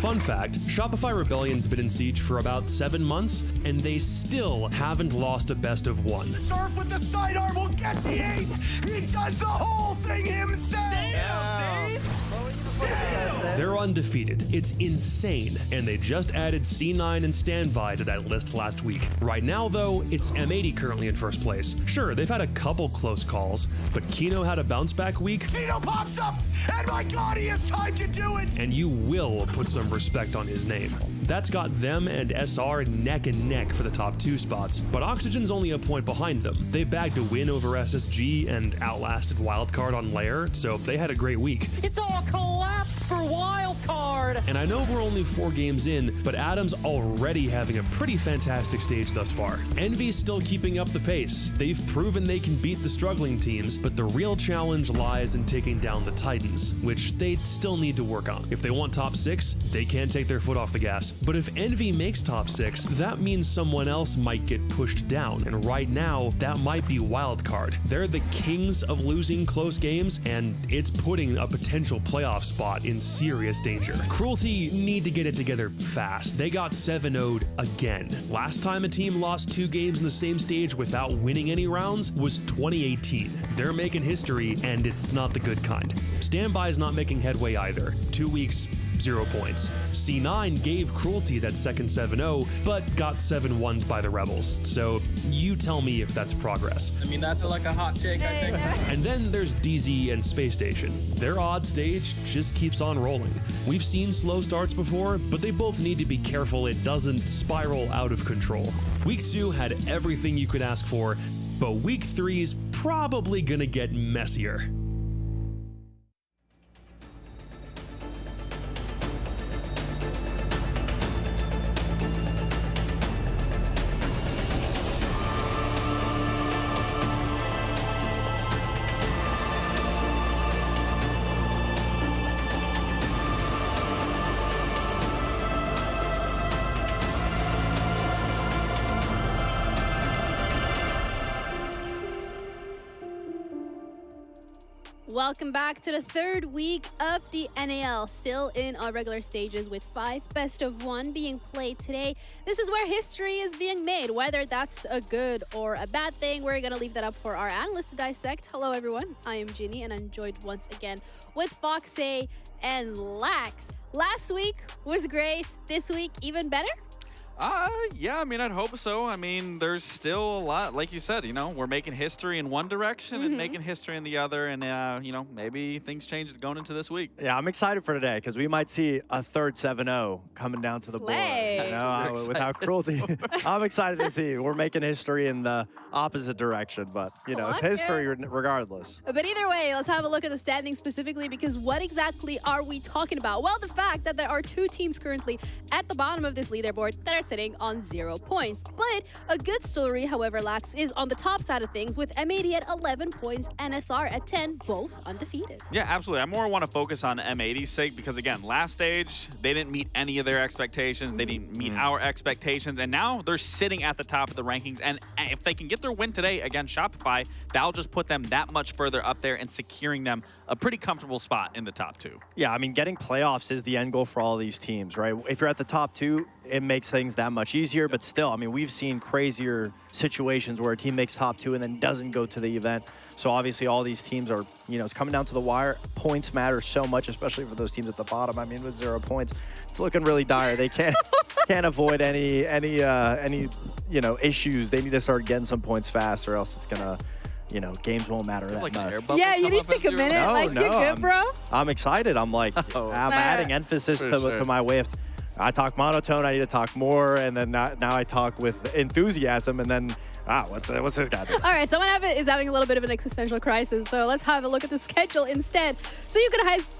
Fun fact, Shopify Rebellion's been in siege for about 7 months, and they still haven't lost a best of one. Surf with the sidearm will get the ace! He does the whole thing himself! Damn, Dave! They're undefeated. It's insane, and they just added C9 and Standby to that list last week. Right now, though, it's M80 currently in first place. Sure, they've had a couple close calls, but Kino had a bounce-back week. Kino pops up, and my god, he has time to do it! And you will put some respect on his name. That's got them and SR neck and neck for the top 2 spots, but Oxygen's only a point behind them. They bagged a win over SSG and outlasted Wildcard on Lair, so they had a great week. It's all collapsed for Wildcard! And I know we're only 4 games in, but Adam's already having a pretty fantastic stage thus far. Envy's still keeping up the pace. They've proven they can beat the struggling teams, but the real challenge lies in taking down the Titans, which they still need to work on. If they want top 6, they can't take their foot off the gas. But if Envy makes top 6, that means someone else might get pushed down, and right now, that might be Wildcard. They're the kings of losing close games, and it's putting a potential playoff spot in serious danger. Cruelty need to get it together fast. They got 7-0'd again. Last time a team lost 2 games in the same stage without winning any rounds was 2018. They're making history, and it's not the good kind. Standby's not making headway either. 2 weeks, 0 points. C9 gave Cruelty that second 7-0, but got 7-1'd by the Rebels. So you tell me if that's progress. I mean, that's like a hot take, I think. And then there's DZ and Space Station. Their odd stage just keeps on rolling. We've seen slow starts before, but they both need to be careful it doesn't spiral out of control. Week 2 had everything you could ask for, but Week 3's probably gonna get messier. Welcome back to the 3rd week of the NAL, still in our regular stages with 5 best of 1 being played today. This is where history is being made, whether that's a good or a bad thing. We're going to leave that up for our analysts to dissect. Hello everyone, I am Ginny and I'm joined once again with Foxay and Lax. Last week was great, this week even better? Yeah, I mean, I'd hope so. I mean, there's still a lot, like you said, we're making history in one direction and making history in the other, and, maybe things change going into this week. Yeah, I'm excited for today because we might see a third 7-0 coming down to the board. Slay. Without Cruelty. I'm excited to see. We're making history in the opposite direction, but, it's history regardless. But either way, let's have a look at the standings specifically, because what exactly are we talking about? Well, the fact that there are 2 teams currently at the bottom of this leaderboard that are sitting on 0 points. But a good story, however, Lax, is on the top side of things with M80 at 11 points and SR at 10, both undefeated. Yeah, absolutely. I more want to focus on M80's sake because, again, last stage, they didn't meet any of their expectations. They didn't meet our expectations, and now they're sitting at the top of the rankings. And if they can get their win today against Shopify, that'll just put them that much further up there and securing them a pretty comfortable spot in the top 2. Yeah, I mean, getting playoffs is the end goal for all these teams, right? If you're at the top 2, it makes things that much easier, but still, I mean, we've seen crazier situations where a team makes top 2 and then doesn't go to the event. So obviously all these teams are, it's coming down to the wire. Points matter so much, especially for those teams at the bottom. I mean, with 0 points, it's looking really dire. They can't avoid any issues. They need to start getting some points fast, or else it's gonna, games won't matter that much. Yeah, you need to take a minute. You're good, bro. I'm excited. I'm like, I'm adding emphasis to my way of. I talk monotone, I need to talk more, and then now I talk with enthusiasm, and then, what's this guy doing? All right, someone is having a little bit of an existential crisis, so let's have a look at the schedule instead. So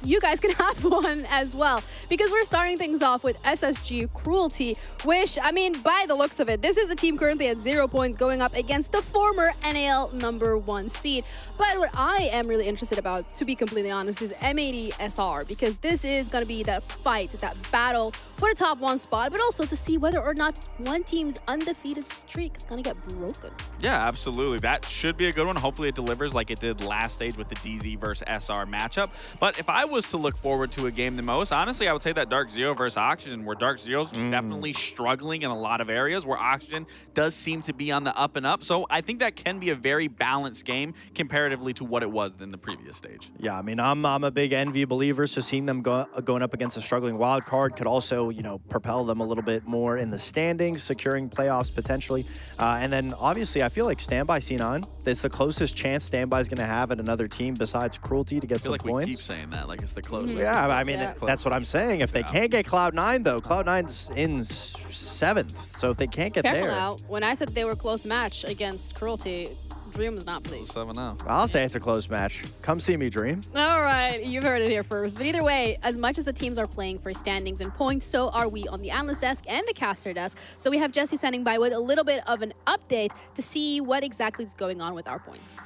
you guys can have one as well, because we're starting things off with SSG Cruelty, which, I mean, by the looks of it, this is a team currently at 0 points going up against the former NAL #1 seed. But what I am really interested about, to be completely honest, is M80 SR, because this is going to be that fight, that battle for the top 1 spot, but also to see whether or not one team's undefeated streak is going to get broken. Yeah, absolutely. That should be a good one. Hopefully it delivers like it did last stage with the DZ versus SR matchup. But if I was to look forward to a game the most, honestly, I would say that Dark Zero versus Oxygen, where Dark Zero's definitely struggling in a lot of areas, where Oxygen does seem to be on the up and up. So I think that can be a very balanced game comparatively to what it was in the previous stage. Yeah, I mean, I'm a big Envy believer, so seeing them going up against a struggling Wildcard could also, propel them a little bit more in the standings, securing playoffs potentially. And then obviously, I feel like Standby C9, it's the closest chance Standby is going to have at another team besides Cruelty to get some points. We keep saying that, like it's the closest. Yeah, I mean, that's what I'm saying. If they can't get Cloud9, though, Cloud9's in 7th. So if they can't get Careful there. now. When I said they were close match against Cruelty, Dream was not pleased. 7-0. I'll say it's a close match. Come see me, Dream. All right, you've heard it here first. But either way, as much as the teams are playing for standings and points, so are we on the analyst desk and the caster desk. So we have Jesse standing by with a little bit of an update to see what exactly is going on with our points.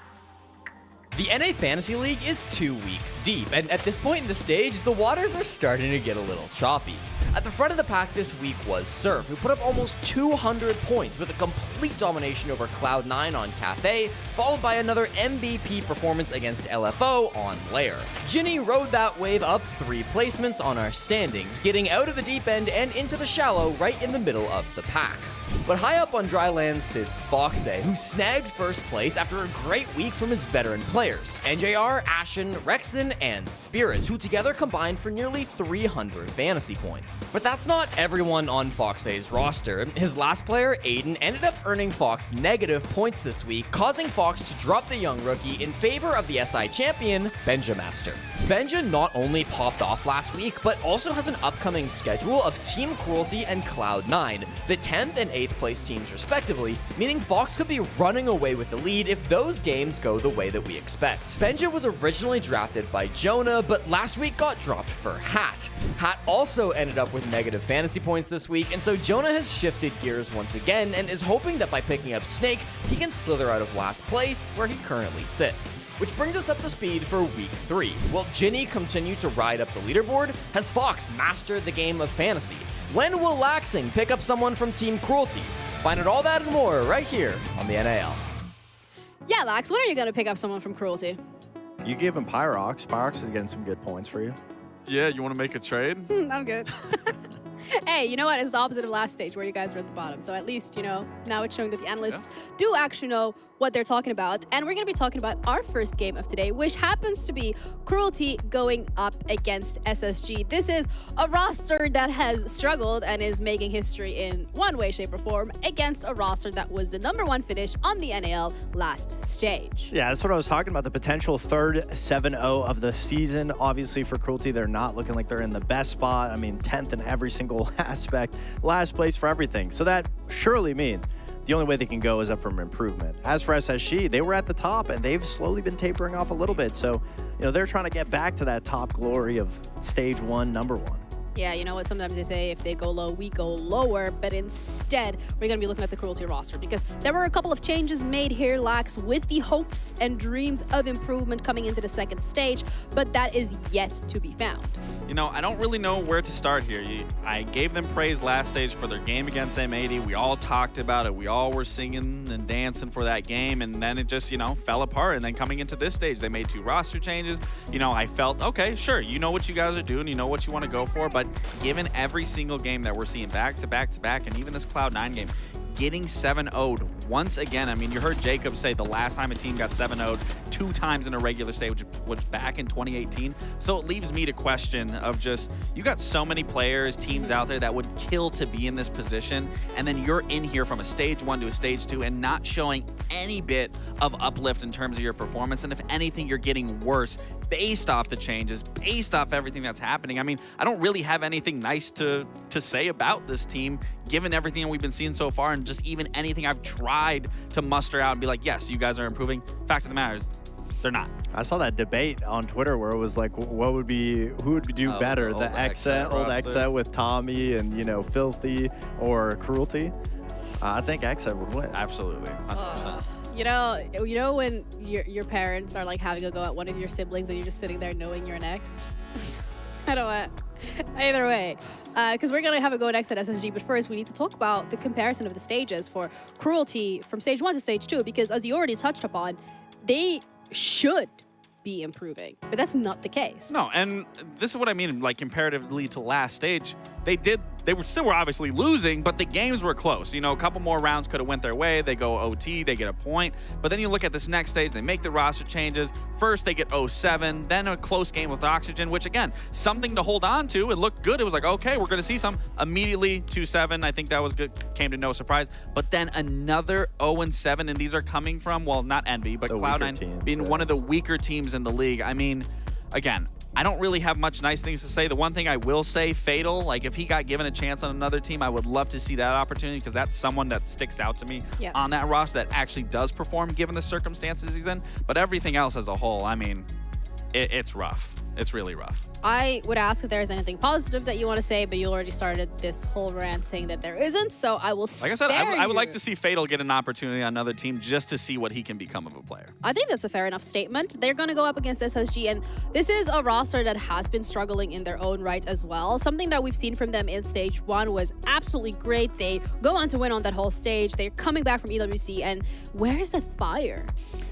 The NA Fantasy League is 2 weeks deep, and at this point in the stage, the waters are starting to get a little choppy. At the front of the pack this week was Surf, who put up almost 200 points with a complete domination over Cloud9 on Cathay, followed by another MVP performance against LFO on Lair. Ginny rode that wave up 3 placements on our standings, getting out of the deep end and into the shallow right in the middle of the pack. But high up on dry land sits Foxay, who snagged first place after a great week from his veteran players, NJR, Ashen, Rexon, and Spirits, who together combined for nearly 300 fantasy points. But that's not everyone on Foxay's roster. His last player, Aiden, ended up earning Fox negative points this week, causing Fox to drop the young rookie in favor of the SI champion, Benjamaster. Benja not only popped off last week, but also has an upcoming schedule of Team Cruelty and Cloud9, the 10th and 8th place teams respectively, meaning Fox could be running away with the lead if those games go the way that we expect. Benja was originally drafted by Jonah, but last week got dropped for Hat. Hat also ended up with negative fantasy points this week, and so Jonah has shifted gears once again and is hoping that by picking up Snake, he can slither out of last place, where he currently sits. Which brings us up to speed for week 3. Will Ginny continue to ride up the leaderboard? Has Fox mastered the game of fantasy? When will Laxing pick up someone from Team Cruelty? Find out all that and more right here on the NAL. Yeah, Lax, when are you going to pick up someone from Cruelty? You give him Pyrox. Pyrox is getting some good points for you. Yeah, you want to make a trade? I'm good. Hey, you know what? It's the opposite of last stage where you guys were at the bottom. So at least, now it's showing that the analysts do actually know what they're talking about. And we're going to be talking about our first game of today, which happens to be Cruelty going up against SSG. This is a roster that has struggled and is making history in one way, shape, or form against a roster that was the #1 finish on the NAL last stage. Yeah, that's what I was talking about. The potential third 7-0 of the season. Obviously for Cruelty, they're not looking like they're in the best spot. I mean, 10th in every single aspect, last place for everything. So that surely means the only way they can go is up from improvement. As for SSG, they were at the top and they've slowly been tapering off a little bit. So, they're trying to get back to that top glory of stage 1, #1. Yeah, you know what? Sometimes they say if they go low, we go lower. But instead, we're going to be looking at the Cruelty roster because there were a couple of changes made here, Lax, with the hopes and dreams of improvement coming into the second stage. But that is yet to be found. I don't really know where to start here. I gave them praise last stage for their game against M80. We all talked about it. We all were singing and dancing for that game. And then it just, fell apart. And then coming into this stage, they made 2 roster changes. I felt, okay, sure, you know what you guys are doing. You know what you want to go for. But given every single game that we're seeing back to back to back, and even this Cloud9 game, getting 7-0'd once again. I mean, you heard Jacob say the last time a team got 7-0'd 2 times in a regular stage was back in 2018. So it leaves me to question of just, you got so many players, teams out there that would kill to be in this position, and then you're in here from a stage 1 to a stage 2 and not showing any bit of uplift in terms of your performance. And if anything, you're getting worse based off the changes, based off everything that's happening. I mean, I don't really have anything nice to say about this team, given everything that we've been seeing so far, and just even anything I've tried to muster out and be like, yes, you guys are improving. Fact of the matter is, they're not. I saw that debate on Twitter where it was like, who would do better, the old Exet with Tommy and, Filthy or Cruelty? I think Exet would win. Absolutely, 100%. You know when your parents are like having a go at one of your siblings and you're just sitting there knowing you're next? I don't know. Either way, because we're going to have a go next at SSG, but first we need to talk about the comparison of the stages for Cruelty from stage 1 to stage 2, because as you already touched upon, they should be improving, but that's not the case. No, and this is what I mean, like comparatively to last stage, they were obviously losing, but the games were close. A couple more rounds could have went their way. They go OT, they get a point. But then you look at this next stage, they make the roster changes. First, they get 0-7, then a close game with Oxygen, which again, something to hold on to. It looked good. It was like, okay, we're going to see some. Immediately 2-7. I think that was good. Came to no surprise. But then another 0-7, and these are coming from, well, not Envy, but Cloud9 being one of the weaker teams in the league. I mean, again, I don't really have much nice things to say. The one thing I will say, Fatal, like if he got given a chance on another team, I would love to see that opportunity, because that's someone that sticks out to me on that roster that actually does perform given the circumstances he's in. But everything else as a whole, I mean, it's rough. It's really rough. I would ask if there's anything positive that you want to say, but you already started this whole rant saying that there isn't, so I will Like I said, I would like to see Fatal get an opportunity on another team just to see what he can become of a player. I think that's a fair enough statement. They're going to go up against SSG, and this is a roster that has been struggling in their own right as well. Something that we've seen from them in stage 1 was absolutely great. They go on to win on that whole stage. They're coming back from EWC, and where is that fire?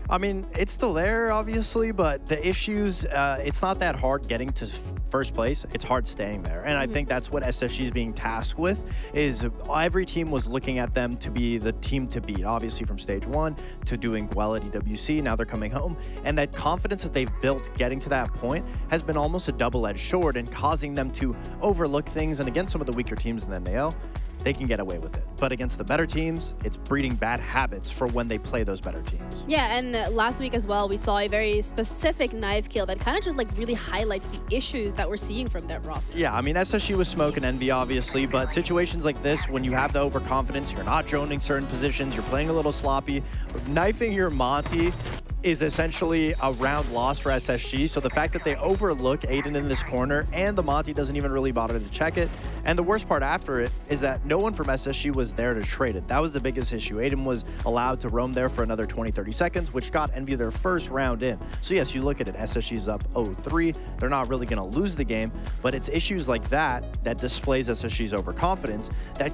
I mean, it's still there, obviously, but the issues, it's not that hard getting to first place. It's hard staying there. And I think that's what SSG is being tasked with, is every team was looking at them to be the team to beat, obviously from stage 1 to doing well at EWC. Now they're coming home. And that confidence that they've built getting to that point has been almost a double-edged sword and causing them to overlook things. And against some of the weaker teams in the NAL, they can get away with it. But against the better teams, it's breeding bad habits for when they play those better teams. Yeah, and last week as well, we saw a very specific knife kill that kind of just like really highlights the issues that we're seeing from that roster. Yeah, I mean, SSG was smoking Envy, obviously, but situations like this, when you have the overconfidence, you're not droning certain positions, you're playing a little sloppy, knifing your Monty is essentially a round loss for SSG. So the fact that they overlook Aiden in this corner and the Monty doesn't even really bother to check it. And the worst part after it is that no one from SSG was there to trade it. That was the biggest issue. Aiden was allowed to roam there for another 20-30 seconds, which got Envy their first round in. So yes, you look at it, SSG's up 0-3. They're not really going to lose the game, but it's issues like that that displays SSG's overconfidence that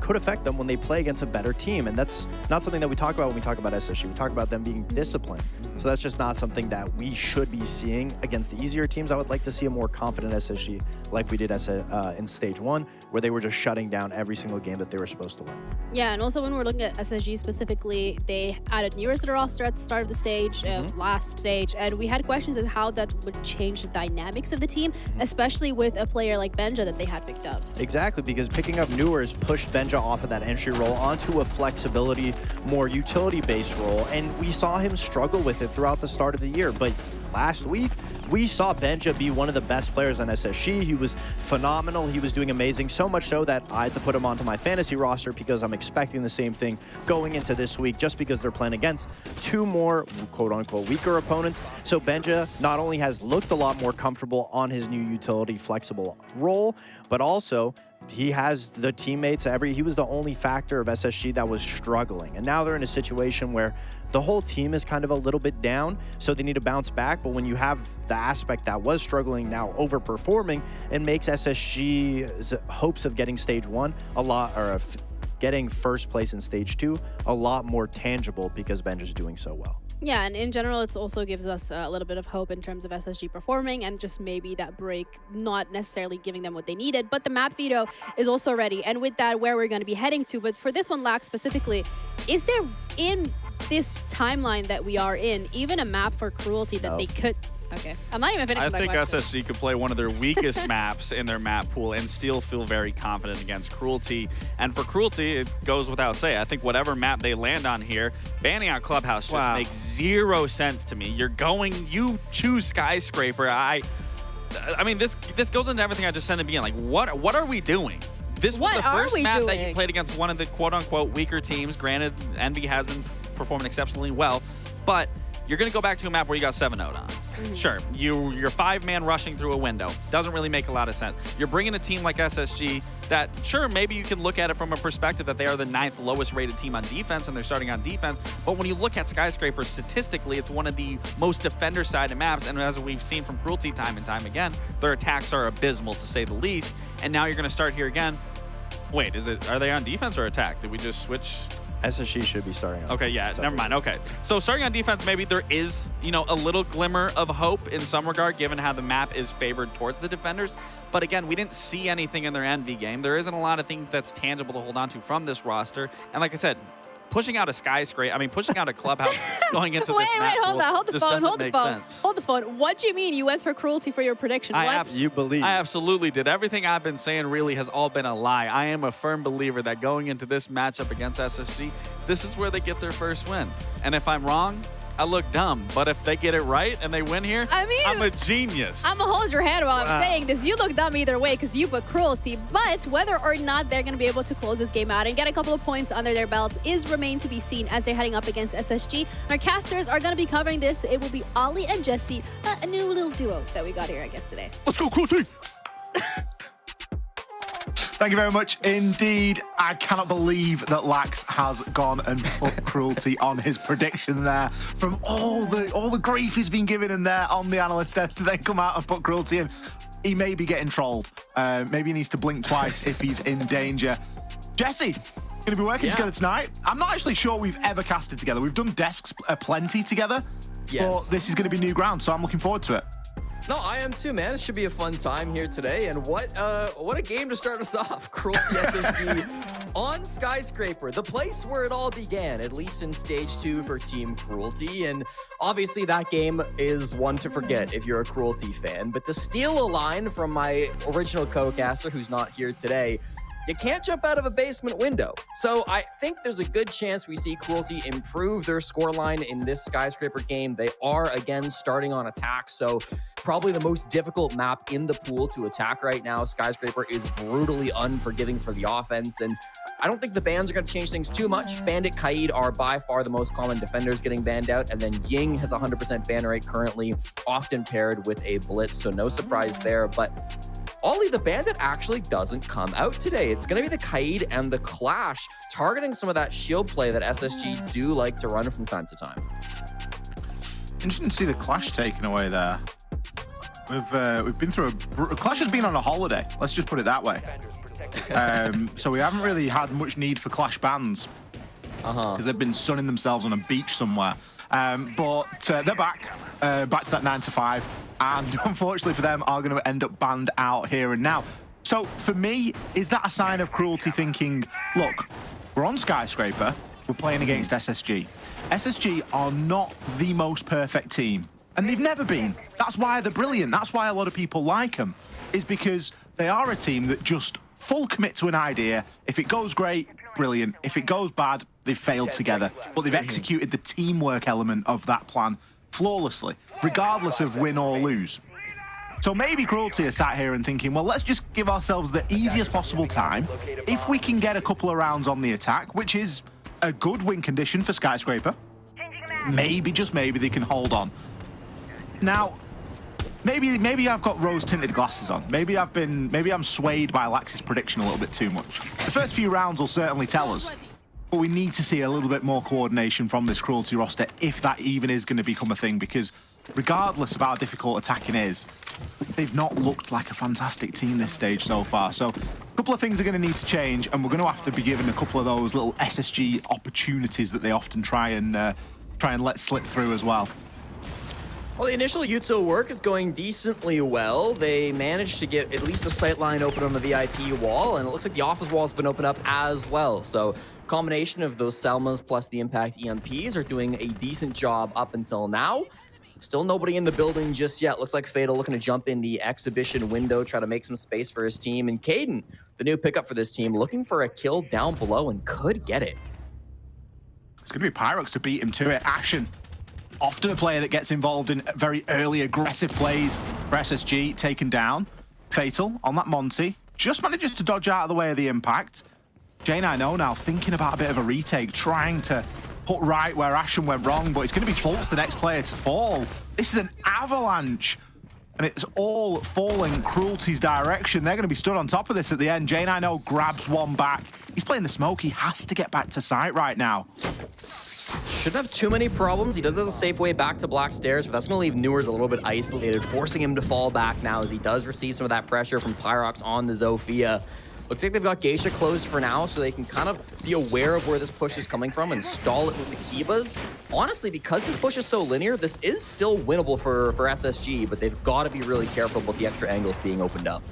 could affect them when they play against a better team. And that's not something that we talk about when we talk about SSG. We talk about them being disciplined. So that's just not something that we should be seeing against the easier teams. I would like to see a more confident SSG like we did in Stage 1, where they were just shutting down every single game that they were supposed to win. Yeah, and also when we're looking at SSG specifically, they added Newers to the roster at the start of the stage, last stage, and we had questions as how that would change the dynamics of the team, especially with a player like Benja that they had picked up. Exactly, because picking up Newers pushed Benja off of that entry role onto a flexibility, more utility-based role, and we saw him struggle with it throughout the start of the year. But last week, we saw Benja be one of the best players on SSG. He was phenomenal. He was doing amazing, so much so that I had to put him onto my fantasy roster because I'm expecting the same thing going into this week, just because they're playing against two more quote-unquote weaker opponents. So Benja not only has looked a lot more comfortable on his new utility flexible role, but also he has the teammates. He was the only factor of SSG that was struggling. And now they're in a situation where the whole team is kind of a little bit down, so they need to bounce back. But when you have the aspect that was struggling now overperforming, it makes SSG's hopes of getting Stage 1 a lot, or getting first place in Stage 2 a lot more tangible because Benja's doing so well. Yeah, and in general, it also gives us a little bit of hope in terms of SSG performing and just maybe that break not necessarily giving them what they needed. But the map veto is also ready, and with that, where we're going to be heading to. But for this one, Lax specifically, is there in this timeline that we are in even a map for Cruelty that they could... Okay, I'm not even finished. I think SSG could play one of their weakest maps in their map pool and still feel very confident against Cruelty. And for Cruelty, it goes without saying. I think whatever map they land on here, banning out Clubhouse just makes zero sense to me. You choose Skyscraper. I mean, this goes into everything I just said in the beginning. Like, what are we doing? This was the first map that you played against one of the quote-unquote weaker teams. Granted, Envy has been performing exceptionally well, but you're going to go back to a map where you got 7-0'd on. Sure, you're 5-man rushing through a window. Doesn't really make a lot of sense. You're bringing a team like SSG that, sure, maybe you can look at it from a perspective that they are the 9th lowest rated team on defense and they're starting on defense. But when you look at Skyscraper, statistically, it's one of the most defender-sided maps. And as we've seen from Cruelty time and time again, their attacks are abysmal, to say the least. And now you're going to start here again. Wait, are they on defense or attack? Did we just switch? SSG should be starting on. Okay, yeah, never mind. Okay. So starting on defense, maybe there is, a little glimmer of hope in some regard, given how the map is favored towards the defenders. But again, we didn't see anything in their Envy game. There isn't a lot of things that's tangible to hold on to from this roster. And like I said, pushing out a Clubhouse going into this map hold the phone. What do you mean you went for Cruelty for your prediction? You believe? I absolutely did. Everything I've been saying really has all been a lie. I am a firm believer that going into this matchup against SSG, this is where they get their first win. And if I'm wrong, I look dumb, but if they get it right and they win here, I'm a genius. I'm gonna hold your hand while I'm saying this. You look dumb either way because you put Cruelty, but whether or not they're gonna be able to close this game out and get a couple of points under their belt is remain to be seen as they're heading up against SSG. Our casters are gonna be covering this. It will be Ollie and Jesse, a new little duo that we got here, I guess, today. Let's go, Cruelty! Thank you very much indeed. I cannot believe that Lax has gone and put Cruelty on his prediction there. From all the grief he's been given in there on the analyst test to then come out and put Cruelty in. He may be getting trolled. Maybe he needs to blink twice if he's in danger. Jesse, going to be working together tonight. I'm not actually sure we've ever casted together. We've done desks plenty together. But this is going to be new ground, so I'm looking forward to it. No, I am too, man. It should be a fun time here today. And what a game to start us off. Cruelty SSG on Skyscraper, the place where it all began, at least in Stage 2 for Team Cruelty. And obviously that game is one to forget if you're a Cruelty fan. But to steal a line from my original co-caster, who's not here today, you can't jump out of a basement window. So I think there's a good chance we see Cruelty improve their scoreline in this Skyscraper game. They are, again, starting on attack, so probably the most difficult map in the pool to attack right now. Skyscraper is brutally unforgiving for the offense, and I don't think the bans are going to change things too much. Bandit, Kaid are by far the most common defenders getting banned out, and then Ying has 100% ban rate currently, often paired with a Blitz, so no surprise there. But Ollie the Bandit actually doesn't come out today. It's going to be the Kaid and the Clash, targeting some of that shield play that SSG do like to run from time to time. Interesting to see the Clash taken away there. We've been through Clash has been on a holiday. Let's just put it that way. So we haven't really had much need for Clash bans because they've been sunning themselves on a beach somewhere. But they're back to that 9 to 5. And unfortunately for them, are going to end up banned out here and now. So for me, is that a sign of Cruelty thinking, look, we're on Skyscraper, we're playing against SSG. SSG are not the most perfect team, and they've never been. That's why they're brilliant. That's why a lot of people like them, is because they are a team that just full commit to an idea. If it goes great, brilliant. If it goes bad, they've failed together. But they've executed the teamwork element of that plan flawlessly, regardless of win or lose. So maybe Cruelty are sat here and thinking, well, let's just give ourselves the easiest possible time. If we can get a couple of rounds on the attack, which is a good win condition for Skyscraper, maybe, just maybe, they can hold on. Now, maybe I've got rose-tinted glasses on. Maybe I'm swayed by Lax's prediction a little bit too much. The first few rounds will certainly tell us, but we need to see a little bit more coordination from this Cruelty roster if that even is going to become a thing, because regardless of how difficult attacking is, they've not looked like a fantastic team this stage so far. So a couple of things are going to need to change, and we're going to have to be given a couple of those little SSG opportunities that they often try and let slip through as well. Well, the initial Utso work is going decently well. They managed to get at least a sight line open on the VIP wall, and it looks like the office wall has been opened up as well. So combination of those Selmas plus the Impact EMPs are doing a decent job up until now. Still nobody in the building just yet. Looks like Fatal looking to jump in the exhibition window, try to make some space for his team. And Caden, the new pickup for this team, looking for a kill down below and could get it. It's going to be Pyrox to beat him to it. Ashen, often a player that gets involved in very early aggressive plays for SSG, taken down. Fatal on that Monty, just manages to dodge out of the way of the impact. J9O now thinking about a bit of a retake, trying to put right where Ashen went wrong, but it's going to be Fultz, the next player to fall. This is an avalanche, and it's all falling Cruelty's direction. They're going to be stood on top of this at the end. J9O grabs one back. He's playing the smoke. He has to get back to site right now. Shouldn't have too many problems. He does have a safe way back to Black Stairs, but that's going to leave Newers a little bit isolated, forcing him to fall back now as he does receive some of that pressure from Pyrox on the Zofia. Looks like they've got Geisha closed for now, so they can kind of be aware of where this push is coming from and stall it with the Kibas. Honestly, because this push is so linear, this is still winnable for SSG, but they've got to be really careful about the extra angles being opened up.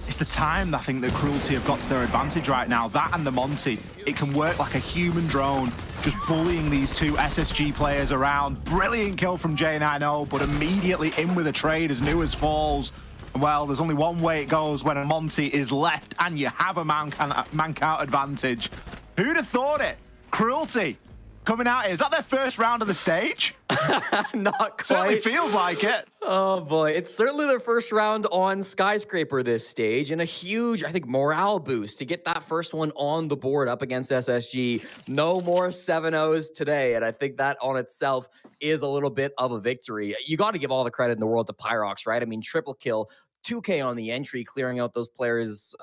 It's the time, I think, that Cruelty have got to their advantage right now. That and the Monty, it can work like a human drone, just bullying these two SSG players around. Brilliant kill from J9O, but immediately in with a trade as Newers falls. Well, there's only one way it goes when a Monty is left and you have a man count advantage. Who'd have thought it? Cruelty coming out here. Is that their first round of the stage? Not quite. Certainly feels like it. Oh boy, it's certainly their first round on Skyscraper this stage, and a huge, I think, morale boost to get that first one on the board up against SSG. No more 7-0s today, and I think that on itself is a little bit of a victory. You got to give all the credit in the world to Pyrox, right? I mean, triple kill, 2K on the entry, clearing out those players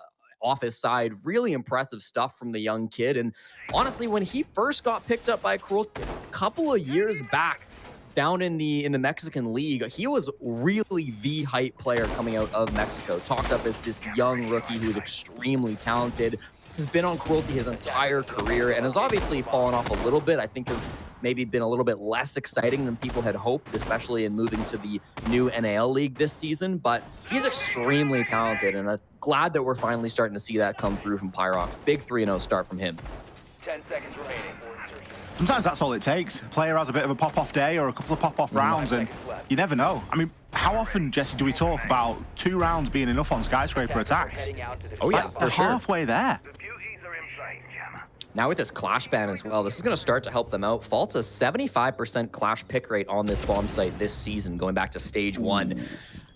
off his side. Really impressive stuff from the young kid. And honestly, when he first got picked up by Cruelty a couple of years back down in the Mexican league, he was really the hype player coming out of Mexico. Talked up as this young rookie who's extremely talented. Has been on Cruelty his entire career and has obviously fallen off a little bit. I think has maybe been a little bit less exciting than people had hoped, especially in moving to the new NAL league this season. But he's extremely talented, and I'm glad that we're finally starting to see that come through from Pyrox. Big 3-0 start from him. 10 seconds remaining. Sometimes that's all it takes. A player has a bit of a pop-off day or a couple of pop-off rounds, and you never know. I mean, how often, Jesse, do we talk about 2 rounds being enough on Skyscraper attacks? Oh yeah, they're for sure. halfway there. Now with this Clash ban as well, this is going to start to help them out. Fault's a 75% Clash pick rate on this bomb site this season, going back to stage 1.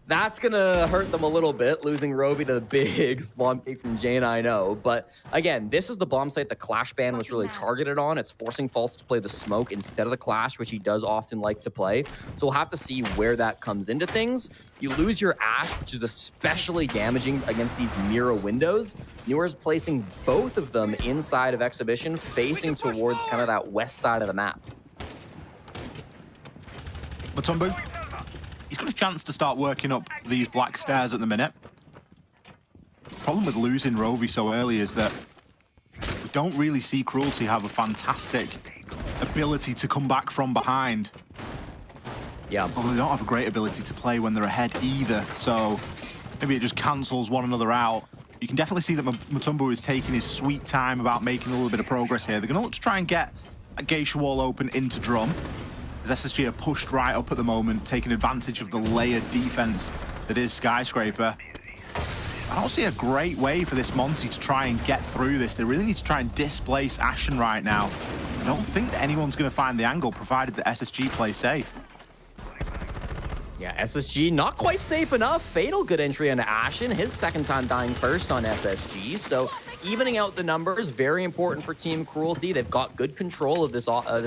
That's going to hurt them a little bit, losing Roby to the big spawn pick from J9O. But again, this is the bomb site the Clash ban was really targeted on. It's forcing Faults to play the smoke instead of the Clash, which he does often like to play. So we'll have to see where that comes into things. You lose your Ash, which is especially damaging against these Mira windows. Newers placing both of them inside of Exhibition, facing towards kind of that west side of the map. Matumbu, he's got a chance to start working up these Black Stairs at the minute. Problem with losing Rovy so early is that we don't really see Cruelty have a fantastic ability to come back from behind. Yeah. Although they don't have a great ability to play when they're ahead either, so maybe it just cancels one another out. You can definitely see that Mutombo is taking his sweet time about making a little bit of progress here. They're going to look to try and get a Geisha wall open into Drum, as SSG are pushed right up at the moment, taking advantage of the layered defense that is Skyscraper. I don't see a great way for this Monty to try and get through this. They really need to try and displace Ashen right now. I don't think that anyone's going to find the angle, provided that SSG play safe. Yeah, SSG not quite safe enough. Fatal good entry on Ashen, his second time dying first on SSG. So evening out the numbers, very important for Team Cruelty. They've got good control of this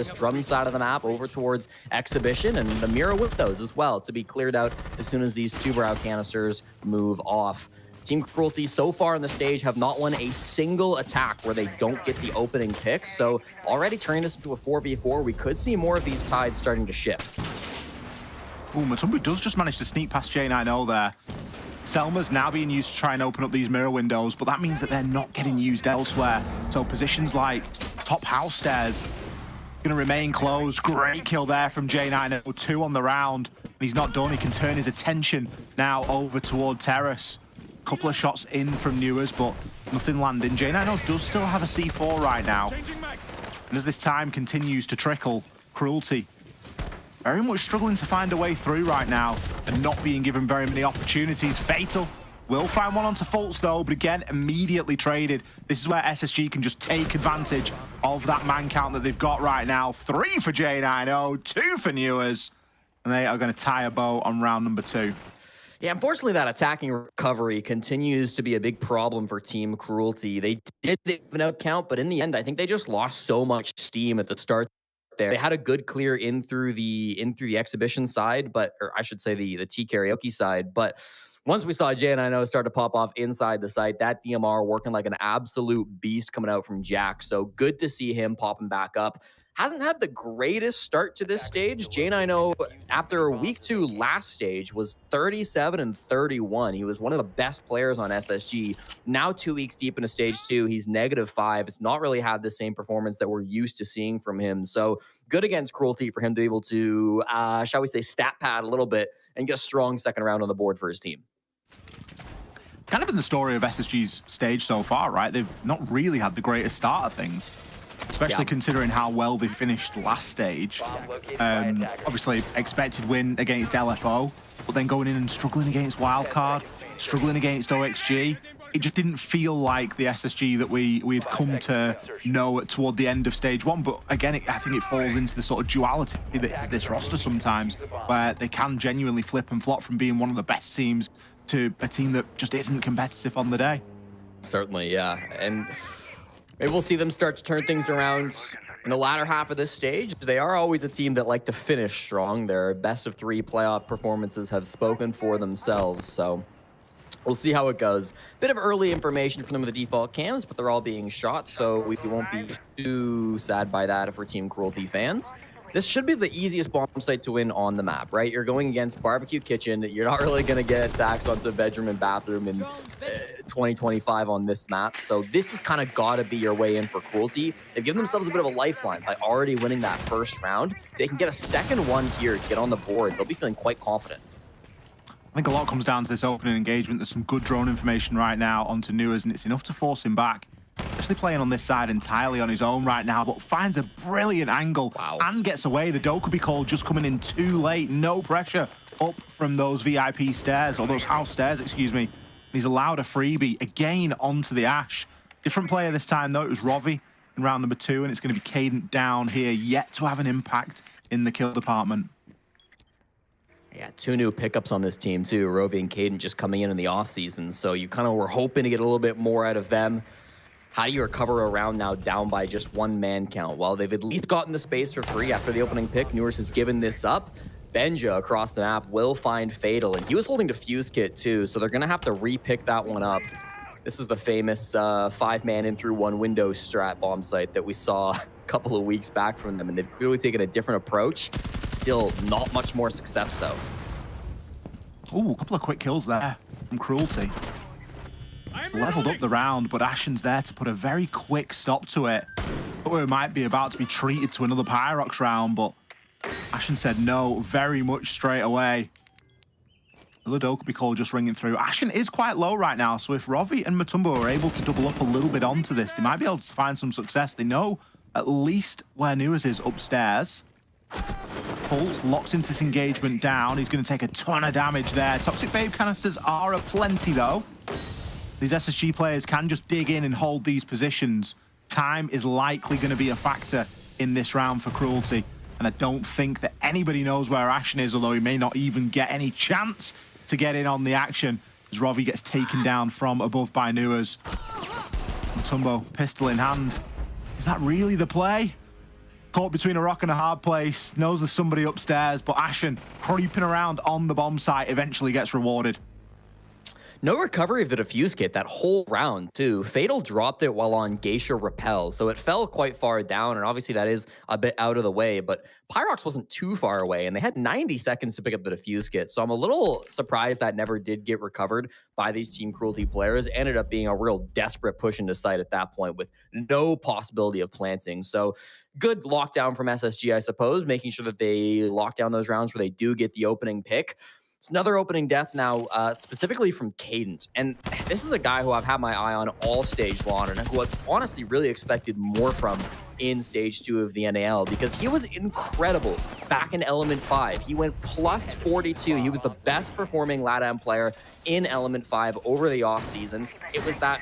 Drum side of the map over towards Exhibition, and the mirror with those as well to be cleared out as soon as these 2 brow canisters move off. Team Cruelty so far on the stage have not won a single attack where they don't get the opening pick. So already turning this into a 4v4, we could see more of these tides starting to shift. Ooh, Mutombo does just manage to sneak past J90 there. Selma's now being used to try and open up these mirror windows, but that means that they're not getting used elsewhere. So positions like top house stairs going to remain closed. Great kill there from J90, 2 on the round. And he's not done. He can turn his attention now over toward Terrace. Couple of shots in from Newers, but nothing landing. J90 does still have a C4 right now. And as this time continues to trickle, Cruelty very much struggling to find a way through right now and not being given very many opportunities. Fatal will find one onto Fultz though, but again, immediately traded. This is where SSG can just take advantage of that man count that they've got right now. 3 for J90, 2 for Newers, and they are going to tie a bow on round number 2. Yeah, unfortunately, that attacking recovery continues to be a big problem for Team Cruelty. They did the even out count, but in the end, I think they just lost so much steam at the start there. They had a good clear in through the Exhibition side, or I should say the T Karaoke side. But once we saw J90 start to pop off inside the site, that DMR working like an absolute beast coming out from Jack. So good to see him popping back up. Hasn't had the greatest start to this stage. J90, after week 2 last stage, was 37 and 31. He was one of the best players on SSG. Now 2 weeks deep into stage 2, he's -5. It's not really had the same performance that we're used to seeing from him. So good against Cruelty for him to be able to, shall we say, stat pad a little bit and get a strong second round on the board for his team. Kind of been the story of SSG's stage so far, right? They've not really had the greatest start of things. Especially considering how well they finished last stage. Obviously, expected win against LFO, but then going in and struggling against Wildcard, struggling against OXG. It just didn't feel like the SSG that we'd come to know toward the end of stage 1. But again, I think it falls into the sort of duality that is this roster sometimes, where they can genuinely flip and flop from being one of the best teams to a team that just isn't competitive on the day. Certainly, yeah. And maybe we'll see them start to turn things around in the latter half of this stage. They are always a team that like to finish strong. Their best-of-3 playoff performances have spoken for themselves, so we'll see how it goes. Bit of early information from them with the default cams, but they're all being shot, so we won't be too sad by that if we're Team Cruelty fans. This should be the easiest bomb site to win on the map, right? You're going against Barbecue Kitchen. You're not really going to get attacks onto bedroom and bathroom in 2025 on this map. So this has kind of got to be your way in for Cruelty. They've given themselves a bit of a lifeline by already winning that first round. If they can get a second one here to get on the board, they'll be feeling quite confident. I think a lot comes down to this opening engagement. There's some good drone information right now onto Newers, and it's enough to force him back. Actually playing on this side entirely on his own right now, but finds a brilliant angle and gets away. The dough could be called just coming in too late. No pressure up from those VIP stairs, or those house stairs, excuse me. He's allowed a freebie again onto the Ash. Different player this time, though. It was Rovi in round number 2, and it's going to be Cadent down here, yet to have an impact in the kill department. Yeah, 2 new pickups on this team, too. Rovi and Cadent just coming in the offseason, so you kind of were hoping to get a little bit more out of them. How do you recover a round now down by just 1 man count? Well, they've at least gotten the space for free after the opening pick. Newers has given this up. Benja across the map will find Fatal, and he was holding Diffuse Kit too, so they're going to have to re-pick that one up. This is the famous 5-man in through 1 window strat bomb site that we saw a couple of weeks back from them, and they've clearly taken a different approach. Still not much more success, though. Ooh, a couple of quick kills there from Cruelty. leveled up the round, but Ashen's there to put a very quick stop to it. Thought it might be about to be treated to another Pyrox round, but Ashen said no very much straight away. Another Dokkaebi call just ringing through. Ashen is quite low right now, so if Rovi and Mutombo are able to double up a little bit onto this, they might be able to find some success. They know at least where Nuas is upstairs. Pulse locked into this engagement down. He's going to take a ton of damage there. Toxic Babe canisters are aplenty, though. These SSG players can just dig in and hold these positions. Time is likely going to be a factor in this round for Cruelty. And I don't think that anybody knows where Ashen is, although he may not even get any chance to get in on the action as Rovi gets taken down from above by Nuas. Mutombo, pistol in hand. Is that really the play? Caught between a rock and a hard place, knows there's somebody upstairs, but Ashen creeping around on the bomb site eventually gets rewarded. No recovery of the defuse kit that whole round, too. Fatal dropped it while on Geisha Repel, so it fell quite far down, and obviously that is a bit out of the way, but Pyrox wasn't too far away, and they had 90 seconds to pick up the defuse kit, so I'm a little surprised that never did get recovered by these Team Cruelty players. Ended up being a real desperate push into sight at that point with no possibility of planting, so good lockdown from SSG, I suppose, making sure that they lock down those rounds where they do get the opening pick. It's another opening death now, specifically from Cadence. And this is a guy who I've had my eye on all stage long and who I've honestly really expected more from in stage 2 of the NAL because he was incredible back in Element 5. He went plus 42. He was the best performing LATAM player in Element 5 over the off season. It was that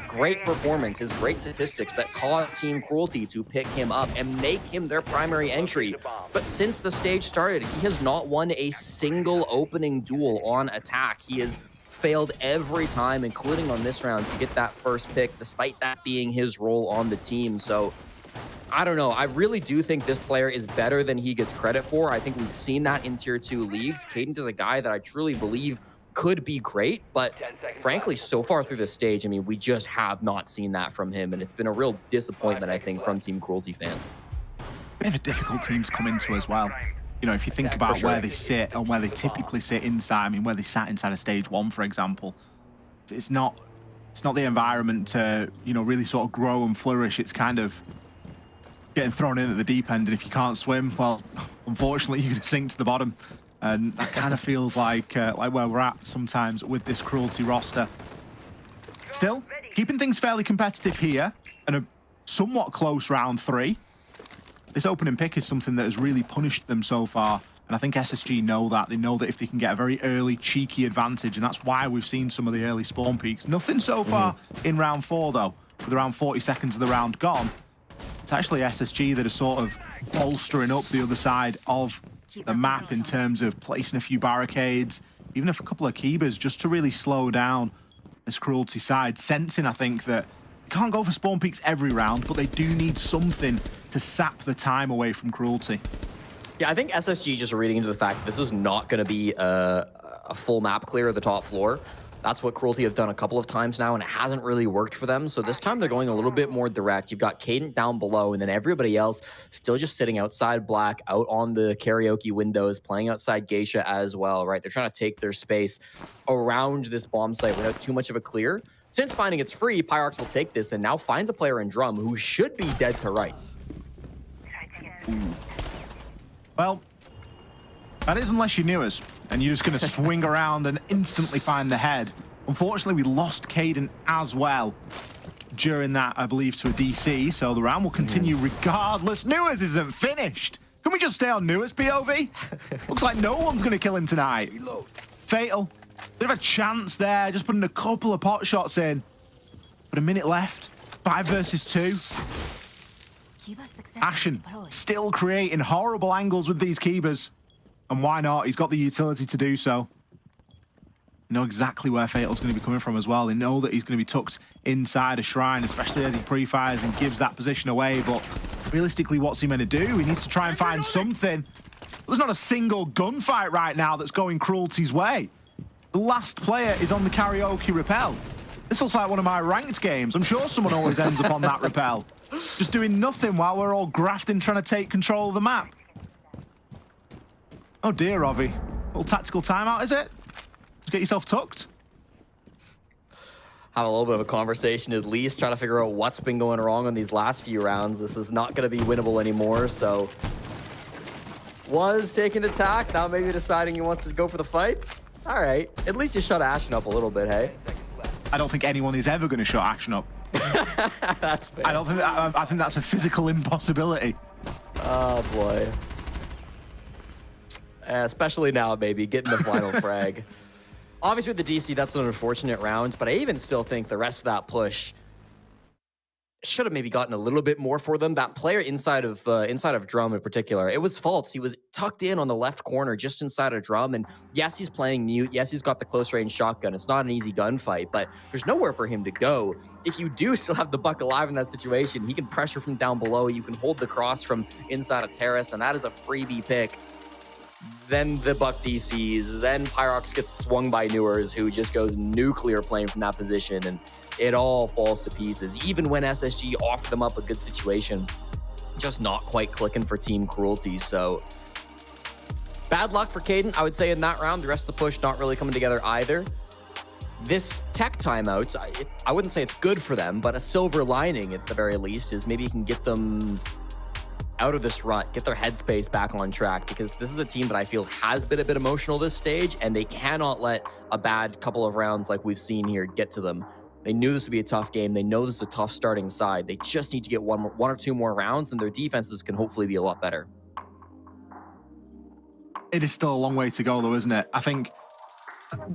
great performance, his great statistics that caused Team Cruelty to pick him up and make him their primary entry. But since the stage started, he has not won a single opening duel on attack. He has failed every time, including on this round, to get that first pick, despite that being his role on the team. So I don't know. I really do think this player is better than he gets credit for. I think we've seen that in Tier 2 leagues. Cadence is a guy that I truly believe could be great, but frankly, so far through this stage, I mean, we just have not seen that from him, and it's been a real disappointment, I think, from Team Cruelty fans. Bit of a difficult team to come into as well. You know, if you think about where they sit and where they typically sit inside, I mean, where they sat inside of stage 1, for example, it's not the environment to, you know, really sort of grow and flourish. It's kind of getting thrown in at the deep end, and if you can't swim, well, unfortunately, you're going to sink to the bottom. And that kind of feels like where we're at sometimes with this Cruelty roster. Still, keeping things fairly competitive here, and a somewhat close round 3. This opening pick is something that has really punished them so far, and I think SSG know that. They know that if they can get a very early, cheeky advantage, and that's why we've seen some of the early spawn peaks. Nothing so far in round 4, though, with around 40 seconds of the round gone. It's actually SSG that are sort of bolstering up the other side of the map in terms of placing a few barricades, even if a couple of Keybers, just to really slow down this Cruelty side, sensing, I think, that you can't go for spawn peaks every round, but they do need something to sap the time away from Cruelty. Yeah, I think SSG just reading into the fact that this is not going to be a full map clear of the top floor. That's what Cruelty have done a couple of times now, and it hasn't really worked for them. So this time they're going a little bit more direct. You've got Cadent down below, and then everybody else still just sitting outside Black, out on the karaoke windows, playing outside Geisha as well, right? They're trying to take their space around this bomb site without too much of a clear. Since finding it's free, Pyrox will take this and now finds a player in Drum who should be dead to rights. Well, that is unless you knew us, and you're just going to swing around and instantly find the head. Unfortunately, we lost Caden as well during that, I believe, to a DC, so the round will continue regardless. Nuas isn't finished. Can we just stay on Nuas, POV? Looks like no one's going to kill him tonight. Fatal. Bit of a chance there, just putting a couple of pot shots in. But a minute left. 5 versus 2. Ashen still creating horrible angles with these Keybers. And why not? He's got the utility to do so. They know exactly where Fatal's going to be coming from as well. They know that he's going to be tucked inside a shrine, especially as he pre-fires and gives that position away. But realistically, what's he meant to do? He needs to try and find something. There's not a single gunfight right now that's going Cruelty's way. The last player is on the karaoke rappel. This looks like one of my ranked games. I'm sure someone always ends up on that rappel. Just doing nothing while we're all grafting, trying to take control of the map. Oh dear, Rovi. Little tactical timeout, is it? Get yourself tucked. have a little bit of a conversation at least, trying to figure out what's been going wrong in these last few rounds. This is not going to be winnable anymore, so was taking attack, now maybe deciding he wants to go for the fights. All right, at least you shut Ashen up a little bit, hey? I don't think anyone is ever going to shut Action up. That's fair. I think that's a physical impossibility. Oh boy. Especially now, baby, getting the final frag. Obviously with the DC, that's an unfortunate round, but I even still think the rest of that push should have maybe gotten a little bit more for them. That player inside of Drum in particular, it was false. He was tucked in on the left corner, just inside of Drum. And yes, he's playing mute. Yes, he's got the close range shotgun. It's not an easy gunfight, but there's nowhere for him to go. If you do still have the Buck alive in that situation, he can pressure from down below. You can hold the cross from inside of Terrace, and that is a freebie pick. Then the Buck DCs, then Pyrox gets swung by Newers, who just goes nuclear playing from that position, and it all falls to pieces. Even when SSG offered them up a good situation, just not quite clicking for Team Cruelty. So bad luck for Caden, I would say, in that round. The rest of the push not really coming together either. This tech timeout, I wouldn't say it's good for them, but a silver lining at the very least is maybe you can get them out of this rut, get their headspace back on track, because this is a team that I feel has been a bit emotional this stage, and they cannot let a bad couple of rounds like we've seen here get to them. They knew this would be a tough game. They know this is a tough starting side. They just need to get one or two more rounds, and their defenses can hopefully be a lot better. It is still a long way to go, though, isn't it? I think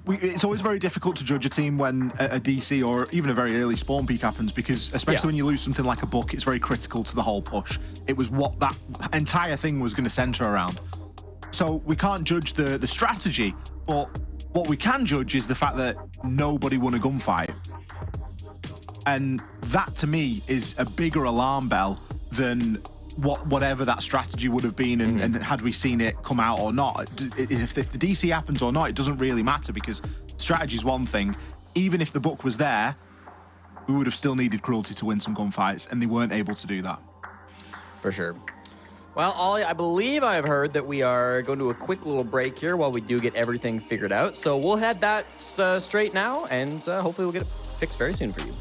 it's always very difficult to judge a team when a DC or even a very early spawn peak happens, because especially when you lose something like a Buck, it's very critical to the whole push. It was what that entire thing was going to center around. So we can't judge the strategy, but what we can judge is the fact that nobody won a gunfight. And that, to me, is a bigger alarm bell than whatever that strategy would have been, and had we seen it come out or not. If the DC happens or not, it doesn't really matter, because strategy is one thing. Even if the Buck was there, we would have still needed Cruelty to win some gunfights, and they weren't able to do that. For sure. Well, Ollie, I believe I've heard that we are going to a quick little break here while we do get everything figured out. So we'll head that straight now, and hopefully we'll get it fixed very soon for you.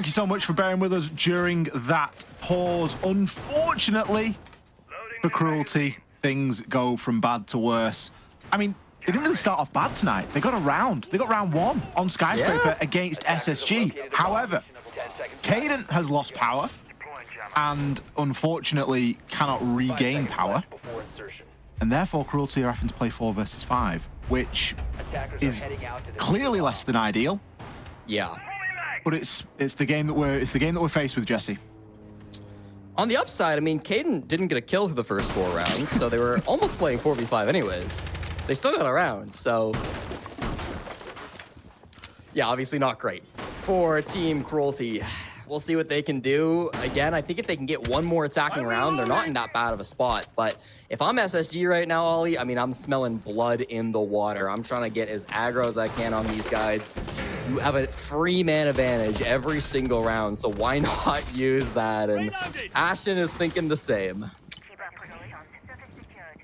Thank you so much for bearing with us during that pause. Unfortunately, for Cruelty, things go from bad to worse. I mean, they didn't really start off bad tonight. They got a round. They got round 1 on Skyscraper against SSG. However, Caden has lost power and unfortunately cannot regain power. And therefore, Cruelty are having to play 4 versus 5, which is clearly less than ideal. Yeah. But it's the game that we're faced with, Jesse. On the upside, I mean, Caden didn't get a kill through the first 4 rounds, so they were almost playing 4v5 anyways. They still got a round, so yeah, obviously not great for Team Cruelty. We'll see what they can do. Again, I think if they can get one more attacking round, they're not in that bad of a spot. But if I'm SSG right now, Ollie, I mean, I'm smelling blood in the water. I'm trying to get as aggro as I can on these guys. You have a free man advantage every single round, so why not use that? And Ashton is thinking the same.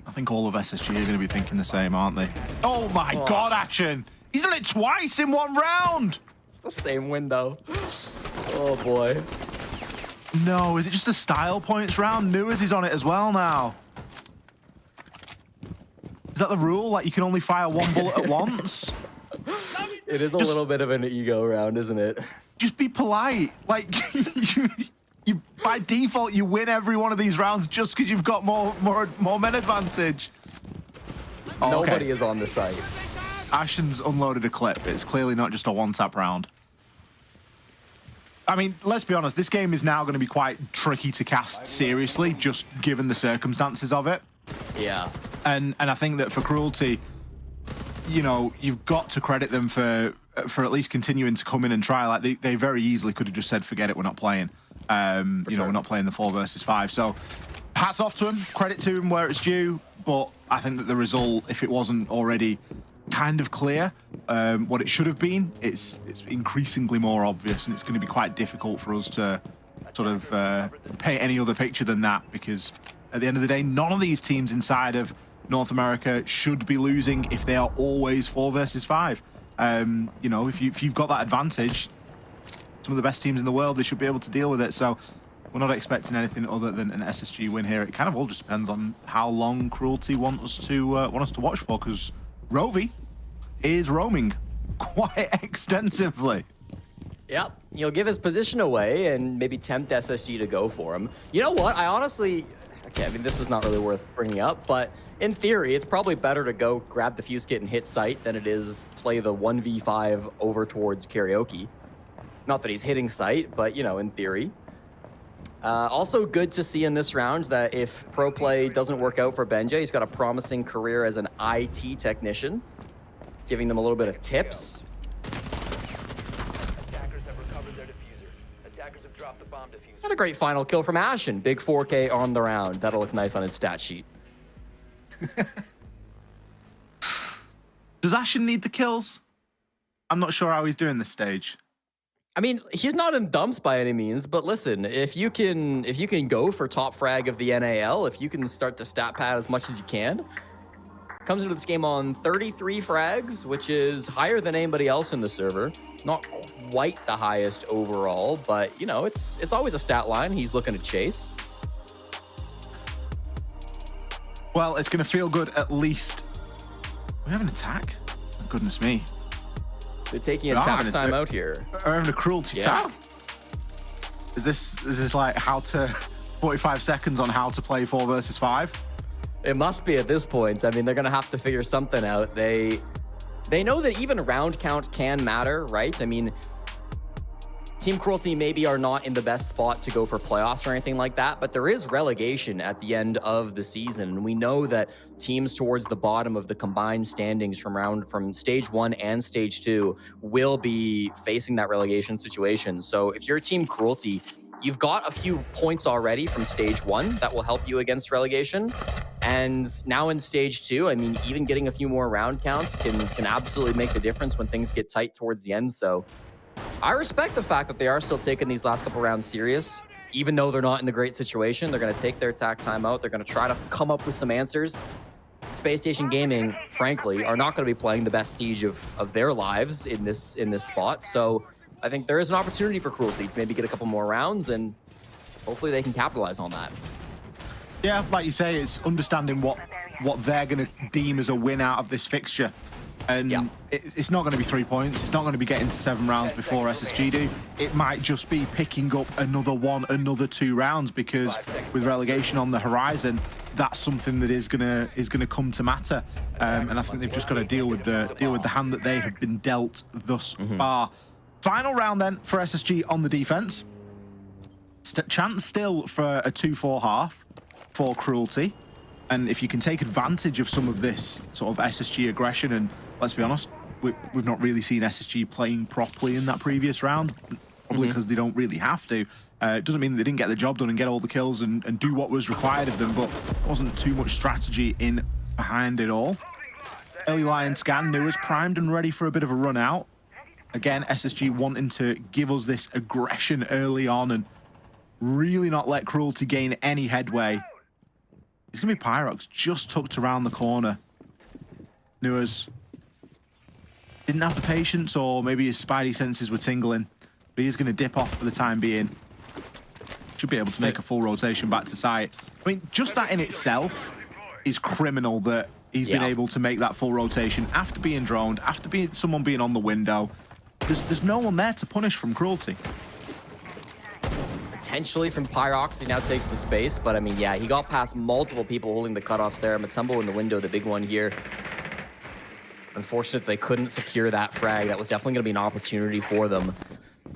I think all of SSG are going to be thinking the same, aren't they? Oh my God, Ashton! He's done it twice in 1 round! It's the same window. Oh boy. No, is it just a style points round? Nuaz is on it as well now. Is that the rule? Like, you can only fire 1 bullet at once? It is a little bit of an ego round, isn't it? Just be polite. Like, you by default, you win every one of these rounds just because you've got more men advantage. Oh, Nobody is on the site. Ashen's unloaded a clip. It's clearly not just a 1-tap round. I mean, let's be honest, this game is now going to be quite tricky to cast seriously, just given the circumstances of it. Yeah. And I think that for Cruelty, you know, you've got to credit them for at least continuing to come in and try. Like, they very easily could have just said, forget it, we're not playing. You know, we're not playing the 4 versus 5. So hats off to him, credit to him where it's due. But I think that the result, if it wasn't already kind of clear what it should have been, it's increasingly more obvious, and it's going to be quite difficult for us to sort of paint any other picture than that, because at the end of the day, none of these teams inside of North America should be losing if they are always 4 versus 5. You know, if you've got that advantage, some of the best teams in the world, they should be able to deal with it. So we're not expecting anything other than an SSG win here. It kind of all just depends on how long Cruelty want us to watch for, because Rovi is roaming quite extensively. Yep, he'll give his position away and maybe tempt SSG to go for him. You know what? I honestly, okay, I mean, this is not really worth bringing up, but in theory, it's probably better to go grab the fuse kit and hit site than it is play the 1v5 over towards Karaoke. Not that he's hitting site, but, you know, in theory. Also good to see in this round that if pro play doesn't work out for Benja, he's got a promising career as an IT technician, giving them a little bit of tips. Attackers have recovered their diffuser. Attackers have dropped the bomb diffuser. Got a great final kill from Ashen. Big 4K on the round. That'll look nice on his stat sheet. Does Ashen need the kills? I'm not sure how he's doing this stage. I mean, he's not in dumps by any means, but listen, if you can go for top frag of the NAL, if you can start to stat pad as much as you can, comes into this game on 33 frags, which is higher than anybody else in the server. Not quite the highest overall, but you know, it's always a stat line he's looking to chase. Well, it's going to feel good at least. We have an attack? Oh, goodness me. They're taking a tack time out here. We're having a Cruelty tack. Is this like how to 45 seconds on how to play 4 versus 5? It must be at this point. I mean, they're gonna have to figure something out. They know that even round count can matter, right? I mean, Team Cruelty maybe are not in the best spot to go for playoffs or anything like that, but there is relegation at the end of the season. And we know that teams towards the bottom of the combined standings from stage 1 and stage 2 will be facing that relegation situation. So if you're Team Cruelty, you've got a few points already from stage 1 that will help you against relegation. And now in stage 2, I mean, even getting a few more round counts can absolutely make the difference when things get tight towards the end. So I respect the fact that they are still taking these last couple rounds serious, even though they're not in the great situation. They're going to take their attack timeout. They're going to try to come up with some answers. Space Station Gaming, frankly, are not going to be playing the best siege of their lives in this spot. So I think there is an opportunity for Cruelty to maybe get a couple more rounds, and hopefully they can capitalize on that. Yeah, like you say, it's understanding what they're going to deem as a win out of this fixture. And it's not going to be 3 points. It's not going to be getting to 7 rounds before SSG do. It might just be picking up another 1, another 2 rounds, because with relegation on the horizon, that's something that is gonna come to matter. And I think they've just got to deal with the hand that they have been dealt thus far. Final round then for SSG on the defense. Chance still for a 2-4 half for Cruelty. And if you can take advantage of some of this sort of SSG aggression, and let's be honest, we've not really seen SSG playing properly in that previous round, probably because they don't really have to. It doesn't mean that they didn't get the job done and get all the kills and do what was required of them, but there wasn't too much strategy in behind it all. Early Lion scan, Nua's primed and ready for a bit of a run out. Again, SSG wanting to give us this aggression early on and really not let Cruelty gain any headway. It's going to be Pyrox just tucked around the corner. Nua's didn't have the patience, or maybe his spidey senses were tingling, but he is going to dip off for the time being. Should be able to make a full rotation back to site. I mean, just that in itself is criminal, that he's been able to make that full rotation after being droned, after someone being on the window. There's no one there to punish from Cruelty. Potentially from Pyrox, he now takes the space, but I mean, yeah, he got past multiple people holding the cutoffs there. Matumbo in the window, the big one here. Unfortunate they couldn't secure that frag. That was definitely going to be an opportunity for them.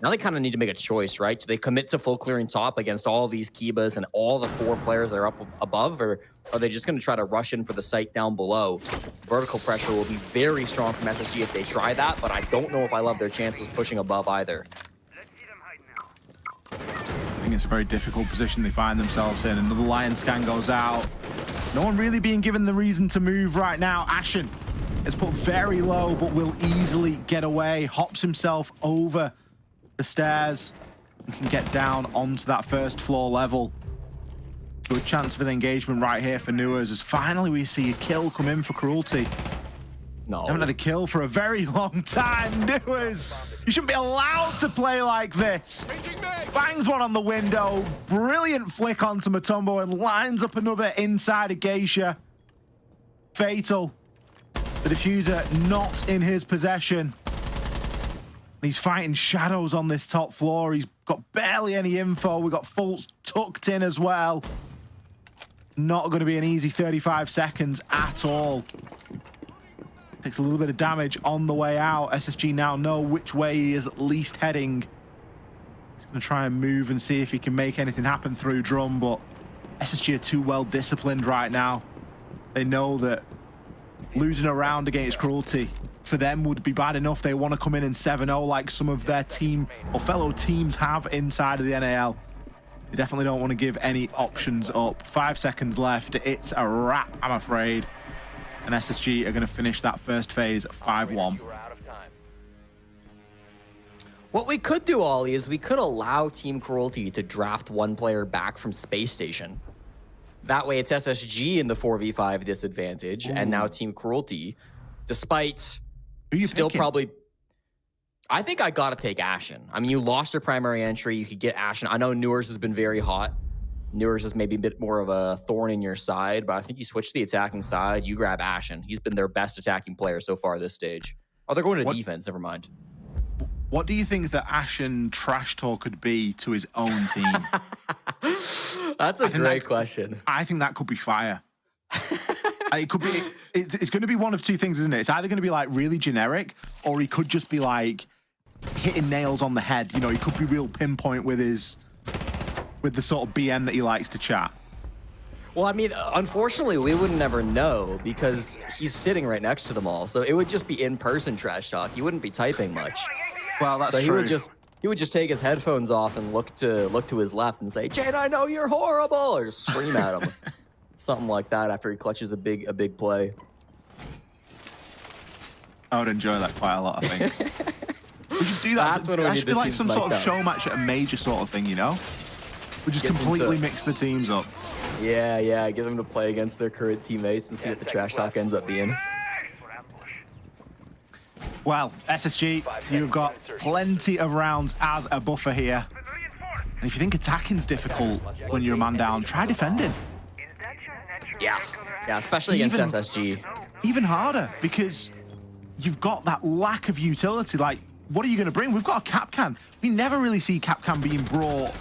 Now they kind of need to make a choice, right? Do they commit to full clearing top against all these Kibas and all the 4 players that are up above, or are they just going to try to rush in for the site down below? Vertical pressure will be very strong from SSG if they try that, but I don't know if I love their chances pushing above either. I think it's a very difficult position they find themselves in. Another Lion scan goes out. No one really being given the reason to move right now. Ashen is put very low, but will easily get away. Hops himself over the stairs and can get down onto that first floor level. Good chance of an engagement right here for Nuas, as finally we see a kill come in for Cruelty. No. Haven't had a kill for a very long time. Nuas, you shouldn't be allowed to play like this. Bangs one on the window. Brilliant flick onto Matumbo and lines up another inside of Geisha. Fatal. The diffuser not in his possession. He's fighting shadows on this top floor. He's got barely any info. We've got Fultz tucked in as well. Not going to be an easy 35 seconds at all. Takes a little bit of damage on the way out. SSG now know which way he is at least heading. He's going to try and move and see if he can make anything happen through drum, but SSG are too well disciplined right now. They know that losing a round against Cruelty for them would be bad enough. They want to come in 7-0 like some of their team or fellow teams have inside of the NAL. They definitely don't want to give any options up. 5 seconds left. It's a wrap, I'm afraid. And SSG are going to finish that first phase 5-1. What we could do, Ollie, is we could allow Team Cruelty to draft 1 player back from Space Station. That way it's SSG in the 4v5 disadvantage, and now Team Cruelty, despite still picking? Probably... I think I got to take Ashen. I mean, you lost your primary entry. You could get Ashen. I know Newers has been very hot. Newers is maybe a bit more of a thorn in your side, but I think you switch to the attacking side. You grab Ashen. He's been their best attacking player so far this stage. Oh, they're going to defense. Never mind. What do you think that Ashen trash talk could be to his own team? That's a great question. I think that could be fire. It could be. It's going to be one of 2 things, isn't it? It's either going to be like really generic, or he could just be like hitting nails on the head. You know, he could be real pinpoint with the sort of BM that he likes to chat. Well, I mean, unfortunately, we would never know because he's sitting right next to them all. So it would just be in-person trash talk. He wouldn't be typing much. Well, that's true. He would just take his headphones off and look to his left and say, "Jade, I know you're horrible," or just scream at him. Something like that after he clutches a big play. I would enjoy that quite a lot, I think. We should do that. That's what that should be like some sort of show match at a major sort of thing, you know? We just completely mix the teams up. Yeah, get them to play against their current teammates and see what the trash talk ends up being. Well, SSG, you've got plenty of rounds as a buffer here. And if you think attacking's difficult when you're a man down, try defending. Yeah, especially against SSG. Even harder, because you've got that lack of utility. Like, what are you going to bring? We've got a Capcan. We never really see Capcan being brought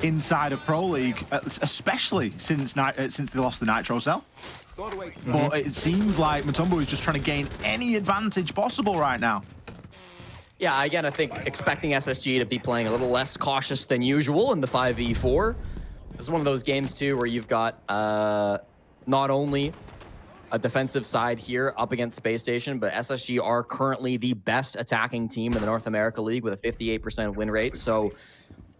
inside of Pro League, especially since they lost the Nitro cell. But it seems like Mutombo is just trying to gain any advantage possible right now. Yeah, again, I think expecting SSG to be playing a little less cautious than usual in the 5v4. This is one of those games, too, where you've got not only a defensive side here up against Space Station, but SSG are currently the best attacking team in the North America League with a 58% win rate. So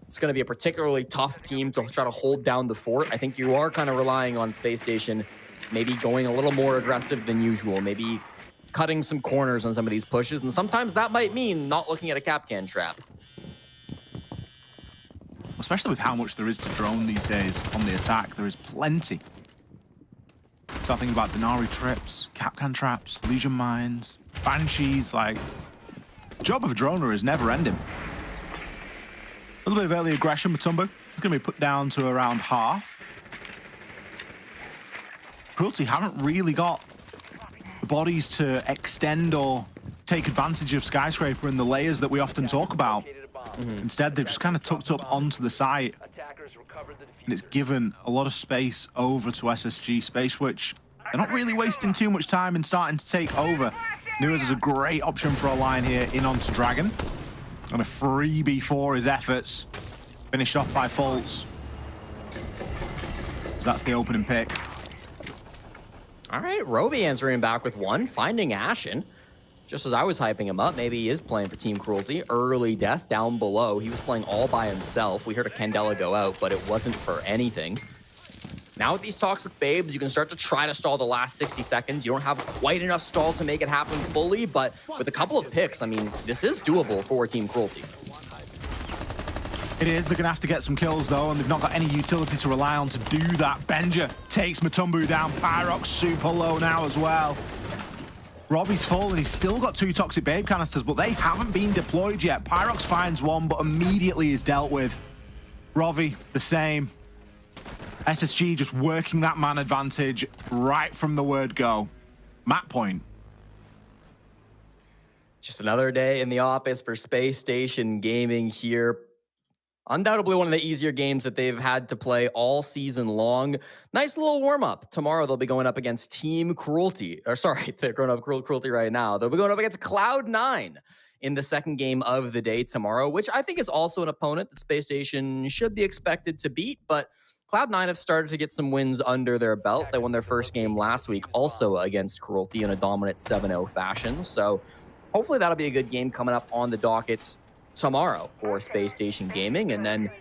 it's going to be a particularly tough team to try to hold down the fort. I think you are kind of relying on Space Station maybe going a little more aggressive than usual, maybe cutting some corners on some of these pushes, and sometimes that might mean not looking at a Capcan trap. Especially with how much there is to drone these days on the attack, there is plenty. Start thinking about Denari trips, Capcan traps, Legion mines, Banshees, like, job of a droner is never ending. A little bit of early aggression, Mutombo. It's going to be put down to around half. Cruelty haven't really got the bodies to extend or take advantage of Skyscraper and the layers that we often talk about. Instead, they've just kind of tucked up onto the site, and it's given a lot of space over to SSG Space, which they're not really wasting too much time in starting to take over. Nuez is a great option for a line here in onto Dragon, and a freebie for his efforts, finished off by Fultz. So that's the opening pick. All right, Roby answering back with one, finding Ashen. Just as I was hyping him up, maybe he is playing for Team Cruelty. Early death down below. He was playing all by himself. We heard a Candela go out, but it wasn't for anything. Now with these Toxic Babes, you can start to try to stall the last 60 seconds. You don't have quite enough stall to make it happen fully, but with a couple of picks, I mean, this is doable for Team Cruelty. It is. They're going to have to get some kills, though, and they've not got any utility to rely on to do that. Benja takes Mutombo down. Pyrox super low now as well. Robbie's full, and he's still got 2 Toxic Babe canisters, but they haven't been deployed yet. Pyrox finds one, but immediately is dealt with. Robbie, the same. SSG just working that man advantage right from the word go. Map point. Just another day in the office for Space Station Gaming here. Undoubtedly one of the easier games that they've had to play all season long. Nice little warm-up. Tomorrow they'll be going up against Team Cruelty. Or sorry, they're going up Cruelty right now. They'll be going up against Cloud9 in the second game of the day tomorrow, which I think is also an opponent that Space Station should be expected to beat. But Cloud9 have started to get some wins under their belt. They won their first game last week, also against Cruelty in a dominant 7-0 fashion. So hopefully that'll be a good game coming up on the docket tomorrow for Space Station Gaming. And then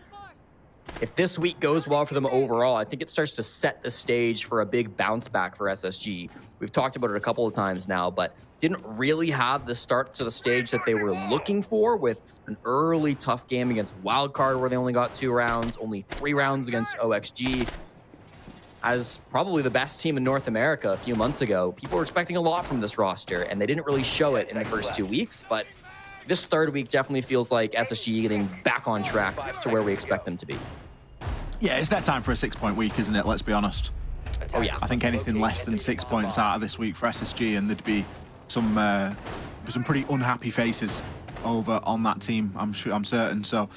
if this week goes well for them overall, I think it starts to set the stage for a big bounce back for SSG. We've talked about it a couple of times now, but didn't really have the start to the stage that they were looking for, with an early tough game against Wildcard where they only got 2 rounds, only 3 rounds against OXG. As probably the best team in North America a few months ago, people were expecting a lot from this roster, and they didn't really show it in the first 2 weeks, but this third week definitely feels like SSG getting back on track to where we expect them to be. Yeah, it's that time for a 6-point week, isn't it? Let's be honest. Oh, yeah. I think anything less than 6 points out of this week for SSG, and there'd be some pretty unhappy faces over on that team, I'm certain. So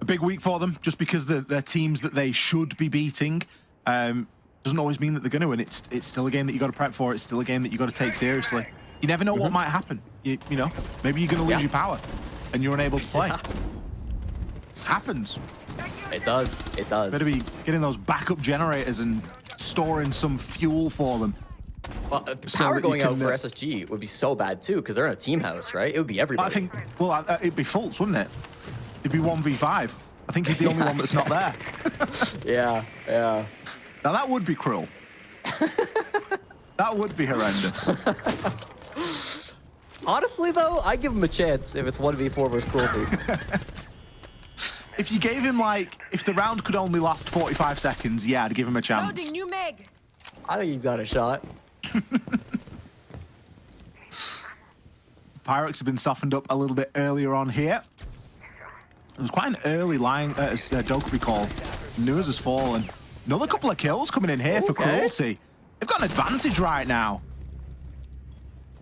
a big week for them, just because they're teams that they should be beating. Doesn't always mean that they're going to, and it's still a game that you got to prep for. It's still a game that you got to take seriously. You never know what might happen. You know, maybe you're going to lose your power and you're unable to play. Happens. It does. It does. Better be getting those backup generators and storing some fuel for them. Well, power going out for SSG would be so bad too, because they're in a team house, right? It would be everybody. I think, well, it'd be Fultz, wouldn't it? It'd be 1v5. I think he's the only one that's not there. Yeah. Now that would be cruel. That would be horrendous. Honestly, though, I give him a chance if it's 1v4 versus Cruelty. If you gave him, like, if the round could only last 45 seconds, yeah, I'd give him a chance. Loading new Meg. I think he's got a shot. Pyrex have been softened up a little bit earlier on here. It was quite an early Dokkaebi call. Nuers has fallen. Another couple of kills coming in here for Cruelty. They've got an advantage right now.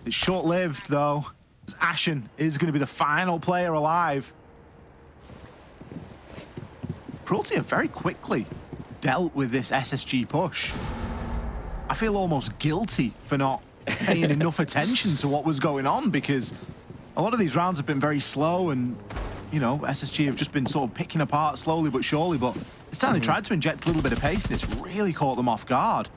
It's short-lived, though, as Ashen is going to be the final player alive. Cruelty have very quickly dealt with this SSG push. I feel almost guilty for not paying enough attention to what was going on, because a lot of these rounds have been very slow, and you know, SSG have just been sort of picking apart slowly but surely, but this time they tried to inject a little bit of pace, and it's really caught them off guard.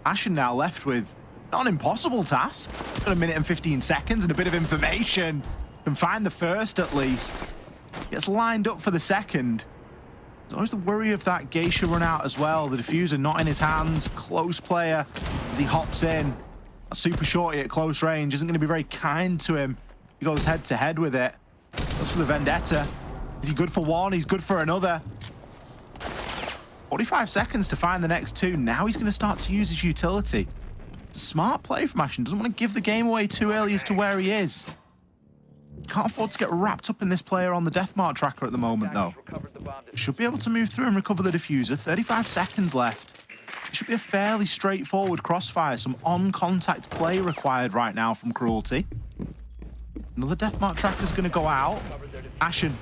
Ashen now left with not an impossible task. Got a minute and 15 seconds and a bit of information. Can find the first at least. Gets lined up for the second. There's always the worry of that Geisha run out as well. The diffuser not in his hands. Close player as he hops in. A super shorty at close range isn't going to be very kind to him. He goes head to head with it. Goes for the Vendetta. Is he good for one? He's good for another. 45 seconds to find the next two. Now he's going to start to use his utility. It's a smart play from Ashen. Doesn't want to give the game away too early as to where he is. Can't afford to get wrapped up in this player on the Deathmark tracker at the moment, though. Should be able to move through and recover the diffuser. 35 seconds left. It should be a fairly straightforward crossfire. Some on-contact play required right now from Cruelty. Another Deathmark tracker is going to go out. Ashen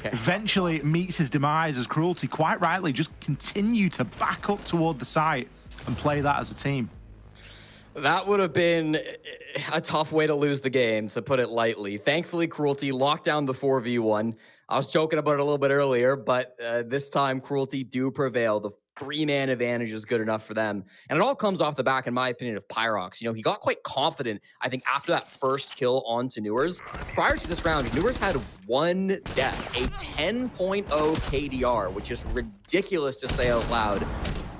eventually meets his demise as Cruelty, quite rightly, just continue to back up toward the site and play that as a team. That would have been a tough way to lose the game, to put it lightly. Thankfully, Cruelty locked down the 4v1. I was joking about it a little bit earlier, but this time, Cruelty do prevail. The 3-man advantage is good enough for them. And it all comes off the back, in my opinion, of Pyrox. You know, he got quite confident, I think, after that first kill onto Nuers. Prior to this round, Nuers had one death, a 10.0 KDR, which is ridiculous to say out loud.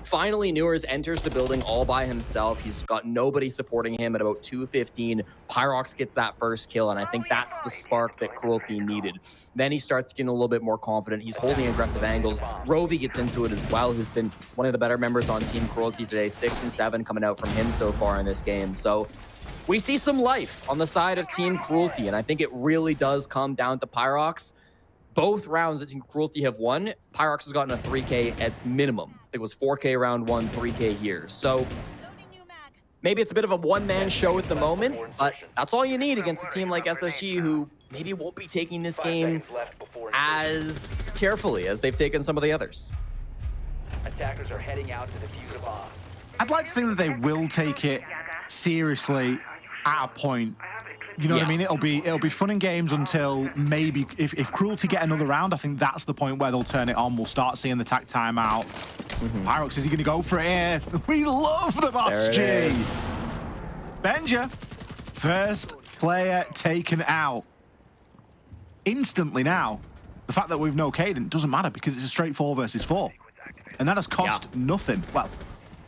Finally, Nuers enters the building all by himself. He's got nobody supporting him at about 2:15. Pyrox gets that first kill, and I think that's the spark that Cruelty needed. Then he starts getting a little bit more confident. He's holding aggressive angles. Rovi gets into it as well, who's been one of the better members on Team Cruelty today. 6 and 7 coming out from him so far in this game. So we see some life on the side of Team Cruelty, and I think it really does come down to Pyrox. Both rounds that Team Cruelty have won, Pyrox has gotten a 3K at minimum. I think it was 4K round 1, 3K here. So maybe it's a bit of a one-man show at the moment, but that's all you need against a team like SSG, who maybe won't be taking this game as carefully as they've taken some of the others. Attackers are heading out to defuse a bomb. I'd like to think that they will take it seriously at a point. You know what I mean? It'll be fun and games until maybe if Cruelty get another round, I think that's the point where they'll turn it on. We'll start seeing the tack timeout. Pyrox, is he going to go for it here? We love the boss G. Benja, first player taken out. Instantly now, the fact that we've no Caden doesn't matter because it's a straight 4 versus 4. And that has cost nothing. Well,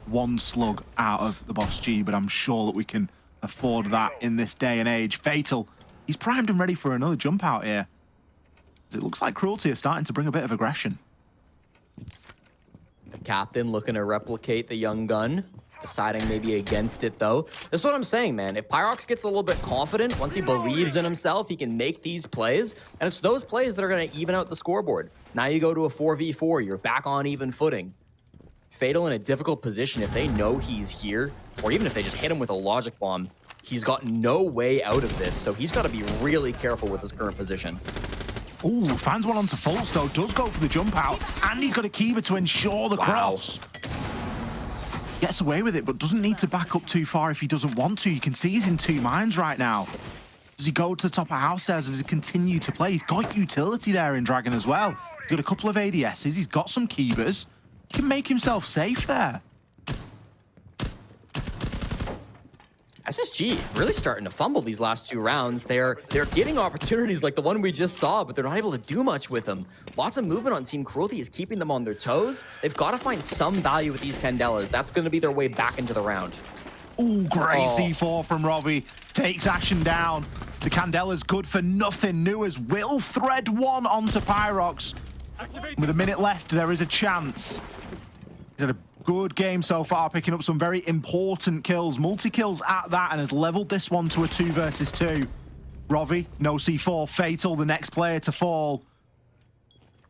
1 slug out of the boss G, but I'm sure that we can afford that in this day and age. Fatal, he's primed and ready for another jump out here. It looks like Cruelty are starting to bring a bit of aggression. The captain looking to replicate the young gun, deciding maybe against it though. This is what I'm saying, man. If Pyrox gets a little bit confident, once he believes in himself, he can make these plays, and it's those plays that are going to even out the scoreboard. Now you go to a 4v4, you're back on even footing. Fatal in a difficult position. If they know he's here, or even if they just hit him with a logic bomb, he's got no way out of this, so he's got to be really careful with his current position. Ooh, finds one onto Fultz though, does go for the jump out, and he's got a Kiva to ensure the cross. Gets away with it, but doesn't need to back up too far if he doesn't want to. You can see he's in 2 minds right now. Does he go to the top of house stairs and does he continue to play? He's got utility there in Dragon as well. He's got a couple of ADSs, he's got some Kivas. He can make himself safe there. SSG really starting to fumble these last 2 rounds. They're getting opportunities like the one we just saw, but they're not able to do much with them. Lots of movement on Team Cruelty is keeping them on their toes. They've got to find some value with these Candelas. That's going to be their way back into the round. Ooh, great C4 from Rovi. Takes Ashen down. The Candela's good for nothing. Nuers will thread one onto Pyrox. With a minute left, there is a chance. He's had a good game so far, picking up some very important kills. Multi-kills at that, and has leveled this one to a 2 versus 2. Rovi, no C4, Fatal, the next player to fall.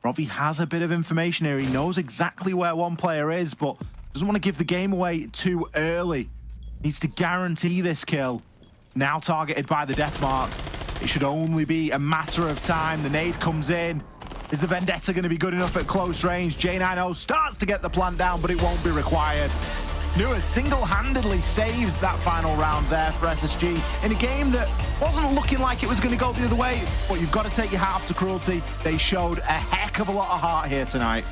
Rovi has a bit of information here. He knows exactly where one player is, but doesn't want to give the game away too early. Needs to guarantee this kill. Now targeted by the death mark. It should only be a matter of time. The nade comes in. Is the Vendetta going to be good enough at close range? J90 starts to get the plant down, but it won't be required. Nua single-handedly saves that final round there for SSG in a game that wasn't looking like it was going to go the other way, but you've got to take your hat off to Cruelty. They showed a heck of a lot of heart here tonight.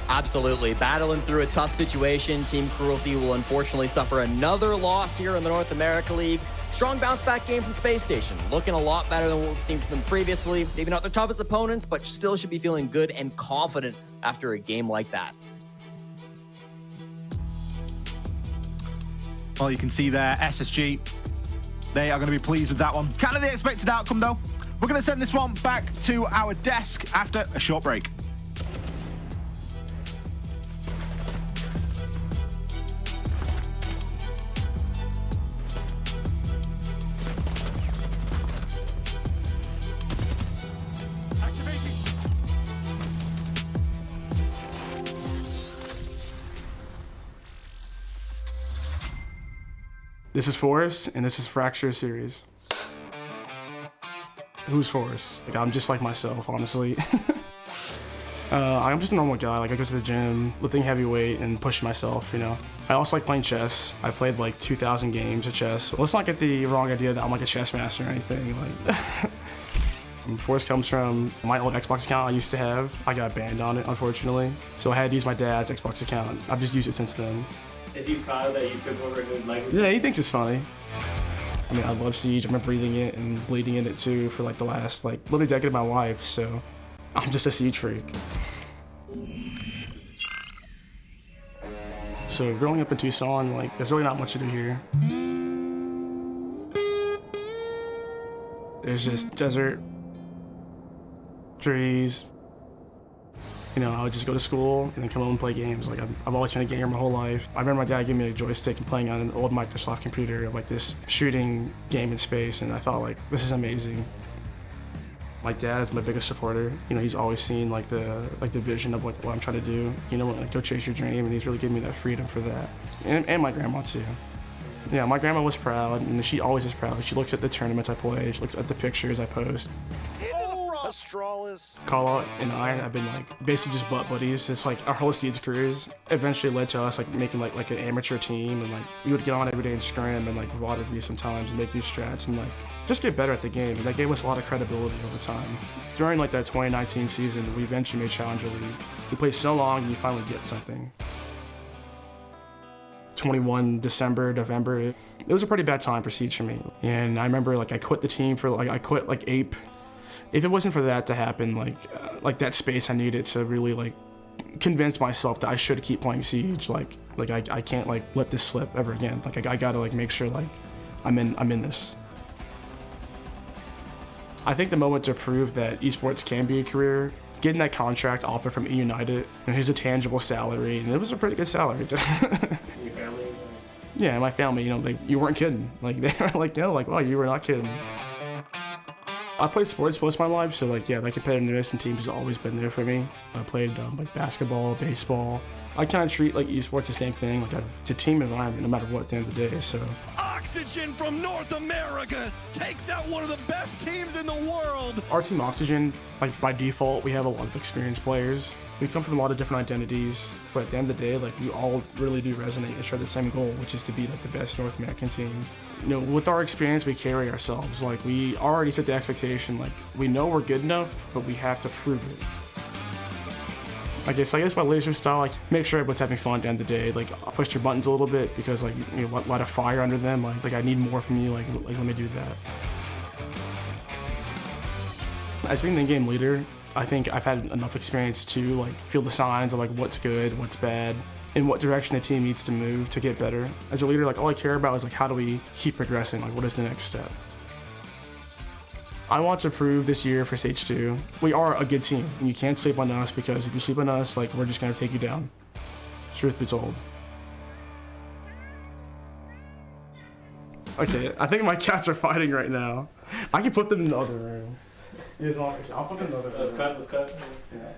Absolutely. Battling through a tough situation. Team Cruelty will unfortunately suffer another loss here in the North America League. Strong bounce back game from Space Station. Looking a lot better than what we've seen from them previously. Maybe not their toughest opponents, but still should be feeling good and confident after a game like that. Well, you can see there, SSG, they are going to be pleased with that one. Kind of the expected outcome, though. We're going to send this one back to our desk after a short break. This is Forrest, and this is Fracture Series. Who's Forrest? Like, I'm just like myself, honestly. I'm just a normal guy. Like, I go to the gym, lifting heavy weight, and pushing myself, you know. I also like playing chess. I played like 2,000 games of chess. Let's not get the wrong idea that I'm like a chess master or anything. Like, Forrest comes from my old Xbox account I used to have. I got banned on it, unfortunately. So I had to use my dad's Xbox account. I've just used it since then. Is he proud that you took over his language? Yeah, he thinks it's funny. I mean, I love Siege. I've been breathing it and bleeding in it too for like the last, like, literally decade of my life, so I'm just a Siege freak. So growing up in Tucson, like, there's really not much to do here. There's just desert, trees. You know, I would just go to school and then come home and play games. Like, I've always been a gamer my whole life. I remember my dad giving me a joystick and playing on an old Microsoft computer of like this shooting game in space, and I thought, like, this is amazing. My dad is my biggest supporter. You know, he's always seen like the vision of like what I'm trying to do. You know, like, go chase your dream, and he's really given me that freedom for that. And my grandma too. Yeah, my grandma was proud, and she always is proud. She looks at the tournaments I play, she looks at the pictures I post. Astralis. Call Out and I have been like basically just butt buddies. It's like our whole Seeds careers eventually led to us like making like an amateur team, and like we would get on every day and scrim and like VOD review sometimes and make new strats and like just get better at the game. And that gave us a lot of credibility over time. During like that 2019 season, we eventually made Challenger League. We played so long and you finally get something. 21 December, November, it was a pretty bad time for Siege for me. And I remember like I quit the team for like, I quit like Ape. If it wasn't for that to happen, like that space I needed to really like convince myself that I should keep playing Siege, like I can't like let this slip ever again. Like I gotta like make sure like I'm in this. I think the moment to prove that esports can be a career, getting that contract offer from United, and here's a tangible salary, and it was a pretty good salary. Your family? Yeah, my family, you know, like, you weren't kidding. Like, they were like, no, like, wow, you were not kidding. I played sports most of my life, so like, yeah, that competitiveness and teams has always been there for me. I played like basketball, baseball. I kind of treat like esports the same thing. Like, it's a team environment no matter what at the end of the day, so. Oxygen from North America takes out one of the best teams in the world. Our team Oxygen, like by default, we have a lot of experienced players. We come from a lot of different identities, but at the end of the day, like, we all really do resonate and share the same goal, which is to be like the best North American team. You know, with our experience, we carry ourselves. Like, we already set the expectation. Like, we know we're good enough, but we have to prove it. I guess my leadership style, like, make sure everyone's having fun at the end of the day. Like, I'll push your buttons a little bit because, like, you know, light a fire under them. Like I need more from you. Like let me do that. As being the game leader, I think I've had enough experience to like feel the signs of like what's good, what's bad, and what direction the team needs to move to get better. As a leader, like, all I care about is like how do we keep progressing? Like, what is the next step? I want to prove this year for Stage 2, we are a good team, and you can't sleep on us, because if you sleep on us, like, we're just gonna take you down. Truth be told. Okay, I think my cats are fighting right now. I can put them in the other room. You guys want? Okay, I'll put them in the other room. Let's cut. Yeah.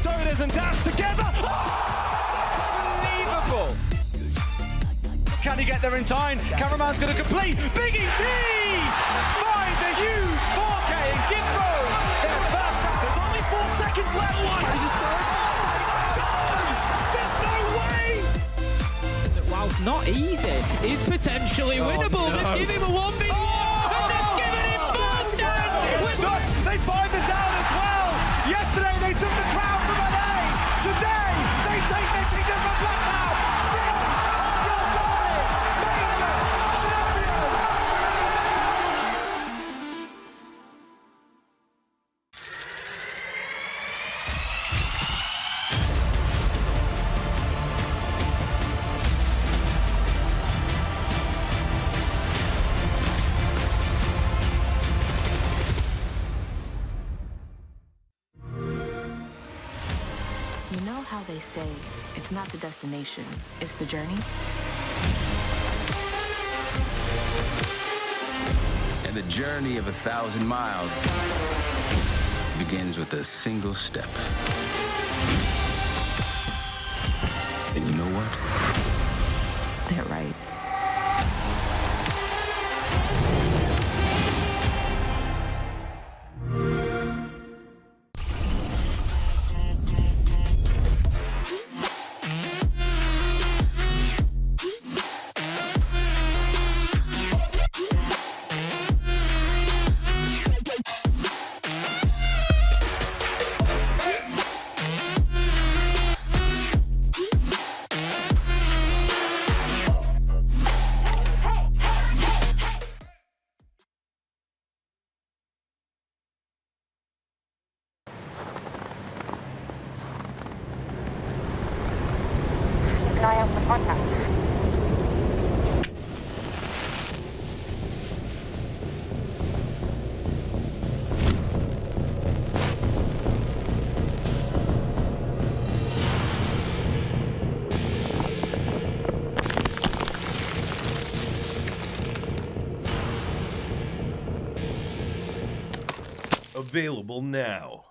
Dodas and Dash together. Unbelievable. Can he get there in time? Cameraman's going to complete. Big ET finds a huge 4K and Gifro. There's only 4 seconds left. There's no way. Whilst not easy, is potentially winnable. no. Give him a 1v1 and they've given him both. They find the down as well. Yesterday they took the crown from NA. Today they take their kingdom from Blacktown. You know how they say it's not the destination, it's the journey? And the journey of 1,000 miles begins with a single step. And you know what? They're right. Keep an eye out for contact. Available now.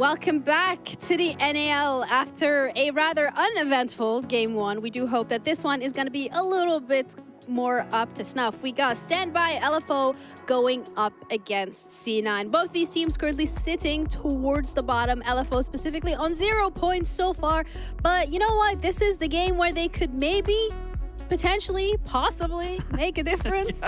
Welcome back to the NAL after a rather uneventful game one. We do hope that this one is going to be a little bit more up to snuff. We got Standby LFO going up against C9. Both these teams currently sitting towards the bottom. LFO specifically on 0 points so far. But you know what? This is the game where they could maybe, potentially, possibly make a difference.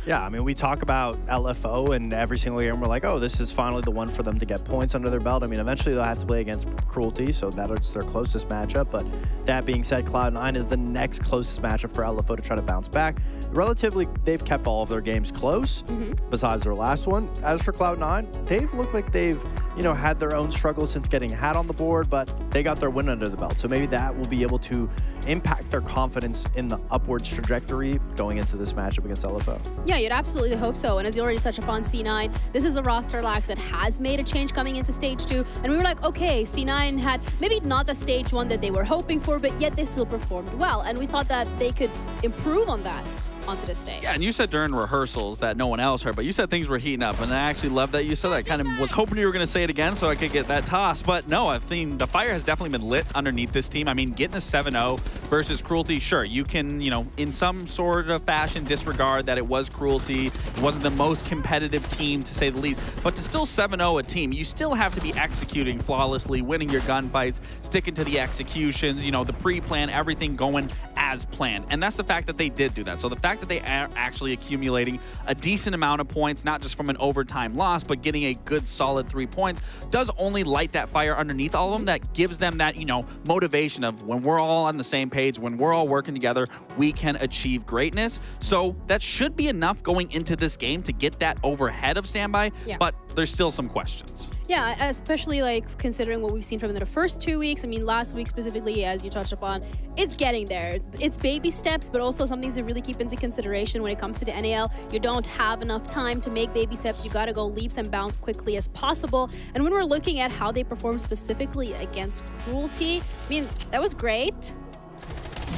Yeah, I mean, we talk about LFO and every single year, and we're like, oh, this is finally the one for them to get points under their belt. I mean, eventually they'll have to play against Cruelty, so that's their closest matchup. But that being said, Cloud9 is the next closest matchup for LFO to try to bounce back. Relatively, they've kept all of their games close, besides their last one. As for Cloud9, they've looked like they've, had their own struggles since getting Hat on the board, but they got their win under the belt. So maybe that will be able to impact their confidence in the upwards trajectory going into this matchup against LFO. Yeah, you'd absolutely hope so. And as you already touched upon C9, this is a roster, Lax, that has made a change coming into stage 2. And we were like, okay, C9 had maybe not the stage 1 that they were hoping for, but yet they still performed well. And we thought that they could improve on that onto this stage. Yeah, and you said during rehearsals that no one else heard, but you said things were heating up, and I actually love that you said that. Kind of was hoping you were going to say it again so I could get that toss, but no, I think the fire has definitely been lit underneath this team. I mean, getting a 7-0 versus Cruelty, sure, you can, in some sort of fashion disregard that it was Cruelty. It wasn't the most competitive team, to say the least, but to still 7-0 a team, you still have to be executing flawlessly, winning your gunfights, sticking to the executions, the pre-plan, everything going as planned. And that's the fact that they did do that. So the fact that they are actually accumulating a decent amount of points, not just from an overtime loss, but getting a good solid 3 points, does only light that fire underneath all of them. That gives them that, motivation of when we're all on the same page, when we're all working together, we can achieve greatness. So that should be enough going into this game to get that overhead of Standby, but there's still some questions. Yeah, especially considering what we've seen from the first 2 weeks. I mean, last week specifically, as you touched upon, it's getting there. It's baby steps, but also something to really keep into consideration when it comes to the NAL. You don't have enough time to make baby steps. You got to go leaps and bounds quickly as possible. And when we're looking at how they perform specifically against Cruelty, I mean, that was great.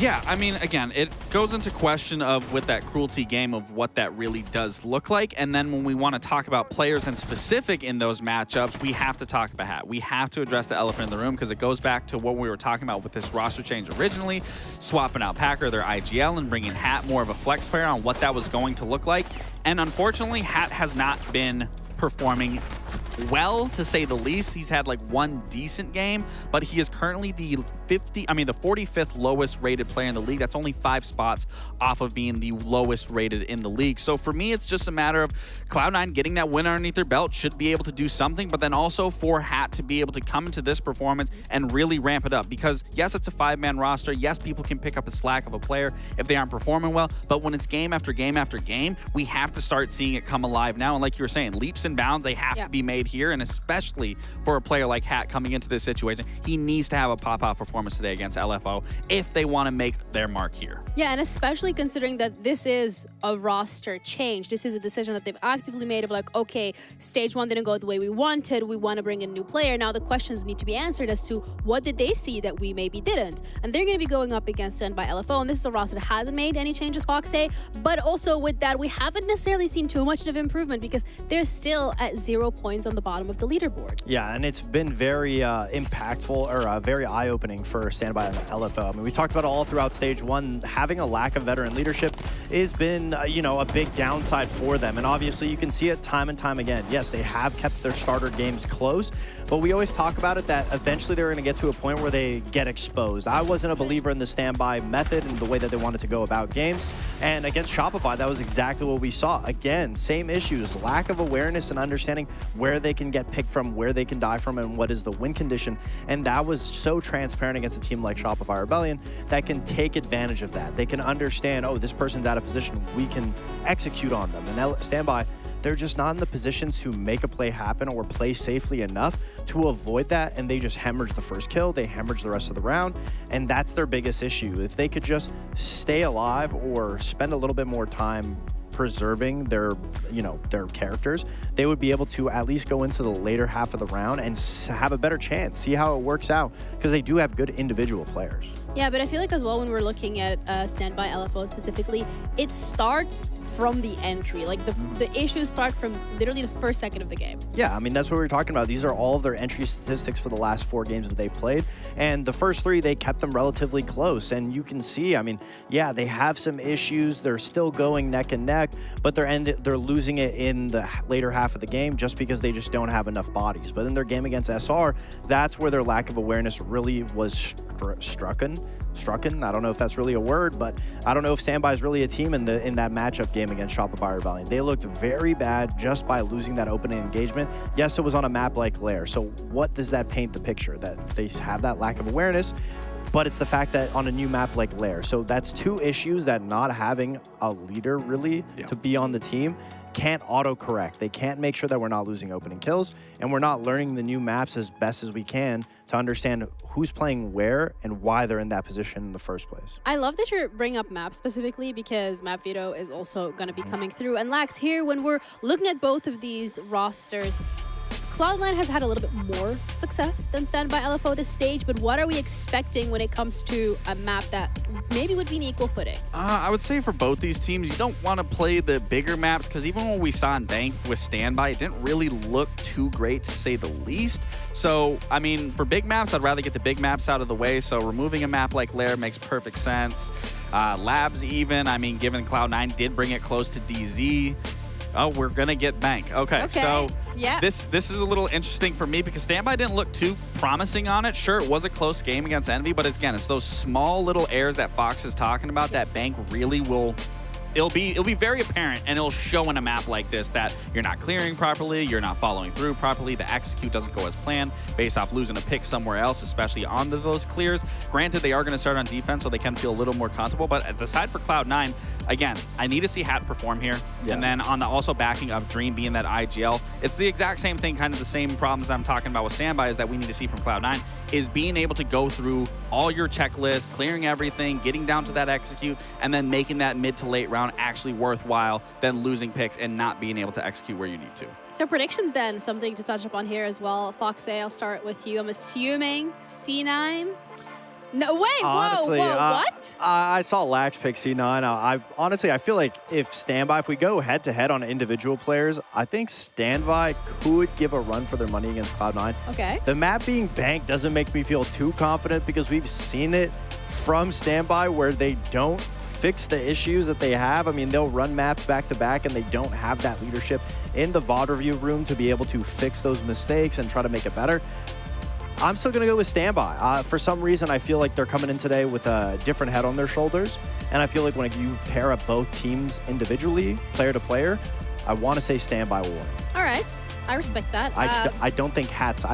Yeah, I mean, again, it goes into question of with that Cruelty game of what that really does look like. And then when we want to talk about players and specific in those matchups, we have to talk about Hat. We have to address the elephant in the room because it goes back to what we were talking about with this roster change originally, swapping out Packer, their IGL, and bringing Hat more of a flex player on what that was going to look like. And unfortunately, Hat has not been performing well, to say the least. He's had one decent game, but he is currently the 45th lowest rated player in the league. That's only 5 spots off of being the lowest rated in the league. So for me, it's just a matter of Cloud9 getting that win underneath their belt, should be able to do something, but then also for Hat to be able to come into this performance and really ramp it up. Because yes, it's a 5-man roster. Yes, people can pick up a slack of a player if they aren't performing well, but when it's game after game after game, we have to start seeing it come alive now. And like you were saying, leaps and bounds, they have to be made here, and especially for a player like Hat coming into this situation, he needs to have a pop-out performance today against LFO if they want to make their mark here. Yeah, and especially considering that this is a roster change. This is a decision that they've actively made of okay, stage 1 didn't go the way we wanted. We want to bring in a new player. Now the questions need to be answered as to what did they see that we maybe didn't. And they're going to be going up against Standby LFO, and this is a roster that hasn't made any changes, Foxay. But also with that, we haven't necessarily seen too much of improvement because they're still at 0 points on the bottom of the leaderboard. Yeah, and it's been very impactful or very eye-opening for Standby LFO. I mean, we talked about all throughout stage 1, having a lack of veteran leadership has been, a big downside for them. And obviously you can see it time and time again. Yes, they have kept their starter games close, but we always talk about it that eventually they're going to get to a point where they get exposed. I wasn't a believer in the Standby method and the way that they wanted to go about games. And against Shopify, that was exactly what we saw. Again, same issues, lack of awareness and understanding where they can get picked from, where they can die from, and what is the win condition. And that was so transparent against a team like Shopify Rebellion that can take advantage of that. They can understand, oh, this person's out of position, we can execute on them. And Standby, they're just not in the positions to make a play happen or play safely enough to avoid that, and they just hemorrhage the first kill, they hemorrhage the rest of the round, and that's their biggest issue. If they could just stay alive or spend a little bit more time preserving their characters, they would be able to at least go into the later half of the round and have a better chance, see how it works out, because they do have good individual players. Yeah, but I feel like as well when we're looking at Standby LFO specifically, it starts from the entry. Like the issues start from literally the first second of the game. Yeah, I mean, that's what we were talking about. These are all of their entry statistics for the last 4 games that they've played. And the first 3, they kept them relatively close. And you can see, I mean, yeah, they have some issues. They're still going neck and neck, but they're losing it in the later half of the game just because they just don't have enough bodies. But in their game against SR, that's where their lack of awareness really was strucken. I don't know if that's really a word, but I don't know if Standby is really a team in that matchup game against Shopify Rebellion. They looked very bad just by losing that opening engagement. Yes, it was on a map like Lair. So what does that paint the picture? That they have that lack of awareness, but it's the fact that on a new map like Lair. So that's 2 issues that not having a leader really to be on the team can't auto-correct. They can't make sure that we're not losing opening kills, and we're not learning the new maps as best as we can to understand who's playing where and why they're in that position in the first place. I love that you're bringing up map specifically because map veto is also going to be coming through. And Lax, here, when we're looking at both of these rosters, Cloud9 has had a little bit more success than Standby LFO this stage, but what are we expecting when it comes to a map that maybe would be an equal footing? I would say for both these teams, you don't want to play the bigger maps because even when we saw in Bank with Standby, it didn't really look too great to say the least. So, I mean, for big maps, I'd rather get the big maps out of the way. So removing a map like Lair makes perfect sense. Labs even, I mean, given Cloud9 did bring it close to DZ, oh, we're going to get Bank. Okay. So yeah. This is a little interesting for me because Standby didn't look too promising on it. Sure, it was a close game against Envy, but again, it's those small little errors that Fox is talking about that Bank really will... It'll be very apparent, and it'll show in a map like this that you're not clearing properly, you're not following through properly, the execute doesn't go as planned based off losing a pick somewhere else, especially on those clears. Granted, they are going to start on defense, so they can feel a little more comfortable, but at the side for Cloud9, again, I need to see Hat perform here, and then on the also backing of Dream being that IGL, it's the exact same thing, kind of the same problems I'm talking about with Standby is that we need to see from Cloud9, is being able to go through all your checklists, clearing everything, getting down to that execute, and then making that mid to late round actually worthwhile than losing picks and not being able to execute where you need to. So predictions then, something to touch upon here as well. Fox, I'll start with you. I'm assuming C9? No, wait, honestly, whoa, what? I saw Lax pick C9. Honestly, I feel like if we go head-to-head on individual players, I think Standby could give a run for their money against Cloud9. Okay. The map being Bank doesn't make me feel too confident because we've seen it from Standby where they don't fix the issues that they have. I mean, they'll run maps back-to-back and they don't have that leadership in the VOD review room to be able to fix those mistakes and try to make it better. I'm still going to go with Standby. For some reason, I feel like they're coming in today with a different head on their shoulders. And I feel like when you pair up both teams individually, player to player, I want to say Standby will win. All right. I respect that. I don't think Hats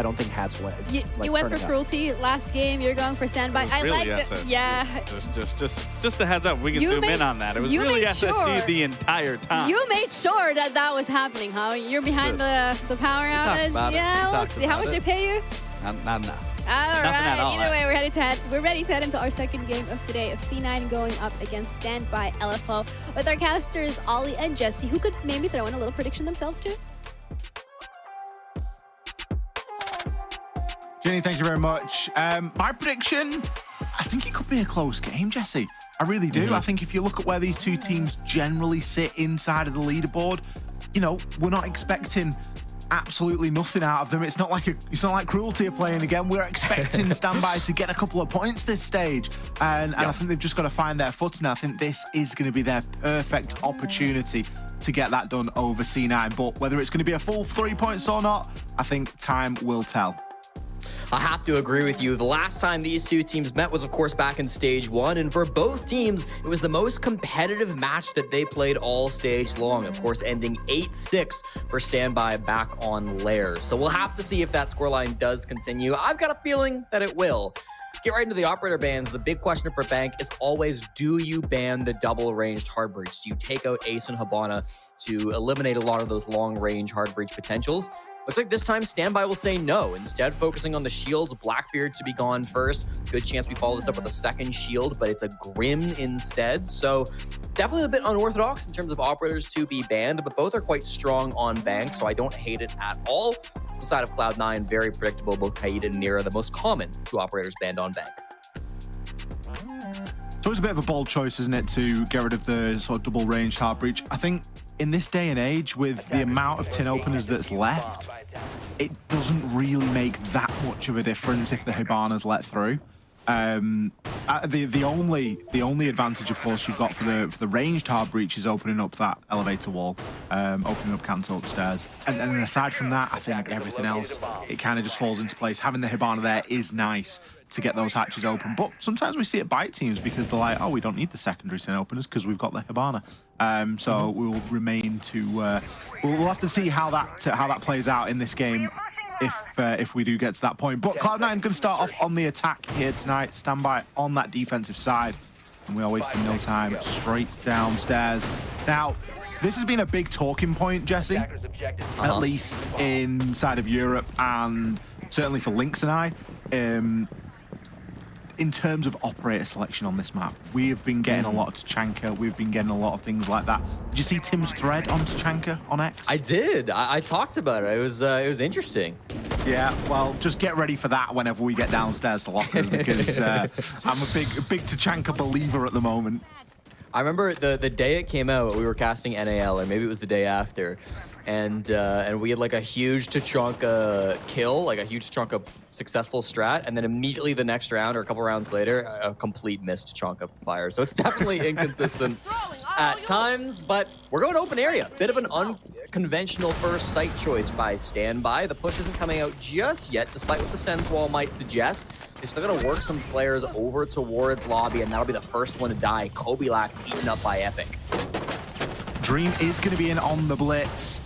win. You went for Cruelty last game. You're going for Standby. I really like it. Yeah. Just a heads up. We can zoom in on that. It was really SSG the entire time. You made sure that was happening, huh? You're behind the power outage. Yeah, we'll see. How much they pay you? Not enough. All right. Either way, we're ready to head into our second game of today of C9 going up against Standby LFO with our casters Ollie and Jesse, who could maybe throw in a little prediction themselves too. Jenny, thank you very much. My prediction, I think it could be a close game, Jesse. I really do. I think if you look at where these two teams generally sit inside of the leaderboard, you know, we're not expecting absolutely nothing out of them. It's not like Cruelty are playing again. We're expecting Standby to get a couple of points this stage, and I think they've just got to find their footing. I think this is going to be their perfect opportunity to get that done over C9. But whether it's going to be a full 3 points or not, I think time will tell. I have to agree with you. The last time these two teams met was, of course, back in Stage 1, and for both teams, it was the most competitive match that they played all stage long, of course, ending 8-6 for Standby back on Lair. So we'll have to see if that scoreline does continue. I've got a feeling that it will. Get right into the operator bans. The big question for Bank is always, do you ban the double-ranged hard breach? Do you take out Ace and Hibana to eliminate a lot of those long-range hard breach potentials? Looks like this time Standby will say no, instead focusing on the shield, Blackbeard to be gone first. Good chance we follow this up with a second shield, but it's a Grim instead. So definitely a bit unorthodox in terms of operators to be banned, but both are quite strong on Bank, so I don't hate it at all. The side of Cloud9, very predictable, both Kaida and Nira, the most common two operators banned on Bank. It's always a bit of a bold choice, isn't it, to get rid of the sort of double range hard breach. I think in this day and age, with the amount of tin openers that's left, it doesn't really make that much of a difference if the Hibana's let through. The only advantage, of course, you've got for the ranged hard breach is opening up that elevator wall, opening up cancel upstairs, and then aside from that, I think everything else, it kind of just falls into place. Having the Hibana there is nice to get those hatches open, but sometimes we see it bite teams because they're like, oh, we don't need the secondary tin openers because we've got the Hibana. So we will remain to we'll have to see how that plays out in this game if we do get to that point. But Cloud9 going to start off on the attack here tonight. Stand by on that defensive side, and we are wasting no time. Straight downstairs. Now, this has been a big talking point, Jesse, at least inside of Europe and certainly for Lynx and I. In terms of operator selection on this map, we have been getting a lot of Tachanka. We've been getting a lot of things like that. Did you see Tim's thread on Tachanka on X? I did. I talked about it. It was interesting. Yeah, well, just get ready for that whenever we get downstairs to lockers because I'm a big Tachanka believer at the moment. I remember the day it came out, we were casting NAL, or maybe it was the day after, and we had like a huge Tachanka kill, like a huge Tachanka successful strat, and then immediately the next round or a couple rounds later, a complete missed Tachanka fire. So it's definitely inconsistent at times, but we're going open area. Bit of an unconventional first site choice by Standby. The push isn't coming out just yet, despite what the Sens wall might suggest. They're still going to work some players over towards lobby, and that'll be the first one to die. Kobilax eaten up by Epic. Dream is going to be in on the Blitz.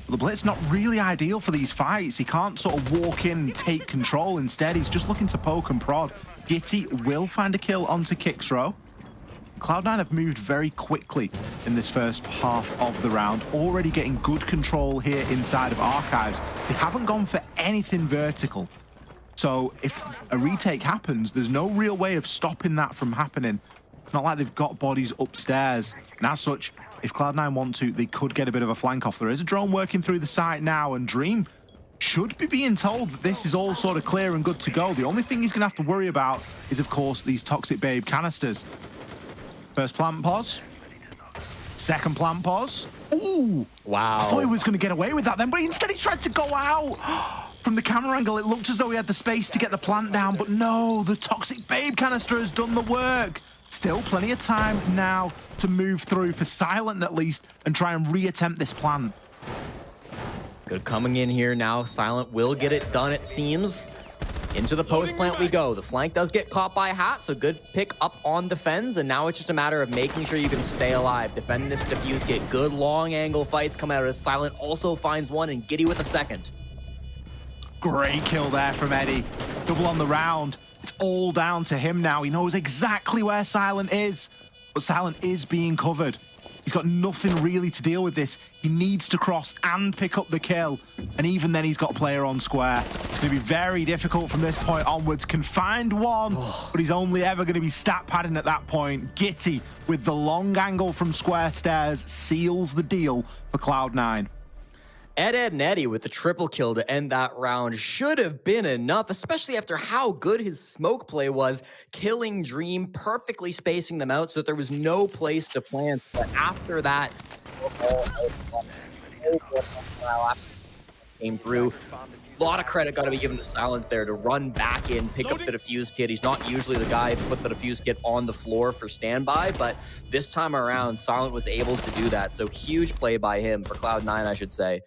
The Blitz not really ideal for these fights. He can't sort of walk in and take control. Instead, he's just looking to poke and prod. Gitty will find a kill onto Kixro. Cloud9 have moved very quickly in this first half of the round, already getting good control here inside of Archives. They haven't gone for anything vertical. So if a retake happens, there's no real way of stopping that from happening. It's not like they've got bodies upstairs. And as such, if Cloud9 want to, they could get a bit of a flank off. There is a drone working through the site now, and Dream should be being told that this is all sort of clear and good to go. The only thing he's going to have to worry about is, of course, these Toxic Babe canisters. First plant pause. Second plant pause. Ooh! Wow. I thought he was going to get away with that then, but instead he tried to go out. From the camera angle, it looked as though he had the space to get the plant down, but no, the Toxic Babe canister has done the work. Still plenty of time now to move through for Silent at least and try and reattempt this plant. Good coming in here now. Silent will get it done, it seems. Into the post plant we go. The flank does get caught by Hat, so good pick up on defense, and now it's just a matter of making sure you can stay alive. Defend this defuse, get good long angle fights come out as Silent also finds one, and Giddy with a second. Great kill there from Eddie. Double on the round. It's all down to him now. He knows exactly where Silent is, but Silent is being covered. He's got nothing really to deal with this. He needs to cross and pick up the kill, and even then he's got a player on square. It's going to be very difficult from this point onwards. Can find one, but he's only ever going to be stat padding at that point. Gitty with the long angle from square stairs seals the deal for Cloud9. Ed and Eddie with the triple kill to end that round should have been enough, especially after how good his smoke play was, killing Dream, perfectly spacing them out so that there was no place to plant. But after that, came through. A lot of credit got to be given to Silent there to run back in, pick up the defuse kit. He's not usually the guy to put the defuse kit on the floor for Standby, but this time around, Silent was able to do that. So huge play by him for Cloud9, I should say.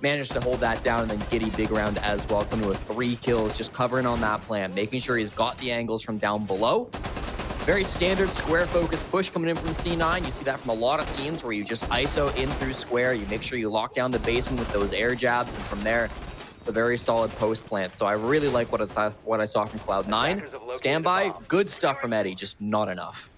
Managed to hold that down, and then Giddy big round as well, coming with 3 kills, just covering on that plant, making sure he's got the angles from down below. Very standard square focus push coming in from C9. You see that from a lot of teams where you just ISO in through square. You make sure you lock down the basement with those air jabs, and from there, a very solid post plant. So I really like what I saw from Cloud9. Standby, good stuff from Eddie, just not enough.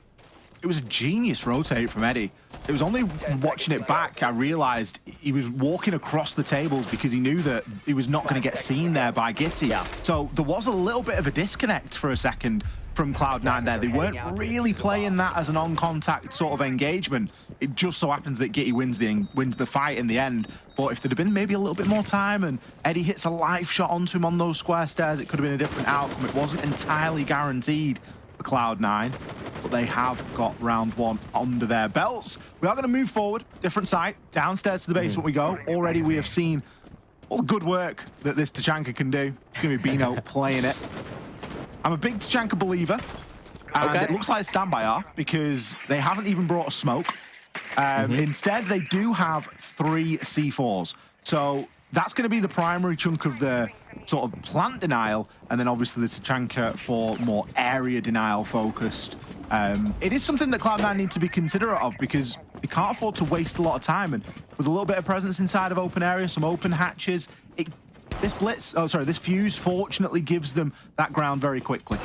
It was a genius rotate from Eddie. It was only watching it back I realized he was walking across the tables because he knew that he was not going to get seen there by Gitty. Yeah. So there was a little bit of a disconnect for a second from Cloud9 there. They weren't really playing that as an on-contact sort of engagement. It just so happens that Gitty wins the fight in the end. But if there'd have been maybe a little bit more time and Eddie hits a live shot onto him on those square stairs, it could have been a different outcome. It wasn't entirely guaranteed. for Cloud9, but they have got round 1 under their belts. We are going to move forward, different site, downstairs to the basement we go. Already we have seen all the good work that this Tachanka can do. It's going to be Bino playing it. I'm a big Tachanka believer, and it looks like Standby are, because they haven't even brought a smoke. Instead, they do have 3 C4s. So that's going to be the primary chunk of the sort of plant denial, and then obviously the Tachanka for more area denial focused. It is something that Cloud9 need to be considerate of, because they can't afford to waste a lot of time, and with a little bit of presence inside of open area, some open hatches, this fuse fortunately gives them that ground very quickly.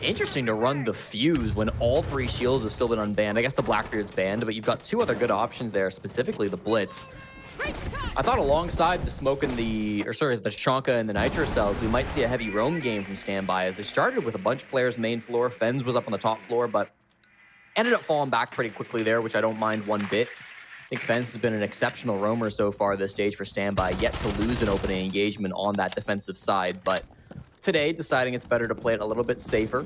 Interesting to run the fuse when all 3 shields have still been unbanned. I guess the Blackbeard's banned, but you've got 2 other good options there, specifically the Blitz. I thought alongside the smoke and the Tachanka and the Nitro cells, we might see a heavy roam game from Standby, as they started with a bunch of players main floor. Fens was up on the top floor, but ended up falling back pretty quickly there, which I don't mind one bit. I think Fens has been an exceptional roamer so far this stage for Standby, yet to lose an opening engagement on that defensive side, but today deciding it's better to play it a little bit safer.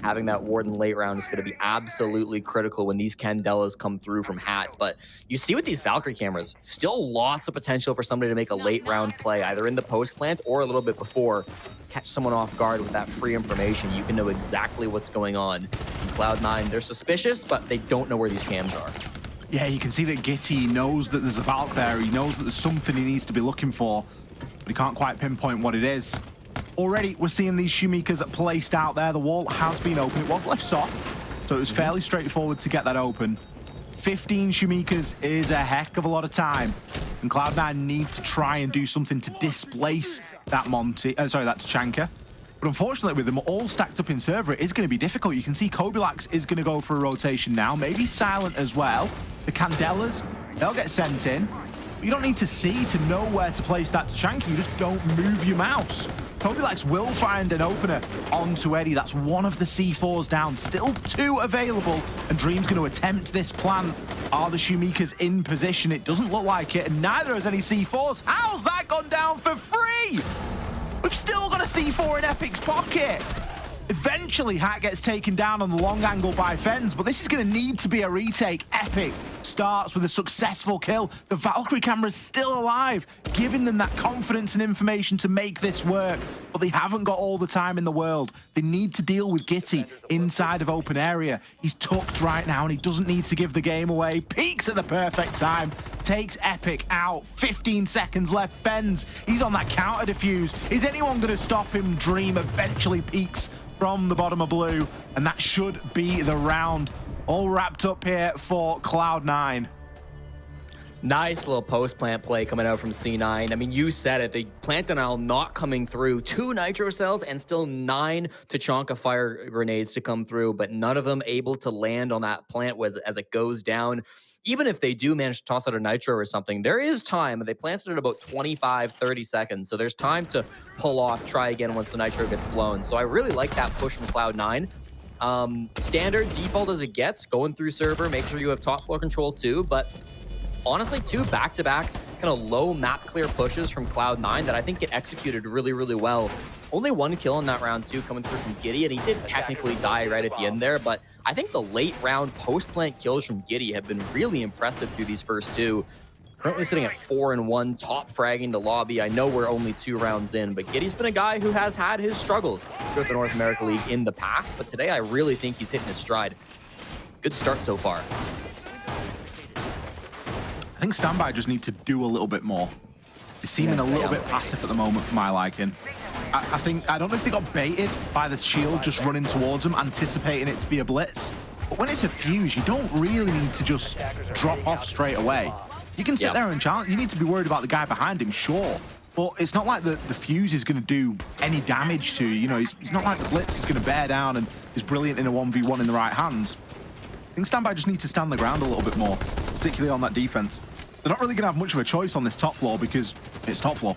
Having that ward in late round is going to be absolutely critical when these Candelas come through from Hat. But you see with these Valkyrie cameras, still lots of potential for somebody to make a late round play, either in the post plant or a little bit before. Catch someone off guard with that free information. You can know exactly what's going on. In Cloud9, they're suspicious, but they don't know where these cams are. Yeah, you can see that Gitty knows that there's a Valk there. He knows that there's something he needs to be looking for, but he can't quite pinpoint what it is. Already, we're seeing these Shumikas placed out there. The wall has been open. It was left soft, so it was fairly straightforward to get that open. 15 Shumikas is a heck of a lot of time, and Cloud9 need to try and do something to displace that Tachanka. But unfortunately, with them all stacked up in server, it is going to be difficult. You can see Kobilax is going to go for a rotation now, maybe Silent as well. The Candelas, they'll get sent in. You don't need to see to know where to place that Tachanka. You just don't move your mouse. Kobilax will find an opener onto Eddie. That's one of the C4s down. Still 2 available, and Dream's going to attempt this plant. Are the Shumikas in position? It doesn't look like it, and neither has any C4s. How's that gone down for free? We've still got a C4 in Epic's pocket. Eventually, Hat gets taken down on the long angle by Fens, but this is going to need to be a retake. Epic starts with a successful kill. The Valkyrie camera's still alive, giving them that confidence and information to make this work, but they haven't got all the time in the world. They need to deal with Gitty inside of open area. He's tucked right now, and he doesn't need to give the game away. Peeks at the perfect time, takes Epic out. 15 seconds left. Fens, he's on that counter defuse. Is anyone going to stop him? Dream eventually peeks from the bottom of blue, and that should be the round. All wrapped up here for Cloud9. Nice little post-plant play coming out from C9. I mean, you said it. The plant denial not coming through. 2 Nitro cells and still 9 Tachanka fire grenades to come through, but none of them able to land on that plant as it goes down. Even if they do manage to toss out a Nitro or something, there is time. They planted it about 25, 30 seconds. So there's time to pull off, try again once the Nitro gets blown. So I really like that push from Cloud9. Standard, default as it gets, going through server, make sure you have top floor control too. But honestly, 2 back-to-back kind of low map clear pushes from Cloud9 that I think get executed really, really well. Only 1 kill in that round 2 coming through from Giddy, and he did technically die right at the end there, but I think the late round post-plant kills from Giddy have been really impressive through these first 2. Currently sitting at 4-1, top fragging the lobby. I know we're only 2 rounds in, but Giddy's been a guy who has had his struggles with the North America League in the past, but today I really think he's hitting his stride. Good start so far. I think Standby just need to do a little bit more. They're seeming a little bit passive at the moment for my liking. I don't know if they got baited by the shield just running towards them, anticipating it to be a blitz. But when it's a fuse, you don't really need to just drop off straight away. You can sit there and challenge. You need to be worried about the guy behind him, sure. But it's not like the fuse is going to do any damage to you. You know, it's not like the blitz is going to bear down and is brilliant in a 1v1 in the right hands. I think Standby just needs to stand the ground a little bit more, particularly on that defense. They're not really going to have much of a choice on this top floor because it's top floor.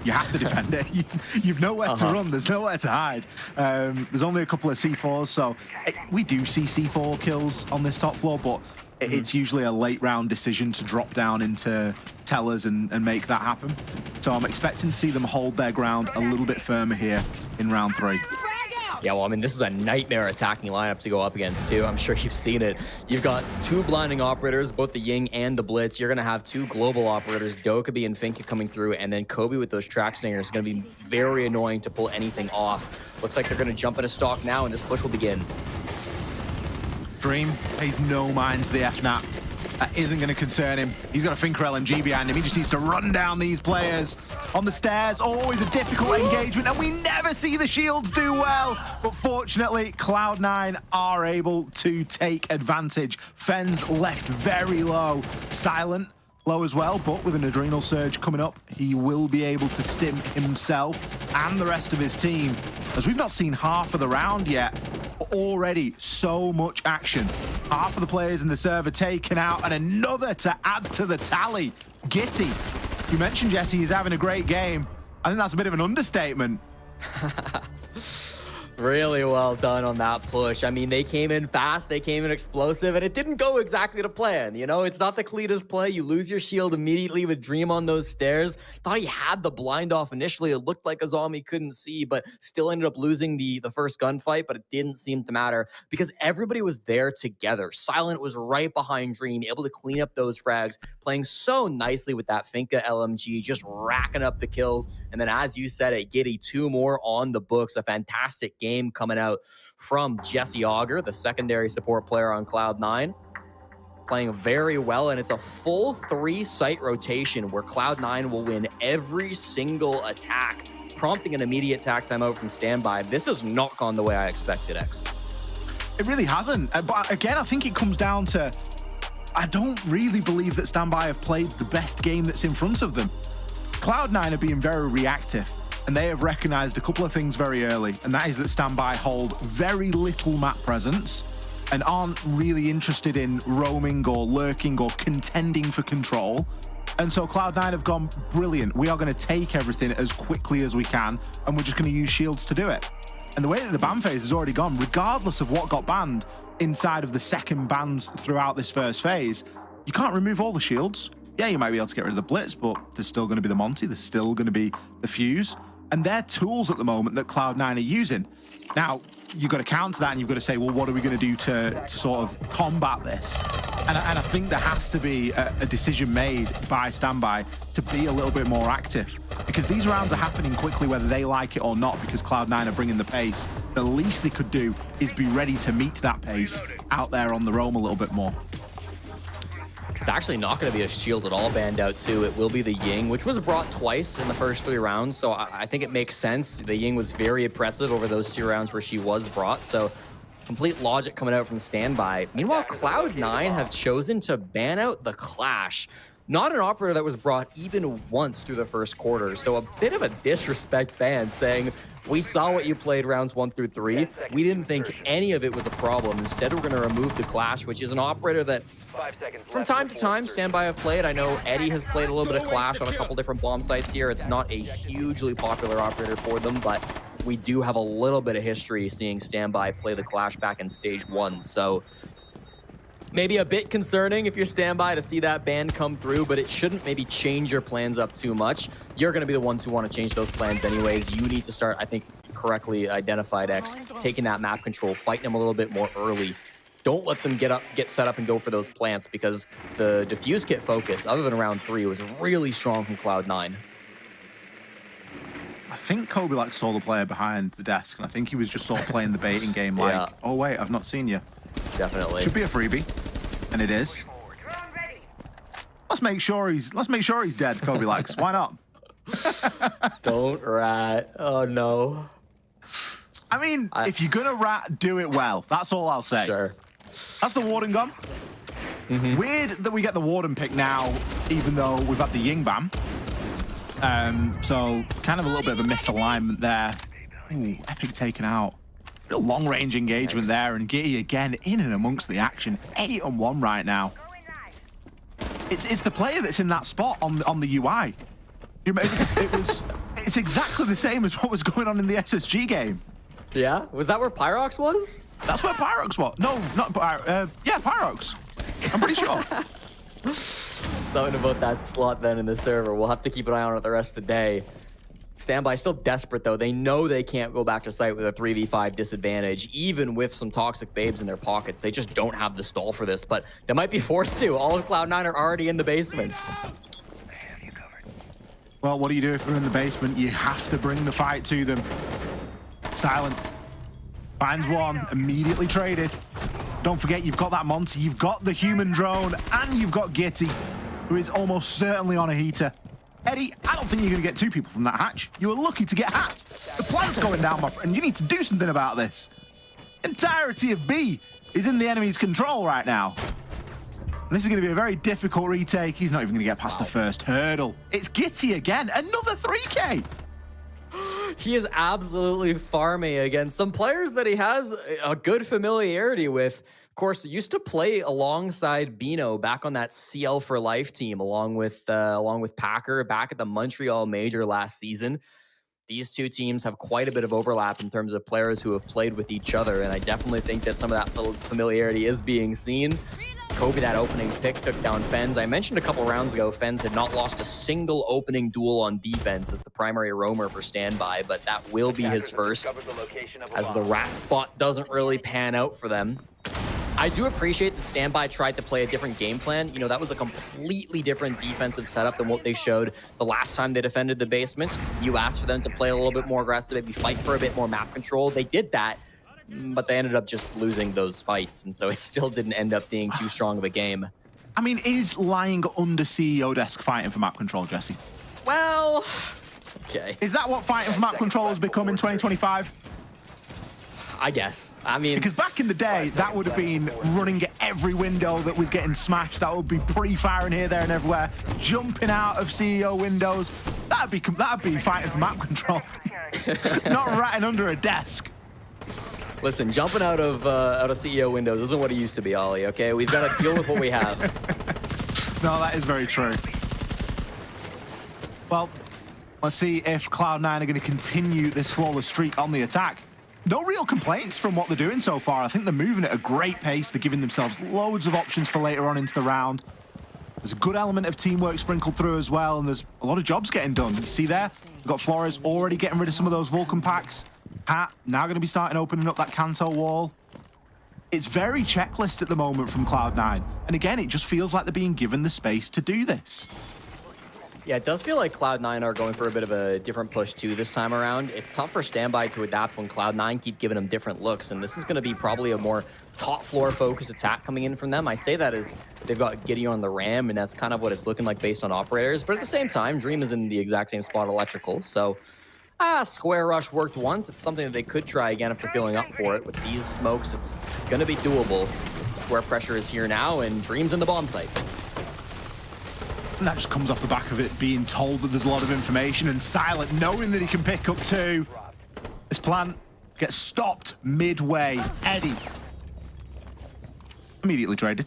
You have to defend it. You've nowhere to run. There's nowhere to hide. There's only a couple of C4s, so we do see C4 kills on this top floor, but it's usually a late round decision to drop down into tellers and make that happen. So I'm expecting to see them hold their ground a little bit firmer here in round 3. Yeah, well, I mean, this is a nightmare attacking lineup to go up against, too. I'm sure you've seen it. You've got 2 blinding operators, both the Ying and the Blitz. You're going to have 2 global operators, Dokkaebi and Finka coming through, and then Kobe with those track stingers is going to be very annoying to pull anything off. Looks like they're going to jump into stock now, and this push will begin. Dream pays no mind to the FNAP. That isn't going to concern him. He's got a Finker LMG behind him. He just needs to run down these players. On the stairs, always a difficult engagement, and we never see the shields do well. But fortunately, Cloud9 are able to take advantage. Fenn's left very low. Silent low as well, but with an adrenal surge coming up, he will be able to stim himself and the rest of his team. As we've not seen half of the round yet, already so much action. Half of the players in the server taken out and another to add to the tally. Gitty, you mentioned, Jesse, he's having a great game. I think that's a bit of an understatement. Really well done on that push. I mean, they came in fast, they came in explosive, and it didn't go exactly to plan. You know, it's not the cleanest play. You lose your shield immediately with Dream on those stairs. Thought he had the blind off initially. It looked like a zombie couldn't see, but still ended up losing the first gunfight, but it didn't seem to matter because everybody was there together. Silent was right behind Dream, able to clean up those frags, playing so nicely with that Finka LMG, just racking up the kills. And then, as you said it, Giddy, 2 more on the books. A fantastic game coming out from Jesse Auger, the secondary support player on Cloud9, playing very well, and it's a full 3 site rotation where Cloud9 will win every single attack, prompting an immediate attack timeout from standby. This has not gone the way I expected, X. It really hasn't. But again, I think it comes down to, I don't really believe that standby have played the best game that's in front of them. Cloud9 are being very reactive, and they have recognized a couple of things very early, and that is that standby hold very little map presence and aren't really interested in roaming or lurking or contending for control. And so Cloud9 have gone, brilliant, we are going to take everything as quickly as we can, and we're just going to use shields to do it. And the way that the ban phase has already gone, regardless of what got banned inside of the second bans throughout this first phase, you can't remove all the shields. Yeah, you might be able to get rid of the Blitz, but there's still going to be the Monty, there's still going to be the Fuse, and they're tools at the moment that Cloud9 are using. Now, you've got to counter that, and you've got to say, well, what are we going to do to sort of combat this? And I think there has to be a decision made by standby to be a little bit more active, because these rounds are happening quickly whether they like it or not, because Cloud9 are bringing the pace. The least they could do is be ready to meet that pace out there on the roam a little bit more. It's actually not going to be a shield at all banned out, too. It will be the Ying, which was brought twice in the first 3 rounds, so I think it makes sense. The Ying was very impressive over those 2 rounds where she was brought, so complete logic coming out from standby. Meanwhile, Cloud9 have chosen to ban out the Clash. Not an operator that was brought even once through the first quarter, so a bit of a disrespect ban, saying, we saw what you played rounds 1 through 3. We didn't think any of it was a problem. Instead, we're going to remove the Clash, which is an operator that from time to time standby have played. I know Eddie has played a little bit of Clash on a couple different bomb sites here. It's not a hugely popular operator for them, but we do have a little bit of history seeing standby play the Clash back in stage 1. So maybe a bit concerning if you're standby to see that ban come through, but it shouldn't maybe change your plans up too much. You're going to be the ones who want to change those plans anyways. You need to start, I think, correctly identified, X, taking that map control, fighting them a little bit more early. Don't let them get set up and go for those plants, because the defuse kit focus, other than round 3, was really strong from Cloud9. I think Kobe like saw the player behind the desk, and I think he was just sort of playing the baiting game like, oh wait, I've not seen you. Definitely. Should be a freebie, and it is. Let's make sure he's dead, Kobe likes. Why not? Don't rat. Oh no. I mean, if you're gonna rat, do it well. That's all I'll say. Sure. That's the Warden gun. Weird that we get the Warden pick now, even though we've had the Ying ban. So kind of a little bit of a misalignment there. Ooh, Epic taken out. Real long-range engagement there, and Gitty again in and amongst the action. 8-on-1 right now. It's the player that's in that spot on the UI. It's exactly the same as what was going on in the SSG game. Yeah? Was that where Pyrox was? That's where Pyrox was. No, not Pyrox. Yeah, Pyrox. I'm pretty sure. Something about that slot then in the server. We'll have to keep an eye on it the rest of the day. Standby still desperate, though. They know they can't go back to site with a 3v5 disadvantage, even with some toxic babes in their pockets. They just don't have the stall for this, but they might be forced to. All of Cloud9 are already in the basement. Well, what do you do if they're in the basement? You have to bring the fight to them. Silent finds one, immediately traded. Don't forget, you've got that Monty, you've got the human drone, and you've got Gitty, who is almost certainly on a heater. Eddie, I don't think you're going to get 2 people from that hatch. You were lucky to get hacked. The plant's going down, my friend. You need to do something about this. Entirety of B is in the enemy's control right now. And this is going to be a very difficult retake. He's not even going to get past the first hurdle. It's Gitty again, another 3K. He is absolutely farming against some players that he has a good familiarity with. Of course, used to play alongside Bino back on that CL for Life team, along with Packer back at the Montreal Major last season. These two teams have quite a bit of overlap in terms of players who have played with each other, and I definitely think that some of that familiarity is being seen. Kobe, that opening pick, took down Fens. I mentioned a couple rounds ago, Fens had not lost a single opening duel on defense as the primary roamer for Standby, but that will be his first, as the rat spot doesn't really pan out for them. I do appreciate that Standby tried to play a different game plan. You know, that was a completely different defensive setup than what they showed the last time they defended the basement. You asked for them to play a little bit more aggressive, maybe fight for a bit more map control. They did that, but they ended up just losing those fights, and so it still didn't end up being too strong of a game. I mean, is lying under CEO desk fighting for map control, Jesse? Well, okay. Is that what fighting for map control has become in 2025? I guess. I mean, because back in the day, that would have been running at every window that was getting smashed. That would be pre-firing here, there, and everywhere, jumping out of CEO windows. That'd be fighting for map control, not ratting under a desk. Listen, jumping out of CEO windows isn't what it used to be, Ollie. Okay, we've got to deal with what we have. No, that is very true. Well, let's see if Cloud9 are going to continue this flawless streak on the attack. No real complaints from what they're doing so far. I think they're moving at a great pace. They're giving themselves loads of options for later on into the round. There's a good element of teamwork sprinkled through as well, and there's a lot of jobs getting done. You see there? We've got Flores already getting rid of some of those Vulcan packs. Pat now going to be starting opening up that Kanto wall. It's very checklist at the moment from Cloud9. And again, it just feels like they're being given the space to do this. Yeah, it does feel like Cloud9 are going for a bit of a different push too this time around. It's tough for Standby to adapt when Cloud9 keep giving them different looks, and this is going to be probably a more top floor focused attack coming in from them. I say that as they've got Gideon on the ram, and that's kind of what it's looking like based on operators. But at the same time, Dream is in the exact same spot electrical, so Square Rush worked once. It's something that they could try again if they're feeling up for it. With these smokes, it's going to be doable. Square pressure is here now, and Dream's in the bomb site. And that just comes off the back of it being told that there's a lot of information, and Silent knowing that he can pick up 2. This plan gets stopped midway. Eddie immediately traded.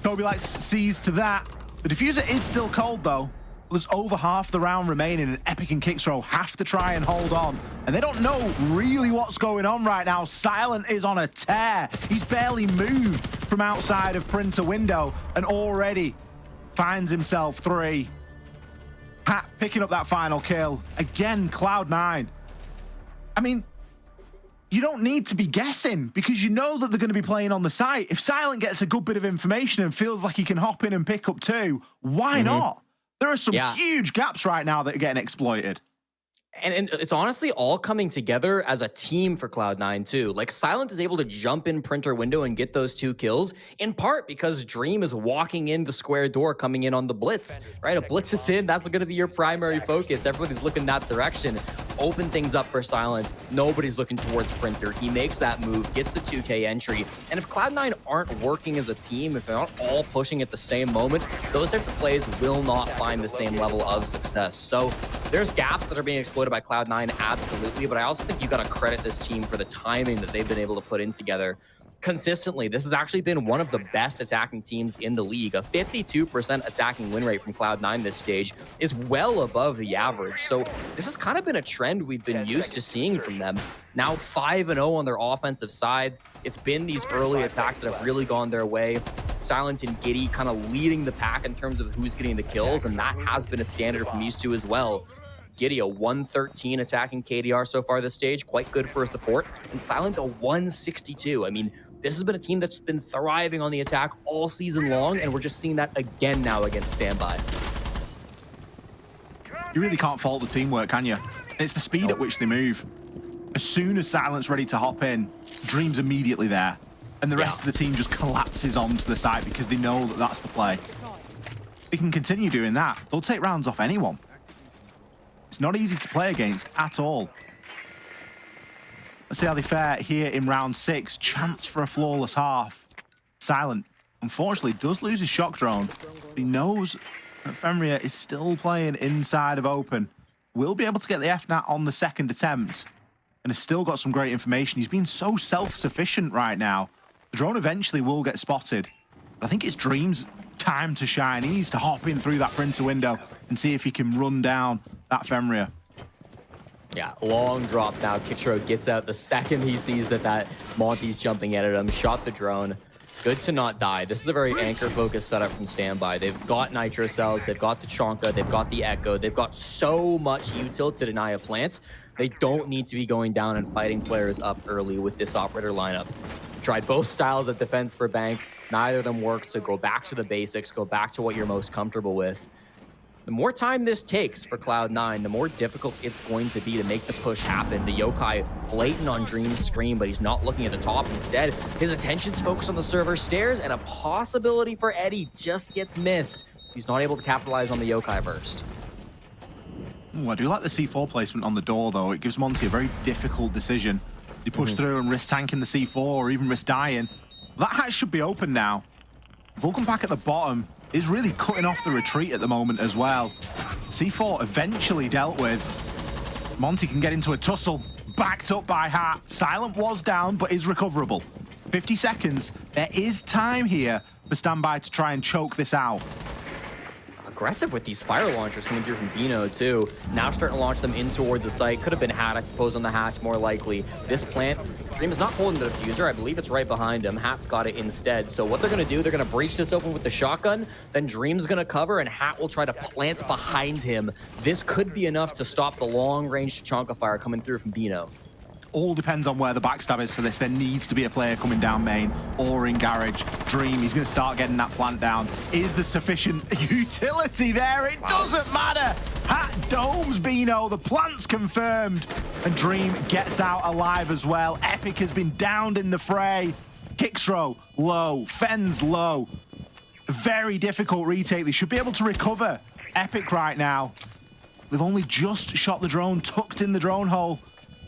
Kobe sees to that. The diffuser is still cold though. There's over half the round remaining, and Epic and Kixrow have to try and hold on. And they don't know really what's going on right now. Silent is on a tear. He's barely moved from outside of printer window and already finds himself 3. Pat picking up that final kill. Again, Cloud9. I mean, you don't need to be guessing because you know that they're going to be playing on the site. If Silent gets a good bit of information and feels like he can hop in and pick up 2, why not? There are some huge gaps right now that are getting exploited. And it's honestly all coming together as a team for Cloud9 too. Like Silent is able to jump in printer window and get those 2 kills, in part because Dream is walking in the square door coming in on the blitz, right? A blitz is in, that's going to be your primary focus. Everybody's looking that direction. Open things up for Silent. Nobody's looking towards printer. He makes that move, gets the 2K entry. And if Cloud9 aren't working as a team, if they're not all pushing at the same moment, those types of plays will not find the same level of success. So there's gaps that are being exploited by Cloud9, absolutely, but I also think you got to credit this team for the timing that they've been able to put in together consistently. This has actually been one of the best attacking teams in the league. A 52% attacking win rate from Cloud9 this stage is well above the average. So this has kind of been a trend we've been used to seeing from them. Now 5-0 on their offensive sides. It's been these early attacks that have really gone their way. Silent and Giddy kind of leading the pack in terms of who's getting the kills, and that has been a standard from these two as well. Giddy, a 113 attacking KDR so far this stage, quite good for a support. And Silent, a 162. I mean, this has been a team that's been thriving on the attack all season long, and we're just seeing that again now against Standby. You really can't fault the teamwork, can you? It's the speed at which they move. As soon as Silent's ready to hop in, Dream's immediately there. And the rest of the team just collapses onto the site because they know that that's the play. They can continue doing that. They'll take rounds off anyone. It's not easy to play against at all. Let's see how they fare here in round 6. Chance for a flawless half. Silent, unfortunately, does lose his shock drone. He knows that Fenrir is still playing inside of open. Will be able to get the FNAT on the second attempt. And has still got some great information. He's been so self-sufficient right now. The drone eventually will get spotted. But I think it's Dream's time to shine. He needs to hop in through that printer window and see if he can run down that Fenrir. Yeah, long drop now. Kickstro gets out the second he sees that Monty's jumping at him. Shot the drone. Good to not die. This is a very anchor-focused setup from Standby. They've got Nitro Cells, they've got the Chonka, they've got the Echo, they've got so much util to deny a plant. They don't need to be going down and fighting players up early with this operator lineup. Tried both styles of defense for Bank. Neither of them worked, so go back to the basics, go back to what you're most comfortable with. The more time this takes for Cloud9, the more difficult it's going to be to make the push happen. The Yokai blatant on Dream's screen, but he's not looking at the top. Instead, his attention's focused on the server stairs, and a possibility for Eddie just gets missed. He's not able to capitalize on the Yokai burst. Ooh, I do like the C4 placement on the door, though. It gives Monty a very difficult decision. He push through and risk tanking the C4 or even risk dying. That hatch should be open now. Vulcan Pack at the bottom is really cutting off the retreat at the moment as well. C4 eventually dealt with. Monty can get into a tussle, backed up by Hat. Silent was down, but is recoverable. 50 seconds. There is time here for Standby to try and choke this out. Aggressive with these fire launchers coming through from Bino too. Now starting to launch them in towards the site. Could have been Hat, I suppose, on the hatch more likely. This plant, Dream is not holding the diffuser. I believe it's right behind him. Hat's got it instead. So what they're going to do, they're going to breach this open with the shotgun. Then Dream's going to cover and Hat will try to plant behind him. This could be enough to stop the long-range Chonka fire coming through from Bino. All depends on where the backstab is for this. There needs to be a player coming down main or in garage. Dream, he's going to start getting that plant down. Is there sufficient utility there? It doesn't matter. Hat domes Bino. The plant's confirmed. And Dream gets out alive as well. Epic has been downed in the fray. Kickstro low. Fens low. Very difficult retake. They should be able to recover Epic right now. They've only just shot the drone, tucked in the drone hole.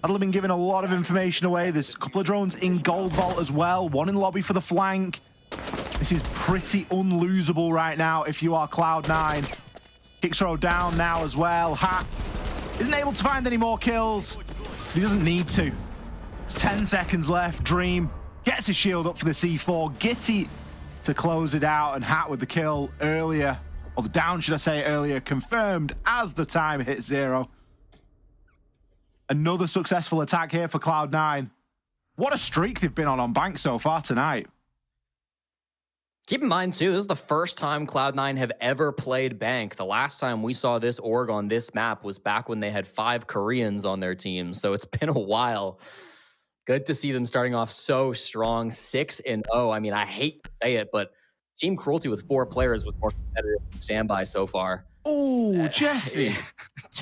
That'll have been giving a lot of information away. There's a couple of drones in Gold Vault as well. One in lobby for the flank. This is pretty unlosable right now if you are Cloud9. Kickstro down now as well. Hat isn't able to find any more kills. He doesn't need to. It's 10 seconds left. Dream gets his shield up for the C4. Gitty to close it out, and Hat with the kill earlier, or the down, should I say, earlier, confirmed as the time hits 0. Another successful attack here for Cloud9. What a streak they've been on Bank so far tonight. Keep in mind, too, this is the first time Cloud9 have ever played Bank. The last time we saw this org on this map was back when they had 5 Koreans on their team, so it's been a while. Good to see them starting off so strong, 6-0. I mean, I hate to say it, but Team Cruelty with 4 players was more competitive than Standby so far. Oh, Jesse.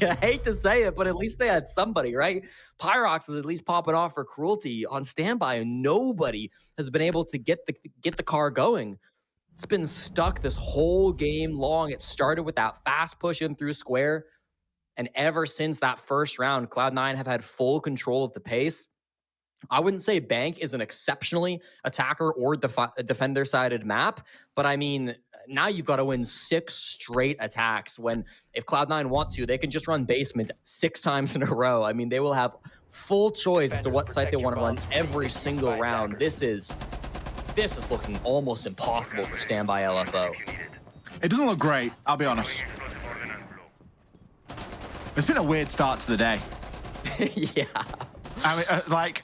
I hate to say it, but at least they had somebody, right? Pyrox was at least popping off for Cruelty on Standby, and nobody has been able to get the car going. It's been stuck this whole game long. It started with that fast push in through square, and ever since that first round, Cloud9 have had full control of the pace. I wouldn't say Bank is an exceptionally attacker or defender-sided map, but I mean, now you've got to win 6 straight attacks when, if Cloud9 want to, they can just run basement 6 times in a row. I mean, they will have full choice as to what site they want to run every single round. This is looking almost impossible for Standby LFO. It doesn't look great, I'll be honest. It's been a weird start to the day. Yeah. I mean,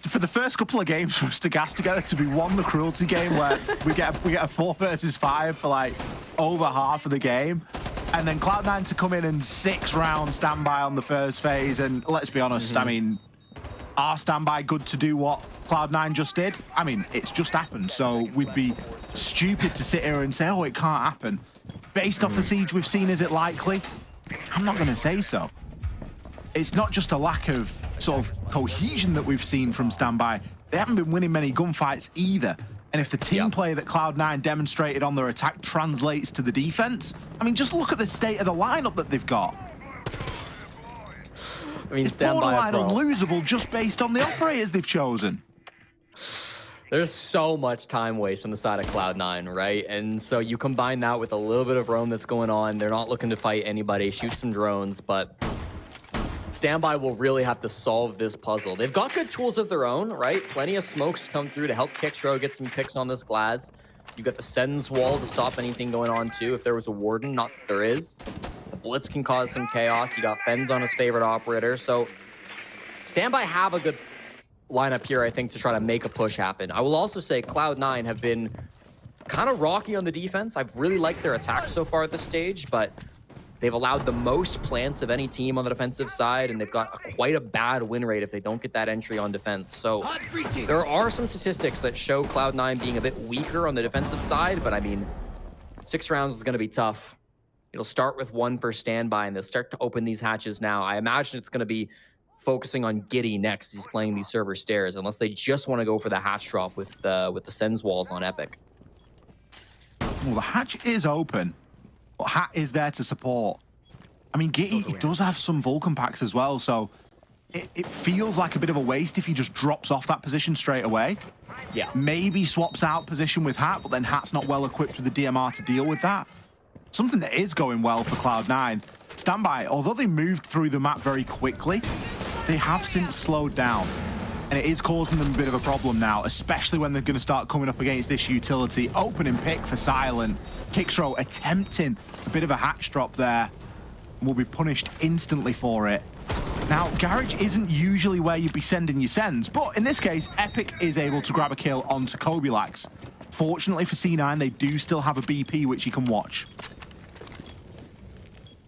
for the first couple of games for us to gas together to be the Cruelty game where we get a 4 versus 5 for like over half of the game. And then Cloud9 to come in and 6-round standby on the first phase. And let's be honest, I mean, are standby good to do what Cloud9 just did? I mean, it's just happened. So we'd be stupid to sit here and say, oh, it can't happen. Based off the siege we've seen, is it likely? I'm not going to say so. It's not just a lack of sort of cohesion that we've seen from standby. They haven't been winning many gunfights either. And if the team play that Cloud9 demonstrated on their attack translates to the defense, I mean, just look at the state of the lineup that they've got. I mean, it's borderline unlosable just based on the operators they've chosen. There's so much time waste on the side of Cloud9, right? And so you combine that with a little bit of roam that's going on. They're not looking to fight anybody, shoot some drones, but Standby will really have to solve this puzzle. They've got good tools of their own, right? Plenty of smokes to come through to help Kixro get some picks on this glass. You got the Sens wall to stop anything going on too. If there was a Warden, not that there is. The Blitz can cause some chaos. You got Fens on his favorite operator. So Standby have a good lineup here, I think, to try to make a push happen. I will also say Cloud9 have been kind of rocky on the defense. I've really liked their attack so far at this stage, but they've allowed the most plants of any team on the defensive side, and they've got quite a bad win rate if they don't get that entry on defense. So there are some statistics that show Cloud9 being a bit weaker on the defensive side, but I mean, 6 rounds is going to be tough. It'll start with 1 per standby, and they'll start to open these hatches now. I imagine it's going to be focusing on Giddy next. He's playing these server stairs, unless they just want to go for the hatch drop with the Sens walls on Epic. Well, the hatch is open. Hat is there to support. I mean, Giddy does have some Vulcan packs as well, so it feels like a bit of a waste if he just drops off that position straight away. Yeah. Maybe swaps out position with Hat, but then Hat's not well equipped with the DMR to deal with that. Something that is going well for Cloud9. Standby, although they moved through the map very quickly, they have since slowed down. And it is causing them a bit of a problem now, especially when they're going to start coming up against this utility. Opening pick for Silent. Kixro attempting a bit of a hatch drop there. Will be punished instantly for it. Now, Garage isn't usually where you'd be sending your sends, but in this case, Epic is able to grab a kill onto Kobilax. Fortunately for C9, they do still have a BP which you can watch.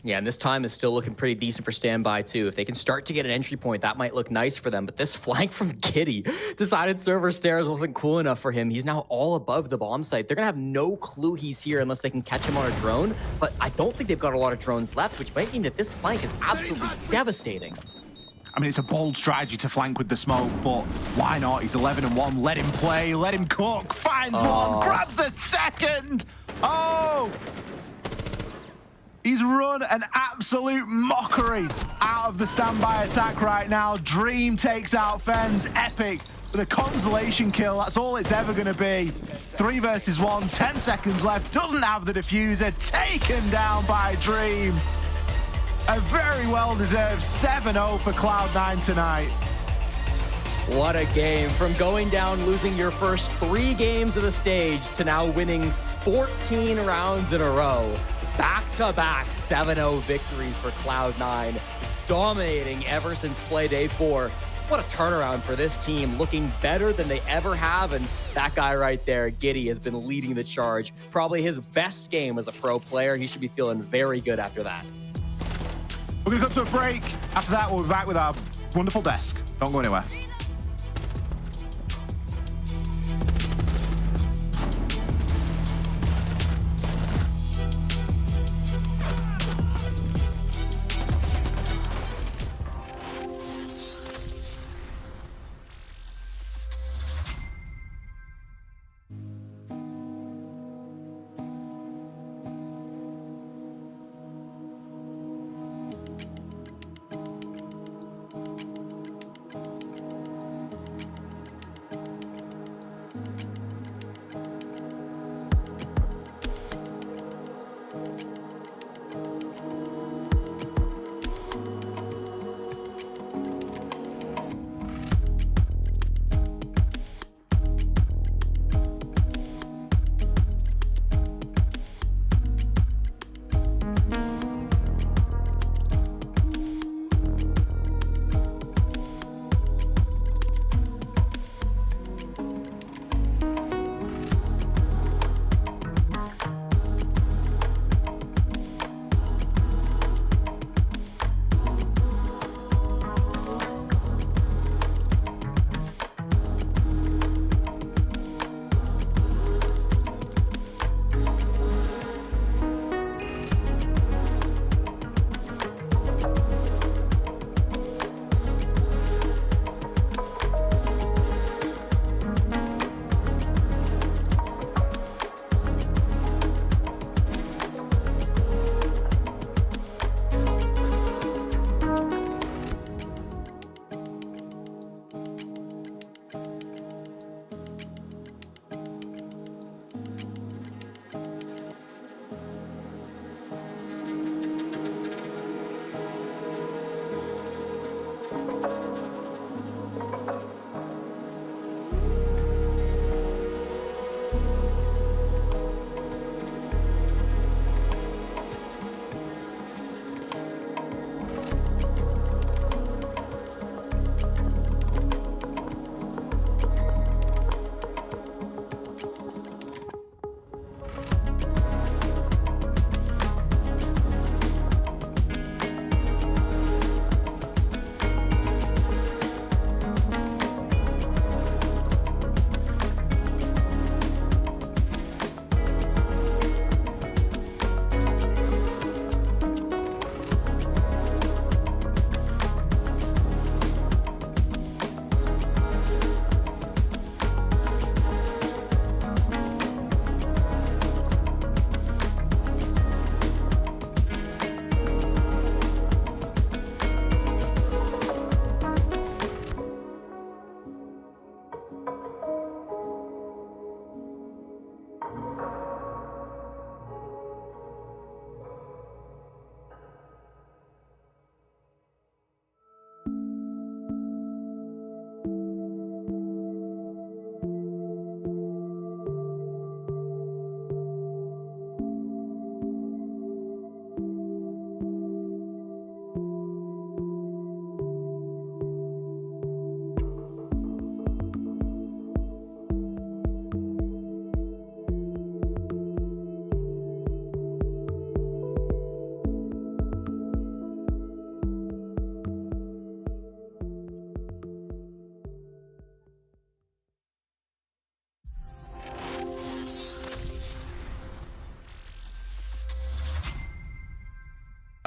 Yeah, and this time is still looking pretty decent for Standby, too. If they can start to get an entry point, that might look nice for them. But this flank from Giddy decided server stairs wasn't cool enough for him. He's now all above the bomb site. They're going to have no clue he's here unless they can catch him on a drone. But I don't think they've got a lot of drones left, which might mean that this flank is absolutely devastating. I mean, it's a bold strategy to flank with the smoke, but why not? He's 11-1. Let him play. Let him cook. Finds one. Grabs the second. Oh! He's run an absolute mockery out of the standby attack right now. Dream takes out Fens. Epic with a consolation kill. That's all it's ever going to be. 3 versus 1, 10 seconds left. Doesn't have the diffuser. Taken down by Dream. A very well-deserved 7-0 for Cloud9 tonight. What a game. From going down, losing your first 3 games of the stage to now winning 14 rounds in a row. Back-to-back 7-0 victories for Cloud9, dominating ever since play day 4. What a turnaround for this team, looking better than they ever have, and that guy right there, Giddy, has been leading the charge. Probably his best game as a pro player. He should be feeling very good after that. We're going to go to a break. After that, we'll be back with our wonderful desk. Don't go anywhere.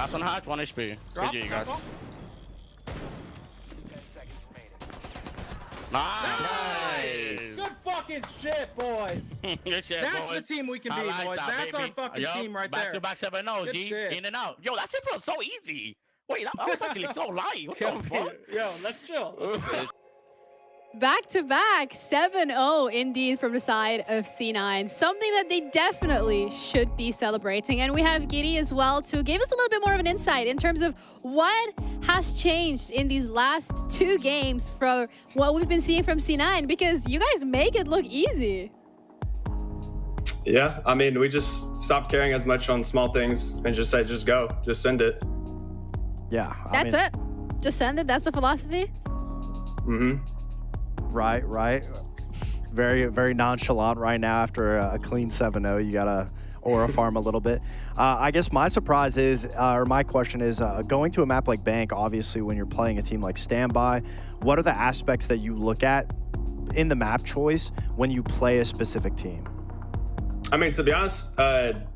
House on hatch, 1 HP. Drop, GG, guys. drop. Nice. Good fucking shit, boys. Good shit, That's boys. the team we can I be, like boys. that, That's baby. our fucking Yup, team right there. Back-to-back 7-0, Good G. shit. In and out. Yo, that shit feels so easy. Wait, that was actually so light. What the fuck? Yo, let's chill. Back to back, 7-0 indeed from the side of C9. Something that they definitely should be celebrating. And we have Giddy as well to give us a little bit more of an insight in terms of what has changed in these last 2 games from what we've been seeing from C9, because you guys make it look easy. Yeah, I mean, we just stopped caring as much on small things and just say, just go, just send it. Yeah. That's it. Just send it. That's the philosophy. Mm-hmm. Right. Very, very nonchalant right now after a clean 7-0. You got to aura farm a little bit. I guess my surprise is, or my question is, going to a map like Bank, obviously when you're playing a team like Standby, what are the aspects that you look at in the map choice when you play a specific team? I mean, to be honest,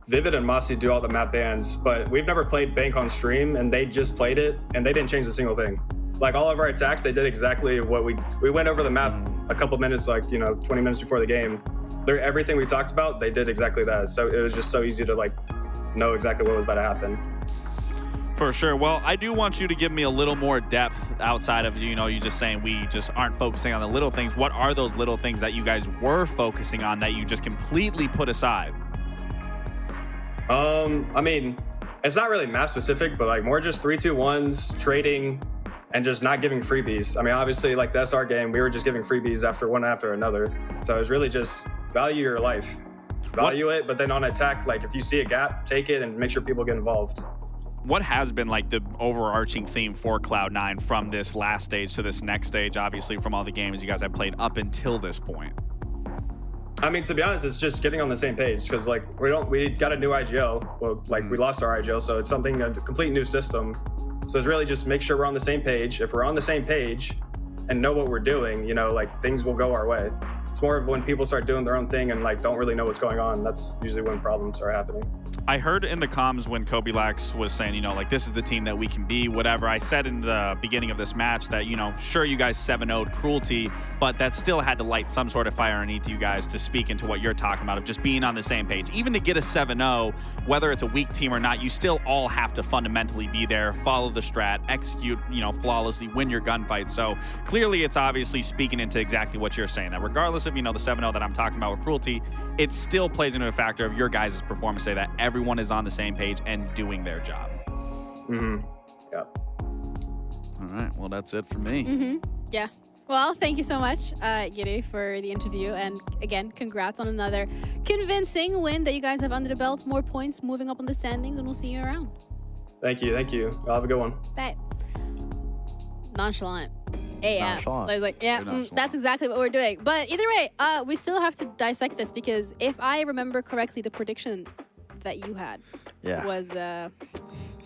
Vivid and Mossy do all the map bans, but we've never played Bank on stream, and they just played it, and they didn't change a single thing. Like, all of our attacks, they did exactly what we went over the map a couple minutes, 20 minutes before the game. Everything we talked about, they did exactly that. So it was just so easy to, know exactly what was about to happen. For sure. Well, I do want you to give me a little more depth outside of, you just saying we just aren't focusing on the little things. What are those little things that you guys were focusing on that you just completely put aside? I mean, it's not really map specific, but more just 3-2-1s, trading, and just not giving freebies. I mean, obviously, the SR game, we were just giving freebies one after another. So it was really just value your life. Value it, but then on attack, if you see a gap, take it and make sure people get involved. What has been the overarching theme for Cloud9 from this last stage to this next stage, obviously from all the games you guys have played up until this point? I mean, to be honest, it's just getting on the same page because we got a new IGL. Well, we lost our IGL, so it's a complete new system. So it's really just make sure we're on the same page. If we're on the same page and know what we're doing, things will go our way. It's more of when people start doing their own thing and don't really know what's going on. That's usually when problems are happening. I heard in the comms when Kobe Lax was saying, this is the team that we can be, whatever. I said in the beginning of this match that, sure, you guys 7-0'd Cruelty, but that still had to light some sort of fire underneath you guys to speak into what you're talking about of just being on the same page. Even to get a 7-0, whether it's a weak team or not, you still all have to fundamentally be there, follow the strat, execute, flawlessly, win your gunfight. So clearly it's obviously speaking into exactly what you're saying, that regardless of, the 7-0 that I'm talking about with Cruelty, it still plays into a factor of your guys' performance, say that everyone is on the same page and doing their job. Mm-hmm. Yeah. All right. Well, that's it for me. Mm-hmm. Yeah. Well, thank you so much, Giddy, for the interview. And again, congrats on another convincing win that you guys have under the belt. More points moving up on the standings, and we'll see you around. Thank you. I'll have a good one. Bye. Nonchalant. AF. Nonchalant. Yeah, that's exactly what we're doing. But either way, we still have to dissect this because if I remember correctly, the prediction that you had was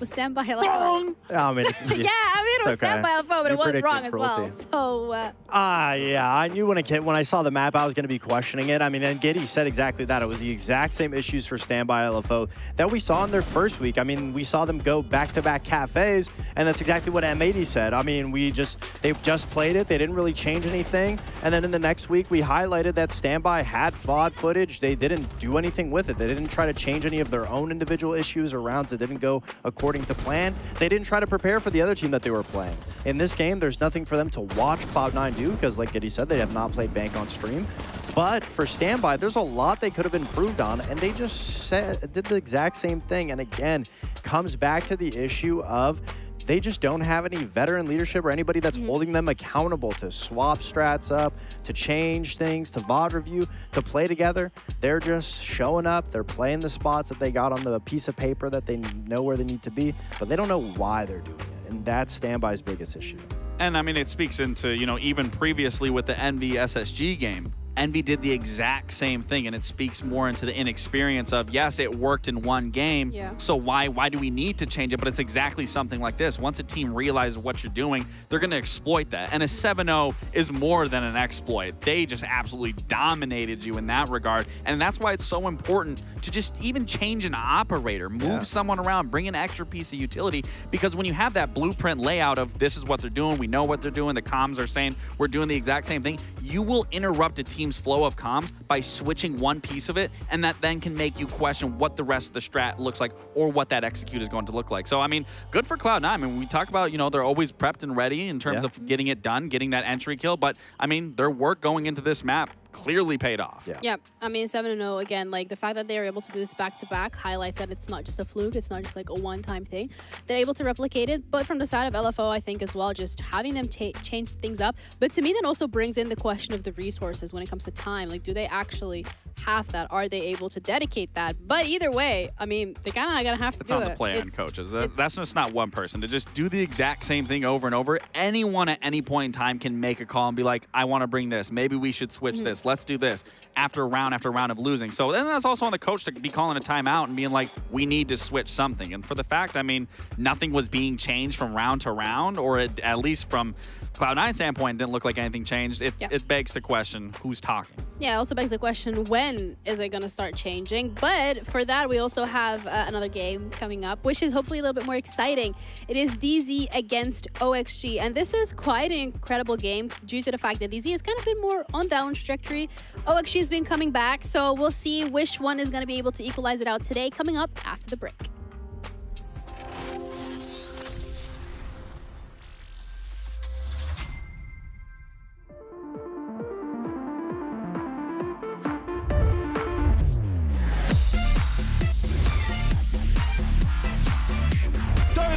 Standby LFO. Wrong! Yeah, it was Standby LFO, but it was wrong as well. So, yeah, I knew when I saw the map, I was going to be questioning it. I mean, and Giddy said exactly that. It was the exact same issues for Standby LFO that we saw in their first week. I mean, we saw them go back-to-back cafes, and that's exactly what M80 said. I mean, they just played it. They didn't really change anything. And then in the next week, we highlighted that Standby had VOD footage. They didn't do anything with it. They didn't try to change any of their own individual issues or rounds that didn't go according to plan. They didn't try to prepare for the other team that they were playing. In this game, there's nothing for them to watch Cloud9 do because, like Giddy said, they have not played Bank on stream. But for Standby, there's a lot they could have improved on, and they just did the exact same thing. And again, comes back to the issue of they just don't have any veteran leadership or anybody that's holding them accountable to swap strats up, to change things, to VOD review, to play together. They're just showing up. They're playing the spots that they got on the piece of paper that they know where they need to be, but they don't know why they're doing it. And that's Standby's biggest issue. And I mean, it speaks into, even previously with the NV SSG game, Envy did the exact same thing, and it speaks more into the inexperience of, yes, it worked in one game, so why do we need to change it? But it's exactly something like this. Once a team realizes what you're doing, they're going to exploit that. And a 7-0 is more than an exploit. They just absolutely dominated you in that regard, and that's why it's so important to just even change an operator, move someone around, bring an extra piece of utility, because when you have that blueprint layout of this is what they're doing, we know what they're doing, the comms are saying we're doing the exact same thing, you will interrupt a team's flow of comms by switching one piece of it, and that then can make you question what the rest of the strat looks like or what that execute is going to look like. So, I mean, good for Cloud9. I mean, we talk about, you know, they're always prepped and ready in terms of getting it done, getting that entry kill, but, I mean, their work going into this map clearly paid off. Yeah, I mean, 7-0, again, like, the fact that they were able to do this back-to-back highlights that it's not just a fluke, it's not just, like, a one-time thing. They're able to replicate it, but from the side of LFO, I think, as well, just having them change things up. But to me, that also brings in the question of the resources when it comes to time. Like, do they actually have that? Are they able to dedicate that? But either way, I mean, they kind of gonna have to do it. It's on the plan, coaches. That's just not one person. To just do the exact same thing over and over, anyone at any point in time can make a call and be like, I want to bring this. Maybe we should switch this. Let's do this after round of losing. So then that's also on the coach to be calling a timeout and being like, we need to switch something. And for the fact, I mean, nothing was being changed from round to round, or at least from Cloud9 standpoint, didn't look like anything changed. It begs the question, who's talking? Yeah, it also begs the question, when is it going to start changing? But for that, we also have another game coming up, which is hopefully a little bit more exciting. It is DZ against OXG, and this is quite an incredible game due to the fact that DZ has kind of been more on down trajectory. OXG has been coming back, so we'll see which one is going to be able to equalize it out today, coming up after the break.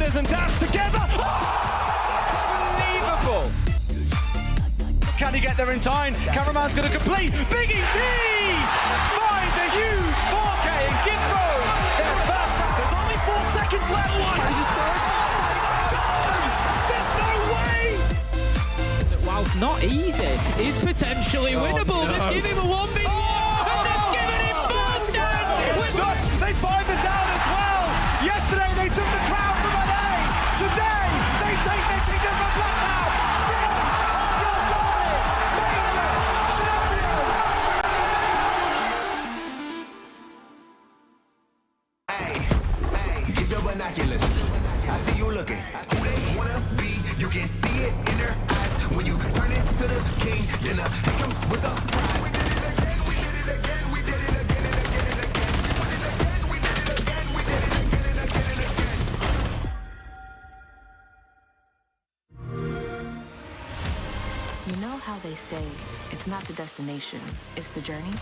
And dash together. Unbelievable. Can he get there in time? Cameraman's going to complete. Big ET finds a huge 4K and Gifro. They're back. There's only 4 seconds left. There's no way. Whilst not easy, is potentially winnable. No. They've given him a 1v1. And they've given him both down. They find the down as well. Yesterday they took the crown from LA. Today, they take their kingdom from Blacktown. Hey, get your binoculars. I see you looking. Who they wanna be, you can see it in their eyes. When you turn it to the king, then the hate comes with the prize. We did it again, we did it again, we did it again and again and again. We did it again, we did it again, we did it again and again and again. You know how they say it's not the destination, it's the journey?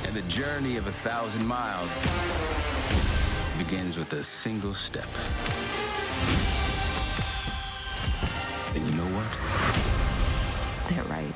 And the journey of 1,000 miles begins with a single step. And you know what? They're right.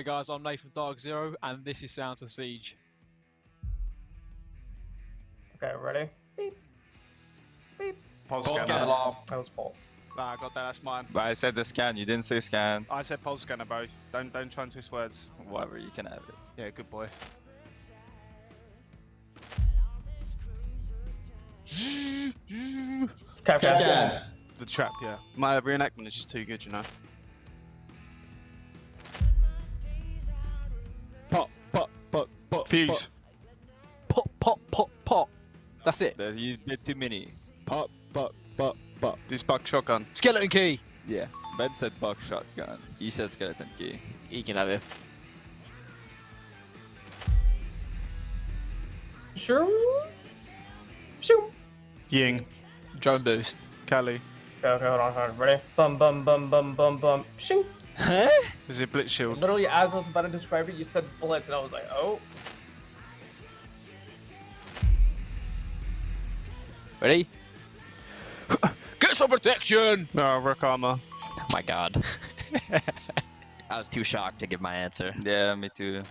Hey guys, I'm Nathan Dark Zero, and this is Sounds of Siege. Okay, ready? Beep. Beep. Pulse scanner. scanner alarm. That was pulse. Nah, I got that. That's mine. But I said the scan. You didn't say scan. I said pulse scanner, bro. Don't try and twist words. Whatever, you can have it. Yeah, good boy. Scan. The trap, yeah. My reenactment is just too good, you know. Pop, pop, pop, pop. Fuse. Pop, pop, pop, pop. That's it. You did too many. Pop, pop, pop, pop. This bug shotgun. Skeleton key. Yeah. Ben said buck shotgun. You said skeleton key. You can have it. Sure. Shoot. Ying. Drone boost. Cali. Okay, hold on. Ready? Bum, bum, bum, bum, bum, bum. Shoot. Huh? Is it blitz shield? Literally, as I was about to describe it, you said blitz, and I was like, oh. Ready? Get some protection! No, rock armor. Oh my god. I was too shocked to give my answer. Yeah, me too.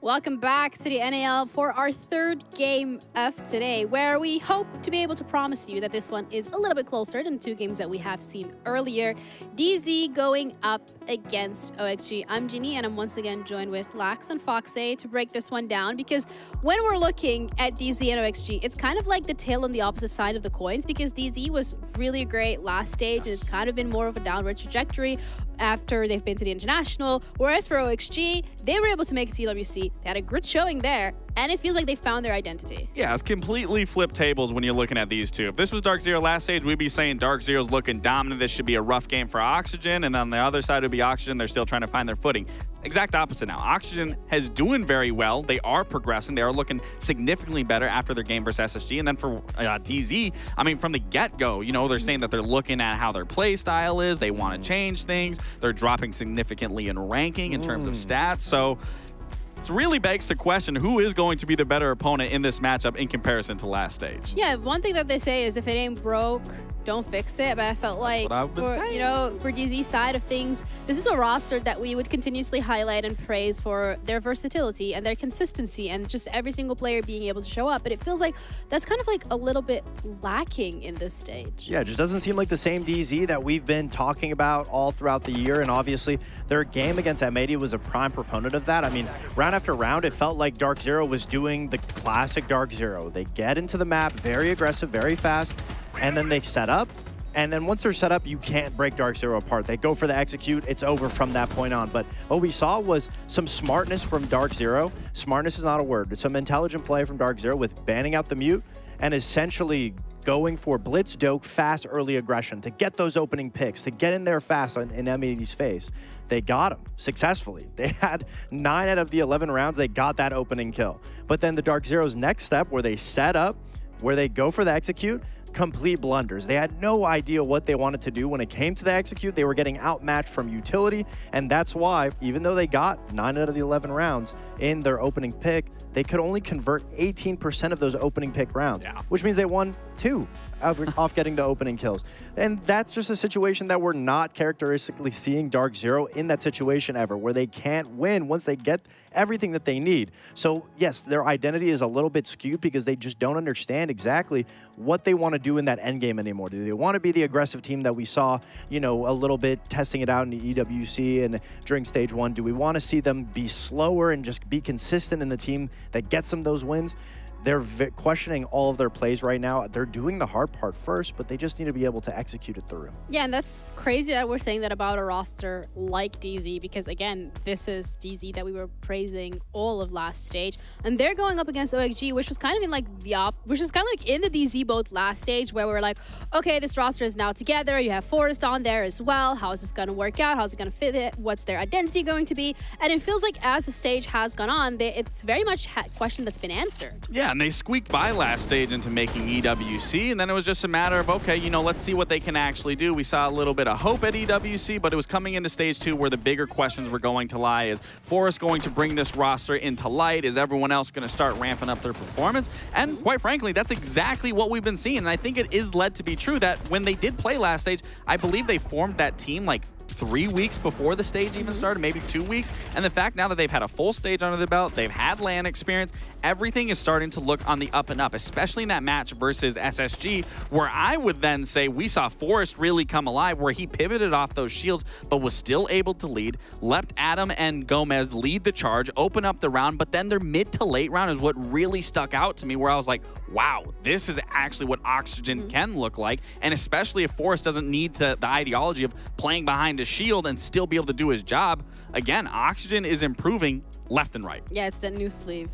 Welcome back to the NAL for our third game of today, where we hope to be able to promise you that this one is a little bit closer than 2 games that we have seen earlier. DZ going up against OXG. I'm Ginny, and I'm once again joined with Lax and Foxay to break this one down, because when we're looking at DZ and OXG, it's kind of like the tail on the opposite side of the coins, because DZ was really great last stage, and it's kind of been more of a downward trajectory after they've been to the international, whereas for OXG, they were able to make TWC. They had a good showing there, and it feels like they found their identity. Yeah, it's completely flipped tables when you're looking at these two. If this was Dark Zero last stage, we'd be saying Dark Zero's looking dominant. This should be a rough game for Oxygen, and on the other side would be Oxygen. They're still trying to find their footing. Exact opposite now. Oxygen is doing very well. They are progressing. They are looking significantly better after their game versus SSG. And then for DZ, I mean, from the get-go, you know, they're saying that they're looking at how their play style is. They want to change things. They're dropping significantly in ranking in terms of stats. So it really begs to question who is going to be the better opponent in this matchup in comparison to last stage. Yeah, one thing that they say is if it ain't broke, don't fix it. But I felt like, for DZ's side of things, this is a roster that we would continuously highlight and praise for their versatility and their consistency and just every single player being able to show up. But it feels like that's kind of like a little bit lacking in this stage. Yeah, it just doesn't seem like the same DZ that we've been talking about all throughout the year. And obviously, their game against M80 was a prime proponent of that. I mean, round after round, it felt like Dark Zero was doing the classic Dark Zero. They get into the map, very aggressive, very fast, and then they set up. And then once they're set up, you can't break Dark Zero apart. They go for the execute. It's over from that point on. But what we saw was some smartness from Dark Zero. Smartness is not a word. It's some intelligent play from Dark Zero with banning out the mute and essentially going for blitz, doke, fast early aggression to get those opening picks, to get in there fast in M80's face. They got him successfully. They had 9 out of the 11 rounds. They got that opening kill. But then the Dark Zero's next step, where they set up, where they go for the execute, complete blunders. They had no idea what they wanted to do when it came to the execute. They were getting outmatched from utility, and that's why, even though they got 9 out of the 11 rounds in their opening pick, they could only convert 18% of those opening pick rounds, which means they won 2 off getting the opening kills. And that's just a situation that we're not characteristically seeing Dark Zero in that situation ever, where they can't win once they get everything that they need. So yes, their identity is a little bit skewed because they just don't understand exactly what they want to do in that end game anymore. Do they want to be the aggressive team that we saw, you know, a little bit testing it out in the EWC and during stage 1? Do we want to see them be slower and just be consistent in the team that gets them those wins? They're questioning all of their plays right now. They're doing the hard part first, but they just need to be able to execute it through. Yeah, and that's crazy that we're saying that about a roster like DZ, because again, this is DZ that we were praising all of last stage, and they're going up against OXG, which was kind of in like which is kind of like in the DZ boat last stage, where we're like, okay, this roster is now together. You have Forrest on there as well. How is this going to work out? How's it going to fit it? What's their identity going to be? And it feels like as the stage has gone on, it's very much a question that's been answered. Yeah, and they squeaked by last stage into making EWC, and then it was just a matter of, okay, you know, let's see what they can actually do. We saw a little bit of hope at EWC, but it was coming into stage 2 where the bigger questions were going to lie. Is Forest going to bring this roster into light? Is everyone else going to start ramping up their performance? And quite frankly, that's exactly what we've been seeing, and I think it is led to be true that when they did play last stage, I believe they formed that team like 3 weeks before the stage even started, maybe 2 weeks. And the fact now that they've had a full stage under the belt, they've had LAN experience, everything is starting to look on the up and up, especially in that match versus SSG, where I would then say we saw Forrest really come alive, where he pivoted off those shields, but was still able to lead, left Adam and Gomez lead the charge, open up the round, but then their mid to late round is what really stuck out to me, where I was like, wow, this is actually what Oxygen can look like, and especially if Forrest doesn't need the ideology of playing behind a shield and still be able to do his job. Again, Oxygen is improving left and right. Yeah, it's that new sleeve.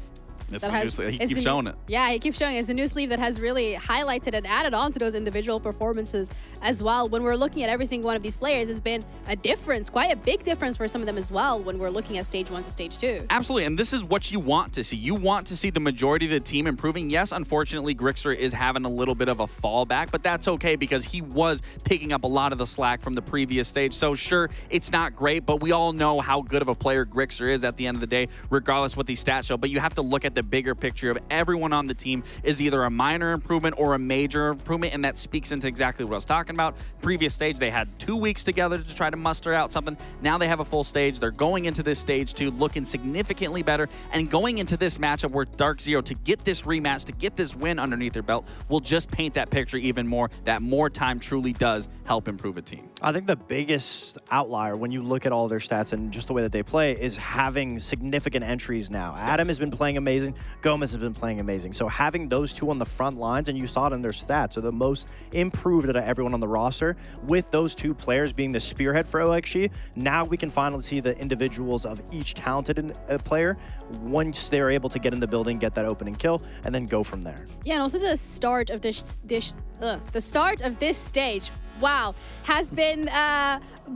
It's the new sleeve. He keeps showing it. Yeah, he keeps showing it. It's a new sleeve that has really highlighted and added on to those individual performances as well. When we're looking at every single one of these players, it's been a difference, quite a big difference for some of them as well when we're looking at stage 1 to stage 2. Absolutely, and this is what you want to see. You want to see the majority of the team improving. Yes, unfortunately, Grixer is having a little bit of a fallback, but that's okay because he was picking up a lot of the slack from the previous stage. So sure, it's not great, but we all know how good of a player Grixer is at the end of the day, regardless what these stats show. But you have to look at the bigger picture of everyone on the team is either a minor improvement or a major improvement, and that speaks into exactly what I was talking about. Previous stage, they had 2 weeks together to try to muster out something. Now they have a full stage. They're going into this stage 2 looking significantly better, and going into this matchup where Dark Zero, to get this rematch, to get this win underneath their belt, will just paint that picture even more, that more time truly does help improve a team. I think the biggest outlier when you look at all their stats and just the way that they play is having significant entries now. Adam has been playing amazing. Gomez has been playing amazing. So having those two on the front lines, and you saw it in their stats, are the most improved out of everyone on the roster. With those two players being the spearhead for OXG, now we can finally see the individuals of each talented player once they're able to get in the building, get that opening kill, and then go from there. Yeah, and also the start of this stage, wow, has been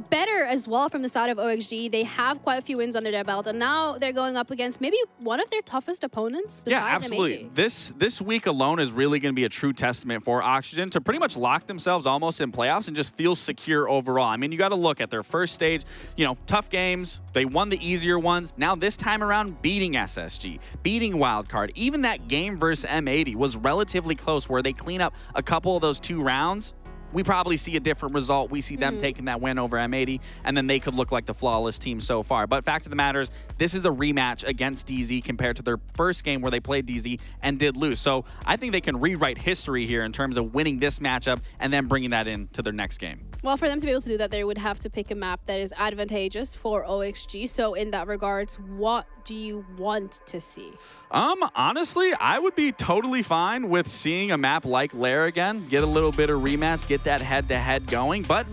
better as well from the side of OXG. They have quite a few wins under their belt, and now they're going up against maybe one of their toughest opponents. Yeah, absolutely. This week alone is really going to be a true testament for Oxygen to pretty much lock themselves almost in playoffs and just feel secure overall. I mean, you got to look at their first stage, you know, tough games. They won the easier ones. Now this time around, beating SSG, beating Wildcard. Even that game versus M80 was relatively close, where they clean up a couple of those 2 rounds. We probably see a different result. We see them taking that win over M80, and then they could look like the flawless team so far. But fact of the matter is, this is a rematch against DZ compared to their first game where they played DZ and did lose. So I think they can rewrite history here in terms of winning this matchup and then bringing that into their next game. Well, for them to be able to do that, they would have to pick a map that is advantageous for OXG. So in that regards, what do you want to see? Honestly, I would be totally fine with seeing a map like Lair again, get a little bit of rematch, get that head-to-head going. But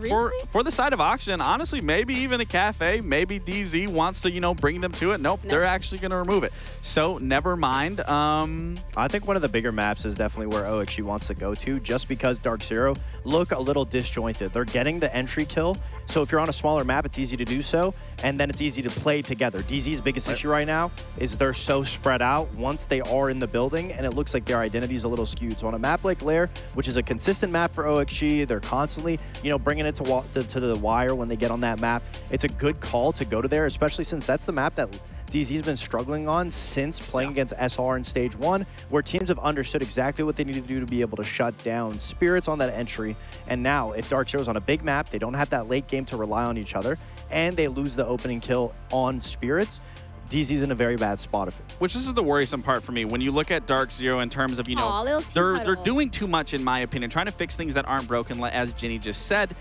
for the side of Oxygen, honestly, maybe even a Cafe, maybe DZ wants to, you know, bring them to it. Nope, they're actually going to remove it. So never mind. I think one of the bigger maps is definitely where OXG wants to go to, just because Dark Zero look a little disjointed. They're getting the entry kill, so if you're on a smaller map, it's easy to do so, and then it's easy to play together. DZ's biggest issue right now is they're so spread out once they are in the building, and it looks like their identity is a little skewed. So on a map like Lair, which is a consistent map for OXG, they're constantly, you know, bringing it to the wire when they get on that map. It's a good call to go to there, especially since that's the map that DZ's been struggling on since playing against SR in stage 1, where teams have understood exactly what they need to do to be able to shut down Spirits on that entry. And now, if Dark Zero's on a big map, they don't have that late game to rely on each other, and they lose the opening kill on Spirits, DZ's in a very bad spot of it. Which this is the worrisome part for me. When you look at Dark Zero in terms of, you know, they're doing too much, in my opinion, trying to fix things that aren't broken, as Ginny just said.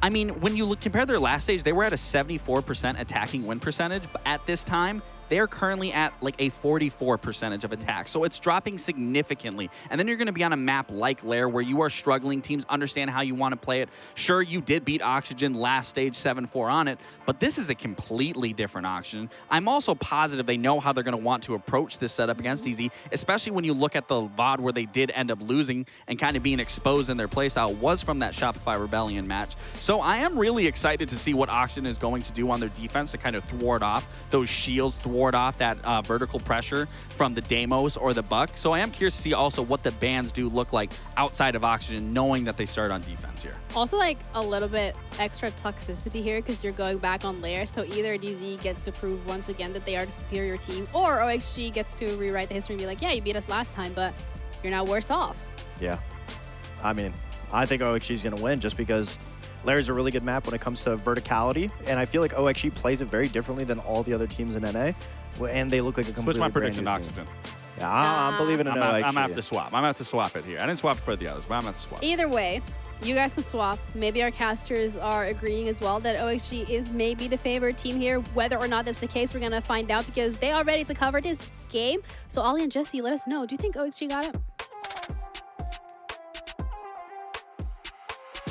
I mean, when you compare their last stage, they were at a 74% attacking win percentage. But at this time, they are currently at like a 44% of attack. So it's dropping significantly. And then you're going to be on a map like Lair where you are struggling. Teams understand how you want to play it. Sure, you did beat Oxygen last stage 7-4 on it, but this is a completely different Oxygen. I'm also positive they know how they're going to want to approach this setup against DZ, especially when you look at the VOD where they did end up losing and kind of being exposed in their playstyle was from that Shopify Rebellion match. So I am really excited to see what Oxygen is going to do on their defense to kind of thwart off those shields, thwart ward off that vertical pressure from the Deimos or the Buck. So I am curious to see also what the bans do look like outside of Oxygen, knowing that they start on defense here. Also, like, a little bit extra toxicity here because you're going back on layer. So either DZ gets to prove once again that they are the superior team, or OXG gets to rewrite the history and be like, yeah, you beat us last time, but you're now worse off. Yeah. I mean, I think OXG is going to win just because Lair's a really good map when it comes to verticality, and I feel like OXG plays it very differently than all the other teams in NA, and they look like a completely Switch my prediction to brand new Oxygen. team. Yeah, I'm believing in OXG. I'm going to have to swap. I'm going to have to swap it here. I didn't swap it for the others, but I'm going to have to swap. Either way, you guys can swap. Maybe our casters are agreeing as well that OXG is maybe the favorite team here. Whether or not that's the case, we're going to find out because they are ready to cover this game. So Ollie and Jesse, let us know. Do you think OXG got it?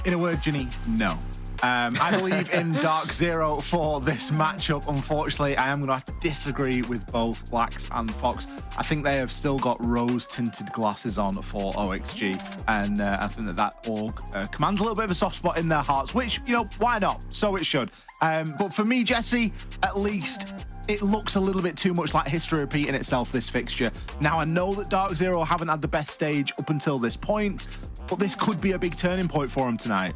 In a word, Ginny, no. I believe in Dark Zero for this matchup. Unfortunately, I am going to have to disagree with both Lax and Fox. I think they have still got rose-tinted glasses on for OXG, and I think that org commands a little bit of a soft spot in their hearts, which, you know, why not? So it should. But for me, Jesse, at least, it looks a little bit too much like history repeating itself, this fixture. Now, I know that Dark Zero haven't had the best stage up until this point, but this could be a big turning point for them tonight.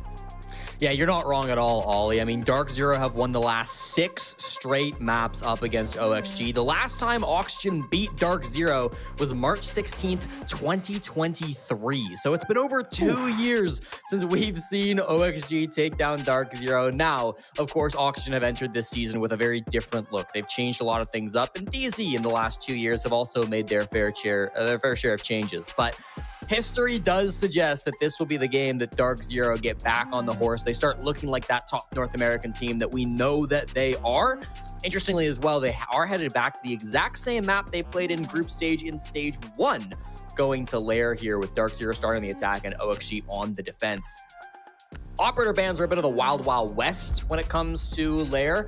Yeah, you're not wrong at all, Ollie. I mean, Dark Zero have won the last 6 straight maps up against OXG. The last time Oxygen beat Dark Zero was March 16th, 2023. So it's been over 2 years since we've seen OXG take down Dark Zero. Now, of course, Oxygen have entered this season with a very different look. They've changed a lot of things up, and DZ in the last 2 years have also made their fair share of changes. But history does suggest that this will be the game that Dark Zero get back on the horse. They start looking like that top North American team that we know that they are. Interestingly as well, they are headed back to the exact same map they played in group stage in stage 1, going to Lair here with Dark Zero starting the attack and OXG on the defense. Operator bans are a bit of the wild, wild west when it comes to Lair.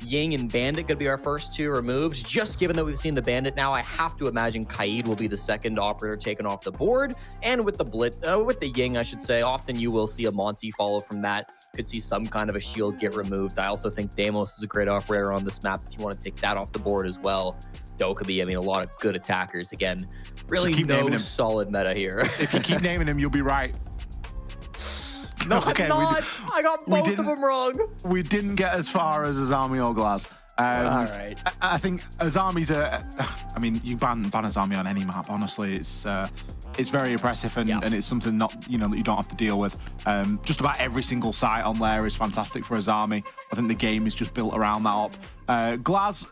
Ying and Bandit could be our first 2 removed. Just given that we've seen the Bandit now, I have to imagine Kaid will be the second operator taken off the board. And with the Ying, I should say, often you will see a Monty follow from that. Could see some kind of a shield get removed. I also think Deimos is a great operator on this map if you want to take that off the board as well. Dokkaebi, I mean, a lot of good attackers. Again, really no solid meta here. If you keep naming him, you'll be right. No, okay, I'm not. I got both of them wrong. We didn't get as far as Azami or Glaz. All right. I think Azami's I mean, you ban Azami on any map. Honestly, it's very impressive, and it's something that you don't have to deal with. Just about every single site on there is fantastic for Azami. I think the game is just built around that up. Glaz,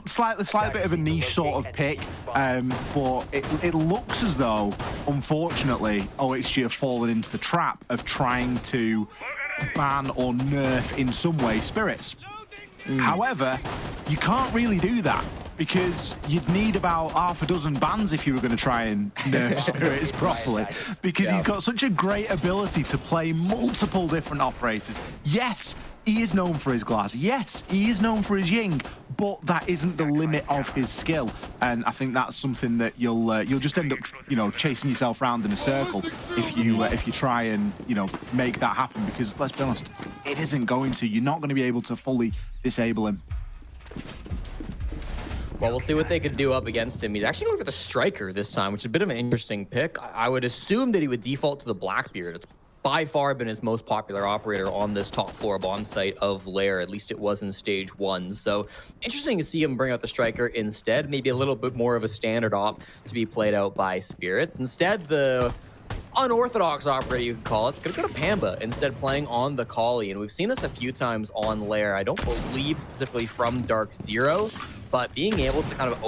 slightly bit of a niche sort of pick, but it looks as though, unfortunately, OXG have fallen into the trap of trying to ban or nerf in some way Spirits. However, you can't really do that because you'd need about half a dozen bans if you were going to try and nerf Spirits properly, because he's got such a great ability to play multiple different operators. Yes, he is known for his Glass. Yes, he is known for his Ying, but that isn't the limit of his skill. And I think that's something that you'll just end up, chasing yourself around in a circle if you try and make that happen. Because let's be honest, it isn't going to. You're not going to be able to fully disable him. Well, we'll see what they could do up against him. He's actually going for the Striker this time, which is a bit of an interesting pick. I would assume that he would default to the Blackbeard. It's by far been his most popular operator on this top floor bomb site of Lair. At least it was in stage 1. So interesting to see him bring out the Striker instead. Maybe a little bit more of a standard op to be played out by Spirits. Instead, the unorthodox operator, you could call it, it's going to go to Pamba instead, playing on the Collie. And we've seen this a few times on Lair. I don't believe specifically from Dark Zero, but being able to kind of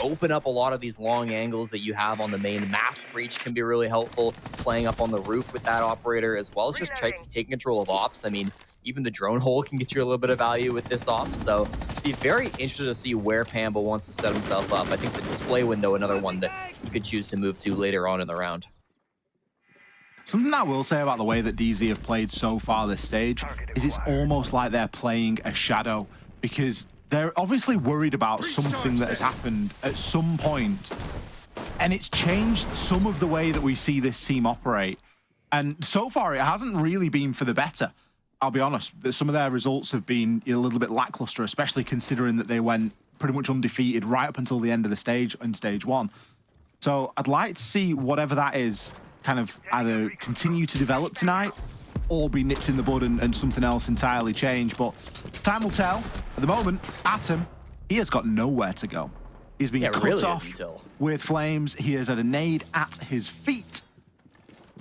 open up a lot of these long angles that you have on the main mask breach can be really helpful. Playing up on the roof with that operator, as well as just taking control of ops. I mean, even the drone hole can get you a little bit of value with this op. So be very interested to see where Pamba wants to set himself up. I think the display window, another one that you could choose to move to later on in the round. Something I will say about the way that DZ have played so far this stage is it's almost like they're playing a shadow, because they're obviously worried about something that has happened at some point, and it's changed some of the way that we see this team operate. And so far, it hasn't really been for the better. I'll be honest, some of their results have been a little bit lackluster, especially considering that they went pretty much undefeated right up until the end of the stage in stage 1. So I'd like to see whatever that is kind of either continue to develop tonight or be nipped in the bud and something else entirely change. But time will tell. At the moment, Atom, he has got nowhere to go. He's been cut off with flames. He has had a nade at his feet.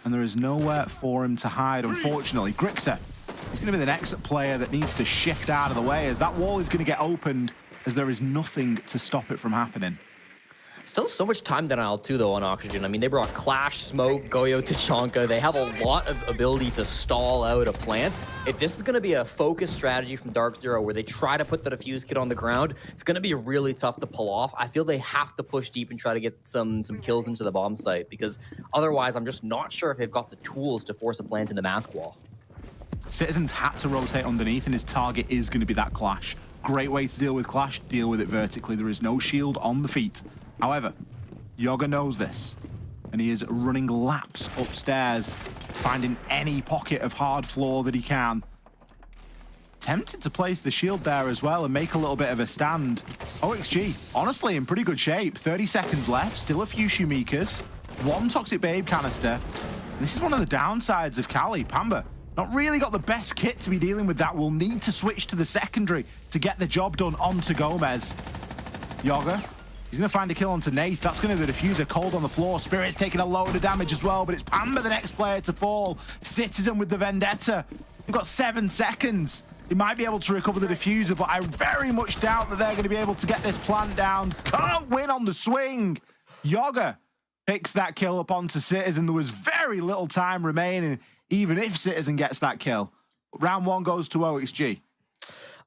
And there is nowhere for him to hide, unfortunately. Grixer, he's going to be the next player that needs to shift out of the way, as that wall is going to get opened, as there is nothing to stop it from happening. Still so much time denial too, though, on Oxygen. I mean, they brought Clash, Smoke, Goyo, Tachanka. They have a lot of ability to stall out a plant. If this is going to be a focused strategy from Dark Zero where they try to put the defuse kit on the ground, it's going to be really tough to pull off. I feel they have to push deep and try to get some kills into the bomb site, because otherwise I'm just not sure if they've got the tools to force a plant in the mask wall. Citizens had to rotate underneath, and his target is going to be that Clash. Great way to deal with Clash, deal with it vertically. There is no shield on the feet. However, Yoga knows this, and he is running laps upstairs, finding any pocket of hard floor that he can. Tempted to place the shield there as well and make a little bit of a stand. OXG, honestly, in pretty good shape. 30 seconds left, still a few Shumikas, 1 Toxic Babe canister. This is one of the downsides of Cali. Pamba, not really got the best kit to be dealing with that. Will need to switch to the secondary to get the job done onto Gomez. Yoga, he's going to find a kill onto Nath. That's going to the diffuser cold on the floor. Spirit's taking a load of damage as well, but it's Pamba, the next player to fall. Citizen with the Vendetta. We've got 7 seconds. He might be able to recover the diffuser, but I very much doubt that they're going to be able to get this plant down. Can't win on the swing. Yoga picks that kill up onto Citizen. There was very little time remaining, even if Citizen gets that kill. Round 1 goes to OXG.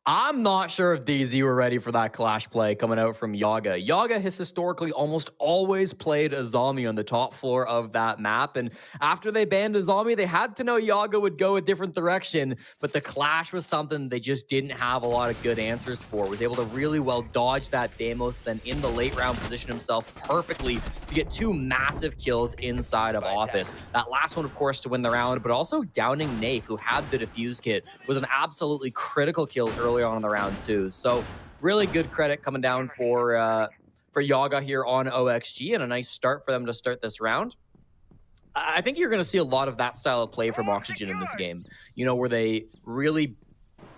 I'm not sure if DZ were ready for that Clash play coming out from Yaga. Yaga has historically almost always played a zombie on the top floor of that map, and after they banned a zombie, they had to know Yaga would go a different direction, but the Clash was something they just didn't have a lot of good answers for. Was able to really well dodge that Deimos, then in the late round position himself perfectly to get 2 massive kills inside of Office. That last one, of course, to win the round, but also downing Nath, who had the defuse kit, was an absolutely critical kill early on in the round too. So really good credit coming down for Yaga here on OXG, and a nice start for them to start this round. I think you're going to see a lot of that style of play from Oxygen in this game, you know, where they really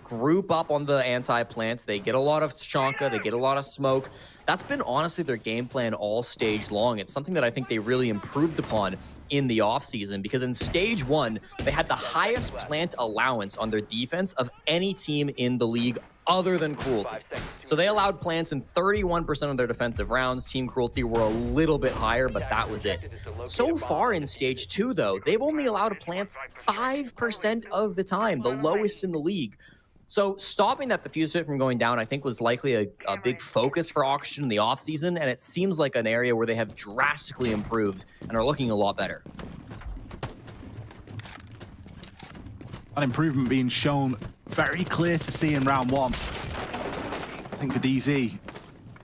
group up on the anti-plants. They get a lot of Tachanka, they get a lot of smoke. That's been honestly their game plan all stage long. It's something that I think they really improved upon in the offseason, because in stage 1, they had the highest plant allowance on their defense of any team in the league other than Cruelty. So they allowed plants in 31% of their defensive rounds. Team Cruelty were a little bit higher, but that was it. So far in stage 2, though, they've only allowed plants 5% of the time, the lowest in the league. So stopping that diffuse hit from going down, I think, was likely a big focus for Oxygen in the offseason, and it seems like an area where they have drastically improved and are looking a lot better. That improvement being shown very clear to see in round 1. I think for DZ,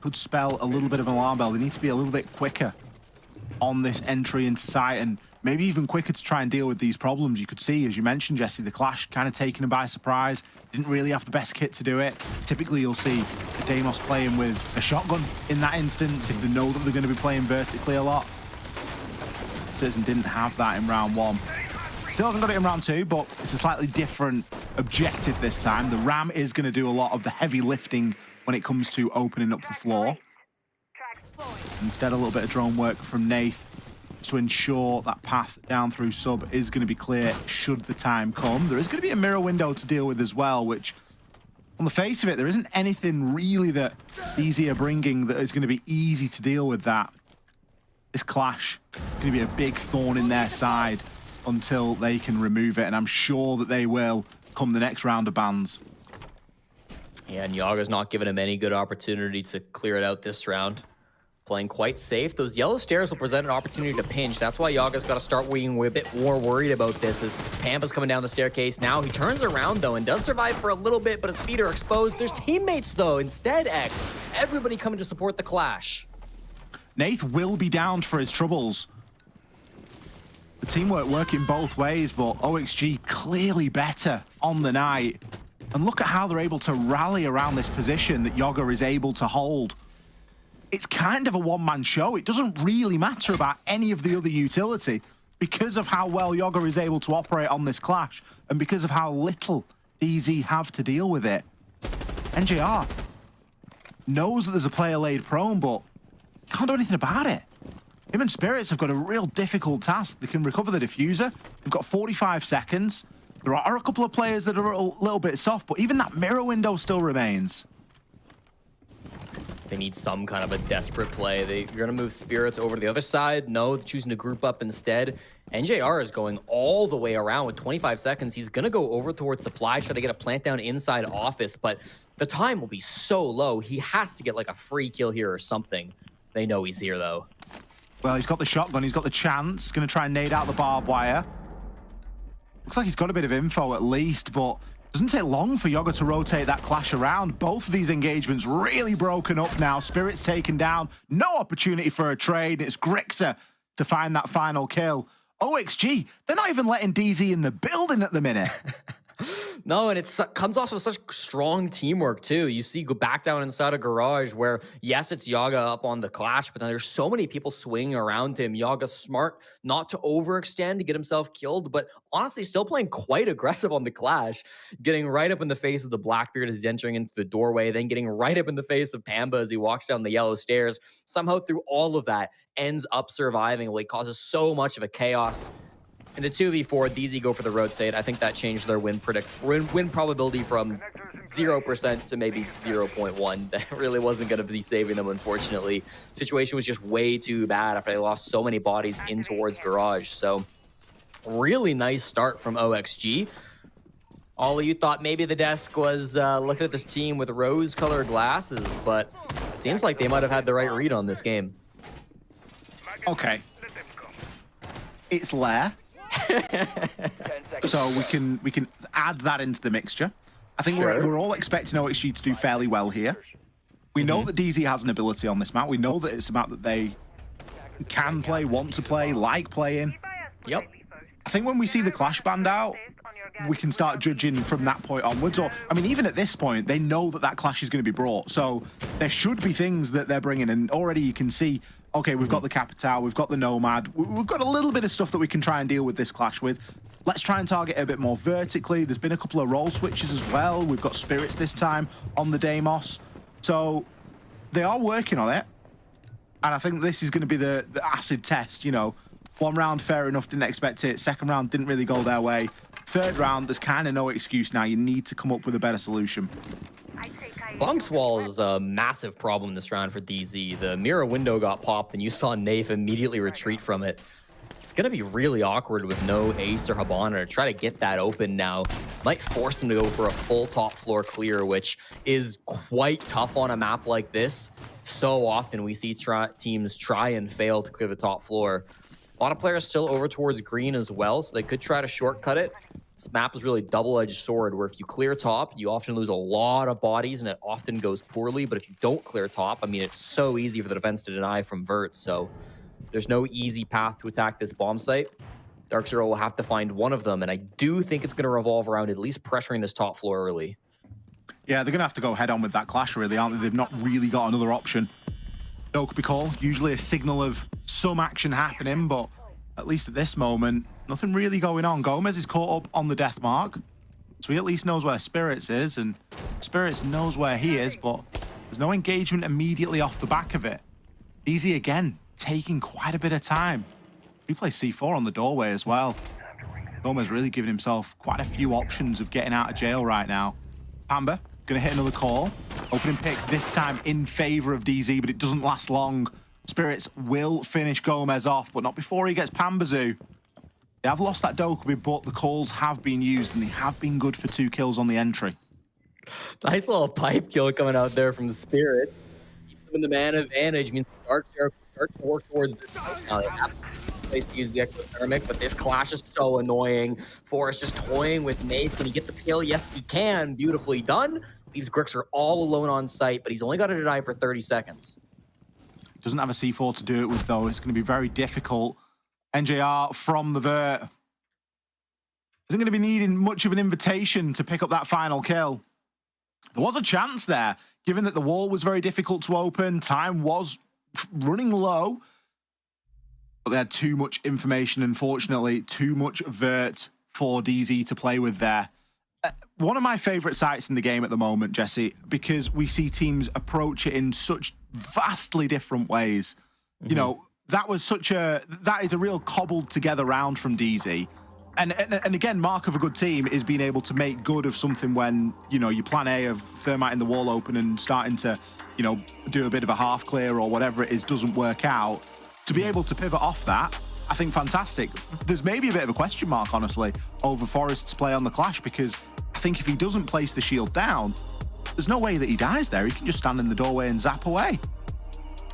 could spell a little bit of an alarm bell. They need to be a little bit quicker on this entry into site, and maybe even quicker to try and deal with these problems. You could see, as you mentioned, Jesse, the Clash kind of taken them by surprise. Didn't really have the best kit to do it. Typically, you'll see a Deimos playing with a shotgun in that instance if they know that they're going to be playing vertically a lot. Citizen didn't have that in round 1. Still hasn't got it in round 2, but it's a slightly different objective this time. The Ram is going to do a lot of the heavy lifting when it comes to opening up the floor. Instead, a little bit of drone work from Nath to ensure that path down through sub is going to be clear should the time come. There is going to be a mirror window to deal with as well, which on the face of it, there isn't anything really that DZ are bringing that is going to be easy to deal with that. This Clash is going to be a big thorn in their side until they can remove it, and I'm sure that they will come the next round of bans. Yeah, and Yaga's not giving him any good opportunity to clear it out this round. Playing quite safe. Those yellow stairs will present an opportunity to pinch. That's why Yaga's got to start being a bit more worried about this, as Pampa's coming down the staircase. Now he turns around, though, and does survive for a little bit, but his feet are exposed. There's teammates, though, instead, X. Everybody coming to support the Clash. Nath will be downed for his troubles. The teamwork working both ways, but OXG clearly better on the night. And look at how they're able to rally around this position that Yoga is able to hold. It's kind of a one-man show. It doesn't really matter about any of the other utility because of how well Yoga is able to operate on this clash and because of how little DZ have to deal with it. NJR knows that there's a player laid prone, but can't do anything about it. Him and Spirits have got a real difficult task. They can recover the diffuser. They've got 45 seconds. There are a couple of players that are a little bit soft, but even that mirror window still remains. They need some kind of a desperate play. You're going to move Spirits over to the other side. No, they're choosing to group up instead. NJR is going all the way around with 25 seconds. He's going to go over towards Supply, try to get a plant down inside office, but the time will be so low. He has to get like a free kill here or something. They know he's here, though. Well, he's got the shotgun. He's got the chance. Going to try and nade out the barbed wire. Looks like he's got a bit of info at least, but doesn't take long for Yoga to rotate that clash around. Both of these engagements really broken up now. Spirits taken down. No opportunity for a trade. It's Grixer to find that final kill. OXG, they're not even letting DZ in the building at the minute. No, and it comes off of such strong teamwork, too. You see, go back down inside a garage where, yes, it's Yaga up on the clash, but then there's so many people swinging around him. Yaga's smart not to overextend to get himself killed, but honestly still playing quite aggressive on the clash, getting right up in the face of the Blackbeard as he's entering into the doorway, then getting right up in the face of Pamba as he walks down the yellow stairs. Somehow through all of that, ends up surviving, which causes so much of a chaos. In the 2v4, DZ go for the rotate. I think that changed their win probability from 0% to maybe 0.1. That really wasn't going to be saving them, unfortunately. Situation was just way too bad after they lost so many bodies in towards Garage. So really nice start from OXG. All of you thought maybe the desk was looking at this team with rose-colored glasses, but it seems like they might have had the right read on this game. Okay. It's Lair. So we can add that into the mixture. I think we're all expecting OXG to do fairly well here. We know that DZ has an ability on this map. We know that it's a map that they can play, want to play, like playing. Yep. I think when we see the Clash band out, we can start judging from that point onwards. Or, I mean, even at this point, they know that that Clash is going to be brought. So there should be things that they're bringing. And already you can see, okay, we've got the Capital, we've got the Nomad. We've got a little bit of stuff that we can try and deal with this Clash with. Let's try and target it a bit more vertically. There's been a couple of role switches as well. We've got Spirits this time on the Deimos. So they are working on it. And I think this is going to be the acid test, you know. One round, fair enough, didn't expect it. Second round, didn't really go their way. Third round, there's kind of no excuse now. You need to come up with a better solution. Bunk's wall is a massive problem this round for DZ. The mirror window got popped, and you saw Nafe immediately retreat from it. It's going to be really awkward with no Ace or Habana to try to get that open now. Might force them to go for a full top floor clear, which is quite tough on a map like this. So often we see teams try and fail to clear the top floor. A lot of players still over towards green as well, so they could try to shortcut it. This map is really double-edged sword, where if you clear top, you often lose a lot of bodies, and it often goes poorly. But if you don't clear top, I mean, it's so easy for the defense to deny from Vert. So there's no easy path to attack this bomb site. Dark Zero will have to find one of them, and I do think it's going to revolve around at least pressuring this top floor early. Yeah, they're going to have to go head-on with that Clash, really, aren't they? They've not really got another option. Dokkaebi call, usually a signal of some action happening, but at least at this moment, nothing really going on. Gomez is caught up on the death mark, so he at least knows where Spirits is, and Spirits knows where he is, but there's no engagement immediately off the back of it. DZ, again, taking quite a bit of time. He plays C4 on the doorway as well. Gomez really giving himself quite a few options of getting out of jail right now. Pamba gonna hit another call. Opening pick this time in favor of DZ, but it doesn't last long. Spirits will finish Gomez off, but not before he gets Pambazoo. They have lost that Dokkaebi, but the calls have been used, and they have been good for 2 kills on the entry. Nice little pipe kill coming out there from Spirit. Keeps them in the man advantage, means Dark Zero can start to work towards this. Now they have a place to use the exothermic, but this Clash is so annoying. Forrest just toying with Nath. Can he get the kill? Yes, he can. Beautifully done. Leaves Grixer all alone on site, but he's only got to deny for 30 seconds. Doesn't have a C4 to do it with, though. It's going to be very difficult. NJR from the Vert. isn't going to be needing much of an invitation to pick up that final kill. There was a chance there, given that the wall was very difficult to open, time was running low, but they had too much information, unfortunately, too much vert for DZ to play with there. One of my favorite sites in the game at the moment, Jesse, because we see teams approach it in such vastly different ways. You know, that is a real cobbled together round from DZ. And again, mark of a good team is being able to make good of something when, you know, your plan A of thermiting the wall open and starting to, you know, do a bit of a half clear or whatever it is doesn't work out. To be able to pivot off that, I think fantastic. There's maybe a bit of a question mark, honestly, over Forest's play on the Clash, because I think if he doesn't place the shield down, there's no way that he dies there. He can just stand in the doorway and zap away.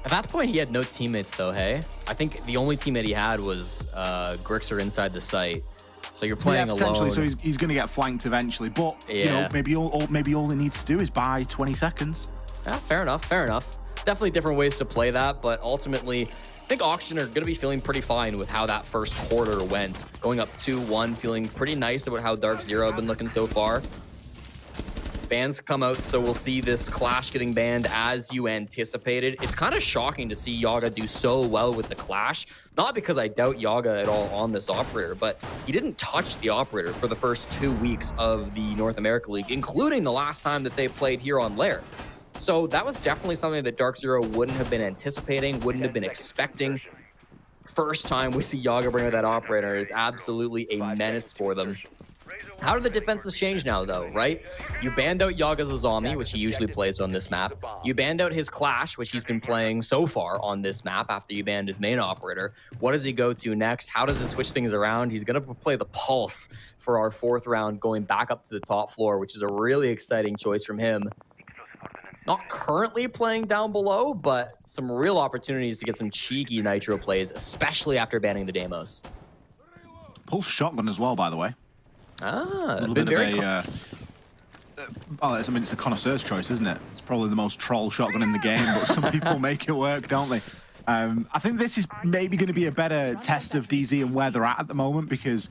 At that point, he had no teammates, though, hey? I think the only teammate he had was Grixer inside the site. So you're playing potentially, alone. so he's going to get flanked eventually. But, you know, maybe all he needs to do is buy 20 seconds. Yeah, fair enough, fair enough. Definitely different ways to play that, but ultimately, I think Auction are going to be feeling pretty fine with how that first quarter went. Going up 2-1, feeling pretty nice about how Dark Zero have been looking so far. Bans come out, so we'll see this Clash getting banned as you anticipated. It's kind of shocking to see Yaga do so well with the Clash. Not because I doubt Yaga at all on this operator, but he didn't touch the operator for the first 2 weeks of the North America League, including the last time that they played here on Lair. So that was definitely something that Dark Zero wouldn't have been anticipating, wouldn't have been expecting. First time we see Yaga bring out that operator is absolutely a menace for them. How do the defenses change now, though, right? You banned out Yaga's Azami, which he usually plays on this map. You banned out his Clash, which he's been playing so far on this map after you banned his main operator. What does he go to next? How does he switch things around? He's going to play the Pulse for our 4th round, going back up to the top floor, which is a really exciting choice from him. Not currently playing down below, but some real opportunities to get some cheeky Nitro plays, especially after banning the Deimos. Pulse shotgun as well, by the way. Ah, a little bit of a... I mean, it's a connoisseur's choice, isn't it? It's probably the most troll shotgun in the game, but some people make it work, don't they? I think this is maybe going to be a better test of DZ and where they're at the moment, because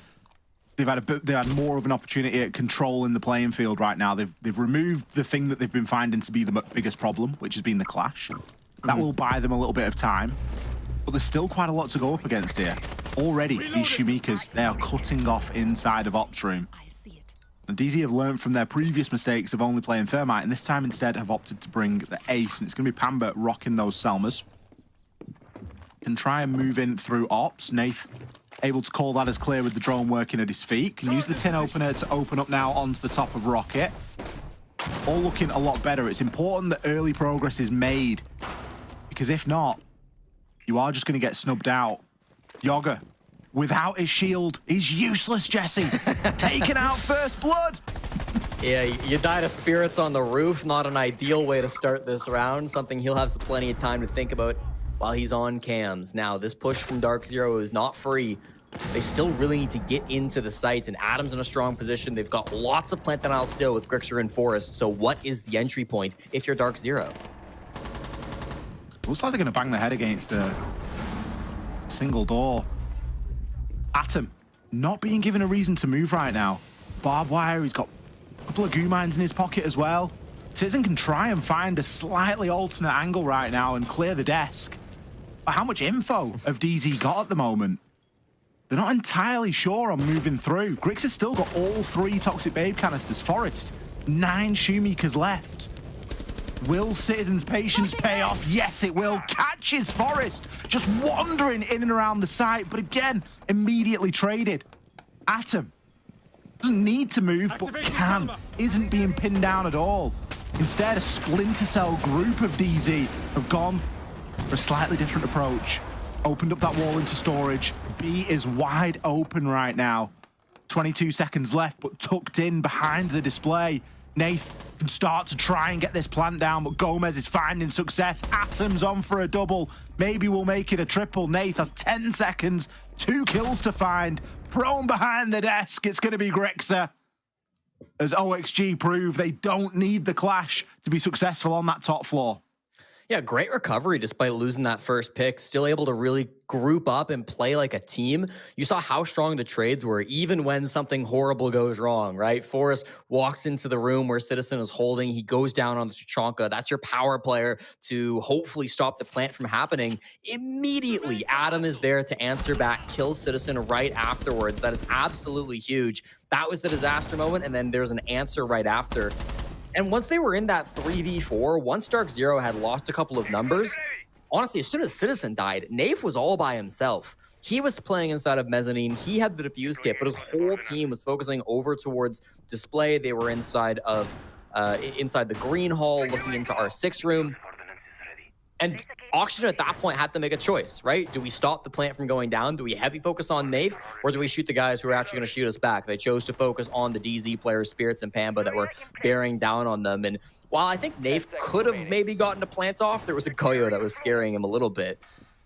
they've had more of an opportunity at controlling the playing field right now. They've removed the thing that they've been finding to be the biggest problem, which has been the Clash. That will buy them a little bit of time, but there's still quite a lot to go up against here. Already, these Shumikas, they are cutting off inside of Ops Room. And DZ have learned from their previous mistakes of only playing Thermite, and this time instead have opted to bring the Ace, and it's going to be Pamba rocking those Selmas. Can try and move in through Ops. Nath able to call that as clear with the drone working at his feet. Can use the tin opener to open up now onto the top of Rocket. All looking a lot better. It's important that early progress is made, because if not, you are just going to get snubbed out. Yaga, without his shield, is useless, Jesse. Taking out first blood. Yeah, you died of spirits on the roof. Not an ideal way to start this round. Something he'll have plenty of time to think about while he's on cams. Now, this push from Dark Zero is not free. They still really need to get into the site, and Adam's in a strong position. They've got lots of plant denial still with Grixer and Forest. So what is the entry point if you're Dark Zero? Looks like they're going to bang their head against the single door. Atom not being given a reason to move right now. Barbed wire, he's got a couple of goo mines in his pocket as well. Citizen can try and find a slightly alternate angle right now and clear the desk. But how much info have DZ got at the moment? They're not entirely sure on moving through. Grix has still got all 3 Toxic Babe canisters. Forest, 9 Shumikas left. Will Citizen's patience pay off? Yes, it will. Catches Forest, just wandering in and around the site, but again, immediately traded. Atom doesn't need to move, but can. Isn't being pinned down at all. Instead, a Splinter Cell group of DZ have gone for a slightly different approach. Opened up that wall into storage. B is wide open right now. 22 seconds left, but tucked in behind the display. Nath can start to try and get this plant down, but Gomez is finding success. Atom's on for a double. Maybe we'll make it a triple. Nath has 10 seconds, 2 kills to find. Prone behind the desk, it's going to be Grixer. As OXG prove, they don't need the Clash to be successful on that top floor. Yeah, great recovery despite losing that first pick. Still able to really group up and play like a team. You saw how strong the trades were, even when something horrible goes wrong, right? Forrest walks into the room where Citizen is holding. He goes down on the Tachanka. That's your power player to hopefully stop the plant from happening. Immediately, Adam is there to answer back, kill Citizen right afterwards. That is absolutely huge. That was the disaster moment, and then there's an answer right after. And once they were in that 3v4, once Dark Zero had lost a couple of numbers, honestly, as soon as Citizen died, Nafe was all by himself. He was playing inside of Mezzanine. He had the defuse kit, but his whole team was focusing over towards display. They were inside of inside the green hall, looking into our 6 room. And Auction at that point had to make a choice, right? Do we stop the plant from going down? Do we heavy focus on Nafe? Or do we shoot the guys who are actually going to shoot us back? They chose to focus on the DZ players, Spirits and Pamba, that were bearing down on them. And while I think Nafe could have maybe gotten a plant off, there was a Koyo that was scaring him a little bit.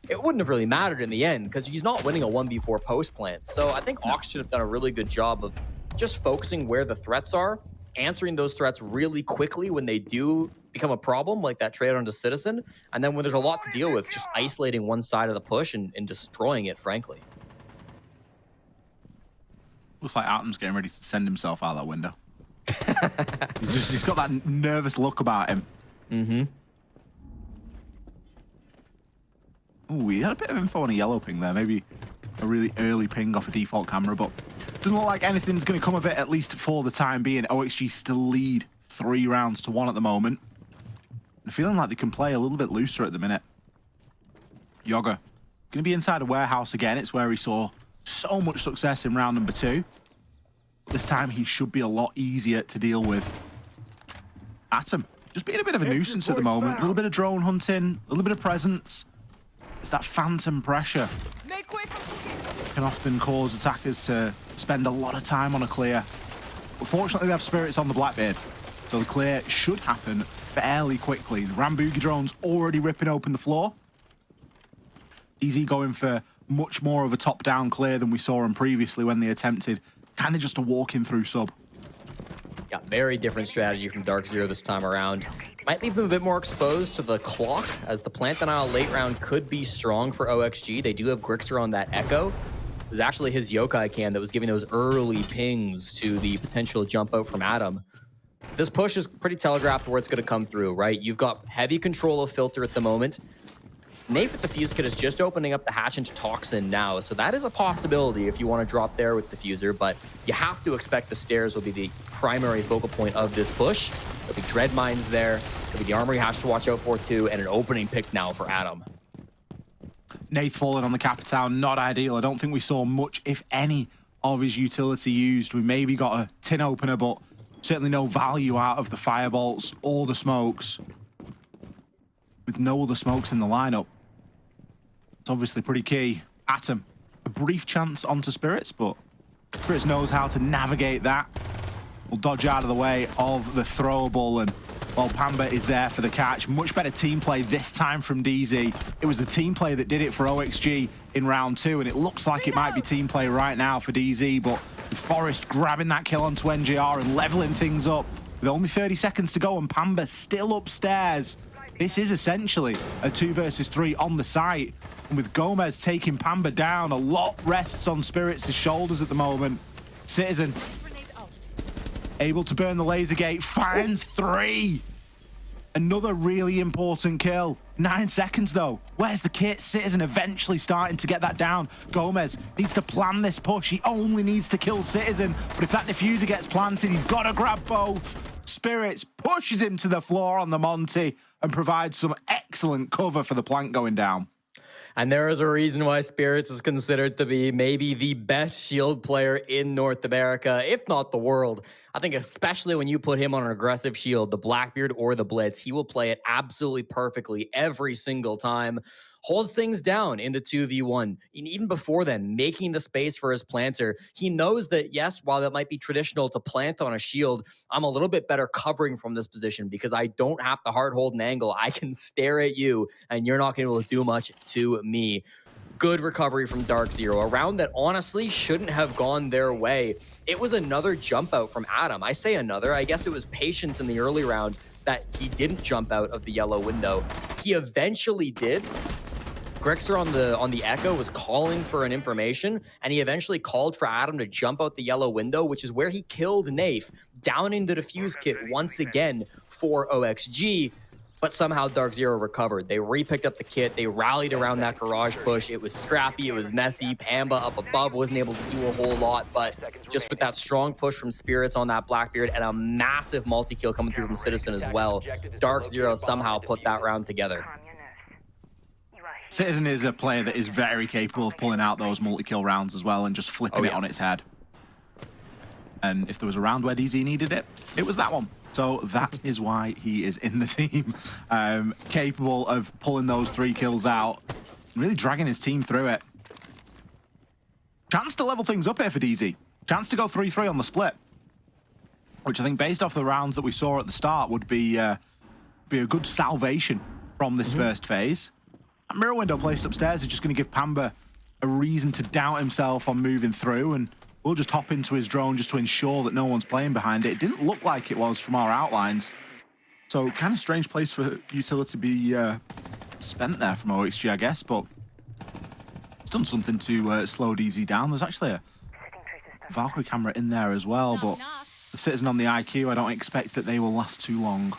It wouldn't have really mattered in the end because he's not winning a 1v4 post plant. So I think Auction should have done a really good job of just focusing where the threats are, answering those threats really quickly when they do become a problem, like that trade onto Citizen, and then when there's a lot to deal with, just isolating one side of the push and destroying it, frankly. Looks like Atom's getting ready to send himself out that window. he's got that nervous look about him. Mm-hmm. Ooh, he had a bit of info on a yellow ping there, maybe a really early ping off a default camera, but doesn't look like anything's going to come of it, at least for the time being. OXG still lead 3 rounds to 1 at the moment. I'm feeling like they can play a little bit looser at the minute. Yoga going to be inside a warehouse again. It's where he saw so much success in round number 2. This time he should be a lot easier to deal with. Atom just being a bit of a nuisance at the moment. A little bit of drone hunting, a little bit of presence. It's that phantom pressure. Can often cause attackers to spend a lot of time on a clear. But fortunately, they have Spirits on the Blackbeard, so the clear should happen fairly quickly. The Rambugi drone's already ripping open the floor. DZ going for much more of a top-down clear than we saw him previously when they attempted kind of just a walk-in through sub. Yeah, very different strategy from Dark Zero this time around. Might leave them a bit more exposed to the clock, as the plant denial late round could be strong for OXG. They do have Grixer on that Echo. It was actually his Yokai cam that was giving those early pings to the potential jump out from Adam. This push is pretty telegraphed where it's going to come through, right? You've got heavy control of filter at the moment. Nafe with the fuse kit is just opening up the hatch into Toxin now, so that is a possibility if you want to drop there with the fuser, but you have to expect the stairs will be the primary focal point of this push. There'll be Dread Mines there, there'll be the Armory hatch to watch out for too, and an opening pick now for Adam. Nath falling on the Capital, not ideal. I don't think we saw much, if any, of his utility used. We maybe got a tin opener, but certainly no value out of the firebolts or the smokes. With no other smokes in the lineup. It's obviously pretty key. Atom, a brief chance onto Spirits, but Spirits knows how to navigate that. Will dodge out of the way of the throwable, and while Pamba is there for the catch. Much better team play this time from DZ. It was the team play that did it for OXG in round 2, and it looks like it might be team play right now for DZ, but Forrest grabbing that kill onto NGR and leveling things up. With only 30 seconds to go and Pamba still upstairs. This is essentially a 2 versus 3 on the site. And with Gomez taking Pamba down, a lot rests on Spirits' shoulders at the moment. Citizen able to burn the laser gate, finds 3. Another really important kill. 9 seconds though. Where's the kit? Citizen eventually starting to get that down. Gomez needs to plan this push. He only needs to kill Citizen. But if that diffuser gets planted, he's got to grab both. Spirits pushes him to the floor on the Monty and provides some excellent cover for the plant going down. And there is a reason why Spirits is considered to be maybe the best shield player in North America, if not the world. I think especially when you put him on an aggressive shield, the Blackbeard or the Blitz, he will play it absolutely perfectly every single time. Holds things down in the 2v1. And even before then, making the space for his planter. He knows that, yes, while that might be traditional to plant on a shield, I'm a little bit better covering from this position because I don't have to hard hold an angle. I can stare at you and you're not going to be able to do much to me. Good recovery from Dark Zero. A round that honestly shouldn't have gone their way. It was another jump out from Adam. I say another. I guess it was patience in the early round that he didn't jump out of the yellow window. He eventually did. Grixer on the Echo was calling for an information, and he eventually called for Adam to jump out the yellow window, which is where he killed Nafe, down into the defuse kit once again for OXG. But somehow Dark Zero recovered. They re-picked up the kit. They rallied around that garage push. It was scrappy. It was messy. Pamba up above wasn't able to do a whole lot, but just with that strong push from Spirits on that Blackbeard and a massive multi-kill coming through from Citizen as well, Dark Zero somehow put that round together. Citizen is a player that is very capable of pulling out those multi-kill rounds as well and just flipping it on its head. And if there was a round where DZ needed it, it was that one. So that is why he is in the team, capable of pulling those 3 kills out, really dragging his team through it. Chance to level things up here for DZ. Chance to go 3-3 on the split, which I think based off the rounds that we saw at the start would be a good salvation from this first phase. That mirror window placed upstairs is just going to give Pamba a reason to doubt himself on moving through, and we'll just hop into his drone just to ensure that no one's playing behind it. It didn't look like it was from our outlines. So kind of strange place for utility to be spent there from OXG, I guess, but it's done something to slow DZ down. There's actually a Valkyrie camera in there as well, but the Citizen on the IQ, I don't expect that they will last too long.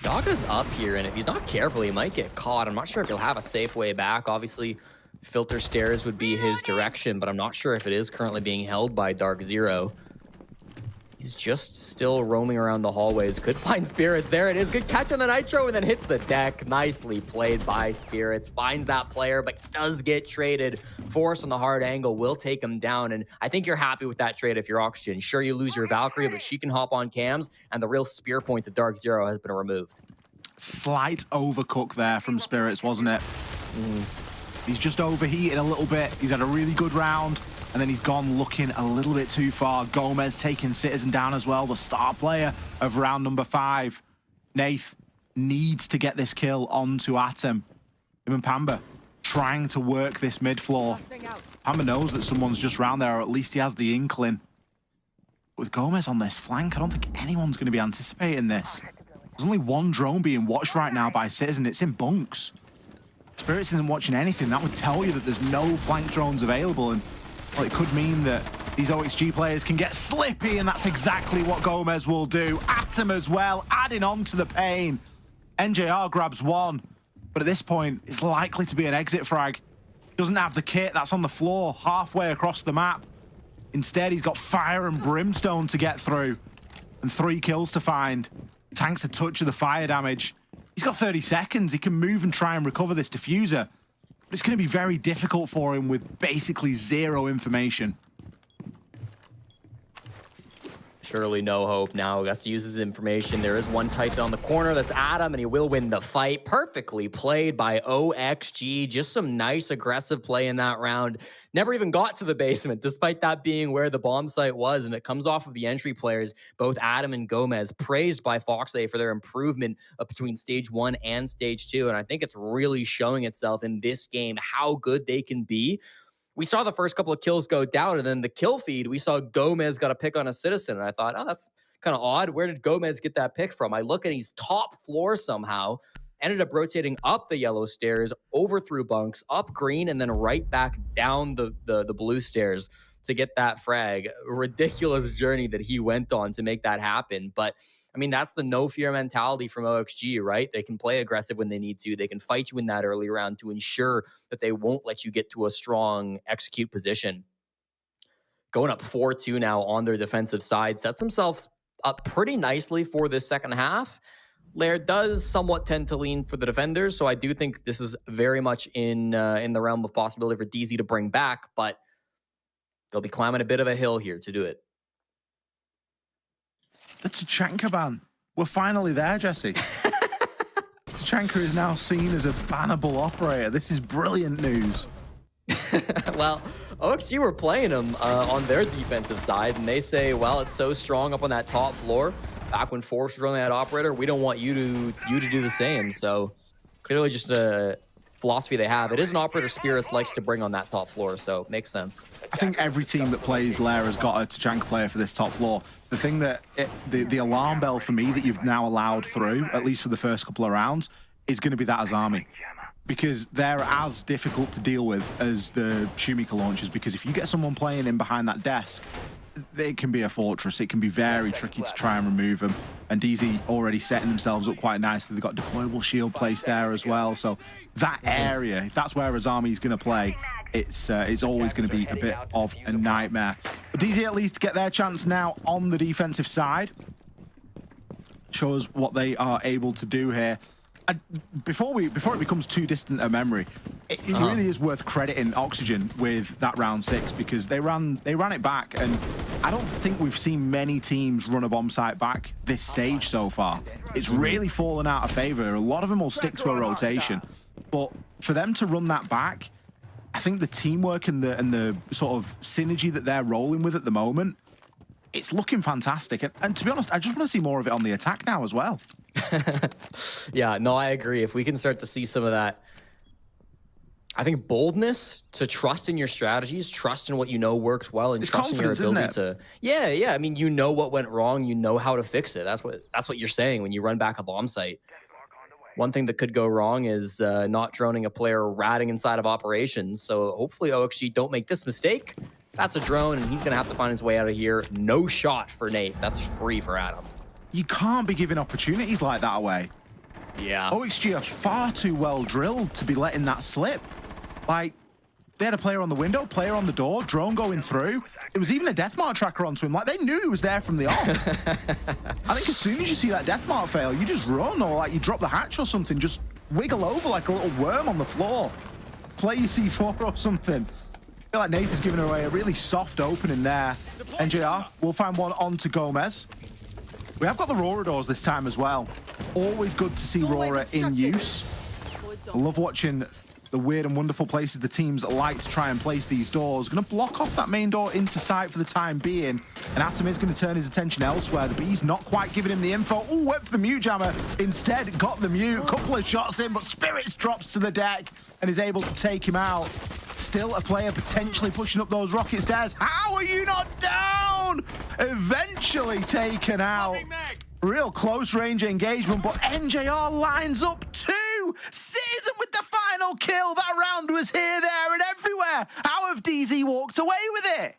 Yaga's up here, and if he's not careful, he might get caught. I'm not sure if he'll have a safe way back. Obviously, filter stairs would be his direction, but I'm not sure if it is currently being held by Dark Zero. He's just still roaming around the hallways. Could find Spirits. There it is. Good catch on the Nitro, and then hits the deck. Nicely played by Spirits. Finds that player, but does get traded. Force on the hard angle will take him down, and I think you're happy with that trade if you're Oxygen. Sure, you lose your Valkyrie, but she can hop on cams, and the real spear point to Dark Zero has been removed. Slight overcook there from Spirits, wasn't it? He's just overheated a little bit. He's had a really good round, and then he's gone looking a little bit too far. Gomez taking Citizen down as well, the star player of round number 5. Nath needs to get this kill onto Atom. Him and Pamba trying to work this mid floor. Pamba knows that someone's just round there, or at least he has the inkling. With Gomez on this flank, I don't think anyone's going to be anticipating this. There's only one drone being watched right now by Citizen. It's in bunks. Spirits isn't watching anything. That would tell you that there's no flank drones available, and well, it could mean that these OXG players can get slippy, and that's exactly what Gomez will do. Atom as well, adding on to the pain. NJR grabs one, but at this point, it's likely to be an exit frag. Doesn't have the kit, that's on the floor, halfway across the map. Instead, he's got fire and brimstone to get through, and 3 kills to find. Tanks a touch of the fire damage. He's got 30 seconds. He can move and try and recover this diffuser. But it's going to be very difficult for him with basically 0 information. Surely no hope now. Gus uses information. There is one Titan on the corner. That's Adam, and he will win the fight. Perfectly played by OXG. Just some nice aggressive play in that round. Never even got to the basement, despite that being where the bomb site was, and it comes off of the entry players, both Adam and Gomez, praised by Foxay for their improvement between stage 1 and stage 2, and I think it's really showing itself in this game how good they can be. We saw the first couple of kills go down, and then the kill feed, we saw Gomez got a pick on a Citizen, and I thought, oh, that's kind of odd. Where did Gomez get that pick from? I look and he's top floor somehow. Ended up rotating up the yellow stairs, over through bunks, up green, and then right back down the blue stairs to get that frag. A ridiculous journey that he went on to make that happen. But, I mean, that's the no fear mentality from OXG, right? They can play aggressive when they need to. They can fight you in that early round to ensure that they won't let you get to a strong execute position. Going up 4-2 now on their defensive side, sets themselves up pretty nicely for this second half. Laird does somewhat tend to lean for the defenders, so I do think this is very much in the realm of possibility for DZ to bring back, but they'll be climbing a bit of a hill here to do it. The Tachanka ban. We're finally there, Jesse. Tachanka is now seen as a bannable operator. This is brilliant news. Well, OXG were playing him on their defensive side, and they say, well, it's so strong up on that top floor. Back when Force was running that operator, we don't want you to do the same. So clearly just a philosophy they have. It is an operator Spirits likes to bring on that top floor, so it makes sense. I think every team that plays Lair has got a Tachanka player for this top floor. The thing that, the alarm bell for me that you've now allowed through, at least for the first couple of rounds, is going to be that Azami. Because they're as difficult to deal with as the Shumika launchers, because if you get someone playing in behind that desk, it can be a fortress. It can be very tricky to try and remove them. And DZ already setting themselves up quite nicely. They've got deployable shield placed there as well. So that area, if that's where Azami's going to play, it's always going to be a bit of a nightmare. But DZ at least get their chance now on the defensive side. Shows what they are able to do here. Before it becomes too distant a memory, it really is worth crediting Oxygen with that round 6, because they ran it back, and I don't think we've seen many teams run a bomb site back this stage so far. It's really fallen out of favor. A lot of them will stick to a rotation, but for them to run that back, I think the teamwork and the sort of synergy that they're rolling with at the moment, it's looking fantastic. And to be honest, I just want to see more of it on the attack now as well. Yeah, no, I agree. If we can start to see some of that, I think boldness to trust in your strategies, trust in what you know works well, and trust in your ability to. Yeah. I mean, you know what went wrong, you know how to fix it. That's what you're saying when you run back a bomb site. One thing that could go wrong is not droning a player ratting inside of operations. So hopefully OXG don't make this mistake. That's a drone, and he's going to have to find his way out of here. No shot for Nate. That's free for Adam. You can't be giving opportunities like that away. Yeah. OXG are far too well drilled to be letting that slip. Like, they had a player on the window, player on the door, drone going through. It was even a deathmark tracker onto him. Like, they knew he was there from the off. I think as soon as you see that deathmark fail, you just run, or like you drop the hatch or something, just wiggle over like a little worm on the floor. Play your C4 or something. I feel like Nathan's giving away a really soft opening there. NJR will find one onto Gomez. We have got the Rora doors this time as well. Always good to see Rora in use. I love watching the weird and wonderful places the teams like to try and place these doors. Going to block off that main door into sight for the time being. And Atom is going to turn his attention elsewhere. The B's not quite giving him the info. Oh, went for the mute jammer. Instead, got the mute. Couple of shots in, but Spirits drops to the deck and is able to take him out. Still a player potentially pushing up those rocket stairs. How are you not down? Eventually taken out. Real close range engagement, but NJR lines up too. Citizen with the final kill. That round was here, there, and everywhere. How have DZ walked away with it?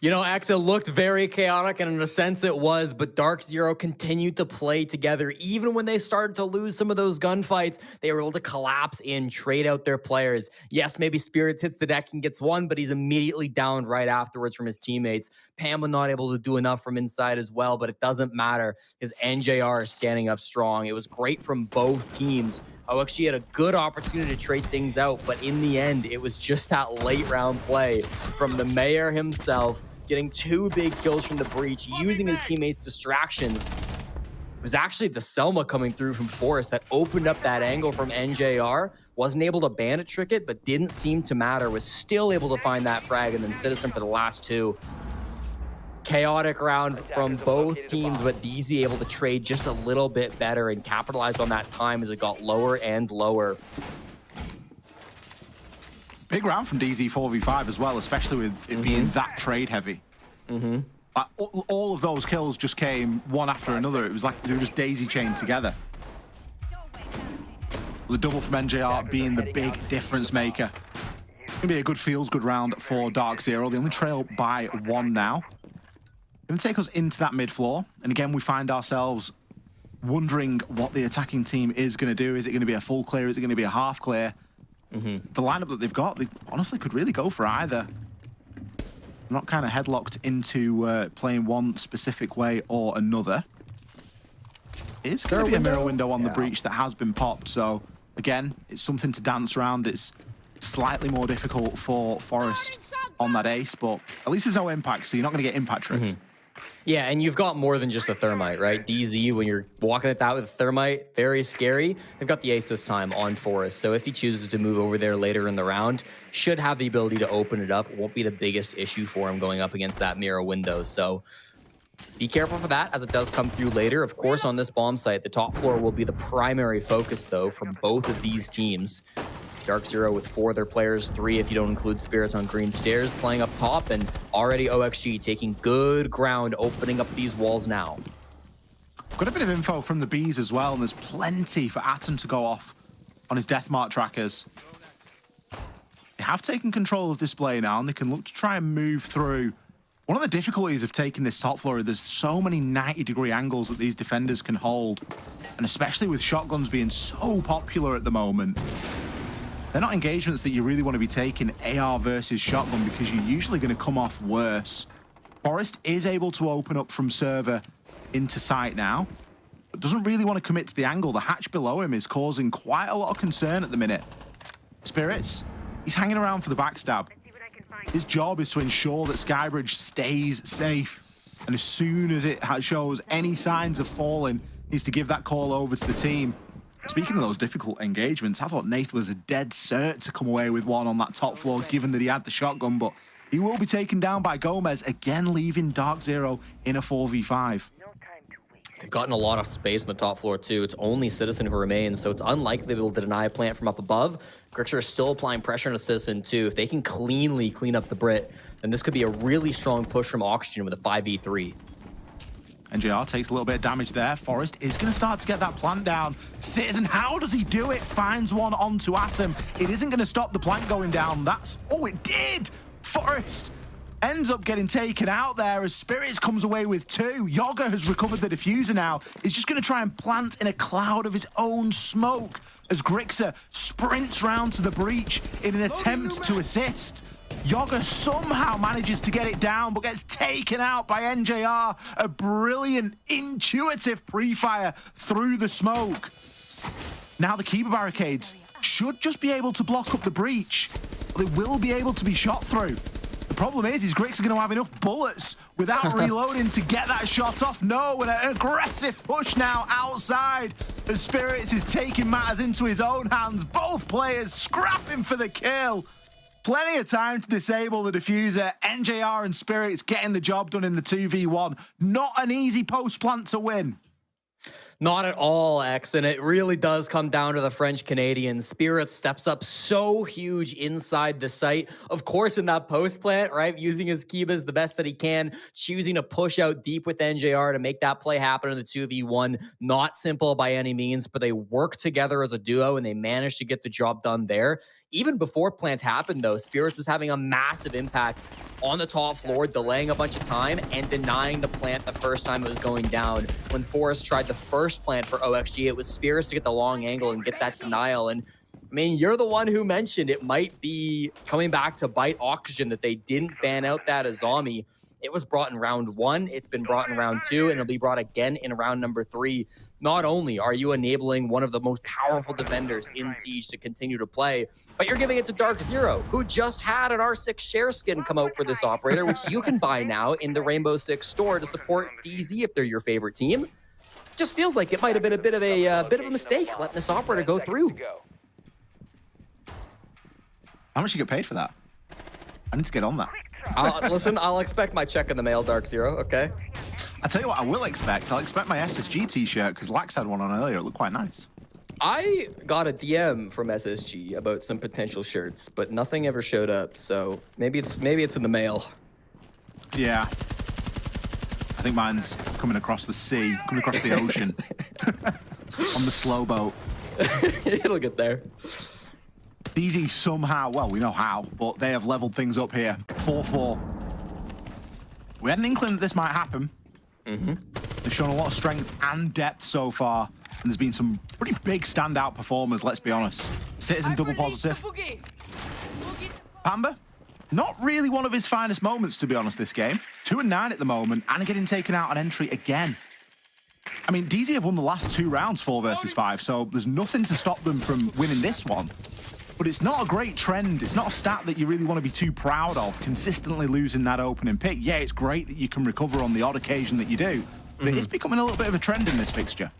You know, Axa looked very chaotic, and in a sense it was, but Dark Zero continued to play together. Even when they started to lose some of those gunfights, they were able to collapse in, trade out their players. Yes, maybe Spirits hits the deck and gets one, but he's immediately downed right afterwards from his teammates. Pam not able to do enough from inside as well, but it doesn't matter because NJR is standing up strong. It was great from both teams. OXG had a good opportunity to trade things out, but in the end, it was just that late round play from the mayor himself, getting 2 big kills from the breach, using his teammates' distractions. It was actually the Selma coming through from Forest that opened up that angle from NJR. Wasn't able to bandit trick it, but didn't seem to matter. Was still able to find that frag, and then Citizen for the last 2. Chaotic round from both teams, but DZ able to trade just a little bit better and capitalize on that time as it got lower and lower. Big round from DZ 4v5 as well, especially with it being that trade heavy. Like, all of those kills just came one after another. It was like they were just daisy chained together. The double from NJR being the big difference maker. It's going to be a good feels-good round for Dark Zero. They only trail by 1 now. Going to take us into that mid floor. And again, we find ourselves wondering what the attacking team is going to do. Is it going to be a full clear? Is it going to be a half clear? The lineup that they've got, they honestly could really go for either. Not kind of headlocked into playing one specific way or another. It's going to be a mirror window on the breach that has been popped. So again, it's something to dance around. It's slightly more difficult for Forest on that ace, but at least there's no impact, so you're not going to get impact tricked. Yeah, and you've got more than just a thermite, right? DZ, when you're walking at that with a thermite, very scary. They've got the ace this time on Forest, so if he chooses to move over there later in the round, should have the ability to open it up. Won't be the biggest issue for him going up against that mirror window, so be careful for that as it does come through later. Of course, on this bomb site, the top floor will be the primary focus, though, from both of these teams. Dark Zero with 4 of their players, 3 if you don't include Spirits on green stairs, playing up top, and already OXG taking good ground, opening up these walls now. Got a bit of info from the Bees as well, and there's plenty for Atom to go off on his deathmark trackers. They have taken control of display now, and they can look to try and move through. One of the difficulties of taking this top floor is there's so many 90-degree angles that these defenders can hold, and especially with shotguns being so popular at the moment, they're not engagements that you really want to be taking AR versus shotgun because you're usually going to come off worse. Forest is able to open up from server into site now, but doesn't really want to commit to the angle. The hatch below him is causing quite a lot of concern at the minute. Spirits, he's hanging around for the backstab. His job is to ensure that Skybridge stays safe, and as soon as it shows any signs of falling, needs to give that call over to the team. Speaking of those difficult engagements, I thought Nath was a dead cert to come away with one on that top floor, given that he had the shotgun, but he will be taken down by Gomez, again leaving Dark Zero in a 4v5. They've gotten a lot of space on the top floor too. It's only Citizen who remains, so it's unlikely they'll deny a plant from up above. Grixer is still applying pressure on a Citizen too. If they can cleanly clean up the Brit, then this could be a really strong push from Oxygen with a 5v3. NJR takes a little bit of damage there. Forest is going to start to get that plant down. Citizen, how does he do it? Finds one onto Atom. It isn't going to stop the plant going down. That's... Oh, it did! Forest ends up getting taken out there as Spirits comes away with 2. Yoga has recovered the diffuser now. He's just going to try and plant in a cloud of his own smoke as Grixer sprints round to the breach in an attempt to assist. Yoga somehow manages to get it down, but gets taken out by NJR. A brilliant, intuitive pre-fire through the smoke. Now the Keeper barricades should just be able to block up the breach. They will be able to be shot through. The problem is Grixer going to have enough bullets without reloading to get that shot off. No, and an aggressive push now outside as Spirits is taking matters into his own hands. Both players scrapping for the kill. Plenty of time to disable the diffuser. NJR and Spirits getting the job done in the 2v1. Not an easy post plant to win. Not at all, X, and it really does come down to the French-Canadians. Spirit steps up so huge inside the site. Of course, in that post plant, right, using his Kibas the best that he can, choosing to push out deep with NJR to make that play happen in the 2v1. Not simple by any means, but they work together as a duo, and they managed to get the job done there. Even before plant happened, though, Spirits was having a massive impact on the top floor, delaying a bunch of time and denying the plant the first time it was going down. When Forrest tried the first plant for OXG, it was Spirits to get the long angle and get that denial. And I mean, you're the one who mentioned it might be coming back to bite Oxygen that they didn't ban out that Azami. It was brought in round 1, it's been brought in round 2, and it'll be brought again in round number 3. Not only are you enabling one of the most powerful defenders in Siege to continue to play, but you're giving it to Dark Zero, who just had an R6 share skin come out for this operator, which you can buy now in the Rainbow Six store to support DZ if they're your favorite team. Just feels like it might have been a bit of a mistake letting this operator go through. How much you get paid for that? I need to get on that. Listen, I'll expect my check in the mail, Dark Zero, okay? I tell you what I will expect. I'll expect my SSG t-shirt because Lax had one on earlier. It looked quite nice. I got a DM from SSG about some potential shirts, but nothing ever showed up, so maybe it's in the mail. Yeah. I think mine's coming across the sea, coming across the ocean. On the slow boat. It'll get there. DZ somehow, well, we know how, but they have leveled things up here. 4-4. We had an inkling that this might happen. They've shown a lot of strength and depth so far, and there's been some pretty big standout performers, let's be honest. Citizen double positive. Pamba, not really one of his finest moments, to be honest, this game. 2-9 at the moment, and getting taken out on entry again. I mean, DZ have won the last 2 rounds, 4 versus 5, so there's nothing to stop them from winning this one. But it's not a great trend. It's not a stat that you really want to be too proud of, consistently losing that opening pick. Yeah, it's great that you can recover on the odd occasion that you do, but it's becoming a little bit of a trend in this fixture.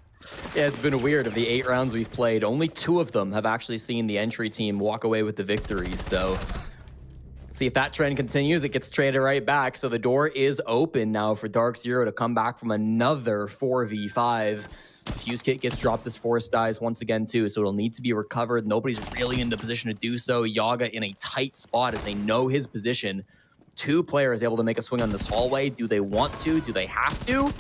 Yeah, it's been weird. Of the 8 rounds we've played, only 2 of them have actually seen the entry team walk away with the victory. So see if that trend continues, it gets traded right back. So the door is open now for Dark Zero to come back from another 4v5. Fuse kit gets dropped, this forest dies once again too, so it'll need to be recovered. Nobody's really in the position to do so. Yaga in a tight spot as they know his position. 2 players able to make a swing on this hallway. Do they want to? Do they have to?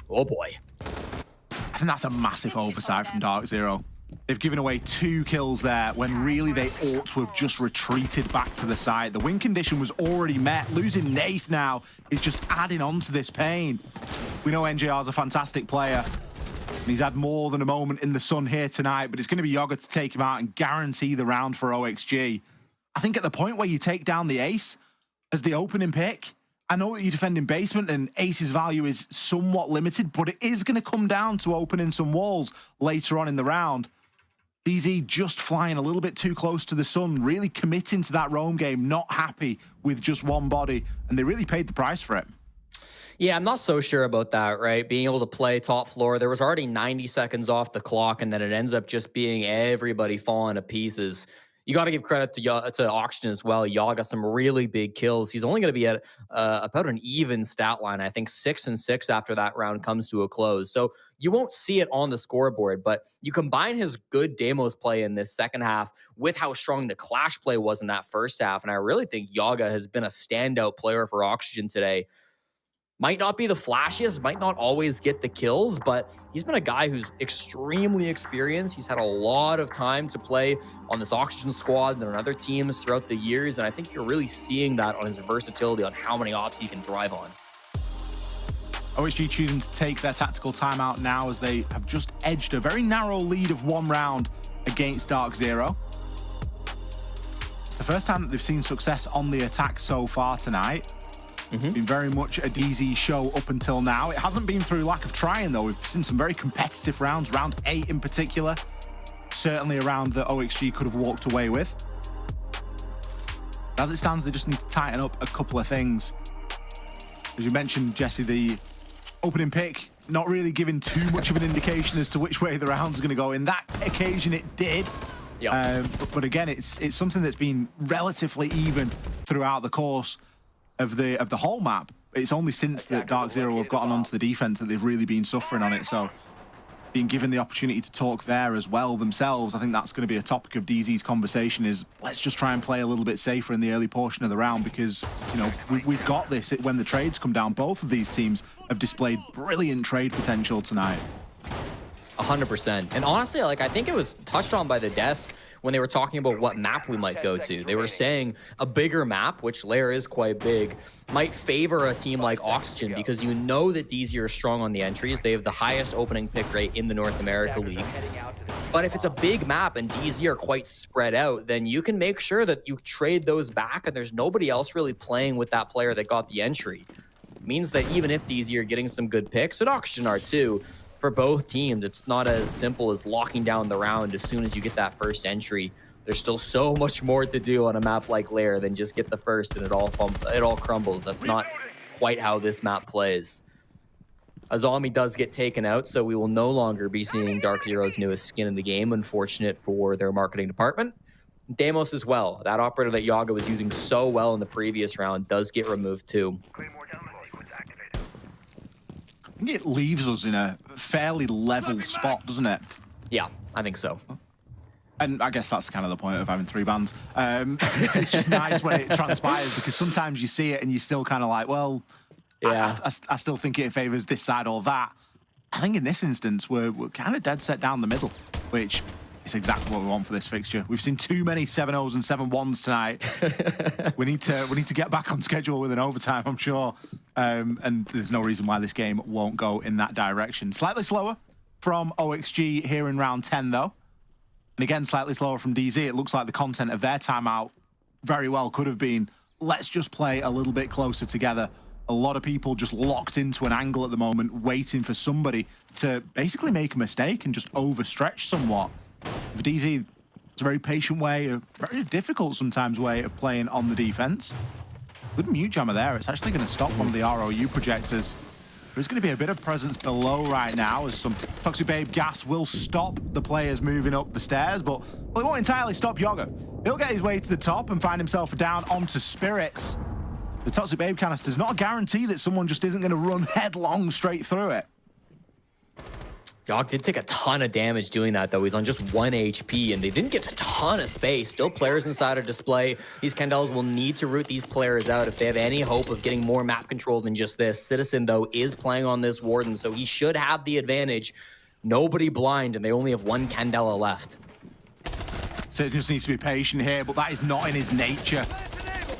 Oh boy. I think that's a massive oversight from Dark Zero. They've given away 2 kills there when really they ought to have just retreated back to the site. The win condition was already met. Losing Nath now is just adding on to this pain. We know NJR's a fantastic player. And he's had more than a moment in the sun here tonight, but it's going to be Yoga to take him out and guarantee the round for OXG. I think at the point where you take down the ace as the opening pick, I know that you're defending basement and Ace's value is somewhat limited, but it is going to come down to opening some walls later on in the round. DZ just flying a little bit too close to the sun, really committing to that roam game, not happy with just one body, and they really paid the price for it. Yeah, I'm not so sure about that, right? Being able to play top floor, there was already 90 seconds off the clock, and then it ends up just being everybody falling to pieces. You got to give credit to Oxygen as well. Yaga got some really big kills. He's only going to be at about an even stat line. I think 6 and 6 after that round comes to a close. So you won't see it on the scoreboard, but you combine his good Deimos play in this second half with how strong the Clash play was in that first half. And I really think Yaga has been a standout player for Oxygen today. Might not be the flashiest, might not always get the kills, but he's been a guy who's extremely experienced. He's had a lot of time to play on this Oxygen squad and on other teams throughout the years, and I think you're really seeing that on his versatility, on how many ops he can thrive on. OXG choosing to take their tactical timeout now as they have just edged a very narrow lead of 1 round against Dark Zero. It's the first time that they've seen success on the attack so far tonight. It's been very much a DZ show up until now. It hasn't been through lack of trying, though. We've seen some very competitive rounds, round 8 in particular. Certainly a round that OXG could have walked away with. As it stands, they just need to tighten up a couple of things. As you mentioned, Jesse, the opening pick, not really giving too much of an indication as to which way the round's going to go. In that occasion, it did. Yeah. But again, it's something that's been relatively even throughout the course of the whole map. It's only since that Dark Zero have gotten onto the defense that they've really been suffering on it. So being given the opportunity to talk there as well themselves, I think that's going to be a topic of DZ's conversation is let's just try and play a little bit safer in the early portion of the round because, you know, we've got this when the trades come down. Both of these teams have displayed brilliant trade potential tonight. 100%. And honestly, like, I think it was touched on by the desk when they were talking about what map we might go to. They were saying a bigger map, which Lair is quite big, might favor a team like Oxygen because you know that DZ are strong on the entries. They have the highest opening pick rate in the North America League. But if it's a big map and DZ are quite spread out, then you can make sure that you trade those back and there's nobody else really playing with that player that got the entry. It means that even if DZ are getting some good picks, and Oxygen are too, for both teams, it's not as simple as locking down the round as soon as you get that first entry. There's still so much more to do on a map like Lair than just get the first and it all crumbles. That's not quite how this map plays. Azami does get taken out, so we will no longer be seeing Dark Zero's newest skin in the game, unfortunate for their marketing department. Deimos as well. That operator that Yaga was using so well in the previous round does get removed too. I think it leaves us in a fairly level spot, doesn't it? Yeah, I think so. And I guess that's kind of the point of having 3 bans. It's just nice when it transpires because sometimes you see it and you're still kind of like, well, yeah, I still think it favors this side or that. I think in this instance, we're kind of dead set down the middle, which is exactly what we want for this fixture. We've seen too many 7-0s and 7-1s tonight. we need to get back on schedule with an overtime, I'm sure. And there's no reason why this game won't go in that direction. Slightly slower from OXG here in round 10, though. And again, slightly slower from DZ. It looks like the content of their timeout very well could have been, let's just play a little bit closer together. A lot of people just locked into an angle at the moment, waiting for somebody to basically make a mistake and just overstretch somewhat. For DZ, it's a very patient way, a very difficult sometimes way of playing on the defense. Good mute jammer there. It's actually going to stop one of the ROU projectors. There's going to be a bit of presence below right now as some Toxic Babe gas will stop the players moving up the stairs, but well, it won't entirely stop Yoga. He'll get his way to the top and find himself down onto Spirits. The Toxic Babe canister is not a guarantee that someone just isn't going to run headlong straight through it. Yogg did take a ton of damage doing that, though. He's on just 1 HP, and they didn't get a ton of space. Still players inside of display. These Candles will need to root these players out if they have any hope of getting more map control than just this. Citizen, though, is playing on this Warden, so he should have the advantage. Nobody blind, and they only have 1 Candela left. So it just needs to be patient here, but that is not in his nature.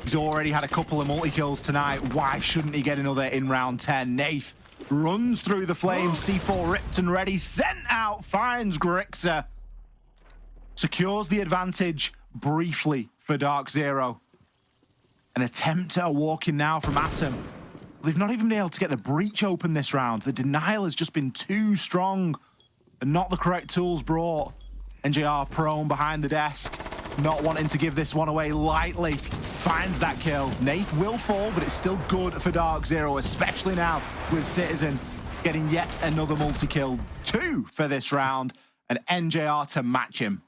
He's already had a couple of multi-kills tonight. Why shouldn't he get another in round 10? Nath runs through the flames, C4 ripped and ready, sent out, finds Grixer. Secures the advantage briefly for Dark Zero. An attempt at a walk-in now from Atom. They've not even been able to get the breach open this round. The denial has just been too strong and not the correct tools brought. NJR prone behind the desk, not wanting to give this one away lightly. Finds that kill. Nath will fall, but it's still good for Dark Zero, especially now with Citizen getting yet another multi-kill. 2 for this round, and NJR to match him.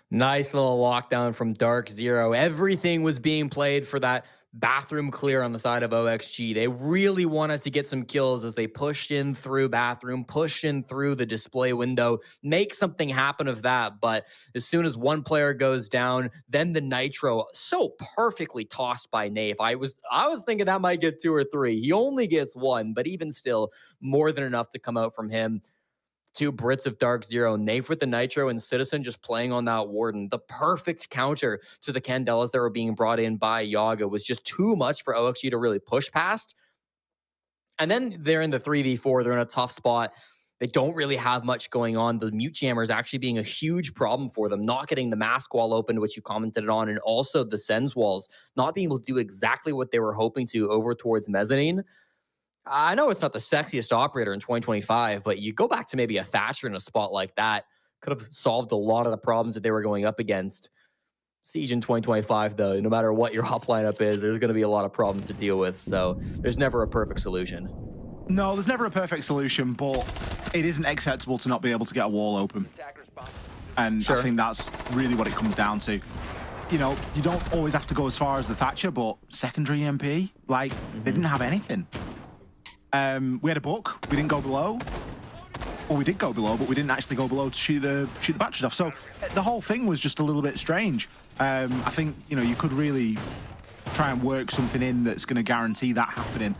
Nice little lockdown from Dark Zero. Everything was being played for that bathroom clear on the side of OXG. They really wanted to get some kills as they pushed in through bathroom, pushed in through the display window, make something happen of that. But as soon as one player goes down, then the Nitro, so perfectly tossed by Nath. I was thinking that might get 2 or 3. He only gets 1, but even still, more than enough to come out from him. 2 Brits of Dark Zero, Nath with the Nitro, and Citizen just playing on that Warden. The perfect counter to the Candelas that were being brought in by Yogg. It was just too much for OXG to really push past. And then they're in the 3v4. They're in a tough spot. They don't really have much going on. The mute jammers actually being a huge problem for them, not getting the mask wall open, which you commented on, and also the Sens walls, not being able to do exactly what they were hoping to over towards Mezzanine. I know it's not the sexiest operator in 2025, but you go back to maybe a Thatcher in a spot like that, could have solved a lot of the problems that they were going up against. Siege in 2025, though, no matter what your hop lineup is, there's going to be a lot of problems to deal with, so there's never a perfect solution. No, there's never a perfect solution, but it isn't acceptable to not be able to get a wall open. And I think that's really what it comes down to. You know, you don't always have to go as far as the Thatcher, but secondary MP, like, they didn't have anything. We had a book. We didn't go below. Well, we did go below, but we didn't actually go below to shoot the batteries off. So the whole thing was just a little bit strange. I think, you know, you could really try and work something in that's going to guarantee that happening,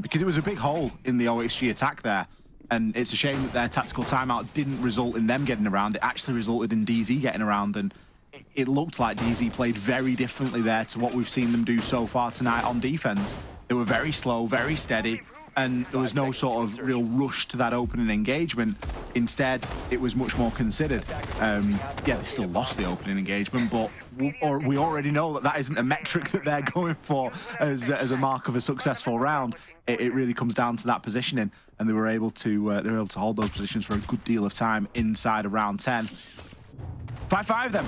because it was a big hole in the OXG attack there. And it's a shame that their tactical timeout didn't result in them getting around. It actually resulted in DZ getting around, and it looked like DZ played very differently there to what we've seen them do so far tonight on defense. They were very slow, very steady, and there was no sort of real rush to that opening engagement. Instead, it was much more considered. Yeah, they still lost the opening engagement, but we already know that that isn't a metric that they're going for as a mark of a successful round. It really comes down to that positioning, and they were able to hold those positions for a good deal of time inside of round 10. 5-5 then.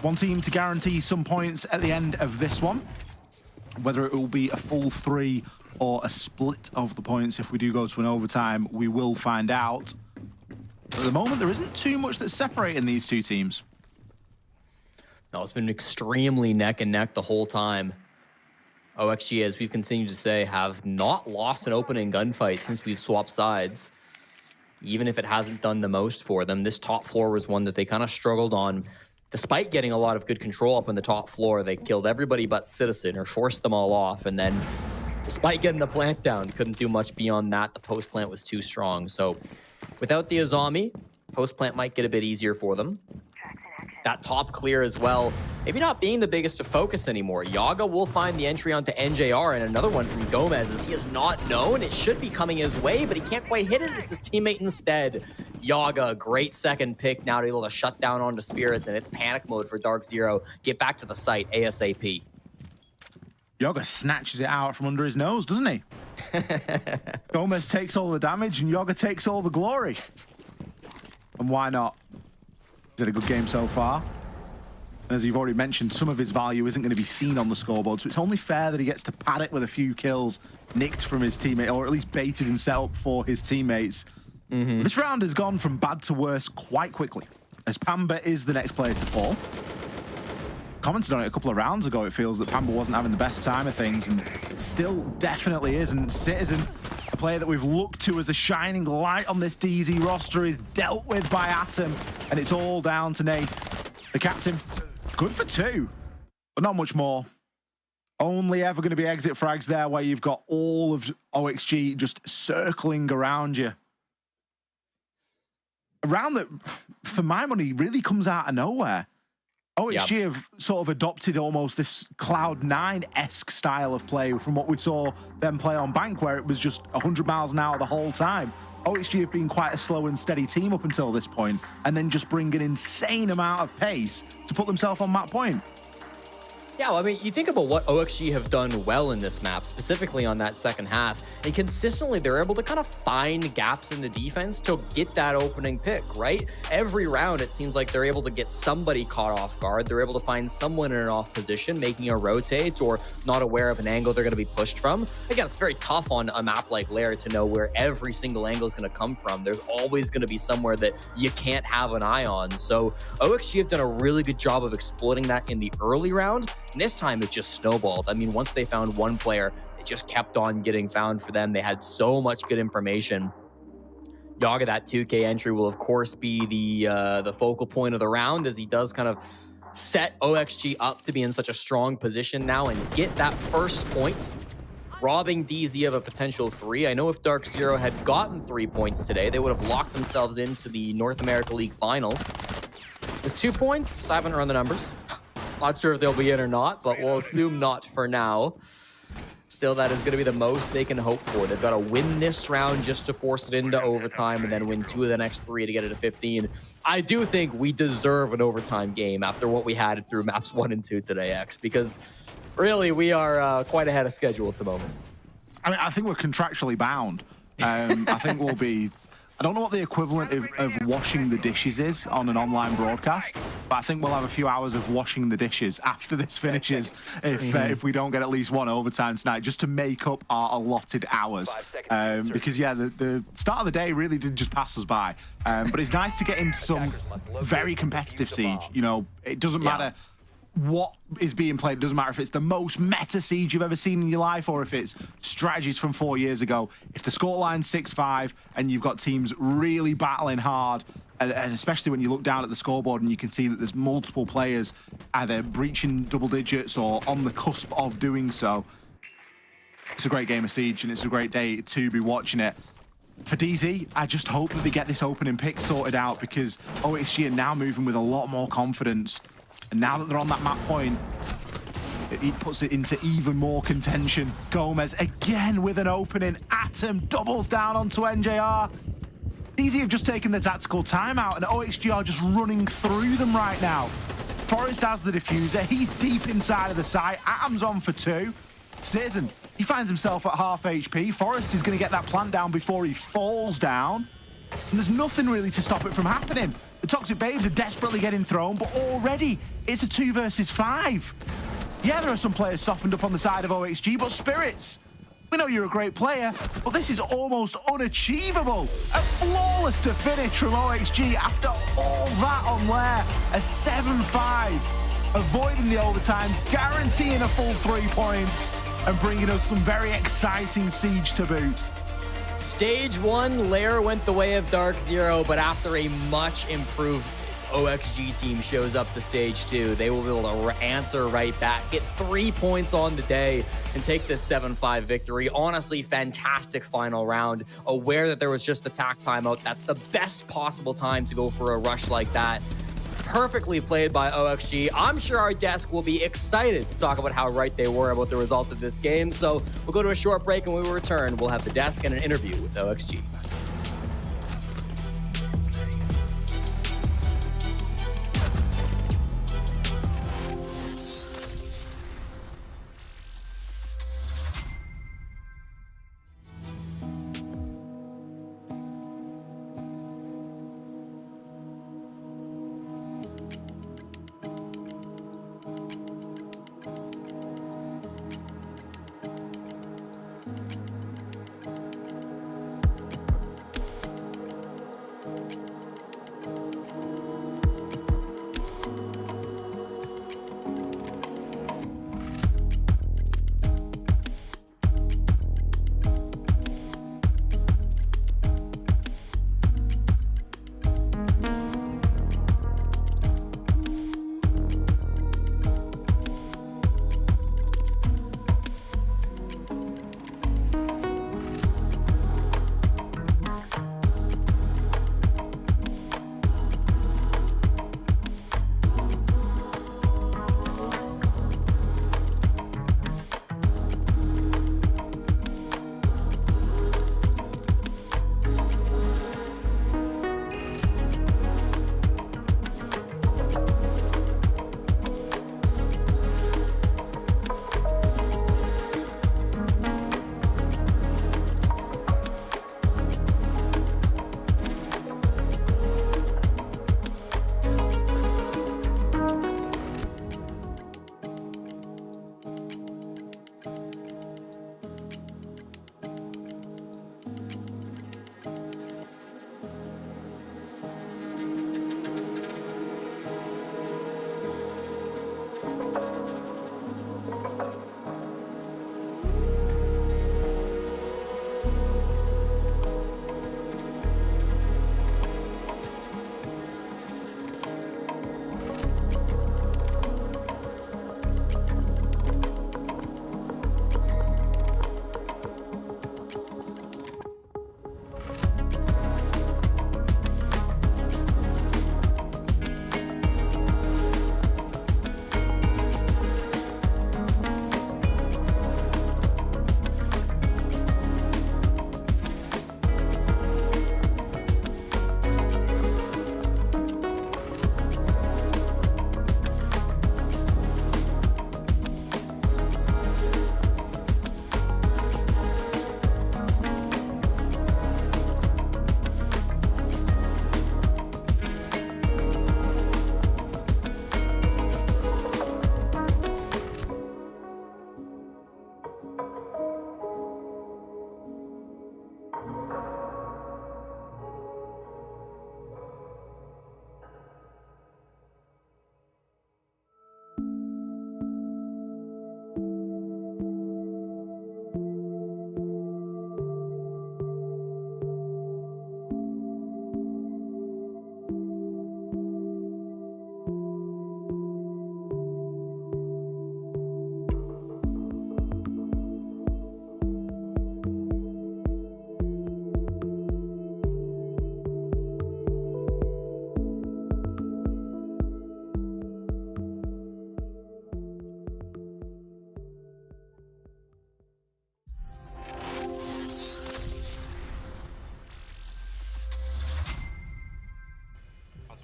One team to guarantee some points at the end of this one. Whether it will be a full 3 or a split of the points if we do go to an overtime, we will find out. But at the moment, there isn't too much that's separating these two teams. No, it's been extremely neck and neck the whole time. OXG, as we've continued to say, have not lost an opening gunfight since we've swapped sides. Even if it hasn't done the most for them, this top floor was one that they kind of struggled on. Despite getting a lot of good control up on the top floor, they killed everybody but Citizen, or forced them all off, and then despite getting the plant down, couldn't do much beyond that. The post plant was too strong. So without the Azami, post plant might get a bit easier for them. That top clear as well, maybe not being the biggest of focus anymore. Yaga will find the entry onto NJR, and another one from Gomez as he is not known. It should be coming his way, but he can't quite hit it. It's his teammate instead. Yaga, great second pick now to be able to shut down onto Spirits, and it's panic mode for Dark Zero. Get back to the site ASAP. Yaga snatches it out from under his nose, doesn't he? Gomez takes all the damage and Yaga takes all the glory. And why not? He's had a good game so far. As you've already mentioned, some of his value isn't going to be seen on the scoreboard, so it's only fair that he gets to pad it with a few kills nicked from his teammate, or at least baited and set up for his teammates. This round has gone from bad to worse quite quickly, as Pamba is the next player to fall. Commented on it a couple of rounds ago, it feels that Pamba wasn't having the best time of things, and still definitely isn't. Citizen A player that we've looked to as a shining light on this DZ roster is dealt with by Atom, and it's all down to Nath, the captain. Good for 2, but not much more. Only ever going to be exit frags there where you've got all of OXG just circling around you. A round that, for my money, really comes out of nowhere. OXG have sort of adopted almost this Cloud9-esque style of play from what we saw them play on Bank, where it was just 100 miles an hour the whole time. OXG have been quite a slow and steady team up until this point, and then just bring an insane amount of pace to put themselves on that point. Yeah, well, I mean, you think about what OXG have done well in this map, specifically on that second half, and consistently they're able to kind of find gaps in the defense to get that opening pick, right? Every round, it seems like they're able to get somebody caught off guard. They're able to find someone in an off position, making a rotate or not aware of an angle they're going to be pushed from. Again, it's very tough on a map like Lair to know where every single angle is going to come from. There's always going to be somewhere that you can't have an eye on. So OXG have done a really good job of exploiting that in the early round. And this time it just snowballed. I mean, once they found one player, it just kept on getting found for them. They had so much good information. Yaga, that 2K entry will of course be the focal point of the round, as he does kind of set OXG up to be in such a strong position now and get that first point, robbing DZ of a potential 3. I know if Dark Zero had gotten 3 points today, they would have locked themselves into the North America League Finals. With 2 points, I haven't run the numbers. Not sure if they'll be in or not, but we'll assume not for now. Still, that is going to be the most they can hope for. They've got to win this round just to force it into overtime and then win 2 of the next 3 to get it to 15. I do think we deserve an overtime game after what we had through maps 1 and 2 today, X, because really we are quite ahead of schedule at the moment. I mean, I think we're contractually bound. I think we'll be... I don't know what the equivalent of washing the dishes is on an online broadcast, but I think we'll have a few hours of washing the dishes after this finishes if we don't get at least 1 overtime tonight, just to make up our allotted hours. Because, yeah, the start of the day really did just pass us by. But it's nice to get into some very competitive Siege. You know, it doesn't matter what is being played. It doesn't matter if it's the most meta Siege you've ever seen in your life or if it's strategies from 4 years ago. If the scoreline's 6-5 and you've got teams really battling hard, and especially when you look down at the scoreboard and you can see that there's multiple players either breaching double digits or on the cusp of doing so, it's a great game of Siege and it's a great day to be watching it. For DZ, I just hope that they get this opening pick sorted out, because OXG are now moving with a lot more confidence. And now that they're on that map point, it puts it into even more contention. Gomez again with an opening. Atom doubles down onto NJR. DZ have just taken the tactical timeout, and OXG are just running through them right now. Forest has the diffuser. He's deep inside of the site. Atom's on for 2. Citizen, he finds himself at half HP. Forest is going to get that plant down before he falls down. And there's nothing really to stop it from happening. The Toxic Babes are desperately getting thrown, but already it's a 2 versus 5. Yeah, there are some players softened up on the side of OXG, but Spirits, we know you're a great player, but this is almost unachievable. A flawless to finish from OXG after all that on Lair. A 7-5, avoiding the overtime, guaranteeing a full 3 points, and bringing us some very exciting Siege to boot. Stage 1, Lair went the way of Dark Zero, but after a much improved OXG team shows up to Stage 2, they will be able to answer right back, get 3 points on the day, and take this 7-5 victory. Honestly, fantastic final round. Aware that there was just the tack timeout. That's the best possible time to go for a rush like that. Perfectly played by OXG. I'm sure our desk will be excited to talk about how right they were about the result of this game. So we'll go to a short break, and when we return, we'll have the desk and an interview with OXG.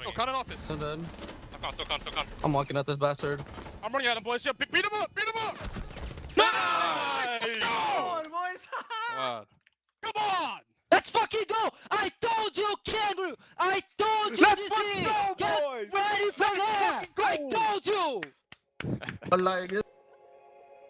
Oh, cut it off this. So dead. So con. I'm walking at this bastard. I'm running at him, boys. Yeah, beat him up. Nice! Come on, boys. Come on. Let's fucking go! I told you, Kangaroo! I told you Let's this fucking is! go, Get boys! ready for that! I told you! I like it.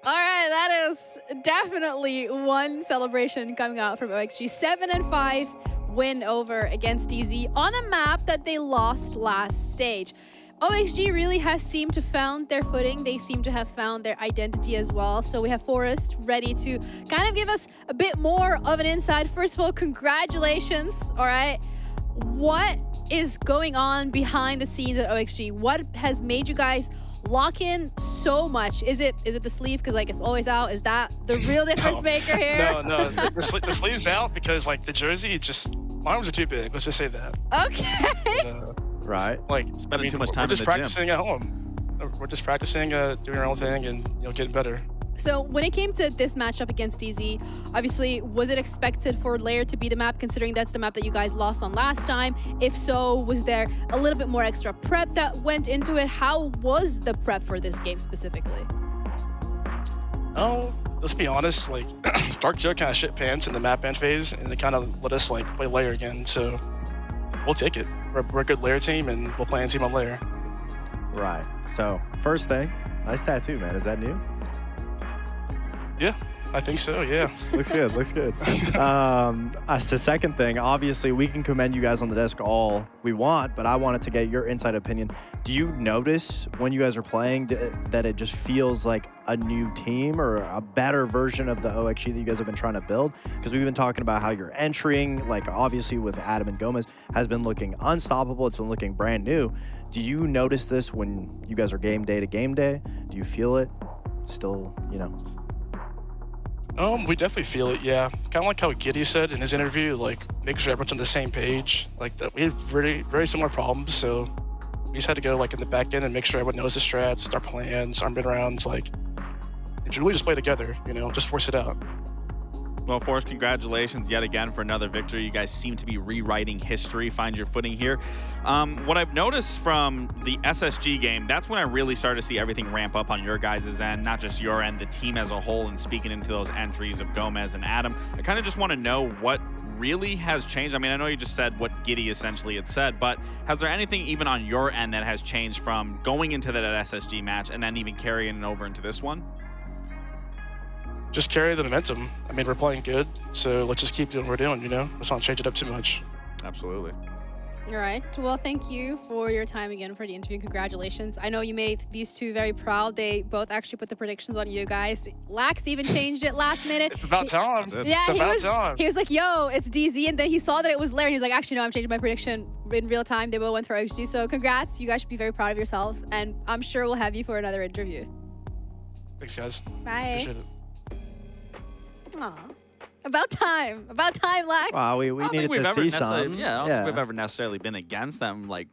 All right, that is definitely one celebration coming out from OXG. 7-5 win over against DZ on a map that they lost last stage. OXG really has seemed to found their footing. They seem to have found their identity as well. So we have Forrest ready to kind of give us a bit more of an insight. First of all, congratulations, all right? What is going on behind the scenes at OXG? What has made you guys lock in so much? Is it the sleeve because like it's always out? Is that the real difference maker here? No, the sleeve's out because like the jersey just my arms are too big. Let's just say that. Okay. Right. Like Spending too much time we're just in the gym. practicing at home. We're just practicing, doing our own thing, and getting better. So when it came to this matchup against DZ, obviously, was it expected for Lair to be the map, considering that's the map that you guys lost on last time? If so, was there a little bit more extra prep that went into it? How was the prep for this game specifically? Oh, let's be honest. Like Dark Zero kind of shit pants in the map ban phase, and they kind of let us like play Lair again. So we'll take it. We're a good Lair team, and we'll play a team on Lair. Right. So first thing, nice tattoo, man. Is that new? Yeah, I think so. Yeah. Looks good. Looks good. As the second thing, obviously we can commend you guys on the desk all we want, but I wanted to get your inside opinion. Do you notice when you guys are playing that it just feels like a new team or a better version of the OXG that you guys have been trying to build? Because we've been talking about how you're entering, like obviously with Adam and Gomez, has been looking unstoppable. It's been looking brand new. Do you notice this when you guys are game day to game day? Do you feel it still, We definitely feel it, yeah. Kind of like how Giddy said in his interview, like making sure everyone's on the same page. Like that, we have very similar problems, so we just had to go like in the back end and make sure everyone knows the strats, our plans, our mid rounds, like, and really just play together, just force it out. Well, Forrest, congratulations yet again for another victory. You guys seem to be rewriting history. Find your footing here. What I've noticed from the SSG game, that's when I really started to see everything ramp up on your guys' end, not just your end, the team as a whole, and speaking into those entries of Gomez and Adam. I kind of just want to know what really has changed. I mean, I know you just said what Giddy essentially had said, but has there anything even on your end that has changed from going into that SSG match and then even carrying it over into this one? Just carry the momentum. I mean, we're playing good, so let's just keep doing what we're doing, Let's not change it up too much. Absolutely. All right. Well, thank you for your time again for the interview. Congratulations. I know you made these two very proud. They both actually put the predictions on you guys. Lax even changed it last minute. It's about time. Yeah, it's about time. He was like, yo, it's DZ. And then he saw that it was Lair. And he was like, actually, no, I'm changing my prediction in real time. They both went for OXG. So congrats. You guys should be very proud of yourself. And I'm sure we'll have you for another interview. Thanks, guys. Bye. Appreciate it. Aw. About time, Lax. Wow, we needed to see some. Yeah, I don't think we've ever necessarily been against them, like,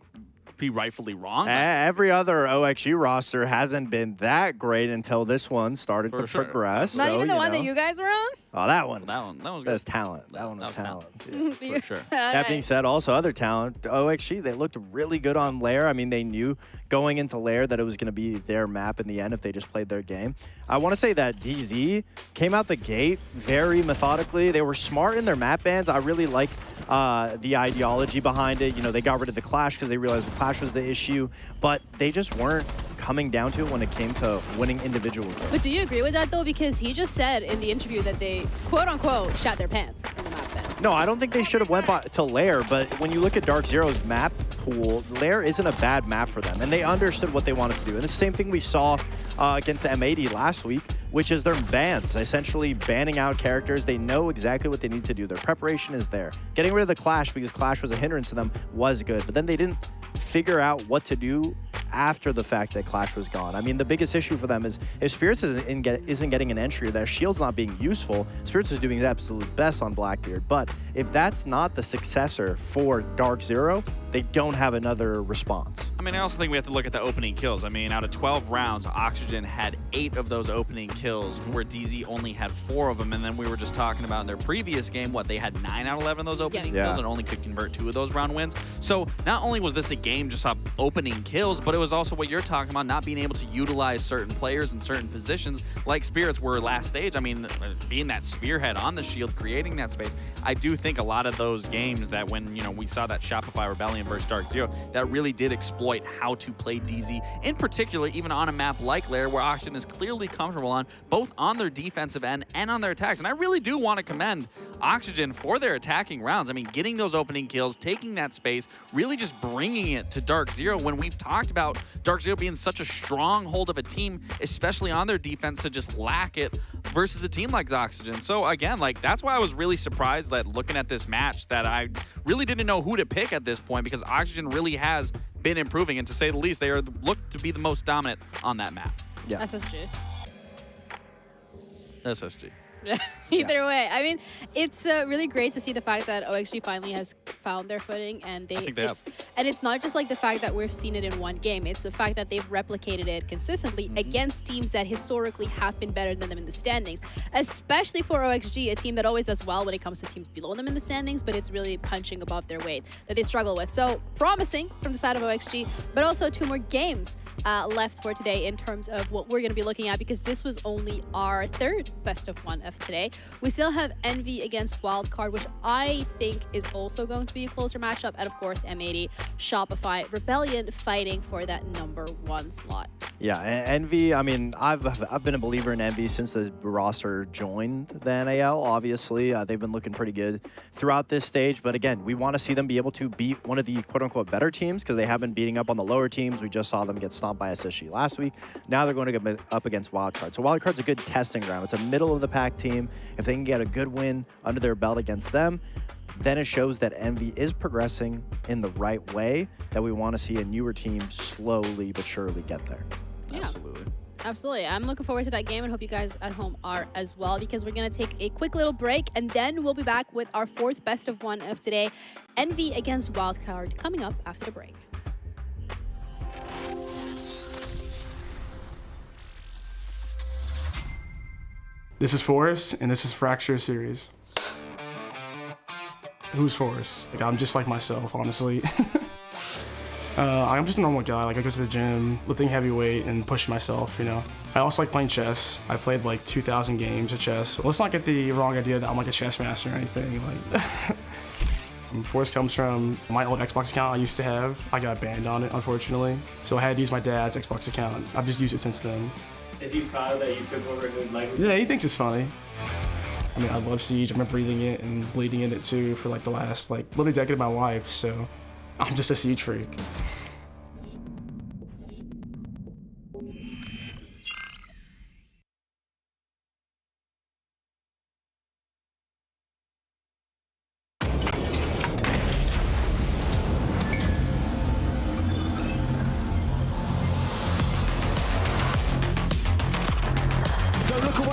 be rightfully wrong. Every other OXG roster hasn't been that great until this one started to progress. Not so, even the one that you guys were on? Oh, that one. That was good. That's talent. That one was talent. Yeah, for sure. That being said, also other talent, OXG, they looked really good on Lair. I mean, they knew going into Lair that it was going to be their map in the end if they just played their game. I want to say that DZ came out the gate very methodically. They were smart in their map bans. I really like the ideology behind it. They got rid of the Clash because they realized the Clash was the issue, but they just weren't coming down to it when it came to winning individual games. But do you agree with that, though? Because he just said in the interview that they, quote-unquote, shat their pants in the map ban. No, I don't think they should have went to Lair, but when you look at Dark Zero's map pool, Lair isn't a bad map for them, and they understood what they wanted to do. And it's the same thing we saw against M80 last week, which is their bans, essentially banning out characters. They know exactly what they need to do. Their preparation is there. Getting rid of the Clash because Clash was a hindrance to them was good, but then they didn't figure out what to do after the fact that Clash was gone. I mean, the biggest issue for them is if Spirits isn't getting an entry, their shield's not being useful. Spirits is doing his absolute best on Blackbeard, but if that's not the successor for Dark Zero, they don't have another response. I mean, I also think we have to look at the opening kills. I mean, out of 12 rounds, Oxygen had 8 of those opening kills, where DZ only had 4 of them. And then we were just talking about in their previous game, they had 9 out of 11 of those opening kills and only could convert 2 of those round wins. So not only was this a game just off opening kills, but it was also what you're talking about, not being able to utilize certain players in certain positions, like Spirits were last stage. I mean, being that spearhead on the shield, creating that space. I do think a lot of those games that when, we saw that Shopify Rebellion versus Dark Zero, that really did exploit how to play DZ, in particular, even on a map like Lair, where Oxygen is clearly comfortable on, both on their defensive end and on their attacks. And I really do want to commend Oxygen for their attacking rounds. I mean, getting those opening kills, taking that space, really just bringing it to Dark Zero when we've talked about Dark Zero being such a stronghold of a team, especially on their defense, to just lack it versus a team like Oxygen. So again, that's why I was really surprised that looking at this match that I really didn't know who to pick at this point, because Oxygen really has been improving, and to say the least, they look to be the most dominant on that map. Yeah. SSG. Either way, I mean, it's really great to see the fact that OXG finally has found their footing, and it's not just like the fact that we've seen it in one game. It's the fact that they've replicated it consistently against teams that historically have been better than them in the standings, especially for OXG, a team that always does well when it comes to teams below them in the standings, but it's really punching above their weight that they struggle with. So promising from the side of OXG, but also 2 more games left for today in terms of what we're going to be looking at, because this was only our 3rd best of 1 of today. We still have Envy against Wildcard, which I think is also going to be a closer matchup, and of course M80, Shopify, Rebellion fighting for that #1 slot. Yeah, Envy, I mean, I've been a believer in Envy since the roster joined the NAL, obviously. They've been looking pretty good throughout this stage, but again, we want to see them be able to beat one of the quote-unquote better teams, because they have been beating up on the lower teams. We just saw them get stomped by SSG last week. Now they're going to get up against Wildcard. So Wildcard's a good testing ground. It's a middle-of-the-pack team. If they can get a good win under their belt against them, then it shows that Envy is progressing in the right way, that we want to see a newer team slowly but surely get there. Yeah. Absolutely. Absolutely. I'm looking forward to that game, and hope you guys at home are as well, because we're going to take a quick little break, and then we'll be back with our 4th best of 1 of today, Envy against Wildcard, coming up after the break. This is Forrest, and this is Fracture Series. Who's Forrest? I'm just like myself, honestly. I'm just a normal guy. I go to the gym, lifting heavy weight, and push myself, I also like playing chess. I played 2,000 games of chess. Well, let's not get the wrong idea that I'm a chess master or anything. Forrest comes from my old Xbox account I used to have. I got banned on it, unfortunately. So I had to use my dad's Xbox account. I've just used it since then. Is he proud that you took over his language? Yeah, he thinks it's funny. I mean, I love Siege. I've been breathing it and bleeding in it too for the last literally decade of my life. So I'm just a Siege freak.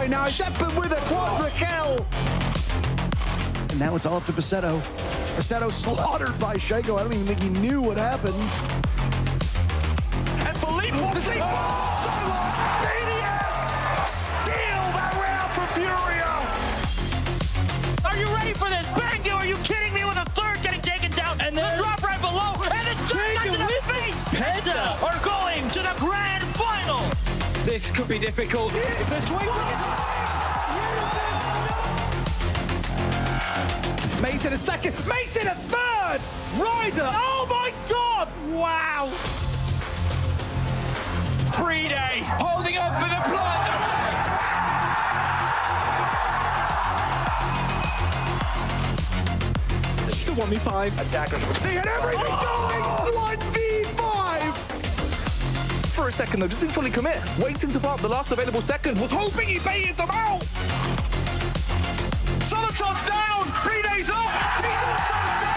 Now Shepard with a quadra kill. And now it's all up to Basetto. Basetto slaughtered by Shago. I don't even think he knew what happened. And Philippe will see. CDS steal that round for Furio. Are you ready for this? Bangu, are you kidding me with a 3rd getting taken down? And then the drop right below. And it's just in the face. Penta are going to the grand final. This could be difficult. If the swing Mason a 2nd, Mason a 3rd! Ryder, oh my god! Wow! Pre-day holding up for the blood. It's a 1v5. Attackers. They had everything going! 1v5! For a second though, just didn't fully commit. Waiting to pop the last available second. Was hoping he baited them out! Soliton's down! Pre-day's up! He's also down!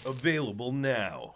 Available now.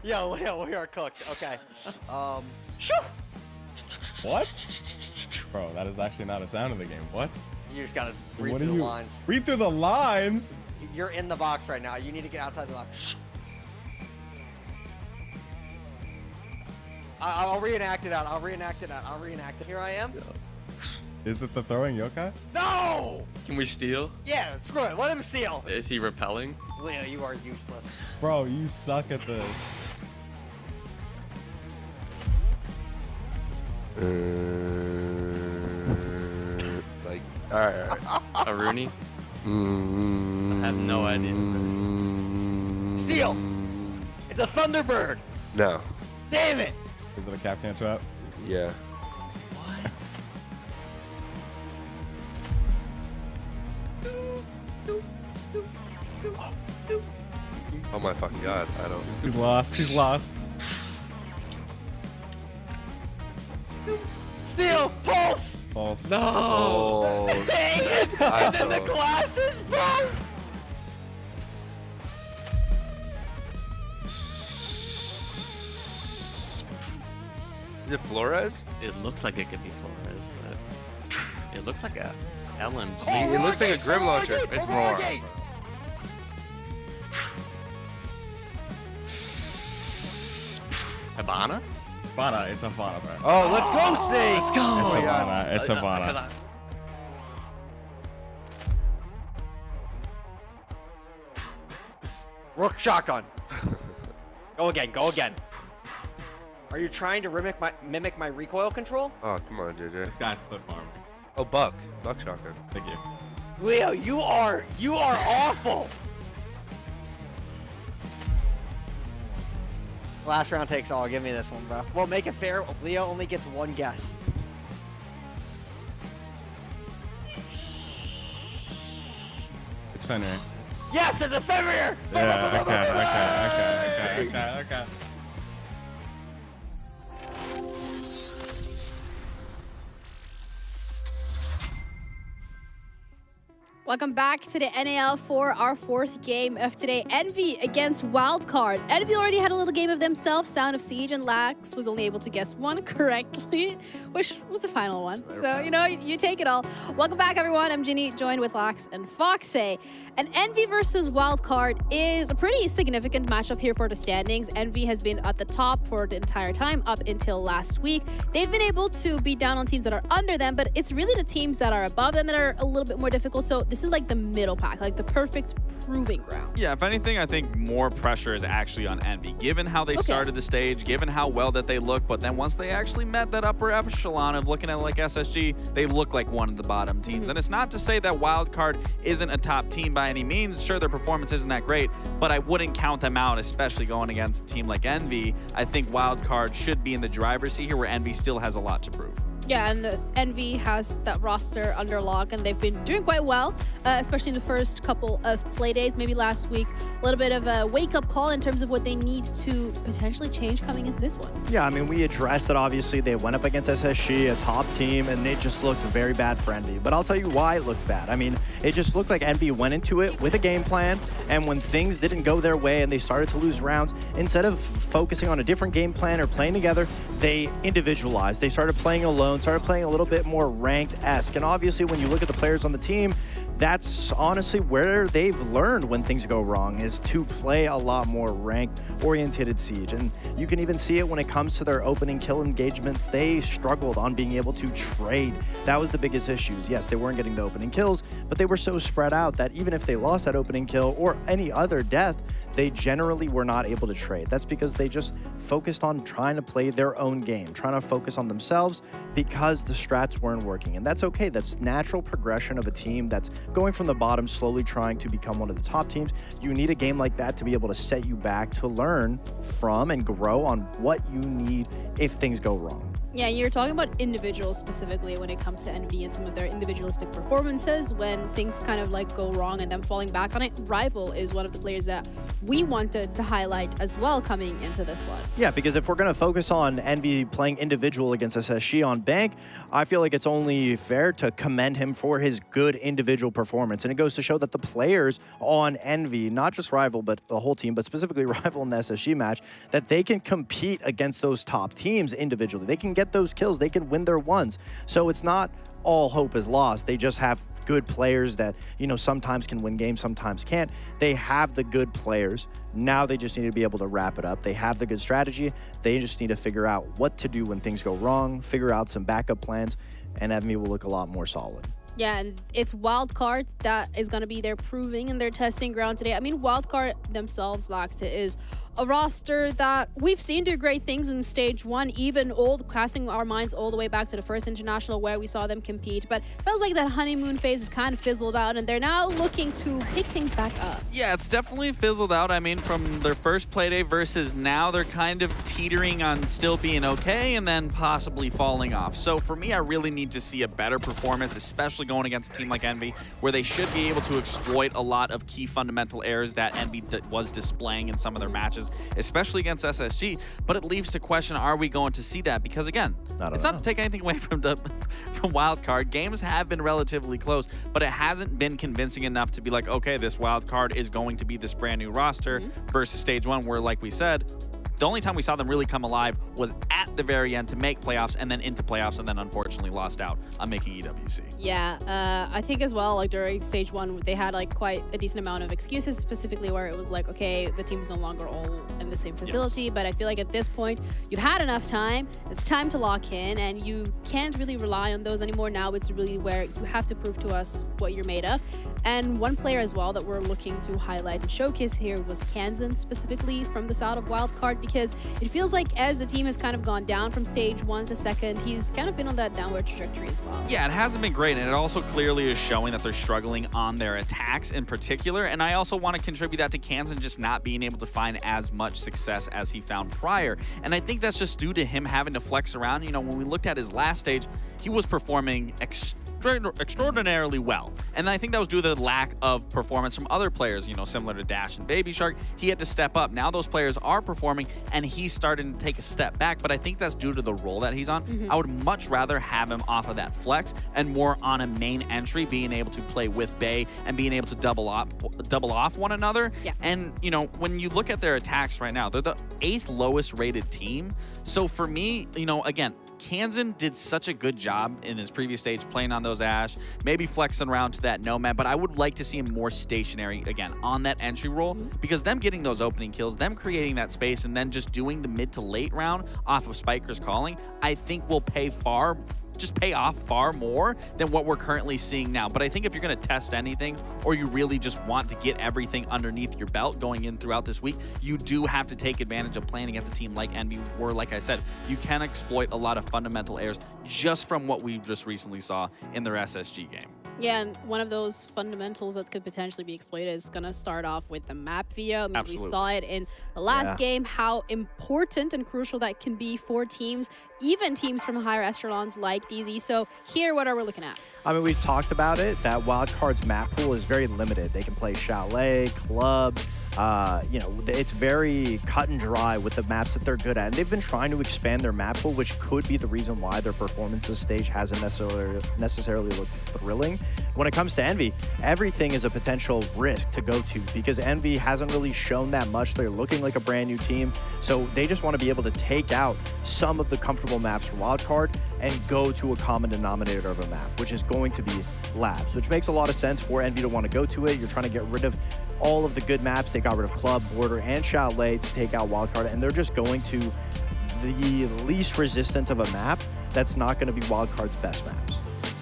Yo, we are cooked. Okay. What? Bro, that is actually not a sound of the game. What? You just gotta read What through are the you? lines. Read through the lines. You're in the box right now. You need to get outside the box. I'll reenact it out. I'll reenact it out. I'll reenact it. Here I am. Is it the throwing yokai? No! Can we steal? Yeah, screw it. Let him steal. Is he repelling? Leo, you are useless. Bro, you suck at this. Like, alright. A Rooney? I have no idea. Steal! It's a Thunderbird! No. Damn it! Is it a Capcan trap? Yeah. Oh my fucking god, I don't. He's lost. He's lost. Steal! Pulse! False. No! Oh. Dang it! And then the glasses, bro! Is it Flores? It looks like it could be Flores, but it looks like a LMG. It looks like a Grim Launcher. It's Roar. Hibana? Hibana, it's Hibana, bro. Oh, let's go, Snake! Let's go! It's Hibana, it's Hibana. Rook shotgun. Go again, go again. Are you trying to mimic my recoil control? Oh, come on, JJ. This guy's clip farming. Oh, Buck. Buck shotgun. Thank you. Leo, you are awful. Last round takes all. Give me this one, bro. Well, make it fair. Leo only gets one guess. It's Fenrir. Yes, it's a Fenrir! Yeah, okay. Welcome back to the NAL for our fourth game of today. Envy against Wildcard. Envy already had a little game of themselves, Sound of Siege, and Lax was only able to guess one correctly, which was the final one. So, you know, you take it all. Welcome back, everyone. I'm Ginny, joined with Lax and Foxay. And Envy versus Wildcard is a pretty significant matchup here for the standings. Envy has been at the top for the entire time up until last week. They've been able to beat down on teams that are under them, but it's really the teams that are above them that are a little bit more difficult. So this is like the middle pack, like the perfect proving ground. Yeah, if anything, I think more pressure is actually on Envy, given how they started the stage, given how well that they look, but then once they actually met that upper echelon of looking at like SSG, they look like one of the bottom teams. And it's not to say that Wildcard isn't a top team by any means. Sure, their performance isn't that great, but I wouldn't count them out, especially going against a team like Envy. I think Wildcard should be in the driver's seat here, where Envy still has a lot to prove. Yeah, and the Envy has that roster under lock, and they've been doing quite well, especially in the first couple of play days. Maybe last week, a little bit of a wake-up call in terms of what they need to potentially change coming into this one. Yeah, I mean, we addressed it, obviously. They went up against SSG, a top team, and it just looked very bad for Envy. But I'll tell you why it looked bad. I mean, it just looked like Envy went into it with a game plan, and when things didn't go their way and they started to lose rounds, instead of focusing on a different game plan or playing together, they individualized. They started playing alone, started playing a little bit more ranked-esque. And obviously, when you look at the players on the team, that's honestly where they've learned when things go wrong, is to play a lot more ranked-oriented Siege. And you can even see it when it comes to their opening kill engagements. They struggled on being able to trade. That was the biggest issues. Yes, they weren't getting the opening kills, but they were so spread out that even if they lost that opening kill or any other death, they generally were not able to trade. That's because they just focused on trying to play their own game, trying to focus on themselves because the strats weren't working. And that's okay. That's natural progression of a team that's going from the bottom, slowly trying to become one of the top teams. You need a game like that to be able to set you back, to learn from and grow on what you need if things go wrong. Yeah, you're talking about individuals specifically when it comes to Envy and some of their individualistic performances when things kind of like go wrong and them falling back on it. Rival is one of the players that we wanted to highlight as well coming into this one. Yeah, because if we're going to focus on Envy playing individual against SSG on Bank, I feel like it's only fair to commend him for his good individual performance. And it goes to show that the players on Envy, not just Rival, but the whole team, but specifically Rival in the SSG match, that they can compete against those top teams individually. They can get those kills. They can win their ones. So it's not all hope is lost. They just have good players that, you know, sometimes can win games, sometimes can't. They have the good players. Now they just need to be able to wrap it up. They have the good strategy. They just need to figure out what to do when things go wrong, figure out some backup plans, and Envy will look a lot more solid. Yeah, and it's Wildcard that is going to be their proving and their testing ground today. I mean, Wildcard themselves, Laxa, is a roster that we've seen do great things in stage one, even casting our minds all the way back to the first international where we saw them compete. But it feels like that honeymoon phase is kind of fizzled out, and they're now looking to pick things back up. Yeah, it's definitely fizzled out. I mean, from their first playday versus now, they're kind of teetering on still being okay and then possibly falling off. So for me, I really need to see a better performance, especially going against a team like Envy, where they should be able to exploit a lot of key fundamental errors that Envy was displaying in some of their matches, especially against SSG. But it leaves to question, are we going to see that? Because again, it's not to take anything away from Wildcard. Games have been relatively close, but it hasn't been convincing enough to be like, okay, this Wildcard is going to be this brand new roster versus stage one, where, like we said, the only time we saw them really come alive was at the very end to make playoffs and then into playoffs and then unfortunately lost out on making EWC. Yeah, I think as well, like during stage 1, they had like quite a decent amount of excuses, specifically where it was like, okay, the team's no longer all in the same facility, but I feel like at this point, you've had enough time, it's time to lock in, and you can't really rely on those anymore. Now it's really where you have to prove to us what you're made of. And one player as well that we're looking to highlight and showcase here was Kansan, specifically from the side of Wildcard, because it feels like as the team has kind of gone down from stage 1 to 2nd, he's kind of been on that downward trajectory as well. Yeah, it hasn't been great, and it also clearly is showing that they're struggling on their attacks in particular, and I also want to contribute that to Kansan just not being able to find as much success as he found prior, and I think that's just due to him having to flex around. You know, when we looked at his last stage, he was performing extraordinarily well. And I think that was due to the lack of performance from other players, you know, similar to Dash and Baby Shark. He had to step up. Now those players are performing and he's starting to take a step back, but I think that's due to the role that he's on. I would much rather have him off of that flex and more on a main entry, being able to play with Bay and being able to double off one another. Yeah. And, you know, when you look at their attacks right now, they're the 8th lowest rated team. So for me, you know, again, Kansan did such a good job in his previous stage playing on those Ash, maybe flexing around to that Nomad, but I would like to see him more stationary again on that entry role, because them getting those opening kills, them creating that space, and then just doing the mid to late round off of Spiker's calling, I think will pay off far more than what we're currently seeing now. But I think if you're going to test anything, or you really just want to get everything underneath your belt going in throughout this week, you do have to take advantage of playing against a team like Envy, where, like I said, you can exploit a lot of fundamental errors just from what we just recently saw in their SSG game. Yeah, and one of those fundamentals that could potentially be exploited is going to start off with the map veto. I mean, we saw it in the last game, how important and crucial that can be for teams, even teams from higher echelons like DZ. So here, what are we looking at? I mean, we've talked about it, that Wildcard's map pool is very limited. They can play Chalet, Club, you know, it's very cut and dry with the maps that they're good at. And they've been trying to expand their map pool, which could be the reason why their performance this stage hasn't necessarily looked thrilling. When it comes to Envy, everything is a potential risk to go to, because Envy hasn't really shown that much. They're looking like a brand new team. So they just want to be able to take out some of the comfortable maps for Wildcard and go to a common denominator of a map, which is going to be Labs, which makes a lot of sense for Envy to want to go to it. You're trying to get rid of all of the good maps. They got rid of Club, Border, and Chalet to take out Wildcard, and they're just going to the least resistant of a map that's not going to be Wildcard's best maps.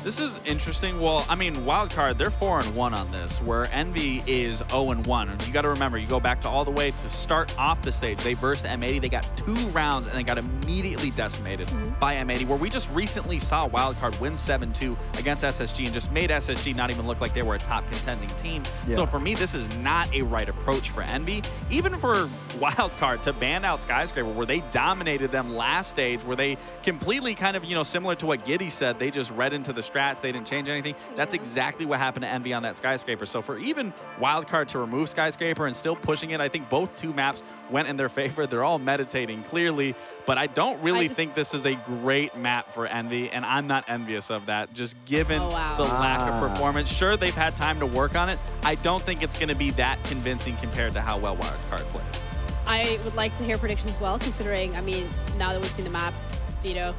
This is interesting. Well, I mean, Wildcard, they're 4-1 on this, where Envy is 0-1. And you got to remember, you go back to all the way to start off the stage. They versed M80. They got 2 rounds, and they got immediately decimated by M80, where we just recently saw Wildcard win 7-2 against SSG and just made SSG not even look like they were a top contending team. Yeah. So for me, this is not a right approach for Envy. Even for Wildcard to ban out Skyscraper, where they dominated them last stage, where they completely kind of, you know, similar to what Giddy said, they just read into the strats, they didn't change anything. That's exactly what happened to Envy on that Skyscraper. So for even Wildcard to remove Skyscraper and still pushing it, I think both 2 maps went in their favor. They're all meditating clearly, but I don't really think this is a great map for Envy, and I'm not envious of that, just given the lack of performance. Sure, they've had time to work on it. I don't think it's going to be that convincing compared to how well Wildcard plays. I would like to hear predictions as well, considering, I mean, now that we've seen the map, Veto.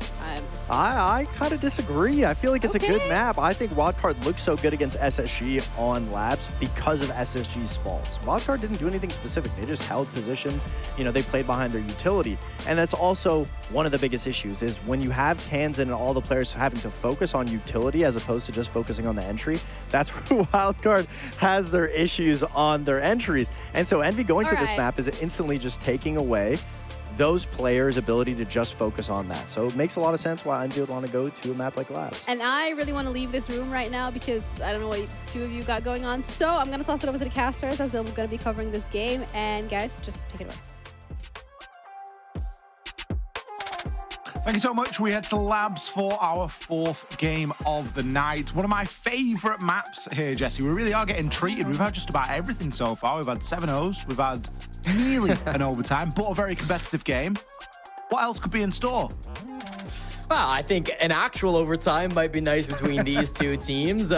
I kind of disagree. I feel like it's a good map. I think Wildcard looks so good against SSG on Labs because of SSG's faults. Wildcard didn't do anything specific. They just held positions. You know, they played behind their utility. And that's also one of the biggest issues, is when you have Kansan and all the players having to focus on utility as opposed to just focusing on the entry, that's where Wildcard has their issues on their entries. And so Envy going to this map is instantly just taking away those players' ability to just focus on that. So it makes a lot of sense why Envy would want to go to a map like Labs. And I really want to leave this room right now because I don't know what 2 of you got going on. So I'm going to toss it over to the casters as they're going to be covering this game. And guys, just take it away. Thank you so much. We head to Labs for our 4th game of the night. One of my favourite maps here, Jesse. We really are getting treated. We've had just about everything so far. We've had 7-0s. We've had nearly an overtime, but a very competitive game. What else could be in store? Well, I think an actual overtime might be nice between these two teams.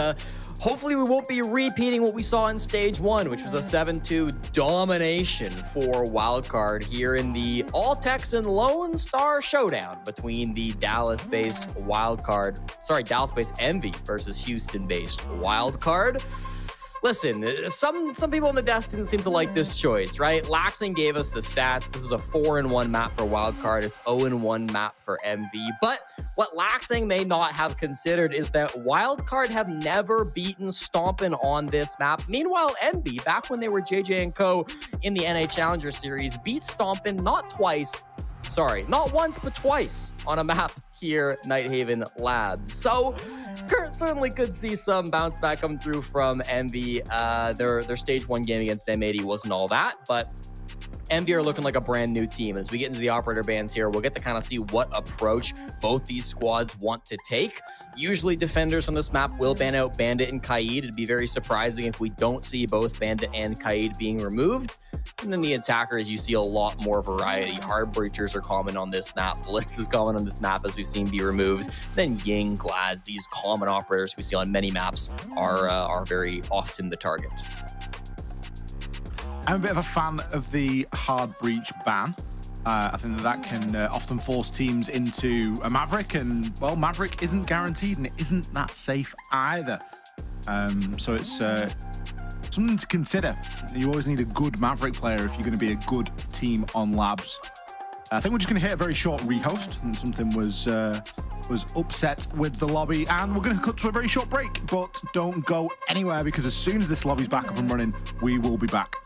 Hopefully we won't be repeating what we saw in stage 1, which was a 7-2 domination for Wildcard here in the All-Texan Lone Star Showdown between the Dallas-based Envy versus Houston-based Wildcard. Listen, some people in the desk didn't seem to like this choice, right? Laxing gave us the stats. This is a 4-1 map for Wildcard. It's 0-1 map for MV. But what Laxing may not have considered is that Wildcard have never beaten Stompin' on this map. Meanwhile, MV, back when they were JJ and Co. in the NA Challenger Series, beat Stompin' not once, but twice on a map here, Nighthaven Labs. So certainly could see some bounce back come through from MV. Their stage 1 game against M80 wasn't all that, but MV are looking like a brand new team. As we get into the operator bans here, we'll get to kind of see what approach both these squads want to take. Usually defenders on this map will ban out Bandit and Kaid. It'd be very surprising if we don't see both Bandit and Kaid being removed. And then the attackers, you see a lot more variety. Hard Breachers are common on this map. Blitz is common on this map, as we've seen be removed. Then Ying, Glaz, these common operators we see on many maps are very often the target. I'm a bit of a fan of the hard breach ban. I think that can often force teams into a Maverick, and, well, Maverick isn't guaranteed, and it isn't that safe either. So it's something to consider. You always need a good Maverick player if you're going to be a good team on Labs. I think we're just going to hit a very short rehost, and something was upset with the lobby, and we're going to cut to a very short break, but don't go anywhere, because as soon as this lobby's back up and running, we will be back.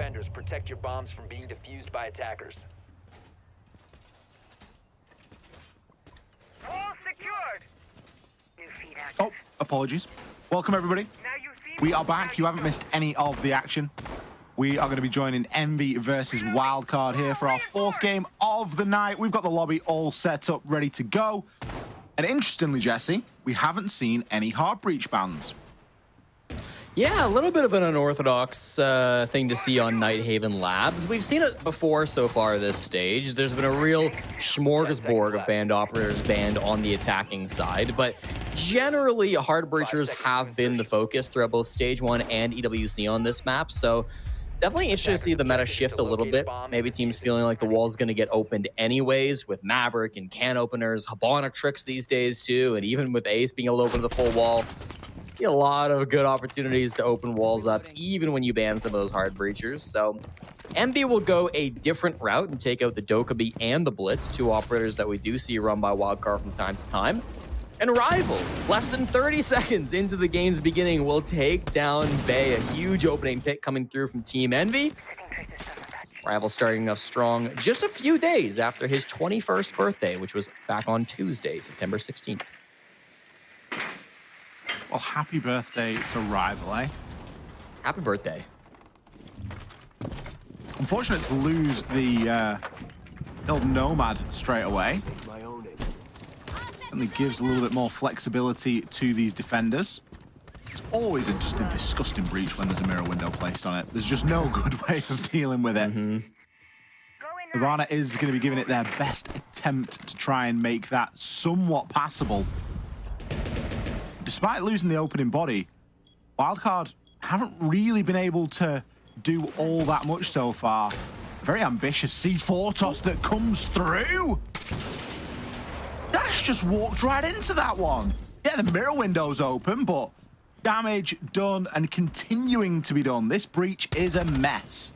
defenders. Protect your bombs from being defused by attackers. All secured. New feed active. Oh, apologies. Welcome, everybody. We are back. You haven't missed any of the action. We are going to be joining Envy versus Wildcard here for our 4th game of the night. We've got the lobby all set up, ready to go. And interestingly, Jesse, we haven't seen any hard breach bans. Yeah, a little bit of an unorthodox thing to see on Nighthaven Labs. We've seen it before so far this stage. There's been a real smorgasbord of banned operators banned on the attacking side, but generally hard breachers have been the focus throughout both Stage 1 and EWC on this map, so definitely interested to see the meta shift a little bit. Maybe teams feeling like the wall's going to get opened anyways with Maverick and can openers, Habana tricks these days too, and even with Ace being able to open the full wall. A lot of good opportunities to open walls up, even when you ban some of those hard breachers. So MB will go a different route and take out the Dokkaebi and the Blitz, 2 operators that we do see run by Wildcard from time to time. And Rival, less than 30 seconds into the game's beginning, will take down Bay, a huge opening pick coming through from Team Envy. Rival starting off strong just a few days after his 21st birthday, which was back on Tuesday, September 16th. Well, happy birthday to Rival, eh? Happy birthday. Unfortunate to lose the old Nomad straight away. Certainly gives a little bit more flexibility to these defenders. It's always just a disgusting breach when there's a mirror window placed on it. There's just no good way of dealing with it. Habana is going to be giving it their best attempt to try and make that somewhat passable. Despite losing the opening body, Wildcard haven't really been able to do all that much so far. Very ambitious C4 toss that comes through. Dash just walked right into that one. Yeah, the mirror window's open, but damage done and continuing to be done. This breach is a mess.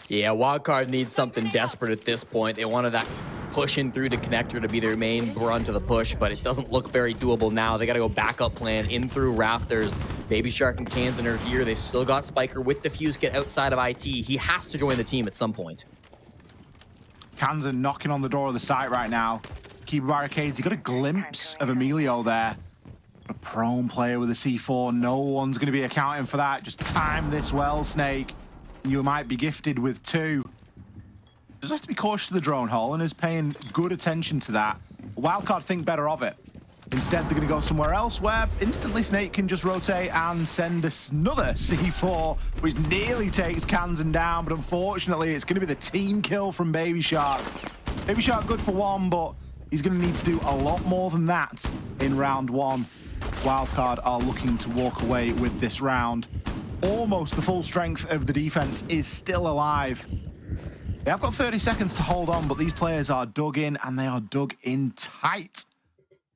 Yeah, Wildcard needs something desperate at this point. They wanted that push in through the connector to be their main brunt of the push, but it doesn't look very doable now. They got to go backup plan in through Rafters. Baby Shark and Kansan are here. They still got Spiker with the fuse kit outside of IT. He has to join the team at some point. Kansan knocking on the door of the site right now. Keep barricades. He got a glimpse of Emilio there. A prone player with a C4. No one's going to be accounting for that. Just time this well, Snake. You might be gifted with 2. Just has to be cautious of the drone hole and is paying good attention to that. Wildcard think better of it. Instead, they're going to go somewhere else where instantly Snake can just rotate and send another C4, which nearly takes Kansan down, but unfortunately, it's going to be the team kill from Baby Shark. Baby Shark good for 1, but he's going to need to do a lot more than that in round 1. Wildcard are looking to walk away with this round. Almost the full strength of the defense is still alive. They have got 30 seconds to hold on, but these players are dug in, and they are dug in tight.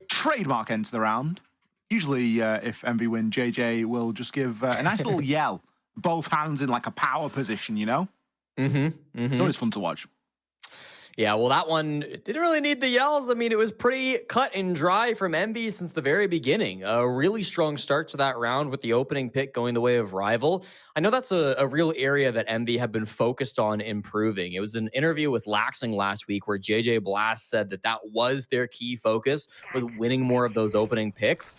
Trademark end to the round. Usually, if Envy win, JJ will just give a nice little yell. Both hands in like a power position, you know? It's always fun to watch. Yeah, well, that one didn't really need the yells. I mean, it was pretty cut and dry from Envy since the very beginning. A really strong start to that round with the opening pick going the way of Rival. I know that's a real area that Envy have been focused on improving. It was an interview with Laxing last week where JJ Blast said that that was their key focus with winning more of those opening picks.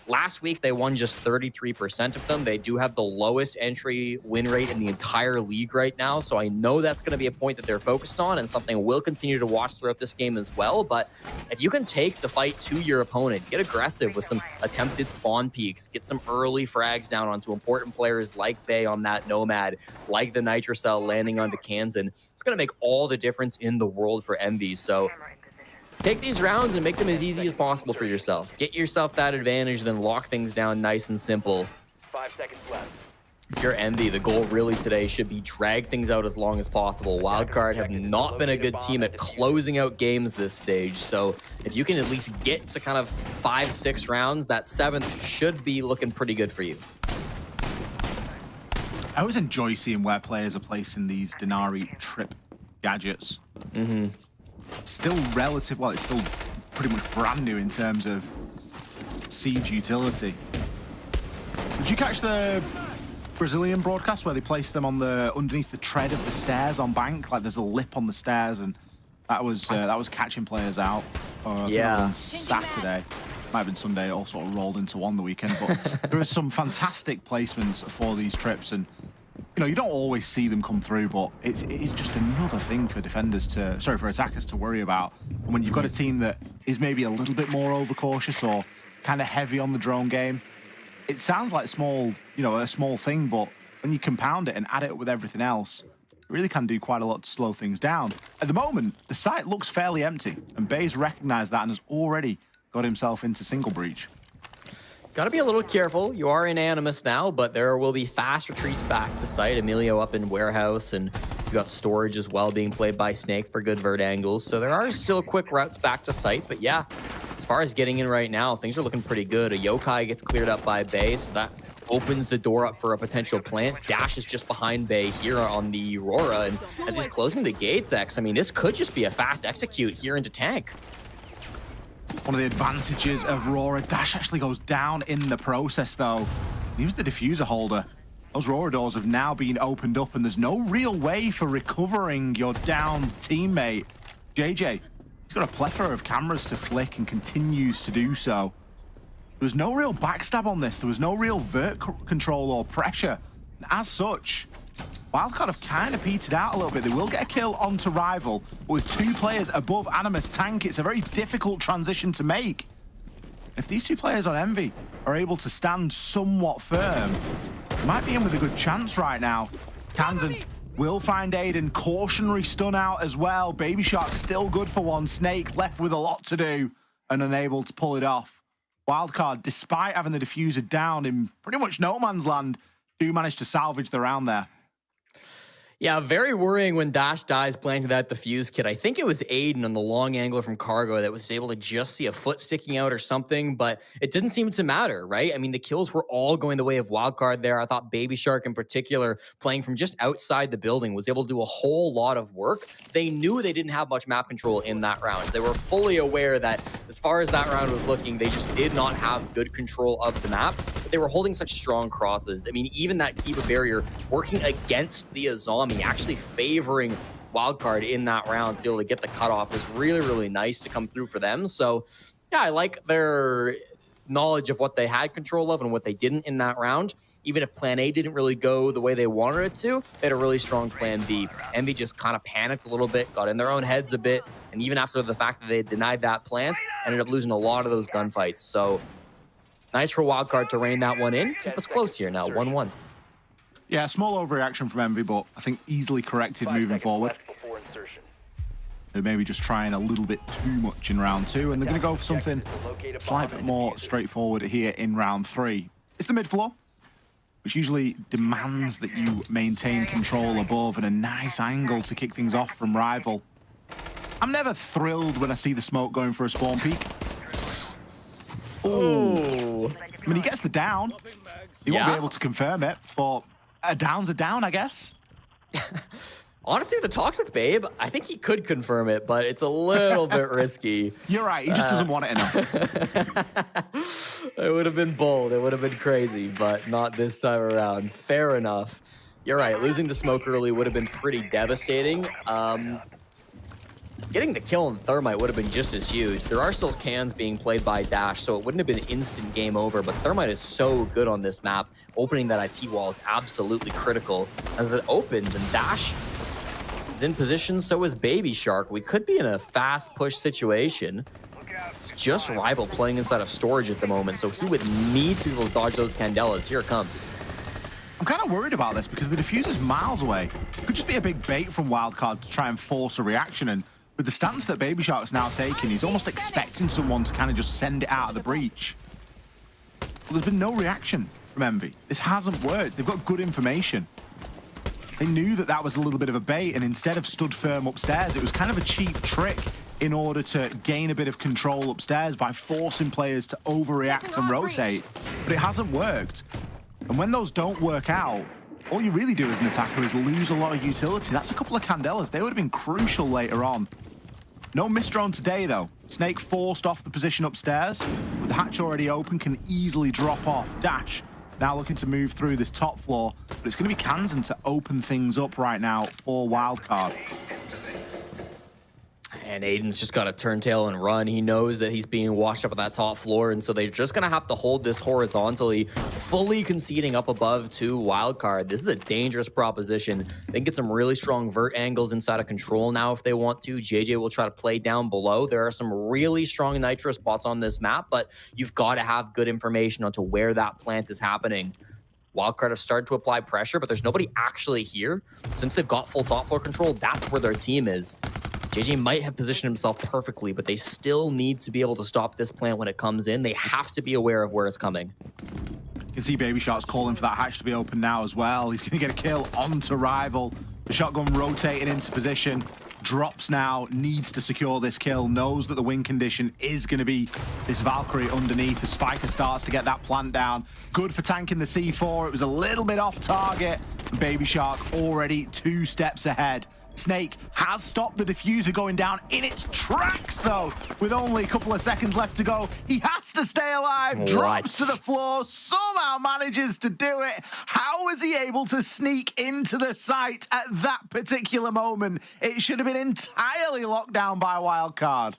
Last week, they won just 33% of them. They do have the lowest entry win rate in the entire league right now, so I know that's going to be a point that they're focused on and something we'll continue to watch throughout this game as well. But if you can take the fight to your opponent, get aggressive with some attempted spawn peaks, get some early frags down onto important players like Bay on that Nomad, like the Nitrocell landing onto Kansan, it's going to make all the difference in the world for Envy. So take these rounds and make them as easy as possible for yourself. Get yourself that advantage, then lock things down nice and simple. 5 seconds left. If you're Envy, the goal really today should be drag things out as long as possible. Wildcard have not been a good team at closing out games this stage, so if you can at least get to kind of 5-6 rounds, that 7th should be looking pretty good for you. I always enjoy seeing where players are placing these Denari trip gadgets. Still relative, well, it's still pretty much brand new in terms of siege utility. Did you catch the Brazilian broadcast where they place them on underneath the tread of the stairs on bank, like there's a lip on the stairs, and that was catching players out. On Saturday, might have been Sunday. It all sort of rolled into one the weekend, but there are some fantastic placements for these trips, and you don't always see them come through, but it is just another thing for attackers to worry about. And when you've got a team that is maybe a little bit more overcautious or kind of heavy on the drone game, it sounds like a small thing, but when you compound it and add it up with everything else, it really can do quite a lot to slow things down. At the moment, the site looks fairly empty, and Bay's recognized that and has already got himself into single breach. Got to be a little careful. You are in Animus now, but there will be fast retreats back to site. Emilio up in warehouse, and you got storage as well being played by Snake for good vert angles. So there are still quick routes back to site, but yeah, as far as getting in right now, things are looking pretty good. A Yokai gets cleared up by Bay, so that opens the door up for a potential plant. Dash is just behind Bay here on the Aurora, and as he's closing the gates, X, I mean, this could just be a fast execute here into tank. One of the advantages of Aurora, Dash actually goes down in the process, though. He was the diffuser holder. Those Aurora doors have now been opened up, and there's no real way for recovering your downed teammate. JJ, he's got a plethora of cameras to flick and continues to do so. There was no real backstab on this. There was no real vert control or pressure. And as such, Wildcard have kind of petered out a little bit. They will get a kill onto Rival, but with 2 players above Animus tank, it's a very difficult transition to make. If these 2 players on Envy are able to stand somewhat firm, they might be in with a good chance right now. Kansan will find Aiden. Cautionary stun out as well. Baby Shark still good for one. Snake left with a lot to do and unable to pull it off. Wildcard, despite having the diffuser down in pretty much no man's land, do manage to salvage the round there. Yeah, very worrying when Dash dies planting that defuse kit. I think it was Aiden on the long angler from Cargo that was able to just see a foot sticking out or something, but it didn't seem to matter, right? I mean, the kills were all going the way of Wildcard there. I thought Baby Shark in particular, playing from just outside the building, was able to do a whole lot of work. They knew they didn't have much map control in that round. They were fully aware that as far as that round was looking, they just did not have good control of the map, but they were holding such strong crosses. I mean, even that Kiba barrier working against the Azami, actually favoring Wildcard in that round to be able to get the cutoff was really, really nice to come through for them. So, yeah, I like their knowledge of what they had control of and what they didn't in that round. Even if plan A didn't really go the way they wanted it to, they had a really strong plan B. Envy just kind of panicked a little bit, got in their own heads a bit, and even after the fact that they had denied that plant, ended up losing a lot of those gunfights. So, nice for Wildcard to rein that one in. Keep us close here now, 1-1. Yeah, small overreaction from Envy, but I think easily corrected moving forward. They're maybe just trying a little bit too much in round 2, and they're going to go for something slightly more straightforward here in round 3. It's the mid floor, which usually demands that you maintain control above, and a nice angle to kick things off from Rival. I'm never thrilled when I see the smoke going for a spawn peek. Oh, I mean, he gets the down. He won't be able to confirm it, but a down's a down, I guess. Honestly, the Toxic Babe, I think he could confirm it, but it's a little bit risky. You're right. He just doesn't want it enough. It would have been bold. It would have been crazy, but not this time around. Fair enough. You're right. Losing the smoke early would have been pretty devastating. Getting the kill on Thermite would have been just as huge. There are still cans being played by Dash, so it wouldn't have been instant game over, but Thermite is so good on this map. Opening that IT wall is absolutely critical as it opens, and Dash is in position, so is Baby Shark. We could be in a fast push situation. It's just Rival playing inside of storage at the moment, so he would need to be able to dodge those Candelas. Here it comes. I'm kind of worried about this because the diffuser's miles away. It could just be a big bait from Wildcard to try and force a reaction, and with the stance that Baby Shark's now taking, he's almost expecting someone to kind of just send it out of the breach. But there's been no reaction from Envy. This hasn't worked. They've got good information. They knew that that was a little bit of a bait, and instead of stood firm upstairs, it was kind of a cheap trick in order to gain a bit of control upstairs by forcing players to overreact and rotate. But it hasn't worked. And when those don't work out, all you really do as an attacker is lose a lot of utility. That's a couple of Candelas. They would have been crucial later on. No misdrone today, though. Snake forced off the position upstairs. With the hatch already open, can easily drop off. Dash now looking to move through this top floor, but it's going to be Kansan to open things up right now for Wildcard. And Aiden's just got to turn tail and run. He knows that he's being washed up at that top floor, and so they're just going to have to hold this horizontally, fully conceding up above to Wildcard. This is a dangerous proposition. They can get some really strong vert angles inside of control now if they want to. JJ will try to play down below. There are some really strong nitro spots on this map, but you've got to have good information onto where that plant is happening. Wildcard have started to apply pressure, but there's nobody actually here. Since they've got full top floor control, that's where their team is. JJ might have positioned himself perfectly, but they still need to be able to stop this plant when it comes in. They have to be aware of where it's coming. You can see Baby Shark's calling for that hatch to be open now as well. He's going to get a kill onto Rival. The shotgun rotating into position. Drops now, needs to secure this kill, knows that the win condition is going to be this Valkyrie underneath as Spiker starts to get that plant down. Good for tanking the C4. It was a little bit off target. Baby Shark already 2 steps ahead. Snake has stopped the diffuser going down in its tracks, though. With only a couple of seconds left to go, he has to stay alive. Drops to the floor, somehow manages to do it. How was he able to sneak into the site at that particular moment? It should have been entirely locked down by Wildcard.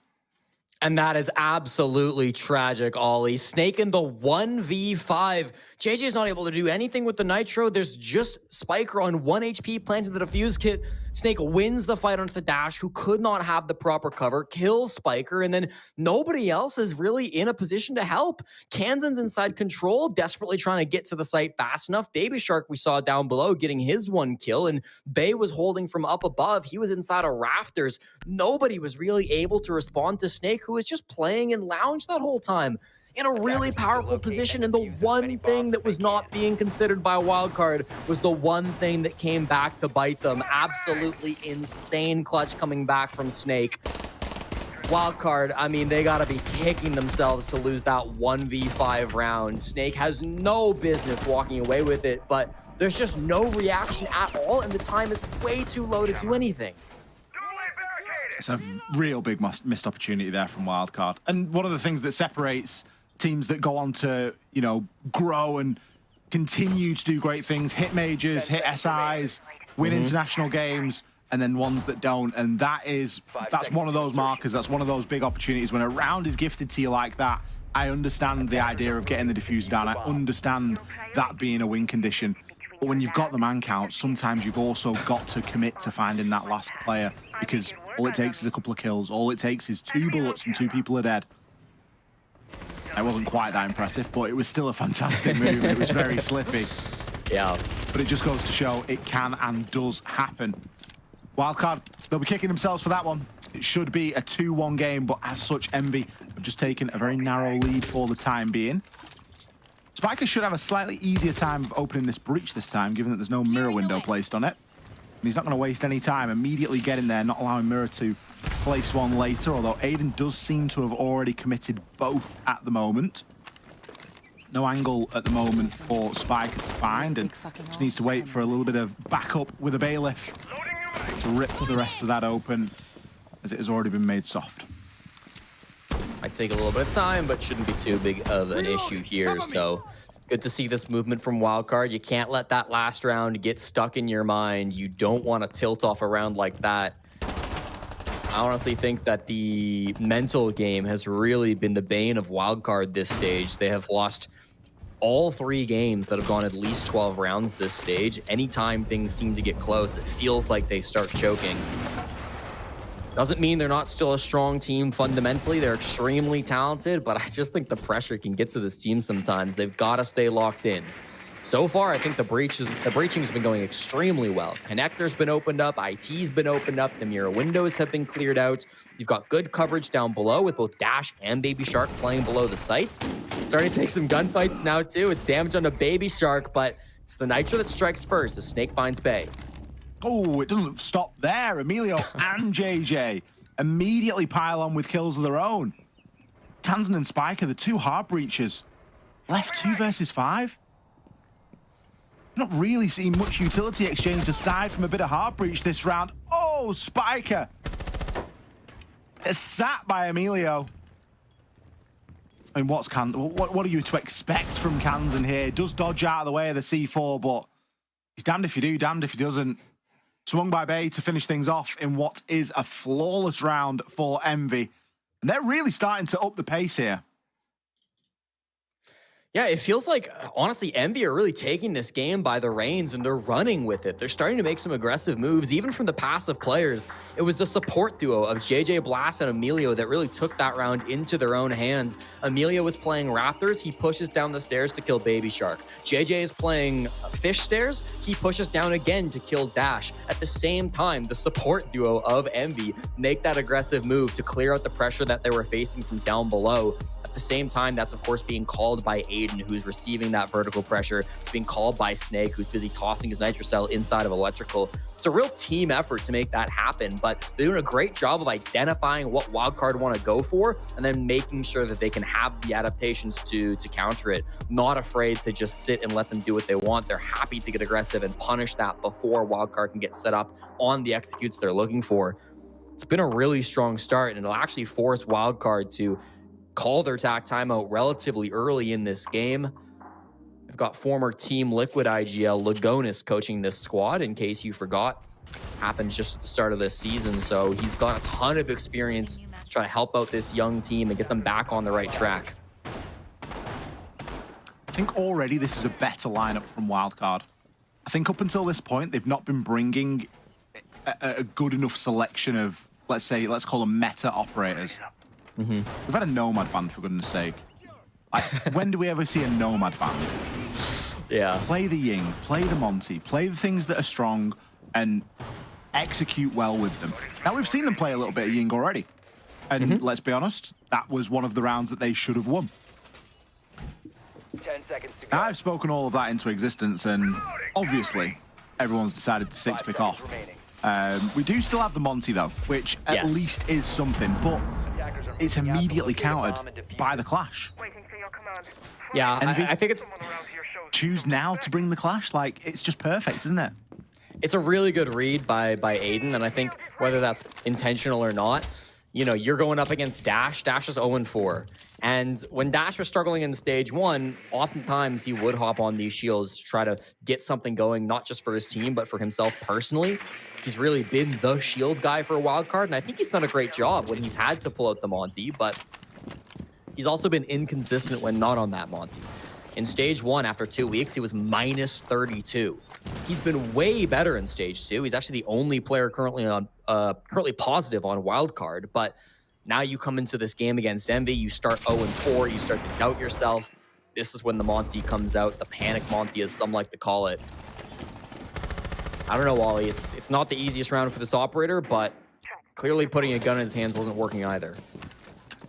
And that is absolutely tragic, Ollie. Snake in the 1v5. JJ is not able to do anything with the nitro. There's just Spiker on 1 HP planted the defuse kit. Snake wins the fight onto the dash, who could not have the proper cover, kills Spiker, and then nobody else is really in a position to help. Kansan's inside control, desperately trying to get to the site fast enough. Baby Shark we saw down below getting his 1 kill, and Bay was holding from up above. He was inside of rafters. Nobody was really able to respond to Snake, who was just playing in lounge that whole time. In a really powerful position, and the one thing that was not being considered by Wildcard was the one thing that came back to bite them. Absolutely insane clutch coming back from Snake. Wildcard, I mean, they gotta be kicking themselves to lose that 1v5 round. Snake has no business walking away with it, but there's just no reaction at all, and the time is way too low to do anything. It's a real big missed opportunity there from Wildcard. And one of the things that separates teams that go on to, you know, grow and continue to do great things, hit majors, hit SIs, win international games, and then ones that don't. And that's one of those markers. That's one of those big opportunities. When a round is gifted to you like that, I understand the idea of getting the diffuse down. I understand that being a win condition. But when you've got the man count, sometimes you've also got to commit to finding that last player, because all it takes is a couple of kills. All it takes is 2 bullets and 2 people are dead. It wasn't quite that impressive, but it was still a fantastic move. It was very slippy. Yeah. But it just goes to show it can and does happen. Wildcard, they'll be kicking themselves for that one. It should be a 2-1 game, but as such, Envy have just taken a very narrow lead for the time being. Spiker should have a slightly easier time of opening this breach this time, given that there's no mirror window placed on it. And he's not going to waste any time immediately getting there, not allowing Mirror to place one later, although Aiden does seem to have already committed both at the moment. No angle at the moment for Spiker to find, and just needs to wait for a little bit of backup with a bailiff to rip the rest of that open, as it has already been made soft. Might take a little bit of time, but shouldn't be too big of an issue here. So good to see this movement from Wildcard. You can't let that last round get stuck in your mind. You don't want to tilt off a round like that. I honestly think that the mental game has really been the bane of Wildcard this stage. They have lost all 3 games that have gone at least 12 rounds this stage. Anytime things seem to get close, it feels like they start choking. Doesn't mean they're not still a strong team fundamentally. They're extremely talented, but I just think the pressure can get to this team sometimes. They've got to stay locked in. So far, I think the breaching's been going extremely well. Connector's been opened up, IT's been opened up, the mirror windows have been cleared out. You've got good coverage down below with both Dash and Baby Shark playing below the sites. Starting to take some gunfights now too. It's damage on the Baby Shark, but it's the Nitro that strikes first as Snake finds Bay. Oh, it doesn't stop there. Emilio and JJ immediately pile on with kills of their own. Kansan and Spiker, the 2 hard breachers, left 2 versus 5. Not really seeing much utility exchanged aside from a bit of hard breach this round. Oh, Spiker is sat by Emilio. I mean, what are you to expect from Kansan here? Does dodge out of the way of the C4, but he's damned if you do, damned if he doesn't. Swung by Bay to finish things off in what is a flawless round for Envy. And they're really starting to up the pace here. Yeah, it feels like, honestly, Envy are really taking this game by the reins and they're running with it. They're starting to make some aggressive moves, even from the passive players. It was the support duo of JJ Blast and Emilio that really took that round into their own hands. Emilio was playing Raptors. He pushes down the stairs to kill Baby Shark. JJ is playing Fish Stairs. He pushes down again to kill Dash. At the same time, the support duo of Envy make that aggressive move to clear out the pressure that they were facing from down below. At the same time, that's of course being called by Aiden, who's receiving that vertical pressure. It's being called by Snake, who's busy tossing his nitrocell inside of Electrical. It's a real team effort to make that happen, but they're doing a great job of identifying what Wildcard want to go for and then making sure that they can have the adaptations to counter it. Not afraid to just sit and let them do what they want. They're happy to get aggressive and punish that before Wildcard can get set up on the executes they're looking for. It's been a really strong start, and it'll actually force Wildcard to call their attack timeout relatively early in this game. I've got former Team Liquid IGL Lagonis coaching this squad, in case you forgot. Happened just at the start of this season, so he's got a ton of experience to try to help out this young team and get them back on the right track. I think already this is a better lineup from Wildcard. I think up until this point, they've not been bringing a good enough selection of, let's call them meta operators. We've had a Nomad ban, for goodness sake. Like, when do we ever see a Nomad ban? Yeah. Play the Ying, play the Monty, play the things that are strong, and execute well with them. Now, we've seen them play a little bit of Ying already. And let's be honest, that was one of the rounds that they should have won. 10 seconds to go. I've spoken all of that into existence, and obviously, everyone's decided to 6-pick off. We do still have the Monty, though, which at least is something, but it's immediately countered by the Clash. Yeah, Envy, I think it's... choose now to bring the Clash. Like, it's just perfect, isn't it? It's a really good read by Aiden, and I think whether that's intentional or not, you know, you're going up against Dash. Dash is 0-4. And when Dash was struggling in stage 1, oftentimes he would hop on these shields to try to get something going, not just for his team, but for himself personally. He's really been the shield guy for a Wildcard, and I think he's done a great job when he's had to pull out the Monty, but he's also been inconsistent when not on that Monty. In stage 1, after 2 weeks, he was -32. He's been way better in stage 2. He's actually the only player currently positive on Wildcard, but now you come into this game against Envy, you start 0-4, you start to doubt yourself. This is when the Monty comes out, the panic Monty, as some like to call it. I don't know, Wally. It's not the easiest round for this operator, but clearly putting a gun in his hands wasn't working either.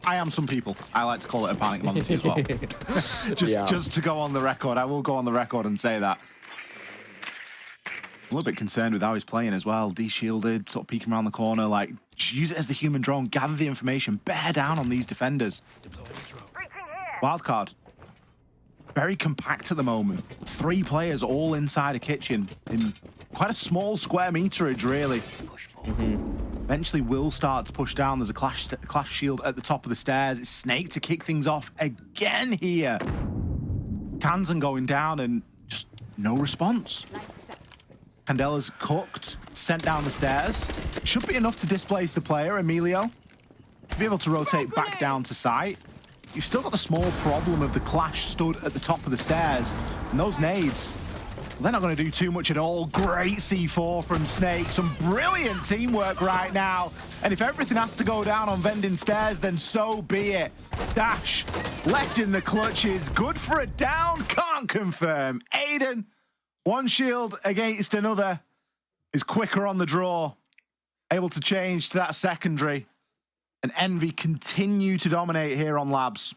I am some people. I like to call it a panic Monty as well. Just to go on the record, I will go on the record and say that. A little bit concerned with how he's playing as well. De-shielded, sort of peeking around the corner, like, use it as the human drone, gather the information, bear down on these defenders. Wildcard. Very compact at the moment. 3 players all inside a kitchen in quite a small square meterage, really. Eventually will start to push down. There's a clash shield at the top of the stairs. It's Snake to kick things off again here. Kansan going down and just no response. Candela's cooked, sent down the stairs. Should be enough to displace the player, Emilio. Be able to rotate back down to site. You've still got the small problem of the Clash stood at the top of the stairs. And those nades, they're not going to do too much at all. Great C4 from Snake. Some brilliant teamwork right now. And if everything has to go down on vending stairs, then so be it. Dash left in the clutches. Good for a down. Can't confirm. Aiden, one shield against another, is quicker on the draw. Able to change to that secondary. And Envy continue to dominate here on Labs.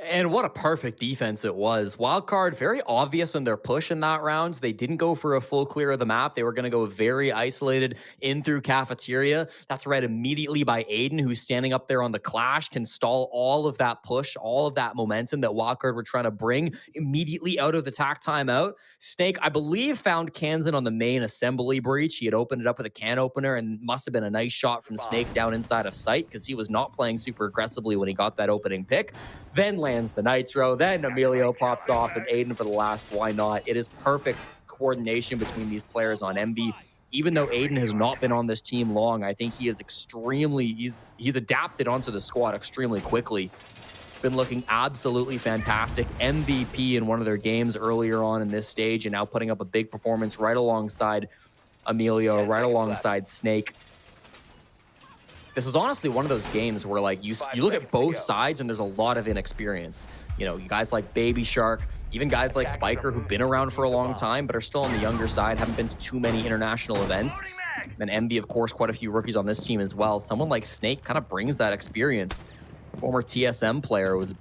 And what a perfect defense it was. Wildcard, very obvious in their push in that round. They didn't go for a full clear of the map. They were going to go very isolated in through cafeteria. That's read immediately by Aiden, who's standing up there on the clash, can stall all of that push, all of that momentum that Wildcard were trying to bring immediately out of the tack timeout. Snake, I believe, found Kansan on the main assembly breach. He had opened it up with a can opener, and must have been a nice shot from Snake down inside of sight because he was not playing super aggressively when he got that opening pick. Then lands the nitro, then Emilio pops off, and Aiden for the last why not. It is perfect coordination between these players on MB. Even though Aiden has not been on this team long, I think he is he's adapted onto the squad extremely quickly. Been looking absolutely fantastic. MVP in one of their games earlier on in this stage, and now putting up a big performance right alongside Emilio, right alongside Snake. This is honestly one of those games where, like, you look at both sides and there's a lot of inexperience. You know, you guys like Baby Shark, even guys like Spiker, who've been around for a long time but are still on the younger side, haven't been to too many international events. And MB, of course, quite a few rookies on this team as well. Someone like Snake kind of brings that experience. Former TSM player, was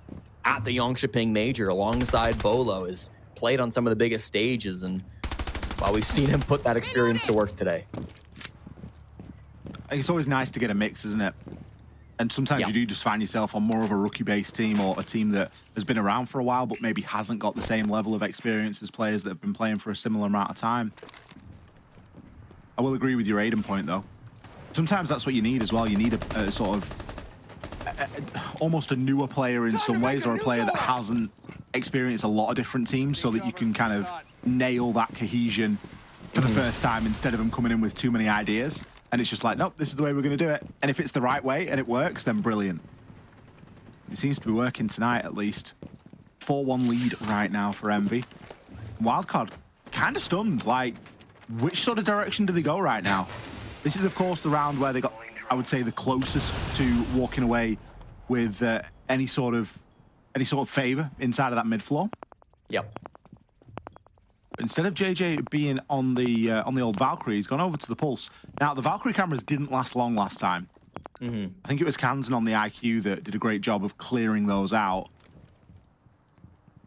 at the Yongshiping Major alongside Bolo, has played on some of the biggest stages, and well, we've seen him put that experience to work today. It's always nice to get a mix, isn't it? And sometimes you do just find yourself on more of a rookie-based team, or a team that has been around for a while but maybe hasn't got the same level of experience as players that have been playing for a similar amount of time. I will agree with your Aiden point, though. Sometimes that's what you need as well. You need a sort of almost a newer player in some ways, or a player that hasn't experienced a lot of different teams, so that you can kind of nail that cohesion for the first time instead of them coming in with too many ideas. And it's just like, nope, this is the way we're going to do it. And if it's the right way and it works, then brilliant. It seems to be working tonight, at least. 4-1 lead right now for Envy. Wildcard, kind of stunned. Like, which sort of direction do they go right now? This is, of course, the round where they got, I would say, the closest to walking away with any sort of favor inside of that mid floor. Yep. Instead of JJ being on the old Valkyrie, he's gone over to the Pulse. Now, the Valkyrie cameras didn't last long last time. I think it was Kansan on the IQ that did a great job of clearing those out.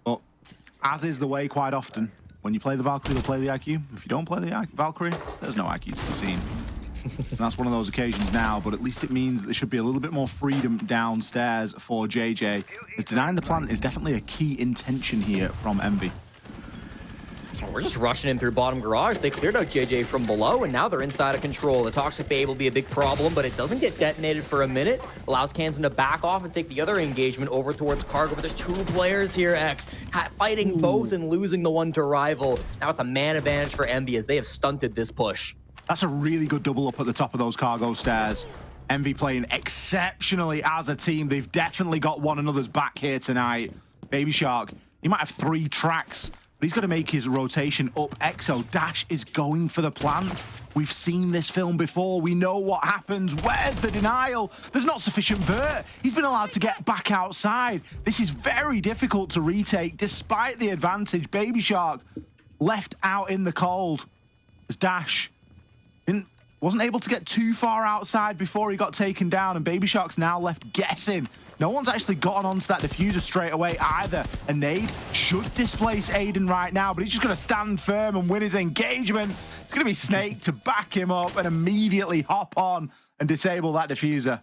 But as is the way quite often, when you play the Valkyrie, they'll play the IQ. If you don't play the Valkyrie, there's no IQ to be seen. And that's one of those occasions now, but at least it means that there should be a little bit more freedom downstairs for JJ. As denying the plant is definitely a key intention here from Envy. So we're just rushing in through bottom garage. They cleared out JJ from below, and now they're inside of control. The Toxic Babe will be a big problem, but it doesn't get detonated for a minute. Allows Kansan to back off and take the other engagement over towards Cargo, but there's two players here, X, fighting both and losing the one to Rival. Now it's a man advantage for Envy as they have stunted this push. That's a really good double up at the top of those cargo stairs. Envy playing exceptionally as a team. They've definitely got one another's back here tonight. Baby Shark, he might have 3 tracks, but he's got to make his rotation up. Exo, Dash is going for the plant. We've seen this film before. We know what happens. Where's the denial? There's not sufficient vert. He's been allowed to get back outside. This is very difficult to retake, despite the advantage. Baby Shark left out in the cold. As Dash wasn't able to get too far outside before he got taken down, and Baby Shark's now left guessing. No one's actually gotten onto that diffuser straight away either. A nade should displace Aiden right now, but he's just going to stand firm and win his engagement. It's going to be Snake to back him up and immediately hop on and disable that diffuser.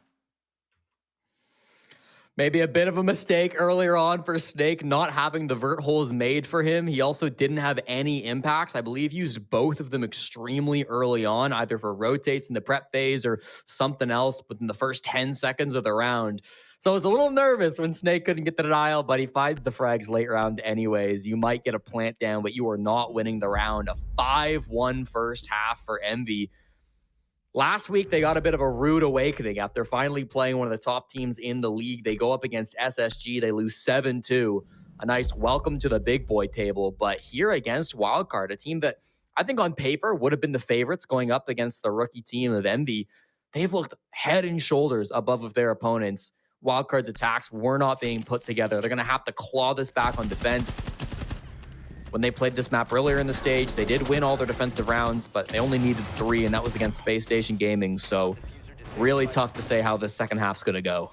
Maybe a bit of a mistake earlier on for Snake, not having the vert holes made for him. He also didn't have any impacts. I believe used both of them extremely early on, either for rotates in the prep phase or something else within the first 10 seconds of the round. So I was a little nervous when Snake couldn't get the denial, but he finds the frags late round anyways. You might get a plant down, but you are not winning the round. A 5-1 first half for Envy. Last week, they got a bit of a rude awakening after finally playing one of the top teams in the league. They go up against SSG. They lose 7-2. A nice welcome to the big boy table. But here against Wildcard, a team that I think on paper would have been the favorites going up against the rookie team of Envy, they've looked head and shoulders above of their opponents. Wildcard's attacks were not being put together. They're going to have to claw this back on defense. When they played this map earlier in the stage, they did win all their defensive rounds, but they only needed 3, and that was against Space Station Gaming. So really tough to say how this second half's going to go.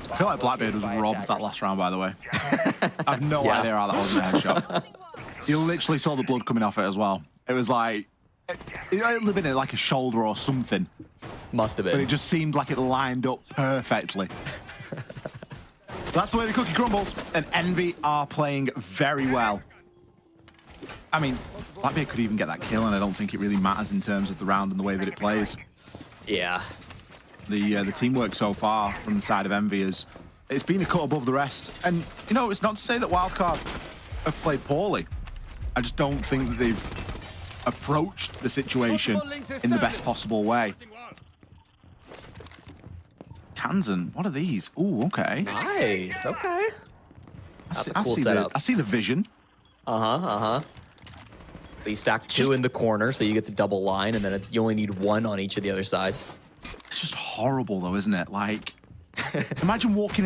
I feel like Blackbeard was robbed that last round, by the way. I have no idea how that wasn't a headshot. You literally saw the blood coming off it as well. It was like, it would have been like a shoulder or something. Must have been. But it just seemed like it lined up perfectly. That's the way the cookie crumbles. And Envy are playing very well. I mean, Blackbeard could even get that kill, and I don't think it really matters in terms of the round and the way that it plays. Yeah. The teamwork so far from the side of Envy it's been a cut above the rest. And, you know, it's not to say that Wildcard have played poorly. I just don't think that they've approached the situation in the best possible way. Kansan, what are these? Ooh, okay. Nice, okay. That's a cool setup. I see the vision. So you stack two in the corner, so you get the double line, and then you only need one on each of the other sides. It's just horrible, though, isn't it? Like, imagine hopping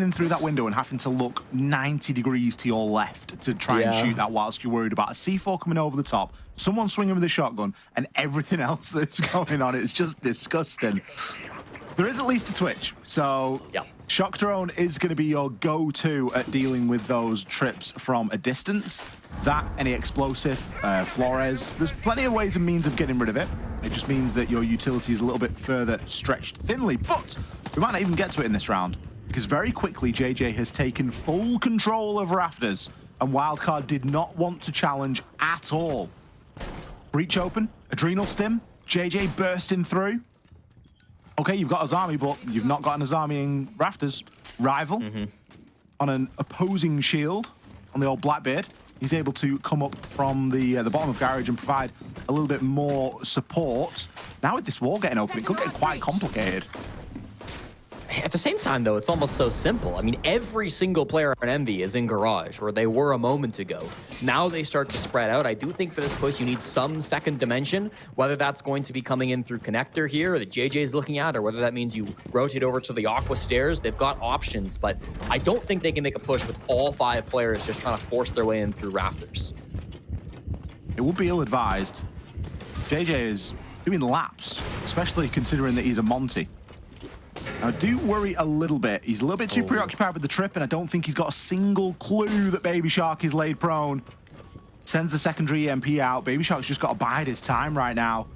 in through that window and having to look 90 degrees to your left to try and shoot that whilst you're worried about a C4 coming over the top, someone swinging with a shotgun, and everything else that's going on. It's just disgusting. There is at least a Twitch, so Shock Drone is going to be your go-to at dealing with those trips from a distance. That, any explosive, Flores, there's plenty of ways and means of getting rid of it. It just means that your utility is a little bit further stretched thinly, but we might not even get to it in this round, because very quickly JJ has taken full control of Rafters, and Wildcard did not want to challenge at all. Breach open, Adrenal Stim, JJ bursting through. Okay, you've got Azami, but you've not got an Azami in Rafters. Rival on an opposing shield on the old Blackbeard. He's able to come up from the bottom of Garage and provide a little bit more support. Now with this wall getting open, it could get quite complicated. At the same time, though, it's almost so simple. I mean, every single player on Envy is in Garage, where they were a moment ago. Now they start to spread out. I do think for this push, you need some second dimension, whether that's going to be coming in through connector here that JJ is looking at, or whether that means you rotate over to the Aqua stairs. They've got options, but I don't think they can make a push with all 5 players just trying to force their way in through Rafters. It would be ill-advised. JJ is doing laps, especially considering that he's a Monty. I do worry a little bit. He's a little bit too preoccupied with the trip, and I don't think he's got a single clue that Baby Shark is laid prone. Sends the secondary EMP out. Baby Shark's just got to bide his time right now.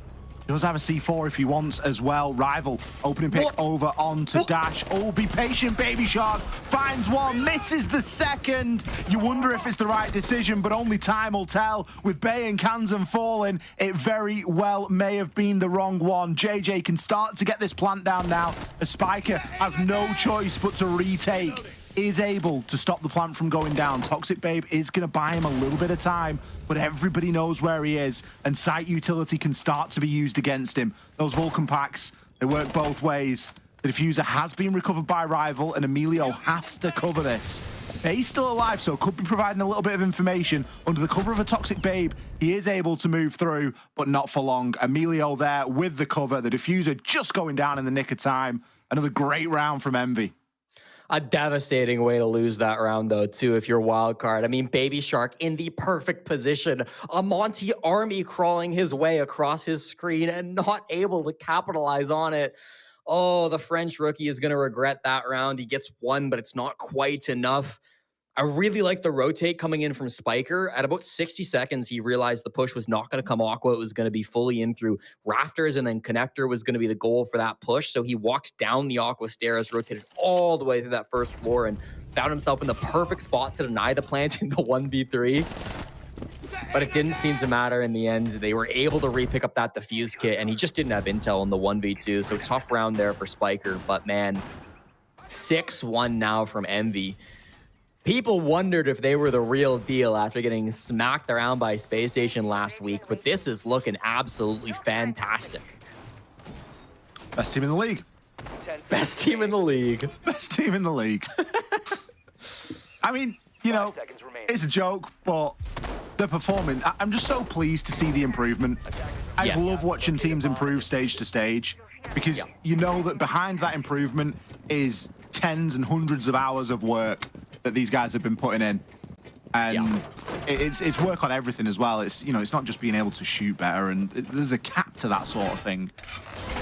He does have a C4 if he wants as well. Rival, opening pick over onto Dash. Oh, be patient, Baby Shark. Finds one, misses the second. You wonder if it's the right decision, but only time will tell. With Bay and Kansan falling, it very well may have been the wrong one. JJ can start to get this plant down now, as Spiker has no choice but to retake. Is able to stop the plant from going down. Toxic Babe is going to buy him a little bit of time, but everybody knows where he is, and site utility can start to be used against him. Those Vulcan packs, they work both ways. The diffuser has been recovered by Rival, and Emilio has to cover this. He's still alive, so could be providing a little bit of information. Under the cover of a Toxic Babe, he is able to move through, but not for long. Emilio there with the cover. The diffuser just going down in the nick of time. Another great round from Envy. A devastating way to lose that round, though, too, if you're Wildcard. I mean, Baby Shark in the perfect position. A Monty army crawling his way across his screen and not able to capitalize on it. Oh, the French rookie is going to regret that round. He gets one, but it's not quite enough. I really like the rotate coming in from Spiker. At about 60 seconds, he realized the push was not going to come Aqua. It was going to be fully in through Rafters, and then Connector was going to be the goal for that push. So he walked down the Aqua stairs, rotated all the way through that first floor, and found himself in the perfect spot to deny the plant in the 1v3. But it didn't seem to matter in the end. They were able to re-pick up that defuse kit, and he just didn't have intel in the 1v2. So tough round there for Spiker. But man, 6-1 now from Envy. People wondered if they were the real deal after getting smacked around by Space Station last week, but this is looking absolutely fantastic. Best team in the league. Best team in the league. Best team in the league. I mean, you know, it's a joke, but they're performing. I'm just so pleased to see the improvement. I just love watching teams improve stage to stage, because you know that behind that improvement is tens and hundreds of hours of work that these guys have been putting in, and it's work on everything as well. It's, you know, it's not just being able to shoot better, and there's a cap to that sort of thing.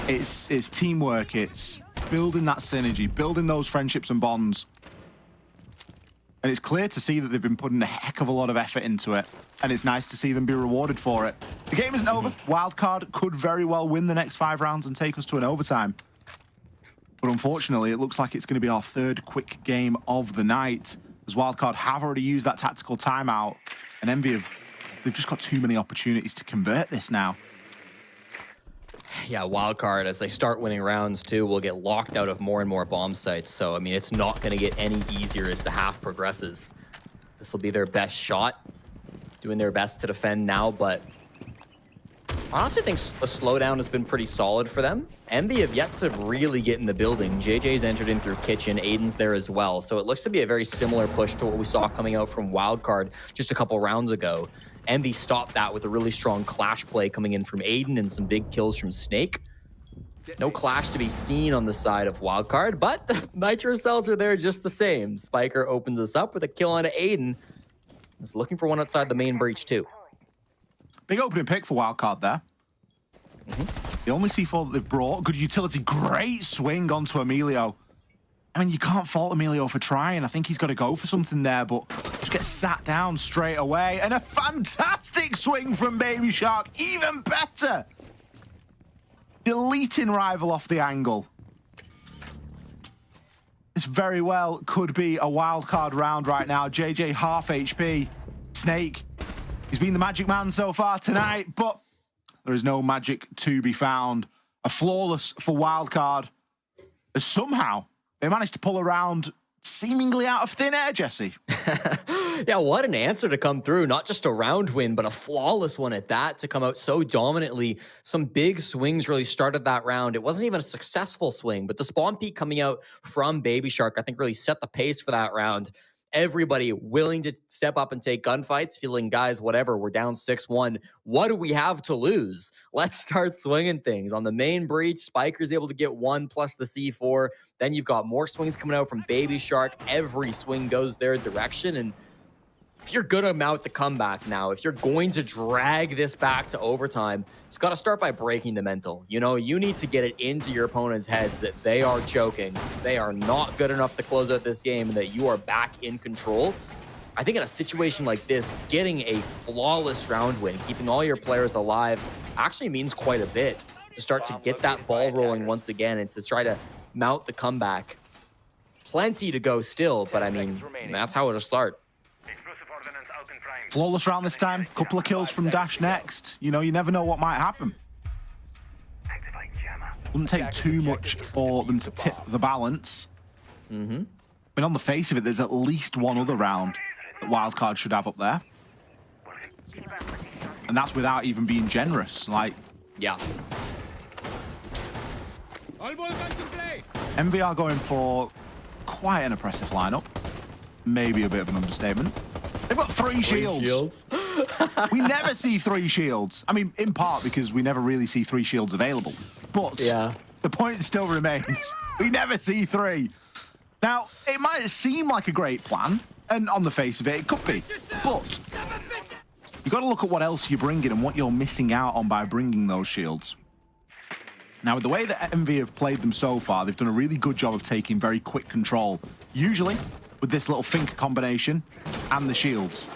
It's teamwork, it's building that synergy, building those friendships and bonds. And it's clear to see that they've been putting a heck of a lot of effort into it. And it's nice to see them be rewarded for it. The game isn't over. Wildcard could very well win the next 5 rounds and take us to an overtime. But unfortunately, it looks like it's going to be our 3rd quick game of the night, as Wildcard have already used that tactical timeout. And Envy they've just got too many opportunities to convert this now. Yeah, Wildcard, as they start winning rounds too, will get locked out of more and more bomb sites. So, I mean, it's not going to get any easier as the half progresses. This will be their best shot, doing their best to defend now, but I honestly think a slowdown has been pretty solid for them. Envy have yet to really get in the building. JJ's entered in through Kitchen, Aiden's there as well. So it looks to be a very similar push to what we saw coming out from Wildcard just a couple rounds ago. Envy stopped that with a really strong clash play coming in from Aiden and some big kills from Snake. No clash to be seen on the side of Wildcard, but the Nitro cells are there just the same. Spiker opens us up with a kill on Aiden. He's looking for one outside the main breach too. Big opening pick for Wildcard there. The only C4 that they've brought, good utility, great swing onto Emilio. I mean, you can't fault Emilio for trying. I think he's got to go for something there, but just gets sat down straight away. And a fantastic swing from Baby Shark, even better. Deleting Rival off the angle. This very well could be a Wildcard round right now. JJ half HP. Snake, he's been the magic man so far tonight, but there is no magic to be found. A flawless for Wildcard, as somehow they managed to pull around seemingly out of thin air, Jesse. Yeah, what an answer to come through. Not just a round win, but a flawless one at that, to come out so dominantly. Some big swings really started that round. It wasn't even a successful swing, but the spawn peak coming out from Baby Shark, I think, really set the pace for that round. Everybody willing to step up and take gunfights, feeling, guys, whatever, we're down 6-1. What do we have to lose? Let's start swinging things. On the main breach, Spiker's able to get 1 plus the C4. Then you've got more swings coming out from Baby Shark. Every swing goes their direction. And if you're going to mount the comeback now, if you're going to drag this back to overtime, it's got to start by breaking the mental. You know, you need to get it into your opponent's head that they are choking, they are not good enough to close out this game, and that you are back in control. I think in a situation like this, getting a flawless round win, keeping all your players alive, actually means quite a bit to start to get that ball rolling once again and to try to mount the comeback. Plenty to go still, but I mean, that's how it'll start. Flawless round this time. Couple of kills from Dash next. You know, you never know what might happen. Wouldn't take too much for them to tip the balance. I mean, on the face of it, there's at least one other round that Wildcard should have up there. And that's without even being generous. Like, yeah. MV are going for quite an oppressive lineup. Maybe a bit of an understatement. They've got 3 shields. We never see 3 shields. I mean, in part because we never really see 3 shields available. But yeah, the point still remains. We never see 3. Now, it might seem like a great plan, and on the face of it, it could be. But you've got to look at what else you're bringing and what you're missing out on by bringing those shields. Now, with the way that MV have played them so far, they've done a really good job of taking very quick control. Usually, with this little Finker combination and the shields.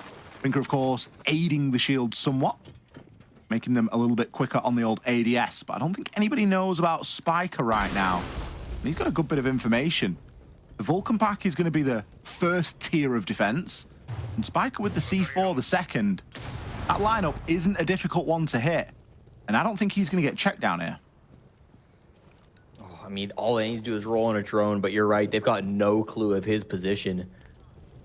Finker, of course, aiding the shields somewhat, making them a little bit quicker on the old ADS. But I don't think anybody knows about Spiker right now. And he's got a good bit of information. The Vulcan pack is going to be the first tier of defense, and Spiker with the C4 the second. That lineup isn't a difficult one to hit, and I don't think he's going to get checked down here. I mean, all they need to do is roll on a drone, but you're right. They've got no clue of his position.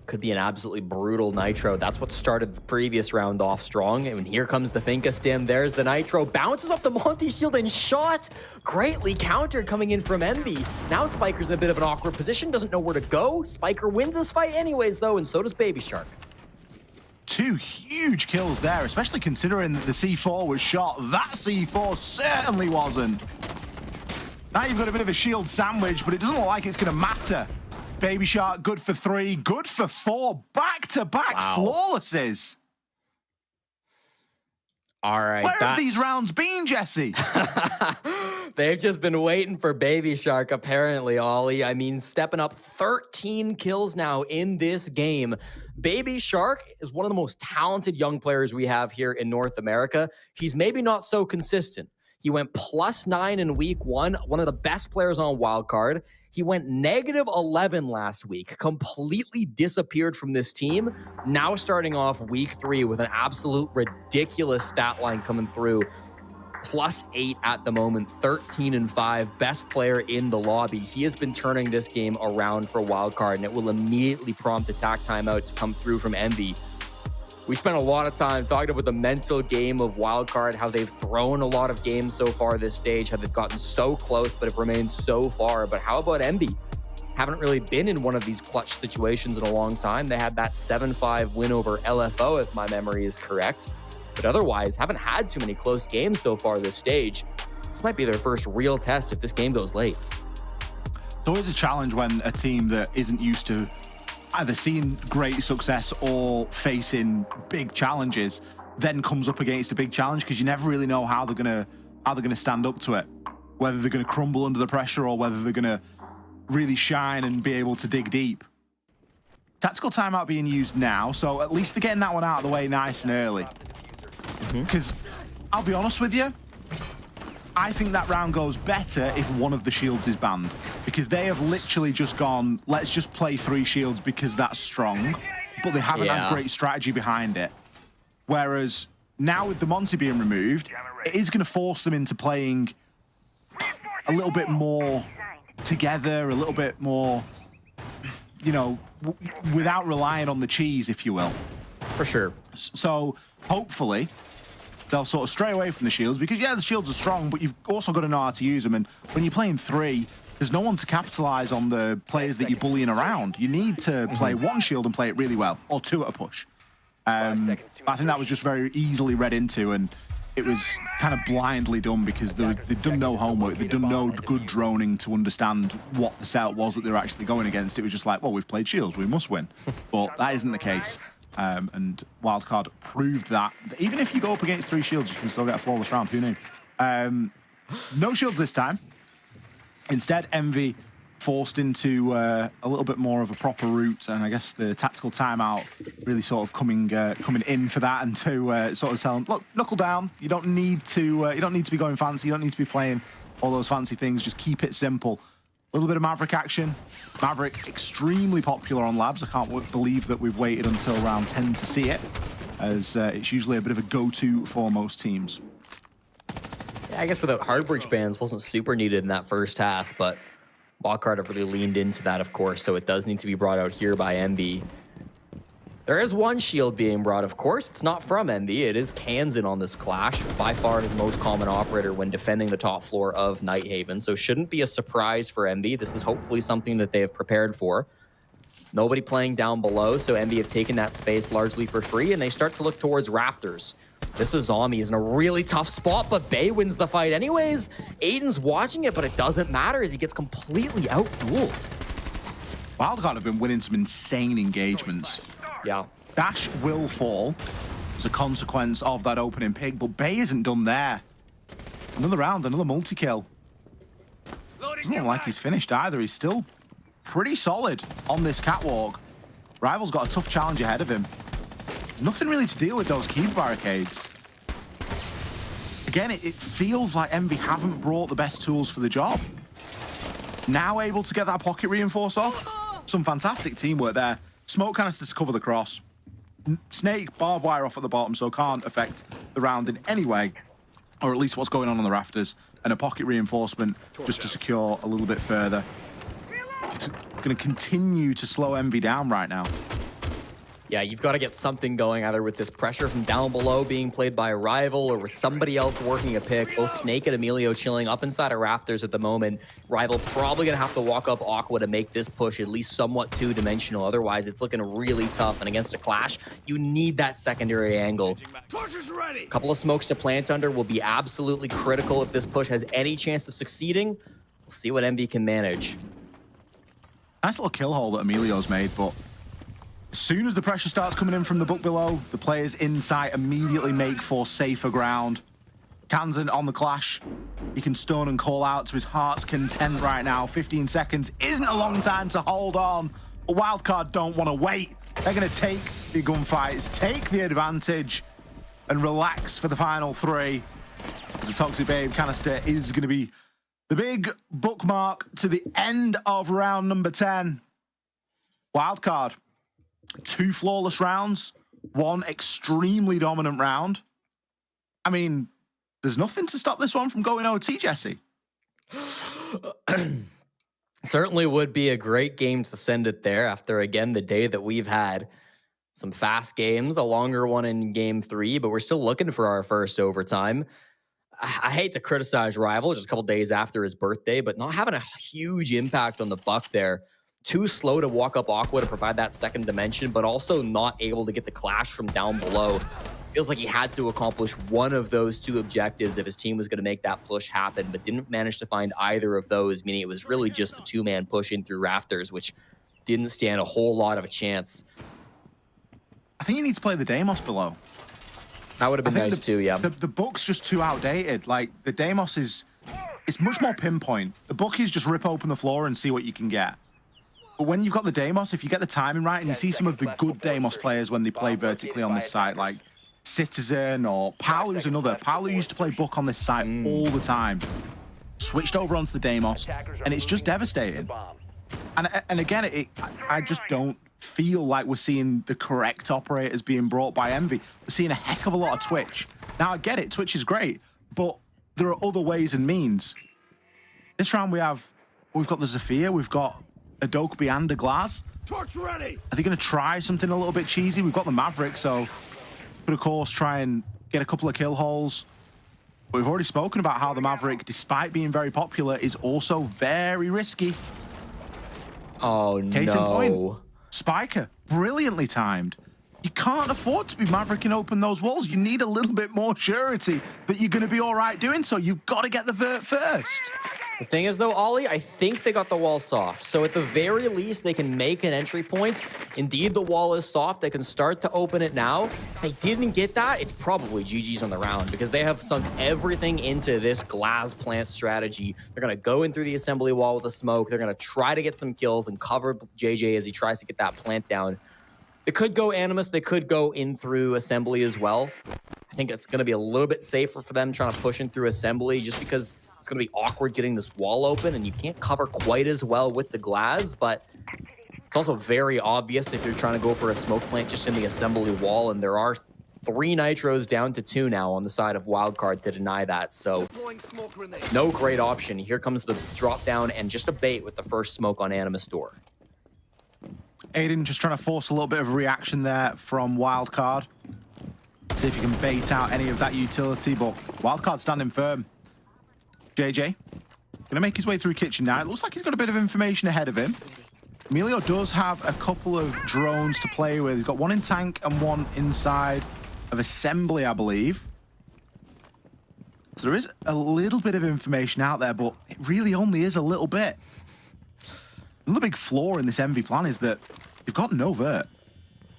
Could be an absolutely brutal Nitro. That's what started the previous round off strong. And here comes the Finka stim. There's the Nitro. Bounces off the Monty shield and shot. Greatly countered coming in from Envy. Now Spiker's in a bit of an awkward position. Doesn't know where to go. Spiker wins this fight anyways, though, and so does Baby Shark. 2 huge kills there, especially considering that the C4 was shot. That C4 certainly wasn't. Now you've got a bit of a shield sandwich, but it doesn't look like it's going to matter. Baby Shark, good for 3, good for 4, back-to-back flawlesses. All right. Where have these rounds been, Jesse? They've just been waiting for Baby Shark, apparently, Ollie. I mean, stepping up 13 kills now in this game. Baby Shark is one of the most talented young players we have here in North America. He's maybe not so consistent. He went +9 in week 1, one of the best players on Wildcard. He went -11 last week, completely disappeared from this team. Now starting off week 3 with an absolute ridiculous stat line coming through. +8 at the moment, 13-5, best player in the lobby. He has been turning this game around for Wildcard, and it will immediately prompt attack timeout to come through from Envy. We spent a lot of time talking about the mental game of Wildcard, how they've thrown a lot of games so far this stage, how they've gotten so close, but have remained so far. But how about Envy? Haven't really been in one of these clutch situations in a long time. They had that 7-5 win over LFO, if my memory is correct. But otherwise, haven't had too many close games so far this stage. This might be their first real test if this game goes late. It's always a challenge when a team that isn't used to either seeing great success or facing big challenges then comes up against a big challenge, because you never really know how they're gonna stand up to it, whether they're gonna crumble under the pressure or whether they're gonna really shine and be able to dig deep. Tactical timeout being used now, so at least they're getting that one out of the way nice and early. Because I'll be honest with you, I think that round goes better if one of the shields is banned, because they have literally just gone, let's just play 3 shields because that's strong, but they haven't had great strategy behind it. Whereas now with the Monty being removed, it is going to force them into playing a little bit more together, a little bit more, you know, without relying on the cheese, if you will. For sure. So hopefully they'll sort of stray away from the shields, because the shields are strong, but you've also got to know how to use them. And when you're playing 3, there's no one to capitalize on the players that you're bullying around. You need to play 1 shield and play it really well, or 2 at a push. I think that was just very easily read into, and it was kind of blindly done because they'd done no homework. They'd done no good droning to understand what the setup was that they were actually going against. It was just like, well, we've played shields, we must win. But that isn't the case. And Wildcard proved that. Even if you go up against 3 shields, you can still get a flawless round. Who knew? No shields this time. Instead, Envy forced into a little bit more of a proper route, and I guess the tactical timeout really sort of coming in for that, and to sort of tell them, look, knuckle down. You don't need to be going fancy. You don't need to be playing all those fancy things. Just keep it simple. A little bit of Maverick action. Maverick, extremely popular on labs. I can't believe that we've waited until round 10 to see it, as it's usually a bit of a go-to for most teams. Yeah, I guess without hard breach bans, wasn't super needed in that first half, but Wildcard have really leaned into that, of course, so it does need to be brought out here by Envy. There is 1 shield being brought, of course. It's not from Envy. It is Kansan on this clash, by far his most common operator when defending the top floor of Nighthaven. So shouldn't be a surprise for Envy. This is hopefully something that they have prepared for. Nobody playing down below, so Envy have taken that space largely for free, and they start to look towards Rafters. This is Zombie is in a really tough spot, but Bay wins the fight anyways. Aiden's watching it, but it doesn't matter as he gets completely out-dueled. Wildcard have been winning some insane engagements. Yeah. Dash will fall as a consequence of that opening pick, but Bay isn't done there. Another round, another multi-kill. Doesn't look like he's finished either. He's still pretty solid on this catwalk. Rival's got a tough challenge ahead of him. Nothing really to deal with those key barricades. Again, it feels like Envy haven't brought the best tools for the job. Now able to get that pocket reinforce off. Some fantastic teamwork there. Smoke canisters to cover the cross. Snake barbed wire off at the bottom, so can't affect the round in any way, or at least what's going on the rafters. And a pocket reinforcement just to secure a little bit further. It's going to continue to slow Envy down right now. Yeah, you've got to get something going, either with this pressure from down below being played by a Rival or with somebody else working a pick. Both Snake and Emilio chilling up inside of Rafters at the moment. Rival probably going to have to walk up Aqua to make this push at least somewhat 2-dimensional. Otherwise, it's looking really tough. And against a Clash, you need that secondary angle. A couple of smokes to plant under will be absolutely critical if this push has any chance of succeeding. We'll see what Envy can manage. Nice little kill hole that Emilio's made, but As soon as the pressure starts coming in from the book below, the players inside immediately make for safer ground. Kansan on the clash. He can stun and call out to his heart's content right now. 15 seconds isn't a long time to hold on. But Wildcard don't want to wait. They're going to take the gunfights, take the advantage, and relax for the final 3. The Toxic Babe canister is going to be the big bookmark to the end of round number 10. Wildcard, 2 flawless rounds, 1 extremely dominant round. I mean, there's nothing to stop this one from going OT, Jesse. Certainly would be a great game to send it there after, again, the day that we've had. Some fast games, a longer one in game 3, but we're still looking for our first overtime. I hate to criticize Rival just a couple days after his birthday, but not having a huge impact on the Buck there. Too slow to walk up Aqua to provide that second dimension, but also not able to get the clash from down below. Feels like he had to accomplish one of those 2 objectives if his team was going to make that push happen, but didn't manage to find either of those, meaning it was really just the 2-man push in through Rafters, which didn't stand a whole lot of a chance. I think you need to play the Deimos below. That would have been nice too, yeah. The book's just too outdated. Like, the Deimos it's much more pinpoint. The book is just rip open the floor and see what you can get. But when you've got the Deimos, if you get the timing right, and you see some of the good Deimos players when they play vertically on this site, like Citizen or Paolu's another. Paolu used to play book on this site all the time. Switched over onto the Deimos, and it's just devastating. And again, I just don't feel like we're seeing the correct operators being brought by Envy. We're seeing a heck of a lot of Twitch. Now, I get it, Twitch is great, but there are other ways and means. This round we've got the Zafir, we've got a Dokeby and a Glaz. Torch ready! Are they going to try something a little bit cheesy? We've got the Maverick, so could, of course, try and get a couple of kill holes. But we've already spoken about how the Maverick, despite being very popular, is also very risky. Oh, Case in point, Spiker, brilliantly timed. You can't afford to be mavericking open those walls. You need a little bit more surety that you're going to be all right doing so. You've got to get the vert first. The thing is, though, Ollie, I think they got the wall soft. So at the very least, they can make an entry point. Indeed, the wall is soft. They can start to open it now. If they didn't get that, it's probably GG's on the round because they have sunk everything into this glass plant strategy. They're going to go in through the assembly wall with a smoke. They're going to try to get some kills and cover JJ as he tries to get that plant down. They could go Animus. They could go in through assembly as well. I think it's going to be a little bit safer for them trying to push in through assembly just because it's going to be awkward getting this wall open and you can't cover quite as well with the glass, but it's also very obvious if you're trying to go for a smoke plant just in the assembly wall, and there are 3 nitros down to 2 now on the side of Wildcard to deny that, so no great option. Here comes the drop down and just a bait with the first smoke on Animus door. Aiden just trying to force a little bit of a reaction there from Wildcard. See if you can bait out any of that utility, but Wildcard standing firm. JJ, gonna make his way through kitchen now. It looks like he's got a bit of information ahead of him. Emilio does have a couple of drones to play with. He's got one in tank and one inside of assembly, I believe. So there is a little bit of information out there, but it really only is a little bit. Another big flaw in this Envy plan is that you've got no vert.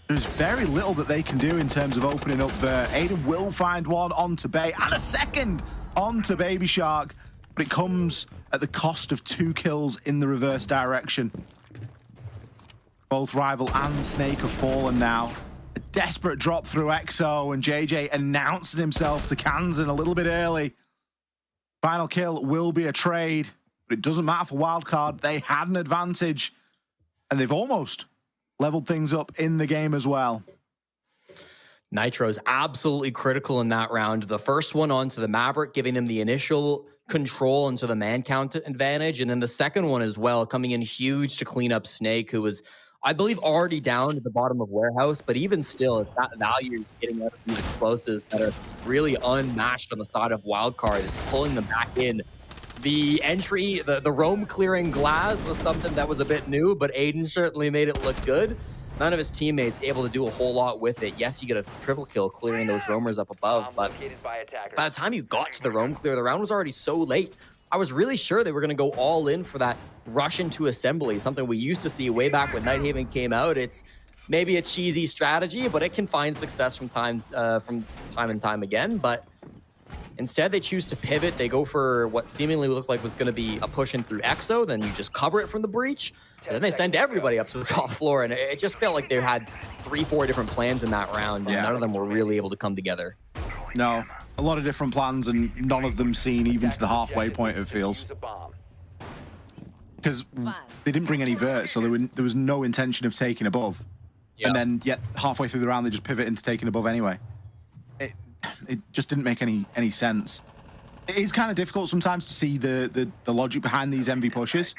There's very little that they can do in terms of opening up vert. Aiden will find one onto Bay and a second onto Baby Shark, but it comes at the cost of 2 kills in the reverse direction. Both Rival and Snake have fallen now. A desperate drop through EXO, and JJ announcing himself to Kansan a little bit early. Final kill will be a trade, but it doesn't matter for Wildcard. They had an advantage, and they've almost leveled things up in the game as well. Nitro's absolutely critical in that round. The first one onto the Maverick, giving him the initial control into the man count advantage, and then the second one as well, coming in huge to clean up Snake, who was, I believe, already down at the bottom of Warehouse, but even still, it's that value getting out of these explosives that are really unmatched on the side of Wildcard. It's pulling them back in. The entry, the roam clearing glass was something that was a bit new, but Aiden certainly made it look good. None of his teammates able to do a whole lot with it. Yes, you get a triple kill clearing those roamers up above, but by the time you got to the roam clear, the round was already so late. I was really sure they were going to go all in for that rush into assembly, something we used to see way back when Nighthaven came out. It's maybe a cheesy strategy, but it can find success from time and time again. But instead, they choose to pivot. They go for what seemingly looked like was going to be a push in through Exo. Then you just cover it from the breach. And then they send everybody up to the top floor. And it just felt like they had 3-4 different plans in that round. And none of them were really able to come together. No, a lot of different plans and none of them seen even to the halfway point, it feels. Because they didn't bring any vert, so there was no intention of taking above. And then, yet halfway through the round, they just pivot into taking above anyway. It just didn't make any sense. It is kind of difficult sometimes to see the logic behind these MV pushes,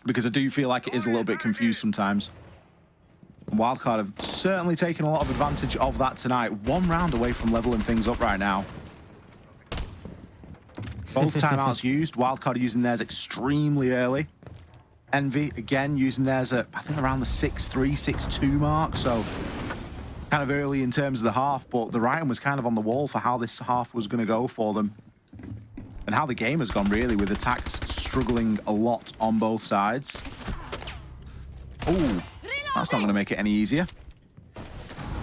because I do feel like it is a little bit confused sometimes. Wildcard have certainly taken a lot of advantage of that tonight. 1 round away from leveling things up right now. Both timeouts used. Wildcard using theirs extremely early. Envy, again, using theirs at, I think, around the 6-3, 6-2 mark. So kind of early in terms of the half, but the writing was kind of on the wall for how this half was going to go for them. And how the game has gone, really, with attacks struggling a lot on both sides. Ooh, that's not going to make it any easier.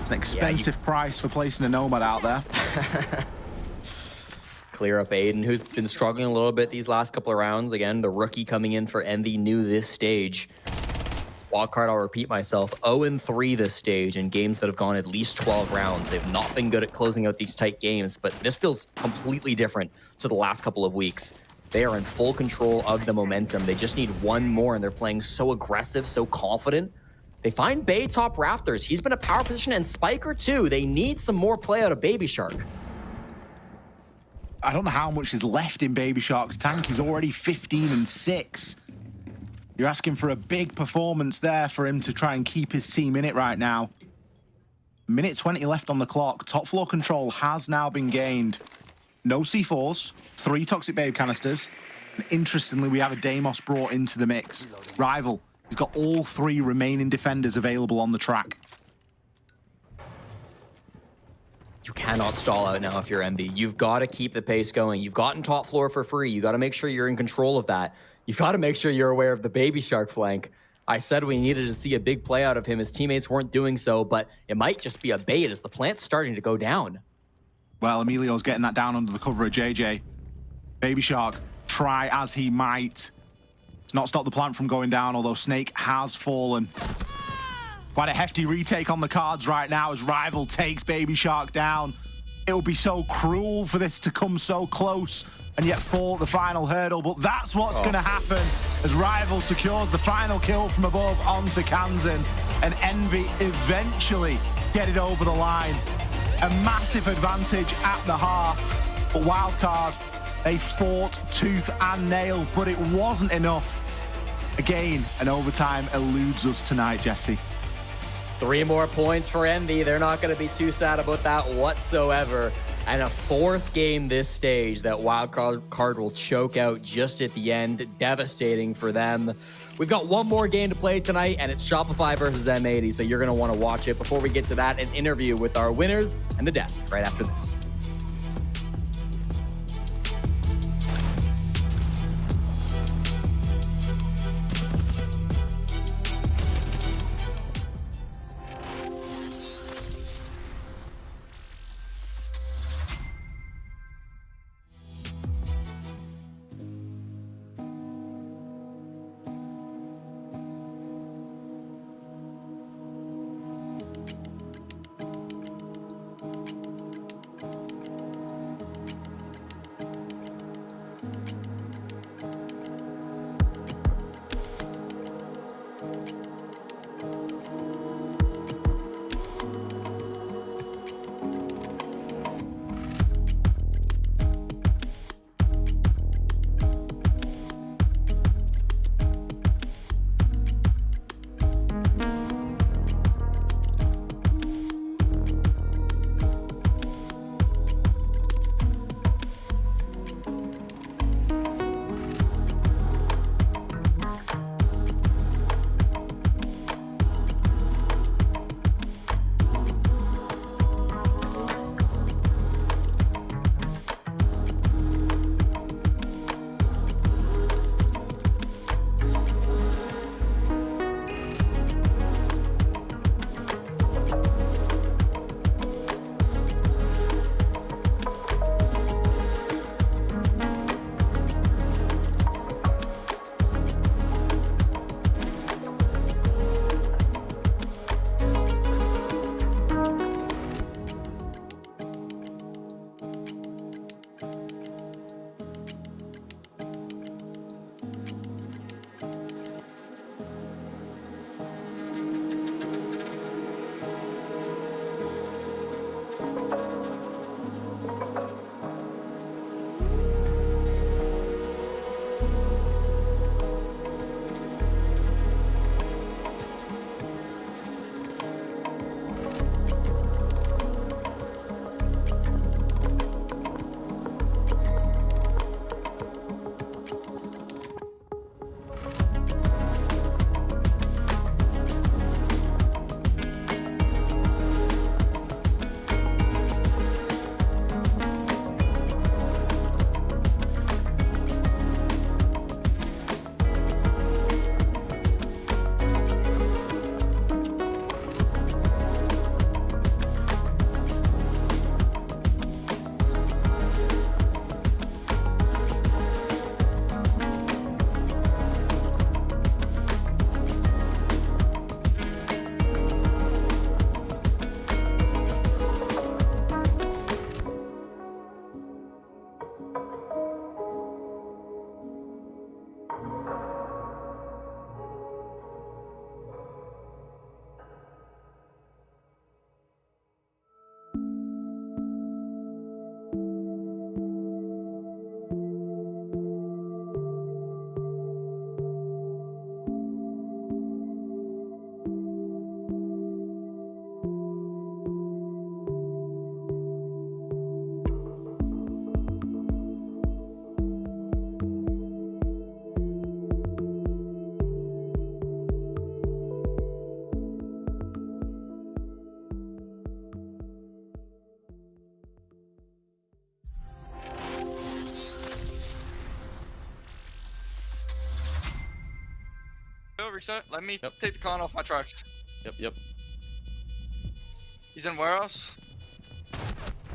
It's an expensive price for placing a Nomad out there. Clear up Aiden, who's been struggling a little bit these last couple of rounds. Again, the rookie coming in for Envy, new this stage. Wildcard, I'll repeat myself, 0-3 this stage in games that have gone at least 12 rounds. They've not been good at closing out these tight games, but this feels completely different to the last couple of weeks. They are in full control of the momentum. They just need one more, and they're playing so aggressive, so confident. They find Bay top rafters. He's been a power position, and Spiker too. They need some more play out of Baby Shark. I don't know how much is left in Baby Shark's tank. He's already 15-6. You're asking for a big performance there for him to try and keep his team in it right now. Minute 20 left on the clock. Top floor control has now been gained. No C4s, 3 Toxic Babe canisters. And interestingly, we have a Deimos brought into the mix. Rival, he's got all 3 remaining defenders available on the track. You cannot stall out now if you're MB. You've got to keep the pace going. You've gotten top floor for free. You got to make sure you're in control of that. You've got to make sure you're aware of the Baby Shark flank. I said we needed to see a big play out of him. His teammates weren't doing so, but it might just be a bait as the plant's starting to go down. Well, Emilio's getting that down under the cover of JJ. Baby Shark, try as he might. It's not stopped the plant from going down, although Snake has fallen. Quite a hefty retake on the cards right now as Rival takes Baby Shark down. It would be so cruel for this to come so close and yet fall at the final hurdle, but that's what's going to happen as Rival secures the final kill from above onto Kanzan, and Envy eventually get it over the line. A massive advantage at the half, but Wildcard, they fought tooth and nail, but it wasn't enough. Again, an overtime eludes us tonight, Jesse. 3 more points for Envy. They're not going to be too sad about that whatsoever. And a 4th game this stage that Wildcard will choke out just at the end. Devastating for them. We've got 1 more game to play tonight, and it's Shopify versus M80, so you're going to want to watch it. Before we get to that, an interview with our winners and the desk right after this. reset. Let me take the con off my trucks. Yep. He's in warehouse.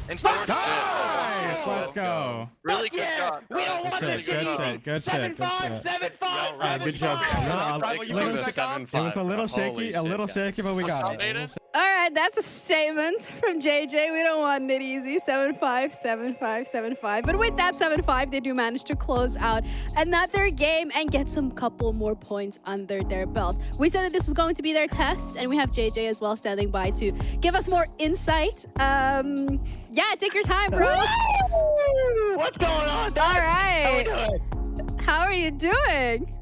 In storage. Nice, let's go. Really good shot. We don't want this Good shit, good shit, good shit. 7-5. Alright, good job. It was a little shaky, but we got it. All right, that's a statement from JJ. We don't want it easy. 7-5, 7-5, 7-5. But with that 7-5, they do manage to close out another game and get some couple more points under their belt. We said that this was going to be their test, and we have JJ as well standing by to give us more insight. Yeah, take your time, bro. What's going on, All right. How are you doing?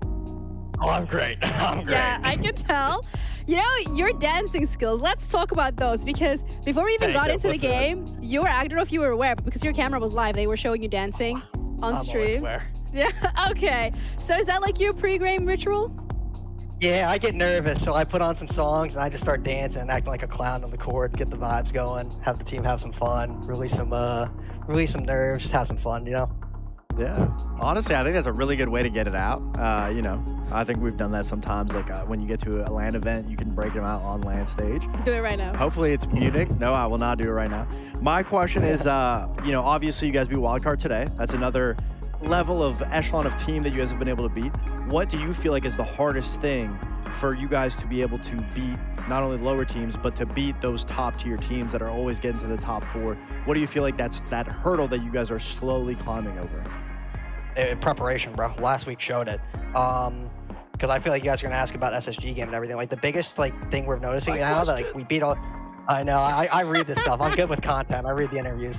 Oh, I'm great. I'm great. Yeah, I can tell. You know, your dancing skills, let's talk about those, because before we even got into the game, you were, I don't know if you were aware, but because your camera was live, they were showing you dancing on stream. Yeah, okay. So is that like your pre-game ritual? Yeah, I get nervous, so I put on some songs and I just start dancing and acting like a clown on the court, get the vibes going, have the team have some fun, release some nerves, just have some fun, you know? Yeah, honestly, I think that's a really good way to get it out. You know, I think we've done that sometimes. Like when you get to a LAN event, you can break them out on LAN stage. Do it right now. Hopefully it's Munich. No, I will not do it right now. My question is, you know, obviously you guys beat Wildcard today. That's another level of echelon of team that you guys have been able to beat. What do you feel like is the hardest thing for you guys to be able to beat not only lower teams, but to beat those top tier teams that are always getting to the top 4? What do you feel like that's that hurdle that you guys are slowly climbing over? Preparation, bro. Last week showed it. Because I feel like you guys are gonna ask about SSG game and everything. Like the biggest thing we're noticing now that like we beat all. I know. I read this stuff. I'm good with content. I read the interviews.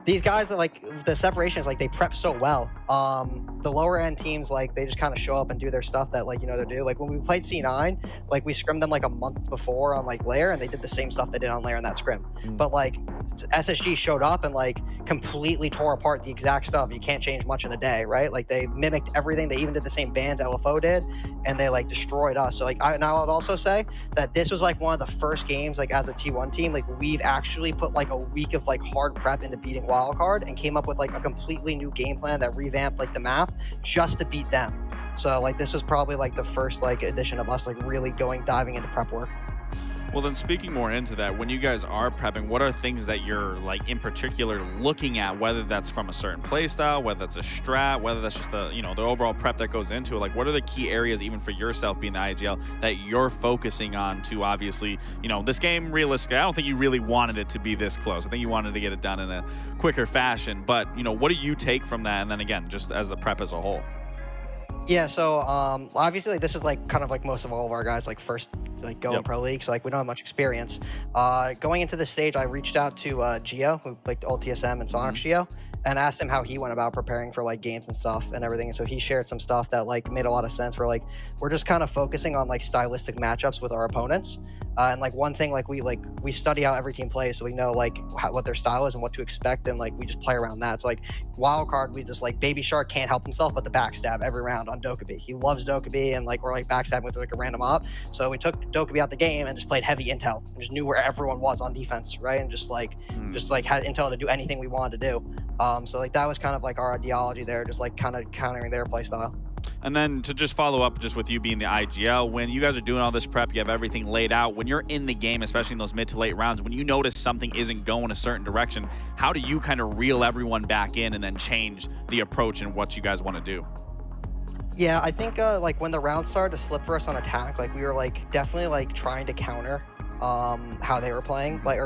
These guys are like the separation is like they prep so well. The lower end teams like they just kind of show up and do their stuff that like you know they do. Like when we played C9, like we scrimmed them like a month before on like Lair, and they did the same stuff they did on Lair in that scrim. But like SSG showed up and like completely tore apart the exact stuff. You can't change much in a day, right? Like they mimicked everything. They even did the same bans LFO did, and they like destroyed us. So like I would also say that this was like one of the first games like as a T1 team, like we've actually put like a week of like hard prep into beating Wildcard and came up with like a completely new game plan that revamped like the map just to beat them. So like this was probably like the first like edition of us like really diving into prep work. Well, then speaking more into that, when you guys are prepping, what are things that you're like in particular looking at, whether that's from a certain play style, whether that's a strat, whether that's just the, you know, the overall prep that goes into it? Like, what are the key areas, even for yourself being the IGL, that you're focusing on to obviously, you know, this game realistically, I don't think you really wanted it to be this close. I think you wanted to get it done in a quicker fashion. But, you know, what do you take from that? And then again, just as the prep as a whole. Yeah, so obviously like, this is like kind of like most of all of our guys like first like go in pro league, so like we don't have much experience. Going into this stage, I reached out to Geo, who like the TSM and Sonic Geo, and asked him how he went about preparing for like games and stuff and everything. And so he shared some stuff that like made a lot of sense. Where like we're just kind of focusing on like stylistic matchups with our opponents. And like one thing like we study how every team plays, so we know like what their style is and what to expect, and like we just play around that. So like Wildcard, we just like Baby Shark can't help himself but to backstab every round on Dokkaebi. He loves Dokkaebi, and like we're like backstabbing with like a random op. So we took Dokkaebi out the game and just played heavy intel and just knew where everyone was on defense, right? And just like had intel to do anything we wanted to do. So like that was kind of like our ideology there, just like kind of countering their play style. And then to just follow up just with you being the IGL, when you guys are doing all this prep, you have everything laid out. When you're in the game, especially in those mid to late rounds, when you notice something isn't going a certain direction, how do you kind of reel everyone back in and then change the approach and what you guys want to do? Yeah, I think like when the round started to slip for us on attack, like we were like definitely like trying to counter how they were playing, like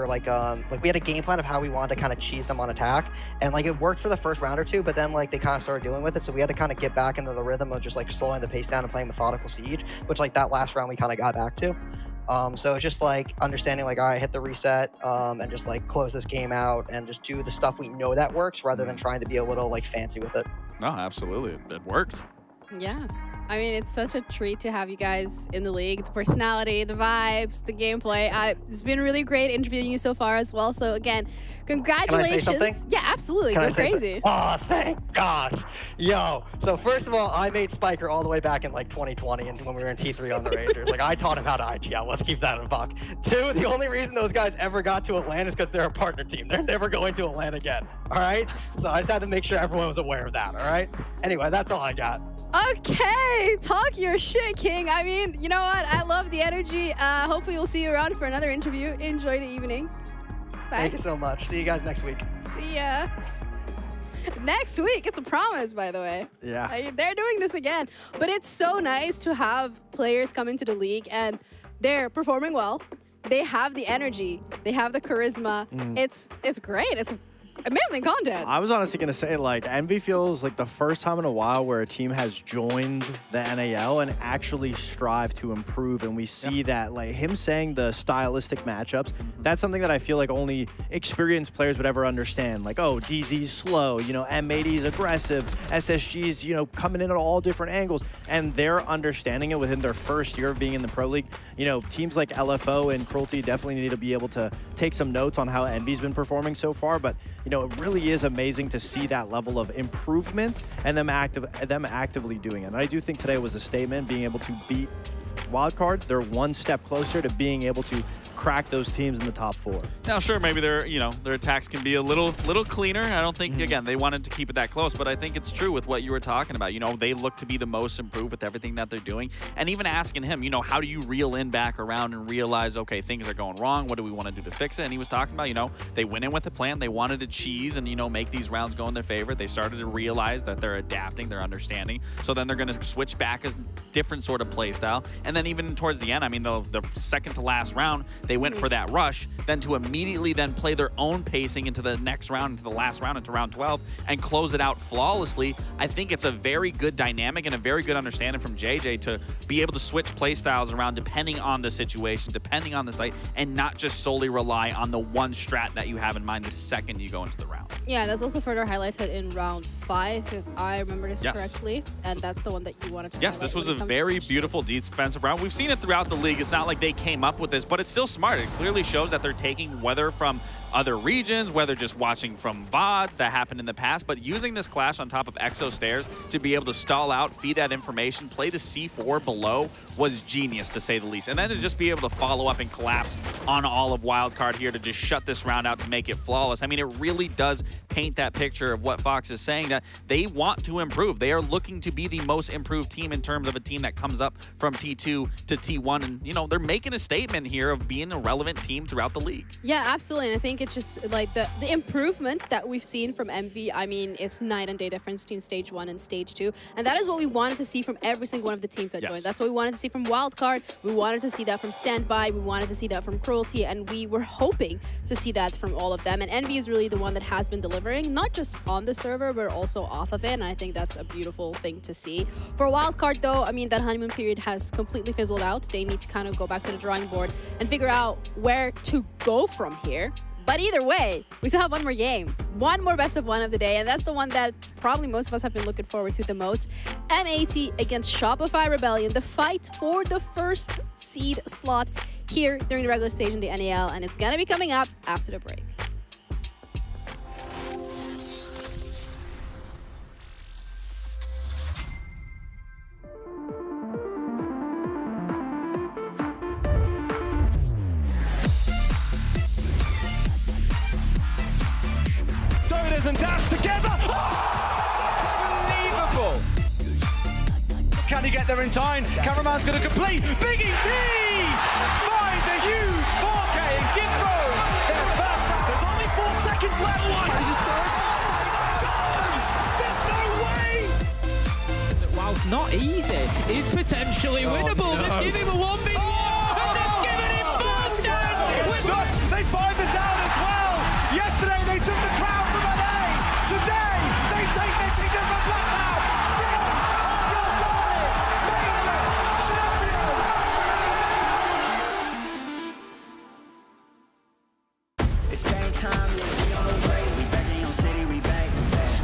we had a game plan of how we wanted to kind of cheese them on attack, and like it worked for the first round or two, but then like they kind of started dealing with it, so we had to kind of get back into the rhythm of just like slowing the pace down and playing methodical siege, which like that last round we kind of got back to. So it's just like understanding like, all right, hit the reset and just like close this game out and just do the stuff we know that works rather than trying to be a little like fancy with it. No, absolutely, it worked. Yeah. I mean, it's such a treat to have you guys in the league. The personality, the vibes, the gameplay. It's been really great interviewing you so far as well. So again, congratulations. Can I say something? Yeah, absolutely. Go crazy. Oh, thank God. Yo. So first of all, I made Spiker all the way back in like 2020 and when we were in T3 on the Rangers. Like I taught him how to IGL. Let's keep that in a buck. Two, the only reason those guys ever got to Atlanta is because they're a partner team. They're never going to Atlanta again. All right. So I just had to make sure everyone was aware of that. All right. Anyway, that's all I got. Okay, talk your shit, King. I mean, you know what? I love the energy. Hopefully we'll see you around for another interview. Enjoy the evening. Bye. Thank you so much. See you guys next week. See ya. Next week. It's a promise, by the way. Yeah. They're doing this again. But it's so nice to have players come into the league and they're performing well. They have the energy. They have the charisma. It's great. It's amazing content. I was honestly going to say, like, Envy feels like the first time in a while where a team has joined the NAL and actually strive to improve. And we see that, like, him saying the stylistic matchups, that's something that I feel like only experienced players would ever understand. Like, oh, DZ's slow, you know, M80's aggressive, SSG's, you know, coming in at all different angles. And they're understanding it within their first year of being in the Pro League. You know, teams like LFO and Cruelty definitely need to be able to take some notes on how Envy's been performing so far. But, you know, it really is amazing to see that level of improvement and them actively doing it. And I do think today was a statement, being able to beat Wildcard. They're one step closer to being able to crack those teams in the top 4. Now, sure, maybe their attacks can be a little cleaner. I don't think, again, they wanted to keep it that close, but I think it's true with what you were talking about. You know, they look to be the most improved with everything that they're doing. And even asking him, you know, how do you reel in back around and realize, okay, things are going wrong. What do we want to do to fix it? And he was talking about, you know, they went in with a plan. They wanted to cheese and, you know, make these rounds go in their favor. They started to realize that they're adapting, they're understanding. So then they're going to switch back a different sort of play style. And then even towards the end, I mean, the second to last round, they went for that rush, then to immediately then play their own pacing into the next round, into the last round, into round 12, and close it out flawlessly. I think it's a very good dynamic and a very good understanding from JJ to be able to switch play styles around depending on the situation, depending on the site, and not just solely rely on the one strat that you have in mind the second you go into the round. Yeah, that's also further highlighted in round 5, if I remember this correctly. And that's the one that you wanted to Yes, this was a very beautiful defensive round. We've seen it throughout the league. It's not like they came up with this, but it's still smart. It clearly shows that they're taking whether from other regions, whether just watching from VODs that happened in the past, but using this clash on top of Exo stairs to be able to stall out, feed that information, play the C4 below was genius, to say the least. And then to just be able to follow up and collapse on all of Wildcard here to just shut this round out to make it flawless. I mean, it really does paint that picture of what Fox is saying, that they want to improve. They are looking to be the most improved team in terms of a team that comes up from T2 to T1. And, you know, they're making a statement here of being a relevant team throughout the league. Yeah, absolutely. And I think it's just like the improvement that we've seen from Envy. I mean, it's night and day difference between stage 1 and stage 2. And that is what we wanted to see from every single one of the teams that joined. That's what we wanted to see from Wildcard. We wanted to see that from Standby. We wanted to see that from Cruelty. And we were hoping to see that from all of them. And Envy is really the one that has been delivering, not just on the server, but also off of it. And I think that's a beautiful thing to see. For Wildcard, though, I mean, that honeymoon period has completely fizzled out. They need to kind of go back to the drawing board and figure out where to go from here. But either way, we still have one more game, one more best of 1 of the day, and that's the one that probably most of us have been looking forward to the most. M80 against Shopify Rebellion, the fight for the first seed slot here during the regular stage in the NAL, and it's gonna be coming up after the break. And dash together. Unbelievable. Can he get there in time? Cameraman's going to complete. Big ET finds a huge 4K and give road. Their first round. There's only 4 seconds left. There's no way. Whilst not easy, is potentially winnable. No. Give him a 1v1. And they've given him both down. They find the down as well. Yesterday they took the crown from LA. Today, they take their kingdom from Blacktown! It's game time, yeah, we on the way. We back in your city, we back.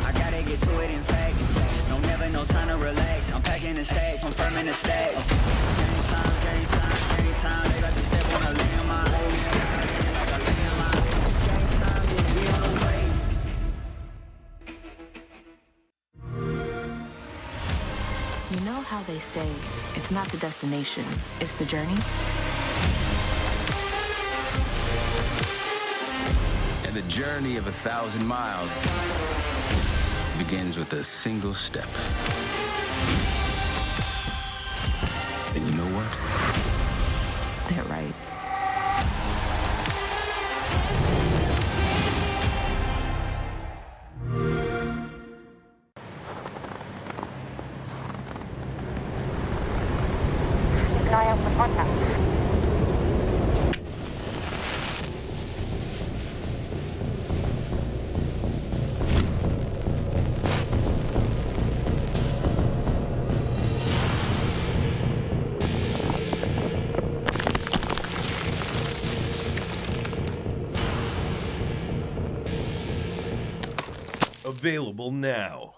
I gotta get to it, in fact. No, never no time to relax. I'm packing the stacks, I'm firming the stacks. Game time, game time, game time. They got to step on a landmine. Like a landmine. It's game time, yeah, we on the way. You know how they say, it's not the destination, it's the journey? And the journey of 1,000 miles begins with a single step. eye out for contact. Available now.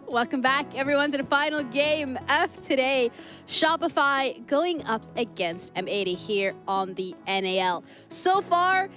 Welcome back, everyone, to the final game of today. Shopify going up against M80 here on the NAL. So far,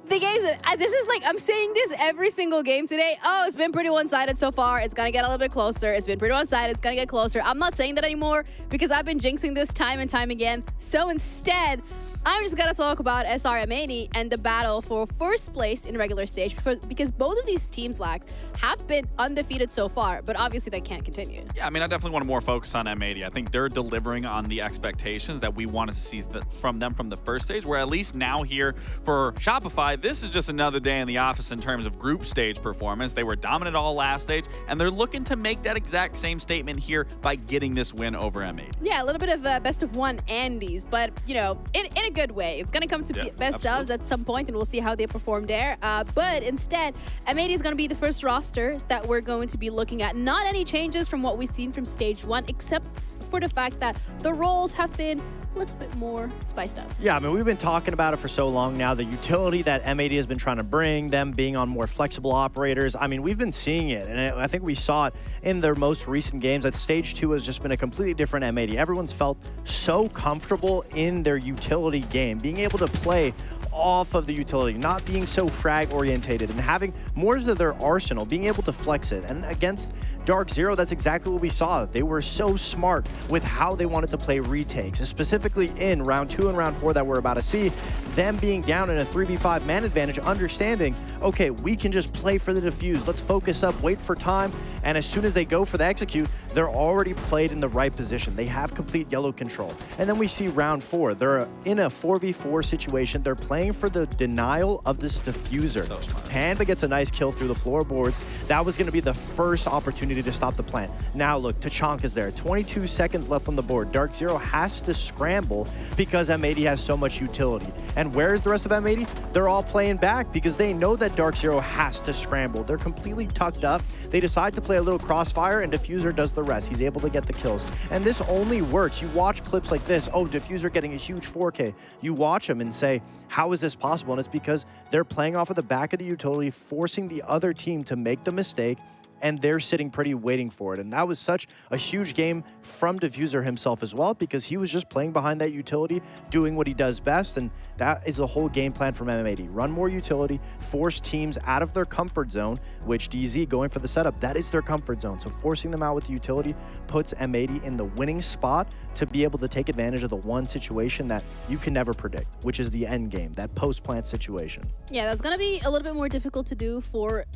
the games, this is like, I'm saying this every single game today. Oh, it's been pretty one-sided so far. It's going to get a little bit closer. It's been pretty one-sided. It's going to get closer. I'm not saying that anymore because I've been jinxing this time and time again. So instead, I'm just going to talk about SRM80 and the battle for first place in regular stage because both of these teams, Lax, have been undefeated so far, but obviously that can't continue. Yeah, I mean, I definitely want to more focus on M80. I think they're delivering on the expectations that we wanted to see from them from the first stage, where at least now here for Shopify, this is just another day in the office in terms of group stage performance. They were dominant all last stage, and they're looking to make that exact same statement here by getting this win over M8. Yeah, a little bit of best of one Andes, but, you know, in a good way. It's going to come to best ofs at some point, and we'll see how they perform there. But instead, M8 is going to be the first roster that we're going to be looking at. Not any changes from what we've seen from stage 1, except for the fact that the roles have been a little bit more spiced up. Yeah, I mean, we've been talking about it for so long now. The utility that M80 has been trying to bring, them being on more flexible operators. I mean, we've been seeing it, and I think we saw it in their most recent games. That stage 2 has just been a completely different M80. Everyone's felt so comfortable in their utility game, being able to play off of the utility, not being so frag orientated and having more of their arsenal, being able to flex it. And against Dark Zero, that's exactly what we saw. They were so smart with how they wanted to play retakes, specifically in round 2 and round 4 that we're about to see, them being down in a 3v5 man advantage, understanding, okay, we can just play for the defuse. Let's focus up, wait for time, and as soon as they go for the execute, they're already played in the right position. They have complete yellow control. And then we see round 4. They're in a 4v4 situation. They're playing for the denial of this diffuser. Panda gets a nice kill through the floorboards. That was going to be the first opportunity to stop the plant. Now look, Tachanka's there. 22 seconds left on the board. Dark Zero has to scramble because M80 has so much utility. And where is the rest of M80? They're all playing back because they know that Dark Zero has to scramble. They're completely tucked up. They decide to play a little crossfire, and Diffuser does the rest. He's able to get the kills. And this only works. You watch clips like this. Oh, Diffuser getting a huge 4K. You watch him and say, how is this possible? And it's because they're playing off of the back of the utility, forcing the other team to make the mistake, and they're sitting pretty waiting for it. And that was such a huge game from Diffuser himself as well, because he was just playing behind that utility, doing what he does best, and that is a whole game plan from M80. Run more utility, force teams out of their comfort zone, which DZ going for the setup, that is their comfort zone. So forcing them out with the utility puts M80 in the winning spot to be able to take advantage of the one situation that you can never predict, which is the end game, that post-plant situation. Yeah, that's going to be a little bit more difficult to do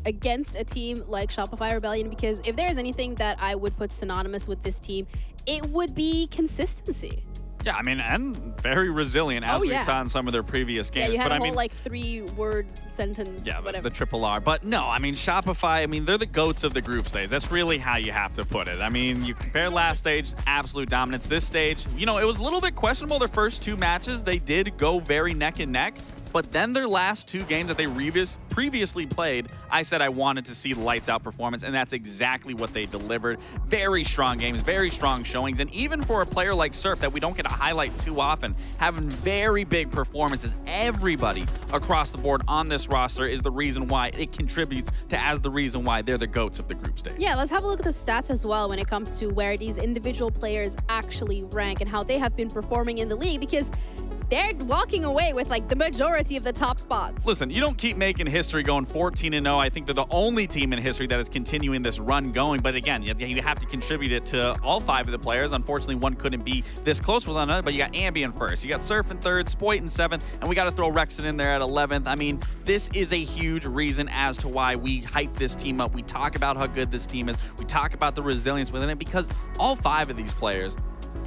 against a team like Shopify Rebellion, because if there is anything that I would put synonymous with this team, it would be consistency. Yeah, I mean, and very resilient, as we saw in some of their previous games. Yeah, you had but a whole, like, 3-word sentence, whatever. The triple R. But no, I mean, Shopify, I mean, they're the GOATs of the group stage. That's really how you have to put it. I mean, you compare last stage, absolute dominance. This stage, you know, it was a little bit questionable. Their first 2 matches, they did go very neck and neck. But then their last 2 games that they previously played, I said I wanted to see the lights out performance, and that's exactly what they delivered. Very strong games, very strong showings, and even for a player like Surf that we don't get to highlight too often, having very big performances. Everybody across the board on this roster is the reason why it contributes to as the reason why they're the GOATs of the group stage. Yeah, let's have a look at the stats as well when it comes to where these individual players actually rank and how they have been performing in the league, because they're walking away with like the majority of the top spots. Listen, you don't keep making history going 14-0. I think they're the only team in history that is continuing this run going. But again, you have to contribute it to all 5 of the players. Unfortunately, one couldn't be this close with one another, but you got Ambi in first. You got Surf in 3rd, Spoit in 7th, and we got to throw Rexon in there at 11th. I mean, this is a huge reason as to why we hype this team up. We talk about how good this team is. We talk about the resilience within it, because all 5 of these players,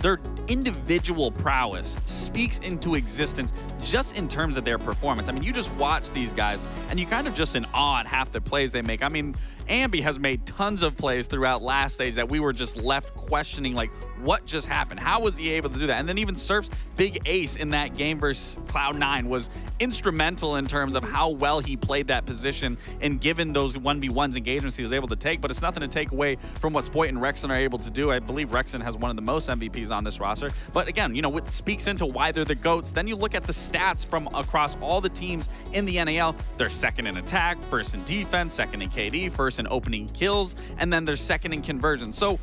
their individual prowess speaks into existence just in terms of their performance. I mean, you just watch these guys and you kind of just in awe at half the plays they make. I mean, Ambi has made tons of plays throughout last stage that we were just left questioning, like, what just happened? How was he able to do that? And then even Surf's big ace in that game versus Cloud9 was instrumental in terms of how well he played that position and given those 1v1s engagements he was able to take. But it's nothing to take away from what Spoit and Rexon are able to do. I believe Rexon has one of the most MVPs on this roster. But again, you know, it speaks into why they're the GOATs. Then you look at the stats from across all the teams in the NAL. They're 2nd in attack, 1st in defense, 2nd in KD, 1st in opening kills, and then they're 2nd in conversion. So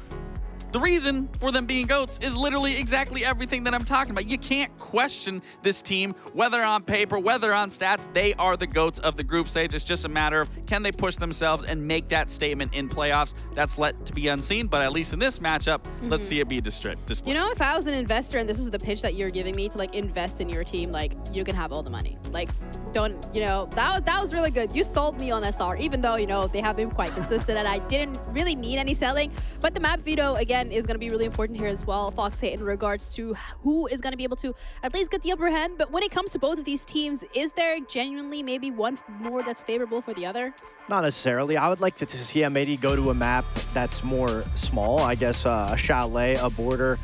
the reason for them being GOATs is literally exactly everything that I'm talking about. You can't question this team, whether on paper, whether on stats. They are the GOATs of the group stage. It's just a matter of, can they push themselves and make that statement in playoffs? That's left to be unseen, but at least in this matchup, let's see it be displayed. You know, if I was an investor and this was the pitch that you're giving me to like invest in your team, like, you can have all the money. Like, that was really good. You sold me on SR, even though, they have been quite consistent and I didn't really need any selling. But the map veto, again, is going to be really important here as well, Foxhate, in regards to who is going to be able to at least get the upper hand. But when it comes to both of these teams, is there genuinely maybe one more that's favorable for the other? Not necessarily. I would like to see M80 go to a map that's more small. I guess a chalet, a border,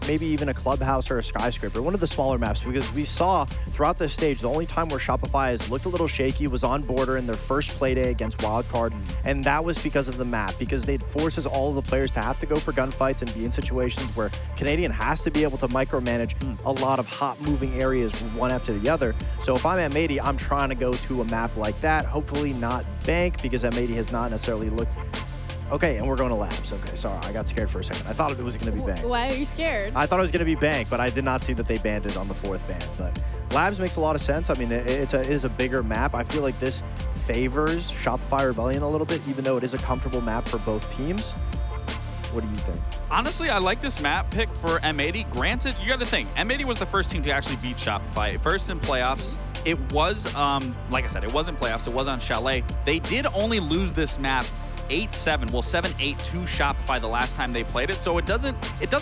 maybe even a clubhouse or a skyscraper, one of the smaller maps, because we saw throughout this stage, the only time where Shopify has looked a little shaky was on border in their first play day against Wildcard, and that was because of the map, because it forces all of the players to have to go for gunfights and be in situations where Canadian has to be able to micromanage a lot of hot moving areas one after the other. So if I'm M80, I'm trying to go to a map like that, hopefully not Bank, because M80 has not necessarily looked. Okay, and we're going to Labs. Okay, sorry, I got scared for a second. I thought it was going to be Bank. Why are you scared? I thought it was going to be Bank, but I did not see that they banned it on the 4th ban. But Labs makes a lot of sense. I mean, it is a bigger map. I feel like this favors Shopify Rebellion a little bit, even though it is a comfortable map for both teams. What do you think? Honestly, I like this map pick for M80. Granted, you got to think, M80 was the first team to actually beat Shopify. First in playoffs. It was, like I said, it was in playoffs. It was on Chalet. They did only lose this map 8-7, well 7-8 to Shopify the last time they played it. So it doesn't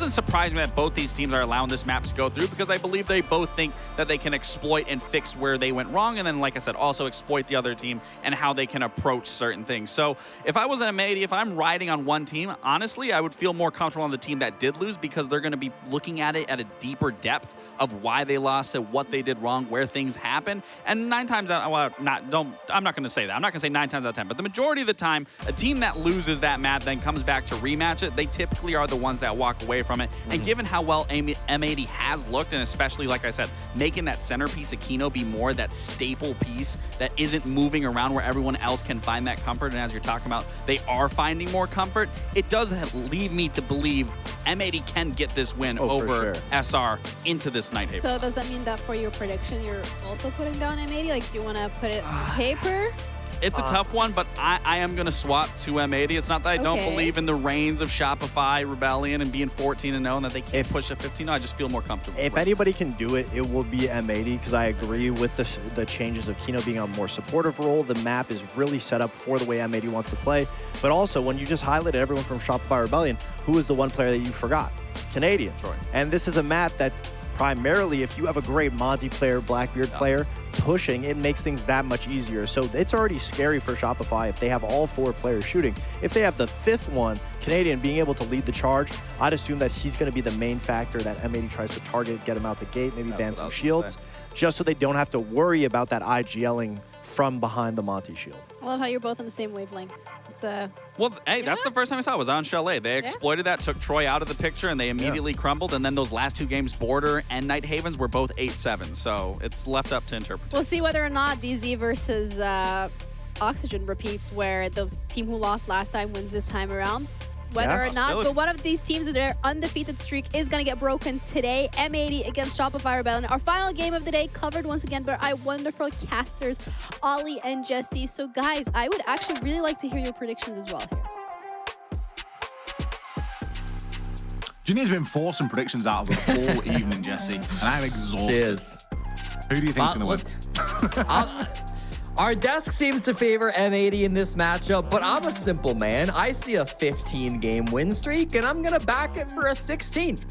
surprise me that both these teams are allowing this map to go through, because I believe they both think that they can exploit and fix where they went wrong, and then, like I said, also exploit the other team and how they can approach certain things. So if I was an M80, if I'm riding on one team, honestly, I would feel more comfortable on the team that did lose, because they're going to be looking at it at a deeper depth of why they lost it, what they did wrong, where things happen. And 9 times out, well, I'm not going to say that. I'm not going to say 9 times out of 10, but the majority of the time, a team that loses that map then comes back to rematch it, they typically are the ones that walk away from it. And given how well M80 has looked, and especially, like I said, making that centerpiece of Kino be more that staple piece that isn't moving around where everyone else can find that comfort, and as you're talking about, they are finding more comfort, it does leave me to believe M80 can get this win over SR into this night. So does that mean that for your prediction, you're also putting down M80? Like, do you want to put it on paper? It's a tough one, but I am going to swap to M80. It's not that I don't believe in the reigns of Shopify Rebellion and being 14-0 and that they can't push a 15. I just feel more comfortable. If anybody can do it, it will be M80, because I agree with the changes of Kino being a more supportive role. The map is really set up for the way M80 wants to play. But also, when you just highlighted everyone from Shopify Rebellion, who is the one player that you forgot? Canadian. And this is a map that primarily, if you have a great Monty player, Blackbeard player pushing, it makes things that much easier. So it's already scary for Shopify if they have all 4 players shooting. If they have the 5th one, Canadian, being able to lead the charge, I'd assume that he's going to be the main factor that M80 tries to target, get him out the gate, maybe ban some shields, just so they don't have to worry about that IGLing from behind the Monty shield. I love how you're both on the same wavelength. Well, hey, that's the first time I saw it was on Chalet. They exploited that, took Troy out of the picture, and they immediately crumbled. And then those last 2 games, Border and Night Havens, were both 8-7. So it's left up to interpretation. We'll see whether or not DZ versus Oxygen repeats, where the team who lost last time wins this time around. Whether or not, but one of these teams, their undefeated streak is going to get broken today. M80 against Shopify Rebellion. Our final game of the day, covered once again by our wonderful casters, Ollie and Jesse. So guys, I would actually really like to hear your predictions as well here. Ginny's been forcing predictions out of her all evening, Jesse, and I'm exhausted. She is. Who do you think's going to win? Our desk seems to favor M80 in this matchup, but I'm a simple man. I see a 15-game win streak, and I'm going to back it for a 16th.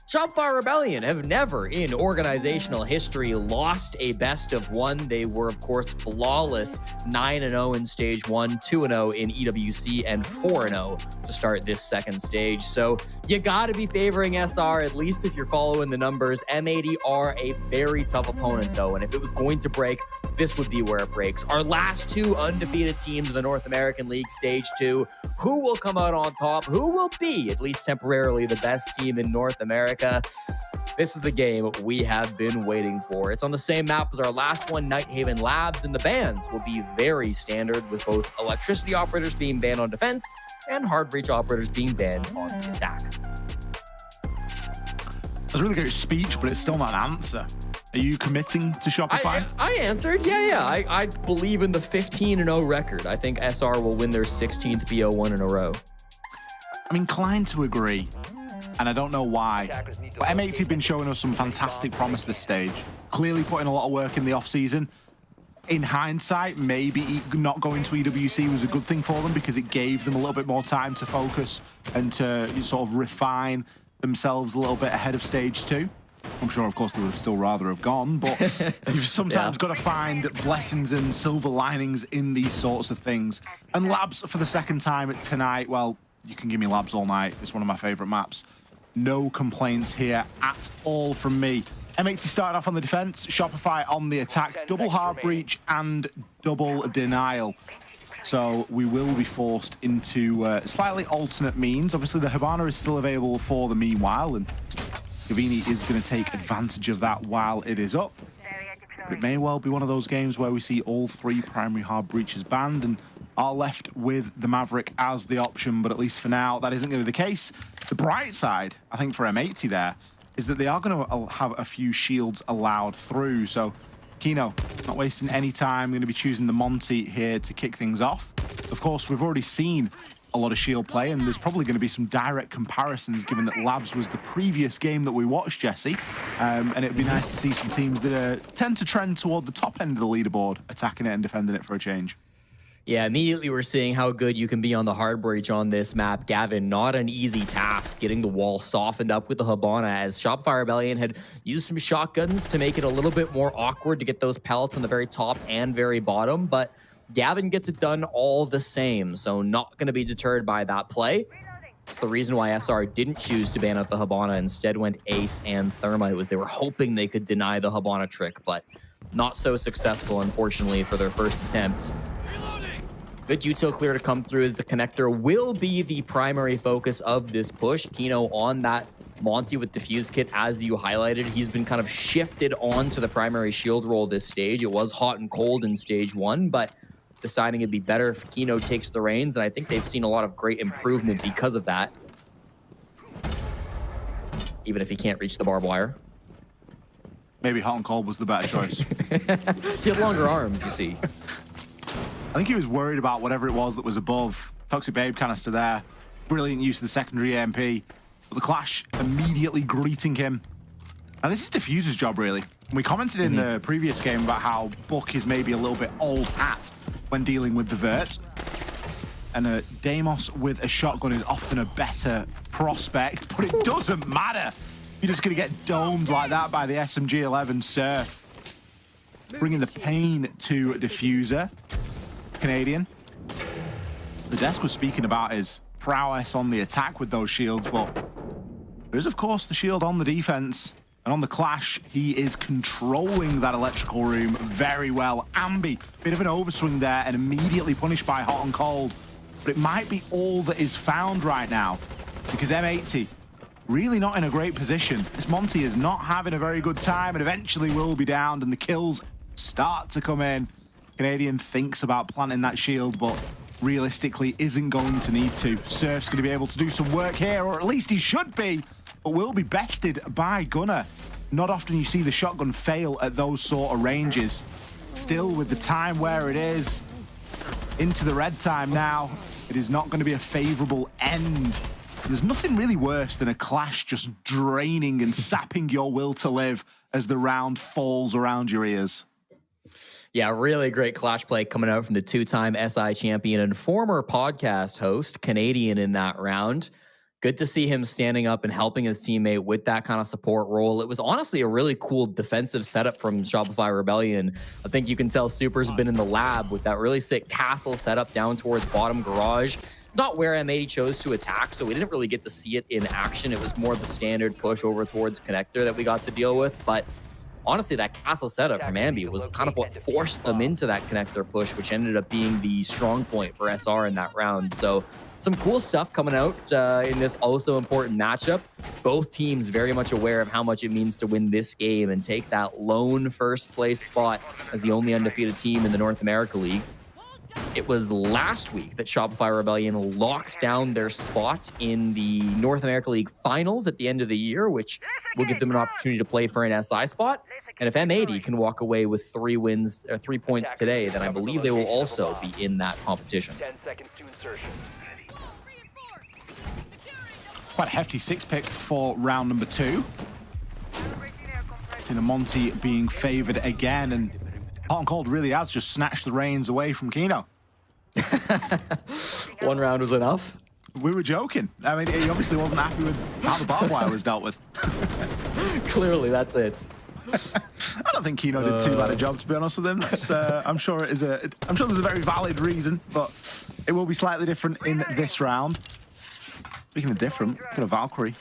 Shopify Rebellion have never in organizational history lost a best of 1. They were, of course, flawless 9-0 in stage 1, 2-0 in EWC, and 4-0 to start this second stage. So you got to be favoring SR, at least if you're following the numbers. M80 are a very tough opponent, though, and if it was going to break, this would be where it breaks. Our last 2 undefeated teams in the North American League Stage 2. Who will come out on top? Who will be, at least temporarily, the best team in North America? This is the game we have been waiting for. It's on the same map as our last one, Night Haven Labs, and the bans will be very standard, with both electricity operators being banned on defense and hard breach operators being banned on the attack. That was a really great speech, but it's still not an answer. Are you committing to Shopify? I answered, yeah. I believe in the 15-0 record. I think SR will win their 16th BO1 in a row. I'm inclined to agree, and I don't know why. But M80 have been showing us some fantastic promise this stage. Clearly putting a lot of work in the off-season. in hindsight, maybe not going to EWC was a good thing for them because it gave them a little bit more time to focus and to sort of refine themselves a little bit ahead of stage 2. I'm sure, of course, they would still rather have gone, but you've sometimes got to find blessings and silver linings in these sorts of things. And Labs for the second time tonight, well, you can give me Labs all night. It's one of my favorite maps. No complaints here at all from me. M80 started off on the defense, Shopify on the attack, double hard breach and double denial. So we will be forced into slightly alternate means. Obviously, the Hibana is still available for the meanwhile, and Gavini is going to take advantage of that while it is up. But it may well be one of those games where we see all 3 primary hard breaches banned and are left with the Maverick as the option, but at least for now, that isn't going to be the case. The bright side, I think, for M80 there, is that they are going to have a few shields allowed through. So Kino, not wasting any time, going to be choosing the Monty here to kick things off. Of course, we've already seen a lot of shield play, and there's probably going to be some direct comparisons given that Labs was the previous game that we watched, Jesse. And it'd be nice to see some teams that tend to trend toward the top end of the leaderboard, attacking it and defending it for a change. Yeah, immediately we're seeing how good you can be on the hard breach on this map. Gavin, not an easy task getting the wall softened up with the Hibana, as Shopify Rebellion had used some shotguns to make it a little bit more awkward to get those pellets on the very top and very bottom, but Gavin gets it done all the same, so not going to be deterred by that play. It's the reason why SR didn't choose to ban out the Hibana, instead went Ace and Thermite, was they were hoping they could deny the Hibana trick, but not so successful, unfortunately, for their first attempt. Good util clear to come through, as the connector will be the primary focus of this push. Kino on that Monty with Diffuse Kit, as you highlighted. He's been kind of shifted onto the primary shield role this stage. It was hot and cold in stage 1, but deciding it'd be better if Kino takes the reins, and I think they've seen a lot of great improvement because of that. Even if he can't reach the barbed wire. Maybe hot and cold was the better choice. He had longer arms, you see. I think he was worried about whatever it was that was above. Toxic Babe canister there. Brilliant use of the secondary EMP. But the Clash immediately greeting him. Now, this is Diffuser's job, really. We commented in the previous game about how Buck is maybe a little bit old hat when dealing with the Vert. And Deimos with a shotgun is often a better prospect, but it doesn't matter. You're just going to get domed like that by the SMG-11 Surf. Bringing the pain to Diffuser. Canadian. The desk was speaking about his prowess on the attack with those shields, but there is, of course, the shield on the defense. And on the Clash, he is controlling that electrical room very well. Ambi, bit of an overswing there and immediately punished by hot and cold. But it might be all that is found right now, because M80 really not in a great position. This Monty is not having a very good time and eventually will be downed, and the kills start to come in. Canadian thinks about planting that shield, but realistically isn't going to need to. Surf's going to be able to do some work here, or at least he should be, but will be bested by Gunner. Not often you see the shotgun fail at those sort of ranges. Still, with the time where it is, into the red time now, it is not going to be a favorable end. There's nothing really worse than a Clash just draining and sapping your will to live as the round falls around your ears. Yeah, really great Clash play coming out from the 2-time SI champion and former podcast host, Canadian, in that round. Good to see him standing up and helping his teammate with that kind of support role. It was honestly a really cool defensive setup from Shopify Rebellion. I think you can tell Super's been in the lab with that really sick castle setup down towards bottom garage. It's not where M80 chose to attack, so we didn't really get to see it in action. It was more the standard push over towards connector that we got to deal with, but honestly, that castle setup from Ambi was kind of what forced them into that connector push, which ended up being the strong point for SR in that round. So some cool stuff coming out in this also important matchup. Both teams very much aware of how much it means to win this game and take that lone first place spot as the only undefeated team in the North America League. It was last week that Shopify Rebellion locked down their spot in the North America League finals at the end of the year, which will give them an opportunity to play for an SI spot. And if M80 can walk away with 3 wins, 3 points today, then I believe they will also be in that competition. 10 seconds to insertion. Quite a hefty 6-pick for round number 2. Monty being favored again, and Hot and Cold really has just snatched the reins away from Kino. One round was enough. We were joking. I mean, he obviously wasn't happy with how the barbed wire was dealt with. Clearly, that's it. I don't think Kino did too bad a job, to be honest with him. That's, I'm sure there's a very valid reason, but it will be slightly different in this round. Speaking of different, got a Valkyrie.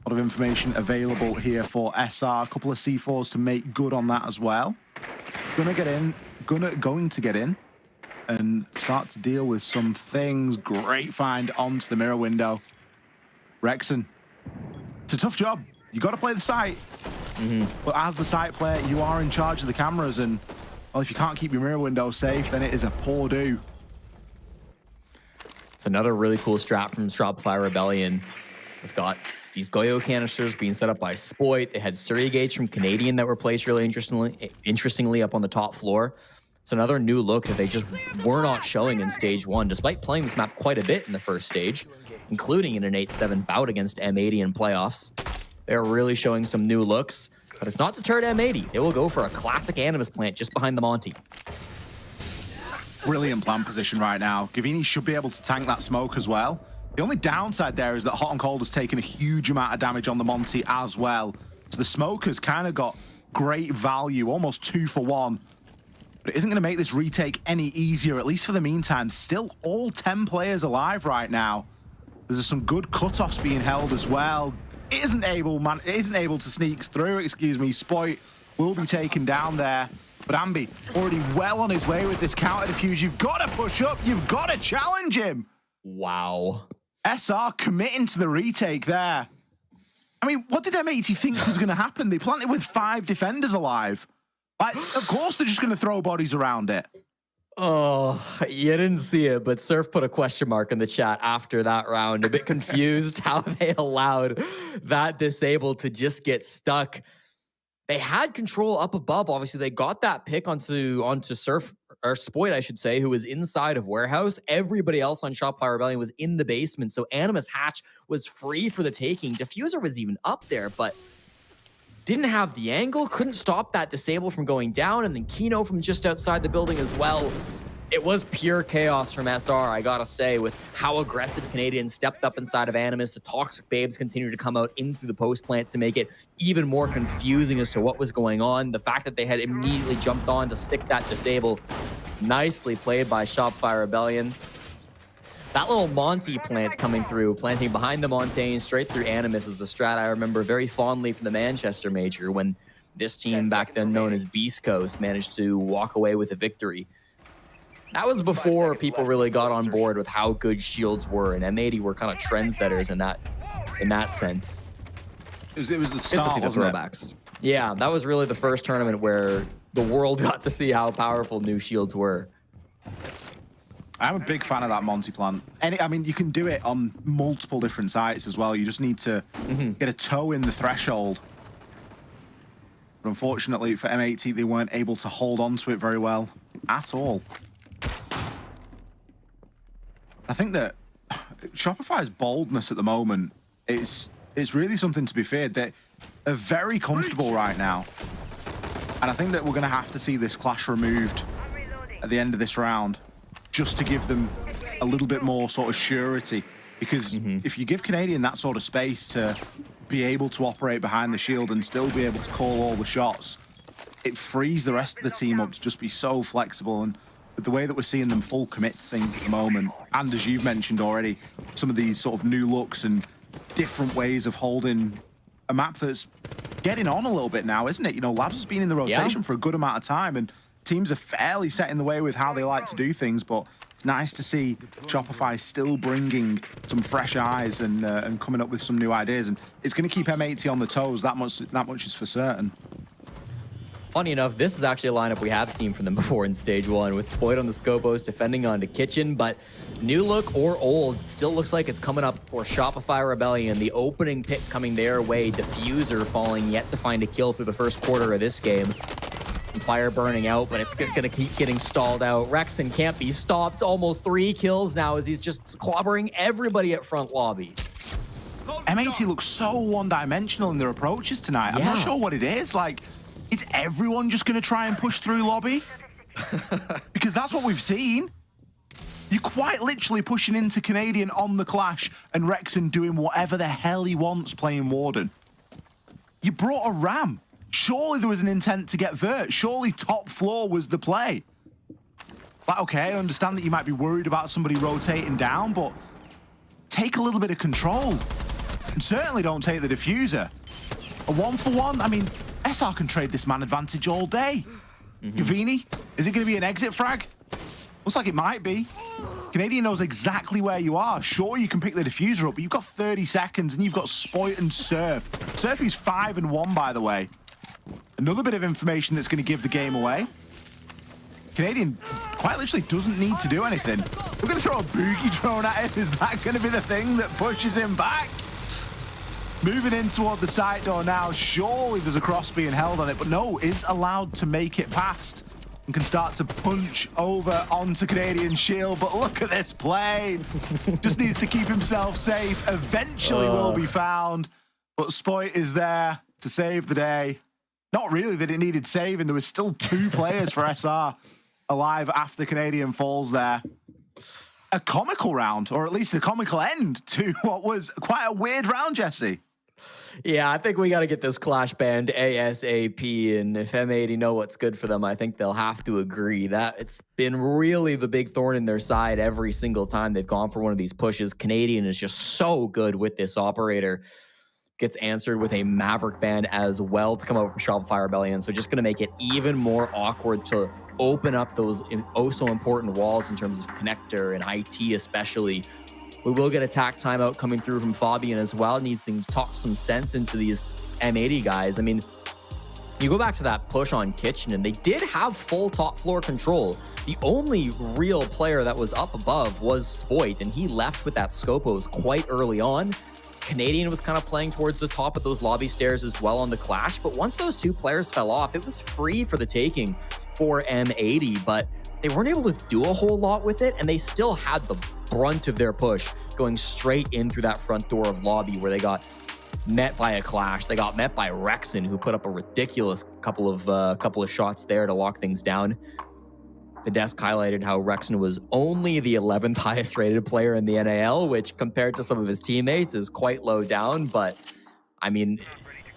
A lot of information available here for SR. A couple of C4s to make good on that as well. Going to get in and start to deal with some things. Great find onto the mirror window. Rexon, it's a tough job. You got to play the site. But as the site player, you are in charge of the cameras, and well, if you can't keep your mirror window safe, then it is a poor do. It's another really cool strat from Shopify Rebellion. We've got these Goyo canisters being set up by Spoit. They had Surrey gates from Canadian that were placed really interestingly up on the top floor. It's another new look that they just were not showing in stage 1, despite playing this map quite a bit in the first stage, including in an 8-7 bout against M80 in playoffs. They're really showing some new looks, but it's not deterred M80. They will go for a classic Animus plant just behind the Monty. Brilliant plant position right now. Gavini should be able to tank that smoke as well. The only downside there is that Hot and Cold has taken a huge amount of damage on the Monty as well. So the smoke has kind of got great value, almost 2 for 1. But it isn't going to make this retake any easier, at least for the meantime. Still all 10 players alive right now. There's some good cutoffs being held as well. It isn't able to sneak through, Spoit will be taken down there. But Ambi already well on his way with this counter defuse. You've got to push up. You've got to challenge him. Wow. SR committing to the retake there. I mean, what did M80 think was going to happen? They planted with 5 defenders alive. Like, of course they're just going to throw bodies around it. Oh, you didn't see it, but Surf put a question mark in the chat after that round. A bit confused how they allowed that disable to just get stuck. They had control up above. Obviously, they got that pick onto Surf, or Spoit, I should say, who was inside of Warehouse. Everybody else on Shopify Rebellion was in the basement, so Animus Hatch was free for the taking. Diffuser was even up there, but didn't have the angle, couldn't stop that disable from going down, and then Kino from just outside the building as well. It was pure chaos from SR, I gotta say, with how aggressive Canadians stepped up inside of Animus. The Toxic Babes continued to come out in through the post plant to make it even more confusing as to what was going on. The fact that they had immediately jumped on to stick that disable, nicely played by Shopify Rebellion. That little Monty plant coming through, planting behind the Montaigne straight through Animus is a strat I remember very fondly from the Manchester Major when this team, back then known as Beast Coast, managed to walk away with a victory. That was before people really got on board with how good shields were, and M80 were kind of trendsetters in that sense. It was the start, wasn't it? Throwbacks. Yeah, that was really the first tournament where the world got to see how powerful new shields were. I'm a big fan of that Monty plant. I mean, you can do it on multiple different sites as well. You just need to get a toe in the threshold. But unfortunately for M80, they weren't able to hold on to it very well at all. I think that Shopify's boldness at the moment is really something to be feared. They are very comfortable right now. And I think that we're going to have to see this clash removed at the end of this round, just to give them a little bit more sort of surety. Because if you give Canadian that sort of space to be able to operate behind the shield and still be able to call all the shots, it frees the rest of the team up to just be so flexible. And with the way that we're seeing them full commit to things at the moment, and as you've mentioned already, some of these sort of new looks and different ways of holding a map that's getting on a little bit now, isn't it? You know, Labs has been in the rotation for a good amount of time, and teams are fairly set in the way with how they like to do things, but it's nice to see Shopify still bringing some fresh eyes and coming up with some new ideas, and it's going to keep M80 on the toes. That much is for certain. Funny enough, this is actually a lineup we have seen from them before in Stage 1, with Spoit on the Scopos defending onto Kitchen, but new look or old, still looks like it's coming up for Shopify Rebellion. The opening pick coming their way, Diffuser falling yet to find a kill through the first quarter of this game. Fire burning out, but it's going to keep getting stalled out. Rexon can't be stopped. Almost 3 kills now as he's just clobbering everybody at front lobby. M80 looks so one-dimensional in their approaches tonight. I'm not sure what it is. Like, is everyone just going to try and push through lobby? Because that's what we've seen. You're quite literally pushing into Canadian on the Clash and Rexon doing whatever the hell he wants playing Warden. You brought a Ram. Surely there was an intent to get Vert. Surely top floor was the play. Like, okay, I understand that you might be worried about somebody rotating down, but take a little bit of control. And certainly don't take the diffuser. A 1-for-1, I mean, SR can trade this man advantage all day. Gavini, is it going to be an exit frag? Looks like it might be. Canadian knows exactly where you are. Sure, you can pick the diffuser up, but you've got 30 seconds and you've got Spoit and Surf. Surf is 5-1, by the way. Another bit of information that's going to give the game away. Canadian quite literally doesn't need to do anything. We're going to throw a boogie drone at him. Is that going to be the thing that pushes him back? Moving in toward the side door now. Surely there's a cross being held on it, but no, is allowed to make it past and can start to punch over onto Canadian shield. But look at this plane. Just needs to keep himself safe. Eventually will be found, but Spoit is there to save the day. Not really that it needed saving. There was still 2 players for SR alive after Canadian falls there. A comical round, or at least a comical end to what was quite a weird round, Jesse. Yeah, I think we got to get this Clash banned ASAP, and if M80 know what's good for them, I think they'll have to agree. That it's been really the big thorn in their side every single time they've gone for one of these pushes. Canadian is just so good with this operator. Gets answered with a Maverick ban as well to come over from Shopify Rebellion. So just going to make it even more awkward to open up those so important walls in terms of connector and IT especially. We will get attack timeout coming through from Fabian as well. Needs to talk some sense into these M80 guys. I mean, you go back to that push on Kitchen, and they did have full top floor control. The only real player that was up above was Spoit, and he left with that Scopos quite early on. Canadian was kind of playing towards the top of those lobby stairs as well on the Clash, but once those 2 players fell off, it was free for the taking for M80, but they weren't able to do a whole lot with it, and they still had the brunt of their push going straight in through that front door of lobby where they got met by a Clash. They got met by Rexon, who put up a ridiculous couple of shots there to lock things down. The desk highlighted how Rexon was only the 11th highest rated player in the NAL, which compared to some of his teammates is quite low down. But I mean,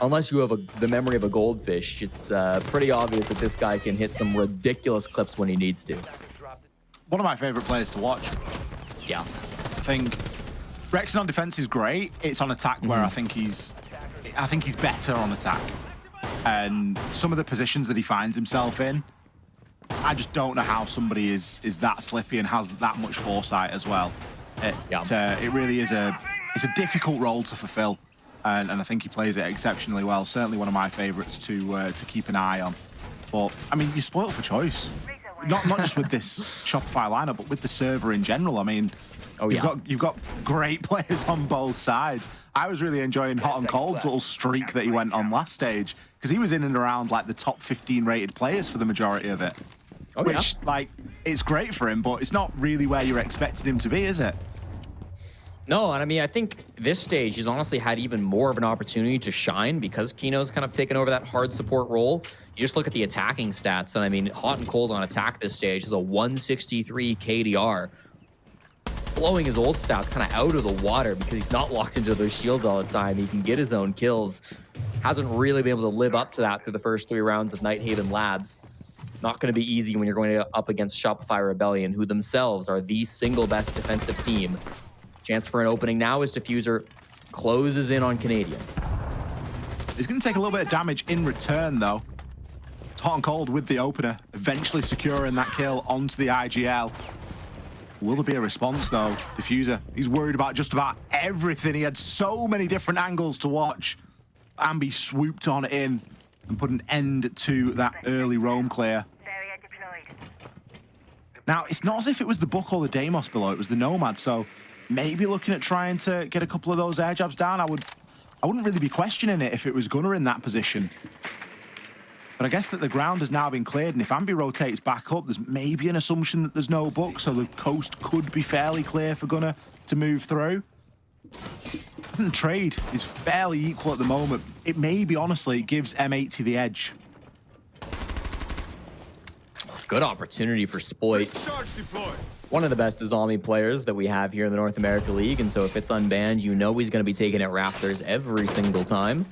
unless you have the memory of a goldfish, it's pretty obvious that this guy can hit some ridiculous clips when he needs to. One of my favorite players to watch. Yeah. I think Rexon on defense is great. It's on attack where I think he's better on attack. And some of the positions that he finds himself in, I just don't know how somebody is that slippy and has that much foresight as well. It really is it's a difficult role to fulfill, and I think he plays it exceptionally well. Certainly one of my favorites to keep an eye on. But I mean, you're spoiled for choice. Not just with this Shopify lineup, but with the server in general. I mean, you've got great players on both sides. I was really enjoying Hot and Cold's little streak that he went on last stage, because he was in and around like the top 15 rated players for the majority of it. Which, like, it's great for him, but it's not really where you're expecting him to be, is it? No, and I mean, I think this stage he's honestly had even more of an opportunity to shine because Kino's kind of taken over that hard support role. You just look at the attacking stats, and I mean, Hot and Cold on attack this stage is a 163 KDR. Blowing his old stats kind of out of the water because he's not locked into those shields all the time. He can get his own kills. Hasn't really been able to live up to that through the first 3 rounds of Nighthaven Labs. Not going to be easy when you're going up against Shopify Rebellion, who themselves are the single best defensive team. Chance for an opening now as Diffuser closes in on Canadian. He's going to take a little bit of damage in return, though. Hot and Cold with the opener, eventually securing that kill onto the IGL. Will there be a response, though? Diffuser, he's worried about just about everything. He had so many different angles to watch. Ambi swooped on in and put an end to that early roam clear. Now, it's not as if it was the Buck or the Deimos below, it was the Nomad, so maybe looking at trying to get a couple of those air jabs down. I wouldn't really be questioning it if it was Gunnar in that position. But I guess that the ground has now been cleared, and if Ambi rotates back up, there's maybe an assumption that there's no Buck, so the coast could be fairly clear for Gunnar to move through. I think the trade is fairly equal at the moment. It maybe, honestly, gives M80 the edge. good opportunity for Spoit. One of the best Zombie players that we have here in the North America League, and so if it's unbanned, you know he's going to be taking it Raptors every single time.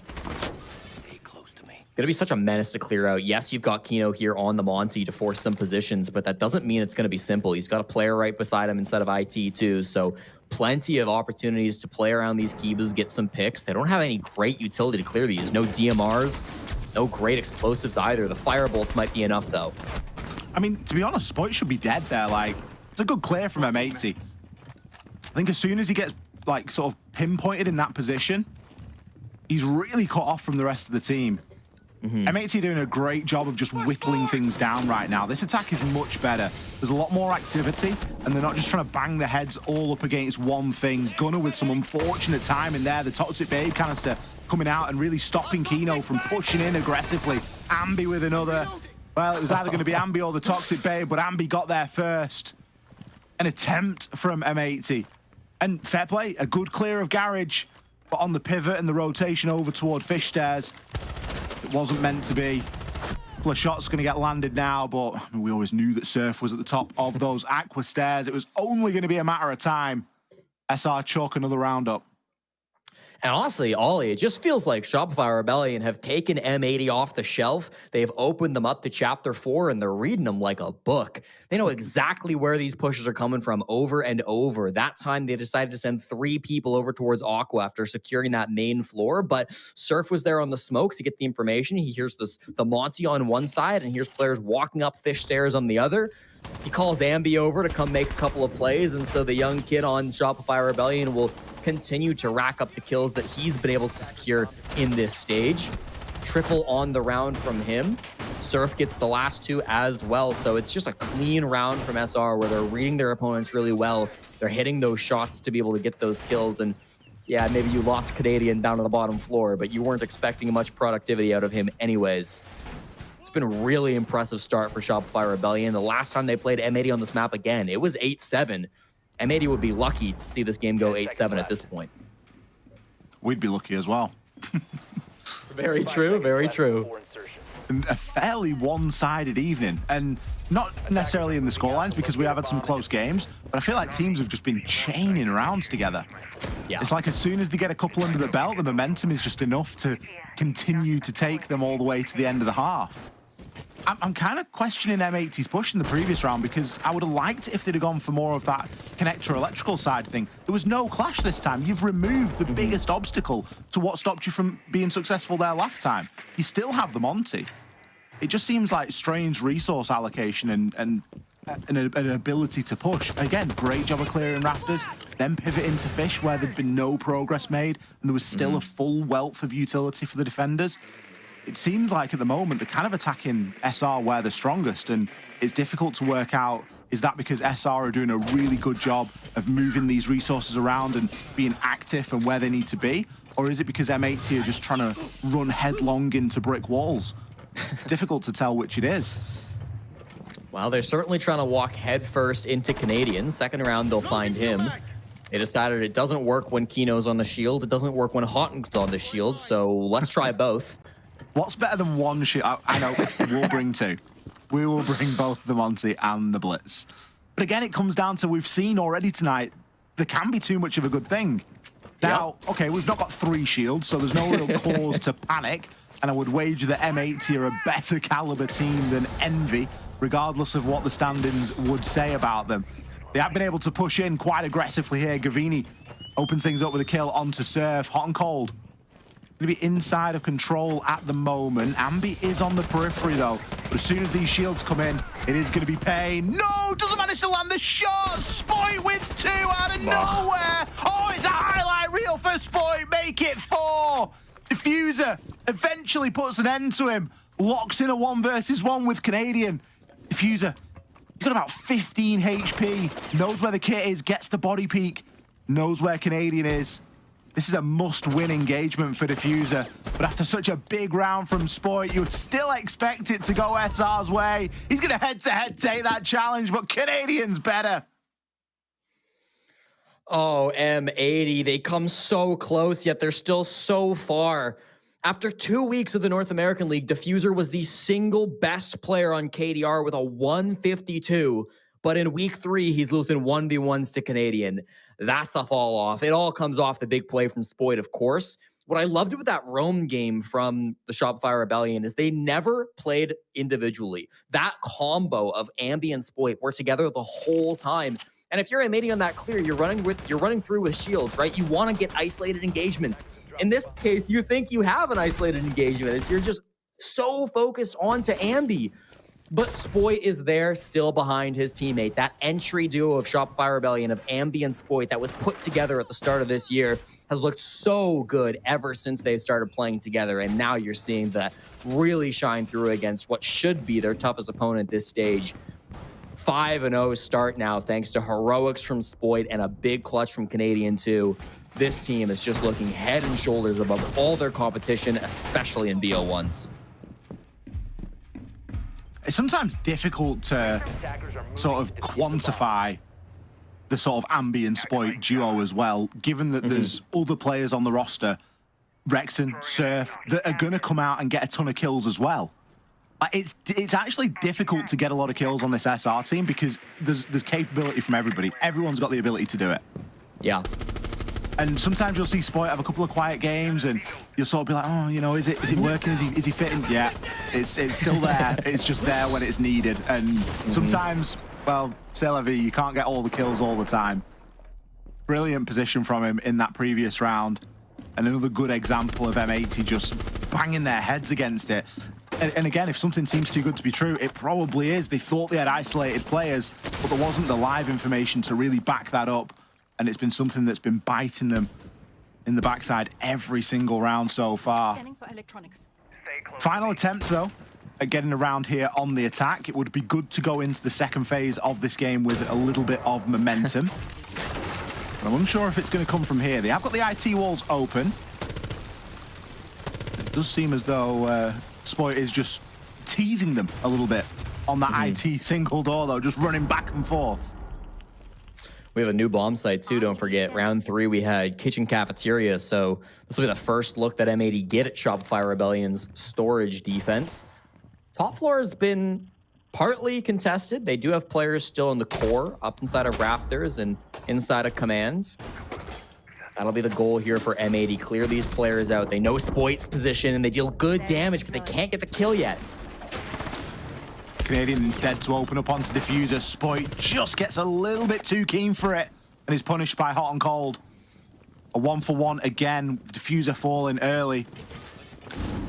Going to be such a menace to clear out. Yes, you've got Kino here on the Monty to force some positions, but that doesn't mean it's going to be simple. He's got a player right beside him instead of IT too, so plenty of opportunities to play around these Kibas, get some picks. They don't have any great utility to clear these. No DMRs, no great explosives either. The Firebolts might be enough though. I mean, to be honest, Spoit should be dead there. Like, it's a good clear from M80. I think as soon as he gets, like, sort of pinpointed in that position, he's really cut off from the rest of the team. M80 doing a great job of just whittling things down right now. This attack is much better. There's a lot more activity, and they're not just trying to bang their heads all up against one thing. Gunner with some unfortunate time in there. The Toxic Babe canister coming out and really stopping Kino from pushing in aggressively. Ambi with another. Well, it was either going to be Ambi or the Toxic Babe, but Ambi got there first. An attempt from M80. And fair play, a good clear of Garage, but on the pivot and the rotation over toward Fish Stairs, it wasn't meant to be. A couple of shots going to get landed now, but I mean, we always knew that Surf was at the top of those Aqua Stairs. It was only going to be a matter of time. SR chalk another roundup. And honestly, Ollie, it just feels like Shopify Rebellion have taken M80 off the shelf. They've opened them up to Chapter 4, and they're reading them like a book. They know exactly where these pushes are coming from over and over. That time, they decided to send 3 people over towards Aqua after securing that main floor, but Surf was there on the smoke to get the information. He hears the Monty on one side, and here's players walking up Fish Stairs on the other. He calls Ambi over to come make a couple of plays, and so the young kid on Shopify Rebellion will continue to rack up the kills that he's been able to secure in this stage. Triple on the round from him. Surf gets the last 2 as well, so it's just a clean round from SR where they're reading their opponents really well. They're hitting those shots to be able to get those kills, and yeah, maybe you lost Canadian down to the bottom floor, but you weren't expecting much productivity out of him anyways. It's been a really impressive start for Shopify Rebellion. The last time they played M80 on this map again, it was 8-7. M80 would be lucky to see this game go 8-7 at this point. We'd be lucky as well. Very true, very true. A fairly one-sided evening, and not necessarily in the scorelines because we have had some close games, but I feel like teams have just been chaining rounds together. Yeah. It's like as soon as they get a couple under the belt, the momentum is just enough to continue to take them all the way to the end of the half. I'm kind of questioning M80's push in the previous round because I would have liked it if they'd have gone for more of that connector electrical side thing. There was no clash this time. You've removed the biggest obstacle to what stopped you from being successful there last time. You still have the Monty. It just seems like strange resource allocation and an ability to push. Again, great job of clearing Rafters, then pivot into Fish where there'd been no progress made and there was still a full wealth of utility for the defenders. It seems like at the moment they're kind of attacking SR where they're strongest, and it's difficult to work out, is that because SR are doing a really good job of moving these resources around and being active and where they need to be, or is it because M80 are just trying to run headlong into brick walls? Difficult to tell which it is. Well, they're certainly trying to walk headfirst into Canadian. Second round, they'll find him. They decided it doesn't work when Kino's on the shield. It doesn't work when Hotten's on the shield, so let's try both. What's better than one shield? I know, we'll bring 2. We will bring both the Monty and the Blitz. But again, it comes down to, we've seen already tonight, there can be too much of a good thing. Now, okay, we've not got 3 shields, so there's no real cause to panic, and I would wager that M80 are a better caliber team than Envy, regardless of what the standings would say about them. They have been able to push in quite aggressively here. Gavini opens things up with a kill onto Surf. Hot and Cold going to be inside of control at the moment. Ambi is on the periphery though, but as soon as these shields come in, it is going to be pain. No, doesn't manage to land the shot. Spoit with 2 out of nowhere. Oh, it's a highlight reel for Spoit. Make it 4. Diffuser eventually puts an end to him. Locks in a 1 versus 1 with Canadian. Diffuser, he's got about 15 HP. Knows where the kit is, gets the body peek. Knows where Canadian is. This is a must-win engagement for Diffuser, but after such a big round from Spoit, you would still expect it to go SR's way. He's going to head-to-head take that challenge, but Canadian's better. Oh, M80, they come so close, yet they're still so far. After 2 weeks of the North American League, Diffuser was the single best player on KDR with a 152. But in week 3, he's losing 1v1s to Canadian. That's a fall off. It all comes off the big play from Spoit, of course. What I loved with that Rome game from the Shopify Rebellion is they never played individually. That combo of Ambi and Spoit were together the whole time. And if you're M80 on that clear, you're running through with shields, right? You want to get isolated engagements. In this case, you think you have an isolated engagement. You're just so focused onto Ambi. But Spoit is there still behind his teammate. That entry duo of Shopify Rebellion of Ambi and Spoit that was put together at the start of this year has looked so good ever since they started playing together. And now you're seeing that really shine through against what should be their toughest opponent this stage. 5-0 start now thanks to heroics from Spoit and a big clutch from Canadian too. This team is just looking head and shoulders above all their competition, especially in BO1s. It's sometimes difficult to sort of quantify the sort of Ambi and Spoit duo as well, given that there's other players on the roster, Rexon, Surf, that are going to come out and get a ton of kills as well. It's actually difficult to get a lot of kills on this SR team because there's capability from everybody. Everyone's got the ability to do it. Yeah. And sometimes you'll see Spoit have a couple of quiet games and you'll sort of be like, oh, you know, is it working? Is he fitting? Yeah, it's still there. It's just there when it's needed. And sometimes, well, c'est la vie, you can't get all the kills all the time. Brilliant position from him in that previous round. And another good example of M80 just banging their heads against it. And again, if something seems too good to be true, it probably is. They thought they had isolated players, but there wasn't the live information to really back that up. And it's been something that's been biting them in the backside every single round so far. Final attempt, though, at getting around here on the attack. It would be good to go into the second phase of this game with a little bit of momentum. I'm unsure if it's going to come from here. They have got the IT walls open. It does seem as though Spoit is just teasing them a little bit on that IT single door, though, just running back and forth. We have a new bomb site too, don't forget. Round 3, we had kitchen cafeteria, so this will be the first look that M80 get at Shopify Rebellion's storage defense. Top floor has been partly contested. They do have players still in the core, up inside of rafters and inside of commands. That'll be the goal here for M80. Clear these players out. They know Spoit's position and they deal good damage, but they can't get the kill yet. Canadian instead to open up onto Diffuser. Spoit just gets a little bit too keen for it and is punished by Hot and Cold. A 1-for-1 again. Diffuser falling early.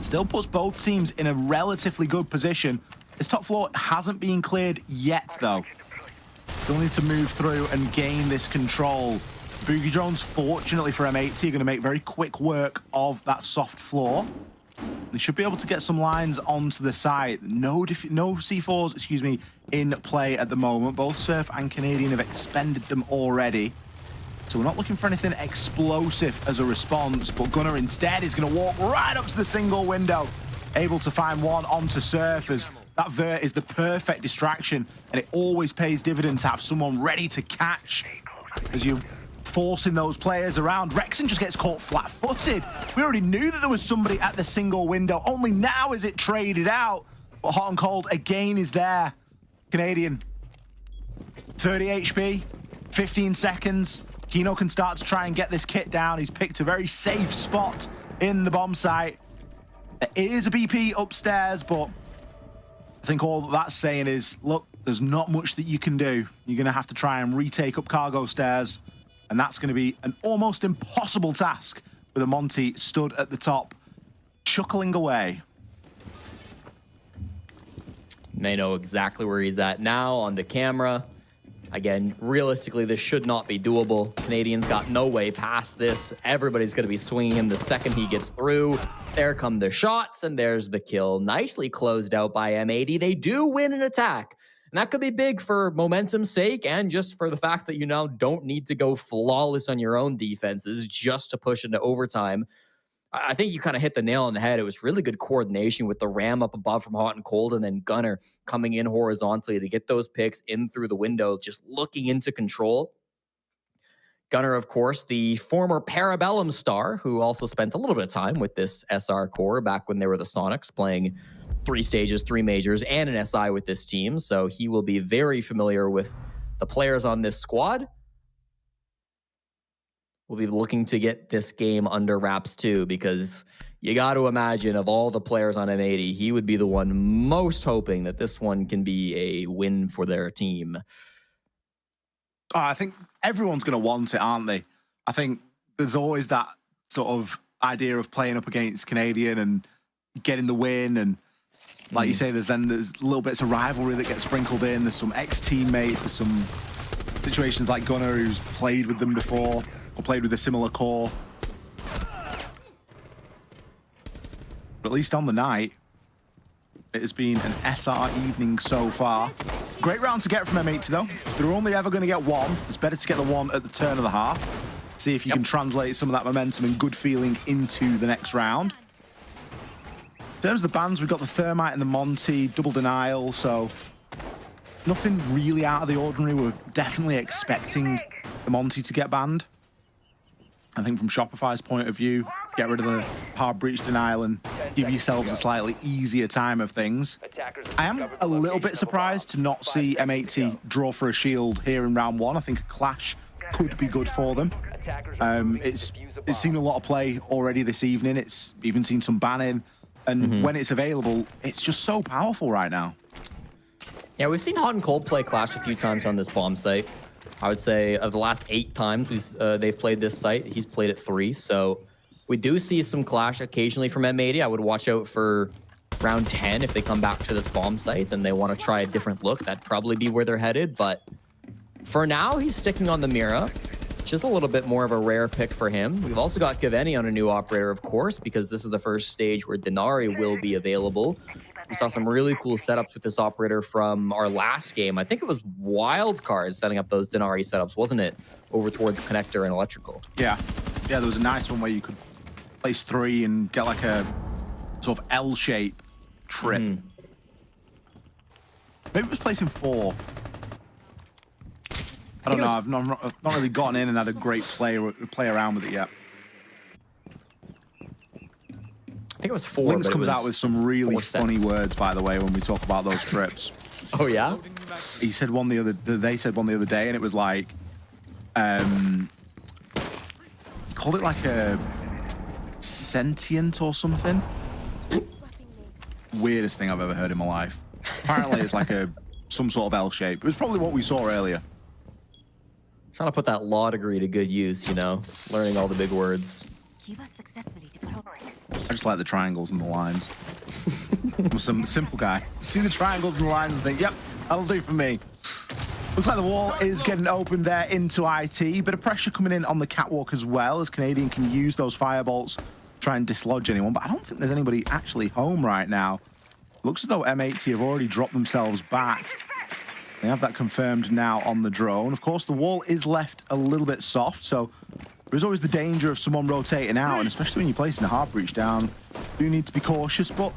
Still puts both teams in a relatively good position. This top floor hasn't been cleared yet, though. Still need to move through and gain this control. Boogie drones, fortunately for M80, are going to make very quick work of that soft floor. They should be able to get some lines onto the site. No C4s, excuse me, in play at the moment. Both Surf and Canadian have expended them already. So we're not looking for anything explosive as a response, but Gunnar instead is going to walk right up to the single window, able to find one onto Surf as that vert is the perfect distraction, and it always pays dividends to have someone ready to catch as you forcing those players around. Rexon just gets caught flat-footed. We already knew that there was somebody at the single window. Only now is it traded out. But Hot and Cold again is there. Canadian, 30 HP, 15 seconds. Kino can start to try and get this kit down. He's picked a very safe spot in the bomb site. There is a BP upstairs, but I think all that's saying is, look, there's not much that you can do. You're going to have to try and retake up cargo stairs. And that's going to be an almost impossible task with a Monty stood at the top, chuckling away. They know exactly where he's at now on the camera. Again, realistically, this should not be doable. Canadians got no way past this. Everybody's going to be swinging him the second he gets through. There come the shots, and there's the kill. Nicely closed out by M80. They do win an attack. And that could be big for momentum's sake and just for the fact that you now don't need to go flawless on your own defenses just to push into overtime. I think you kind of hit the nail on the head. It was really good coordination with the ram up above from Hot and Cold and then Gunnar coming in horizontally to get those picks in through the window, just looking into control. Gunnar, of course, the former Parabellum star, who also spent a little bit of time with this SR core back when they were the Sonics, playing 3 stages, 3 majors, and an SI with this team. So he will be very familiar with the players on this squad. We'll be looking to get this game under wraps too, because you got to imagine of all the players on M80, he would be the one most hoping that this one can be a win for their team. I think everyone's going to want it, aren't they? I think there's always that sort of idea of playing up against Canadian and getting the win. And like you say, there's little bits of rivalry that get sprinkled in. There's some ex-teammates. There's some situations like Gunnar, who's played with them before or played with a similar core. But at least on the night, it has been an SR evening so far. Great round to get from M80 though. If they're only ever going to get one, it's better to get the one at the turn of the half. See if you can translate some of that momentum and good feeling into the next round. In terms of the bans, we've got the Thermite and the Monty, double denial, so nothing really out of the ordinary. We're definitely expecting the Monty to get banned. I think from Shopify's point of view, get rid of the hard breach denial and give yourselves a slightly easier time of things. I am a little bit surprised to not see M80 draw for a shield here in round 1. I think a clash could be good for them. It's seen a lot of play already this evening. It's even seen some banning. And when it's available, it's just so powerful right now. Yeah, we've seen Hot and Cold play clash a few times on this bomb site. I would say of the last 8 times they've played this site, he's played it 3. So we do see some clash occasionally from M80. I would watch out for round 10 if they come back to this bomb site and they want to try a different look. That'd probably be where they're headed. But for now, he's sticking on the Mira, which is a little bit more of a rare pick for him. We've also got Gaveni on a new operator, of course, because this is the first stage where Denari will be available. We saw some really cool setups with this operator from our last game. I think it was Wildcard setting up those Denari setups, wasn't it? Over towards Connector and Electrical. Yeah, there was a nice one where you could place 3 and get like a sort of L-shape trip. Maybe it was placing 4. I don't know. I've not really gotten in and had a great play around with it yet. I think it was 4. Lynx comes out with some really funny words, by the way, when we talk about those trips. Oh yeah. They said one the other day, and it was like, he called it like a sentient or something. Weirdest thing I've ever heard in my life. Apparently, it's like some sort of L shape. It was probably what we saw earlier. Trying to put that law degree to good use, you know, learning all the big words. I just like the triangles and the lines. I'm some simple guy. See the triangles and the lines and think, yep, that'll do for me. Looks like the wall is getting opened there into IT. Bit of pressure coming in on the catwalk as well, as Canadian can use those firebolts to try and dislodge anyone. But I don't think there's anybody actually home right now. Looks as though M80 have already dropped themselves back. They have that confirmed now on the drone. Of course, the wall is left a little bit soft, so there's always the danger of someone rotating out, and especially when you're placing a hard breach down, you need to be cautious. But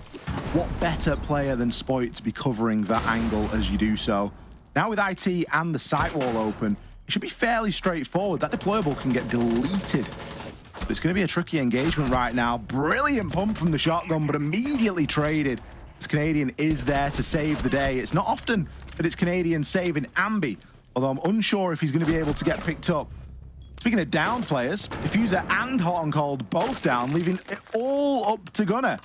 what better player than Spoit to be covering that angle as you do so? Now with IT and the site wall open, it should be fairly straightforward. That deployable can get deleted. But it's going to be a tricky engagement right now. Brilliant pump from the shotgun, but immediately traded. This Canadian is there to save the day. It's not often that it's Canadian saving Ambi, although I'm unsure if he's going to be able to get picked up. Speaking of downed players, Diffuser and Hot and Cold both down, leaving it all up to Gunnar.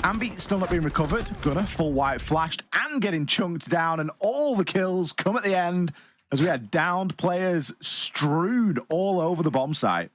Ambi still not being recovered. Gunnar full white flashed and getting chunked down, and all the kills come at the end as we had downed players strewn all over the bomb site.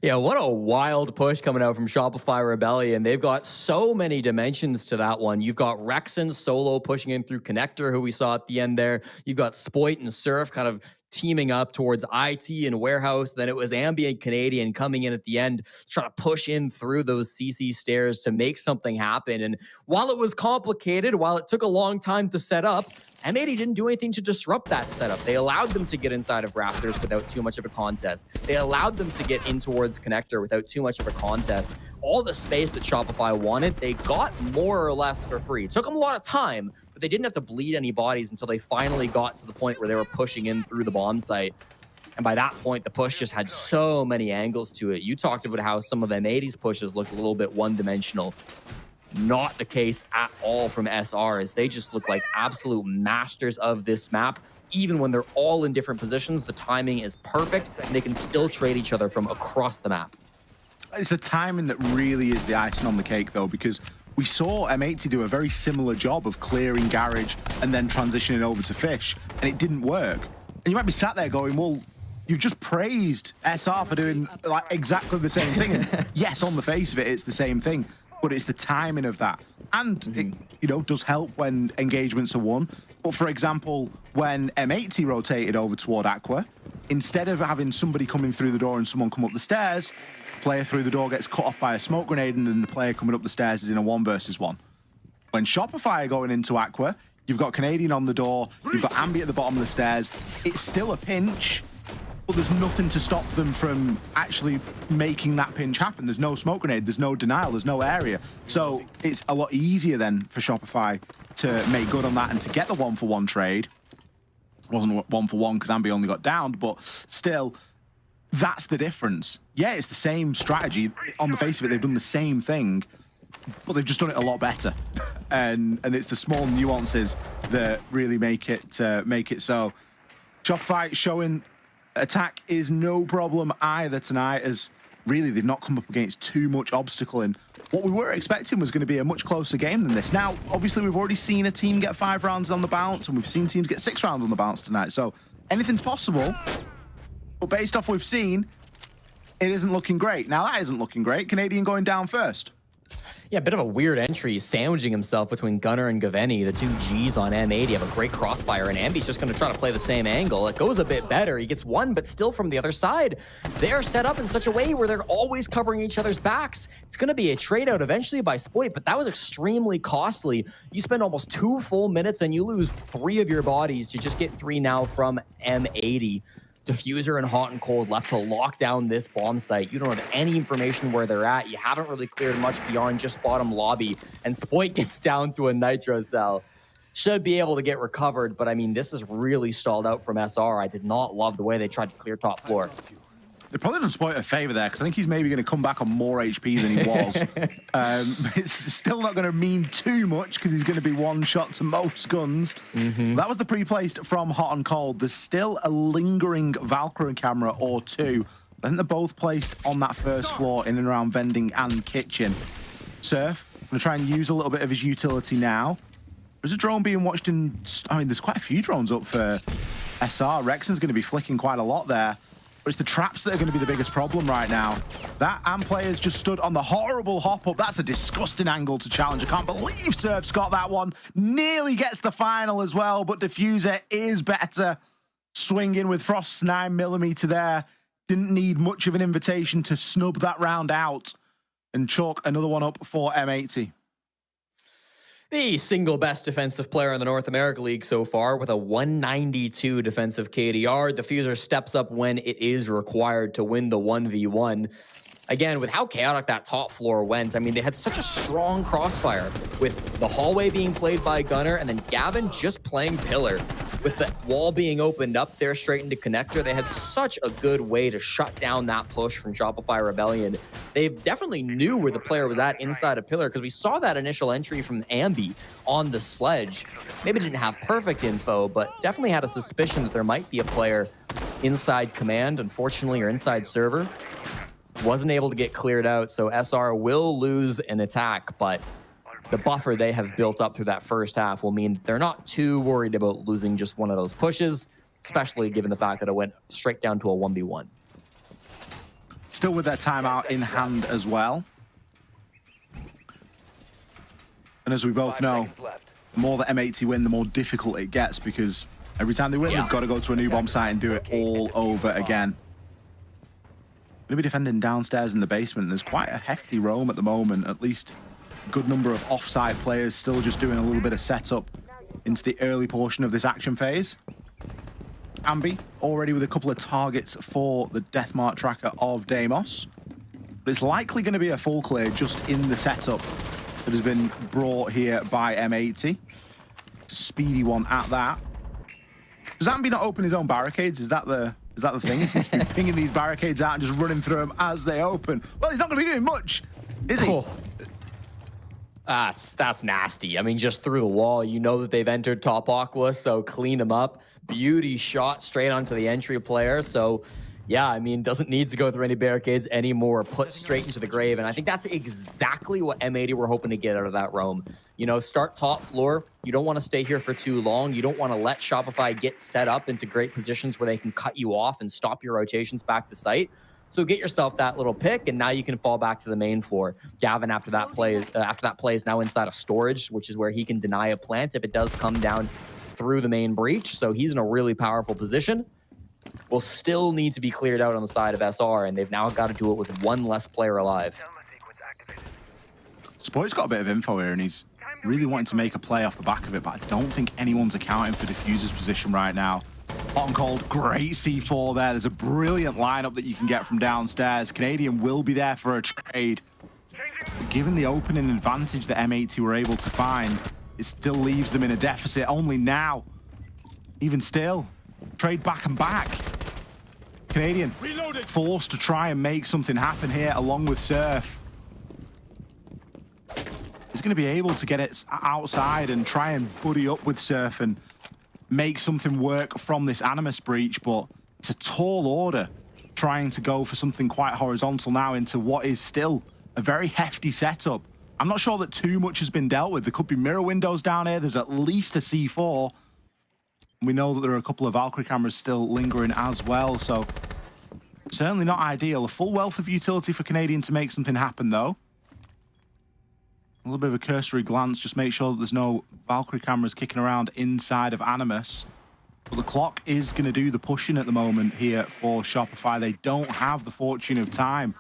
Yeah, what a wild push coming out from Shopify Rebellion. They've got so many dimensions to that one. You've got Rexon solo pushing in through Connector, who we saw at the end there. You've got Spoit and Surf kind of teaming up towards IT and Warehouse. Then it was Ambient Canadian coming in at the end, trying to push in through those CC stairs to make something happen. And while it was complicated, while it took a long time to set up, M80 didn't do anything to disrupt that setup. They allowed them to get inside of Raptors without too much of a contest. They allowed them to get in towards Connector without too much of a contest. All the space that Shopify wanted, they got more or less for free. It took them a lot of time, but they didn't have to bleed any bodies until they finally got to the point where they were pushing in through the bomb site. And by that point, the push just had so many angles to it. You talked about how some of M80's pushes looked a little bit one-dimensional. Not the case at all from SR, as they just look like absolute masters of this map. Even when they're all in different positions, the timing is perfect, and they can still trade each other from across the map. It's the timing that really is the icing on the cake, though, because we saw M80 do a very similar job of clearing Garage and then transitioning over to Fish, and it didn't work. And you might be sat there going, well, you've just praised SR for doing like exactly the same thing. And yes, on the face of it, it's the same thing, but it's the timing of that. And it, you know, does help when engagements are won. But for example, when M80 rotated over toward Aqua, instead of having somebody coming through the door and someone come up the stairs, player through the door gets cut off by a smoke grenade, and then the player coming up the stairs is in a 1 versus 1. When Shopify are going into Aqua, you've got Canadian on the door, you've got Ambi at the bottom of the stairs. It's still a pinch, but there's nothing to stop them from actually making that pinch happen. There's no smoke grenade, there's no denial, there's no area. So it's a lot easier then for Shopify to make good on that and to get the 1-for-1 trade. It wasn't 1-for-1 because Ambi only got downed, but still, that's the difference. Yeah, it's the same strategy. On the face of it, they've done the same thing, but they've just done it a lot better. And it's the small nuances that really make it so. Shopify showing attack is no problem either tonight, as really they've not come up against too much obstacle. And what we were expecting was going to be a much closer game than this. Now, obviously, we've already seen a team get 5 rounds on the bounce, and we've seen teams get 6 rounds on the bounce tonight. So anything's possible. But based off what we've seen, it isn't looking great. Now, that isn't looking great. Canadian going down first. Yeah, a bit of a weird entry, sandwiching himself between Gunnar and Gaveni. The 2 Gs on M80 have a great crossfire, and Ambi's just going to try to play the same angle. It goes a bit better. He gets 1, but still from the other side. They're set up in such a way where they're always covering each other's backs. It's going to be a trade out eventually by Spoit, but that was extremely costly. You spend almost 2 full minutes and you lose 3 of your bodies to just get 3 now from M80. Diffuser and Hot and Cold left to lock down this bomb site. You don't have any information where they're at. You haven't really cleared much beyond just bottom lobby. And Spoit gets down to a nitro cell. Should be able to get recovered, but I mean, this is really stalled out from SR. I did not love the way they tried to clear top floor. They probably done Spoit a favor there, because I think he's maybe going to come back on more HP than he was. It's still not going to mean too much, because he's going to be 1 shot to most guns. That was the pre-placed from Hot and Cold. There's still a lingering Valkyrie camera or 2. I think they're both placed on that first floor in and around vending and kitchen. Surf, going to try and use a little bit of his utility now. There's a drone being watched in... I mean, there's quite a few drones up for SR. Rexon's going to be flicking quite a lot there. But it's the traps that are going to be the biggest problem right now. That and players just stood on the horrible hop-up. That's a disgusting angle to challenge. I can't believe Surf's got that one. Nearly gets the final as well, but Diffuser is better. Swinging with Frost's 9mm there. Didn't need much of an invitation to snub that round out and chalk another one up for M80. The single best defensive player in the North America League so far with a 192 defensive KDR. Diffuser steps up when it is required to win the 1v1. Again, with how chaotic that top floor went, I mean, they had such a strong crossfire with the hallway being played by Gunnar and then Gavin just playing pillar. With the wall being opened up there straight into connector, they had such a good way to shut down that push from Shopify Rebellion. They definitely knew where the player was at inside a pillar, because we saw that initial entry from Ambi on the sledge. Maybe didn't have perfect info, but definitely had a suspicion that there might be a player inside command, unfortunately, or inside server. Wasn't able to get cleared out, so SR will lose an attack, but the buffer they have built up through that first half will mean they're not too worried about losing just one of those pushes, especially given the fact that it went straight down to a 1v1. Still with their timeout in hand as well. And as we both know, the more that M80 win, the more difficult it gets, because every time they win, they've got to go to a new bomb site and do it all over again. Going to be defending downstairs in the basement. There's quite a hefty roam at the moment, at least a good number of off-site players still just doing a little bit of setup into the early portion of this action phase. Ambi already with a couple of targets for the Deathmark tracker of Deimos. But it's likely going to be a full clear just in the setup that has been brought here by M80. Speedy one at that. Does Ambi not open his own barricades? Is that the Is that the thing? He seems to be pinging these barricades out and just running through them as they open. Well, he's not going to be doing much, is he? Oh. That's nasty. I mean, just through the wall. You know that they've entered top aqua, so clean them up. Beauty shot straight onto the entry player. So, yeah, I mean, doesn't need to go through any barricades anymore. Put straight into the grave. And I think that's exactly what M80 were hoping to get out of that roam. You know, start top floor. You don't want to stay here for too long. You don't want to let Shopify get set up into great positions where they can cut you off and stop your rotations back to site. So get yourself that little pick, and now you can fall back to the main floor. Gavin, after that play is now inside of storage, which is where he can deny a plant if it does come down through the main breach. So he's in a really powerful position. Will still need to be cleared out on the side of SR, and they've now got to do it with one less player alive. Spoy's got a bit of info here, and he's really wanting to make a play off the back of it, but I don't think anyone's accounting for Diffuser's position right now. Hot and cold, great C4 there. There's a brilliant lineup that you can get from downstairs. Canadian will be there for a trade. But given the opening advantage that M80 were able to find, it still leaves them in a deficit. Only now, even still, trade back and back. Canadian forced to try and make something happen here along with Surf. He's going to be able to get it outside and try and buddy up with Surf and make something work from this Animus breach, but it's a tall order trying to go for something quite horizontal now into what is still a very hefty setup. I'm not sure that too much has been dealt with. There could be mirror windows down here. There's at least a C4. We know that there are a couple of Valkyrie cameras still lingering as well, so certainly not ideal. A full wealth of utility for Canadian to make something happen, though. A little bit of a cursory glance, just make sure that there's no Valkyrie cameras kicking around inside of Animus. But the clock is going to do the pushing at the moment here for Shopify. They don't have the fortune of time.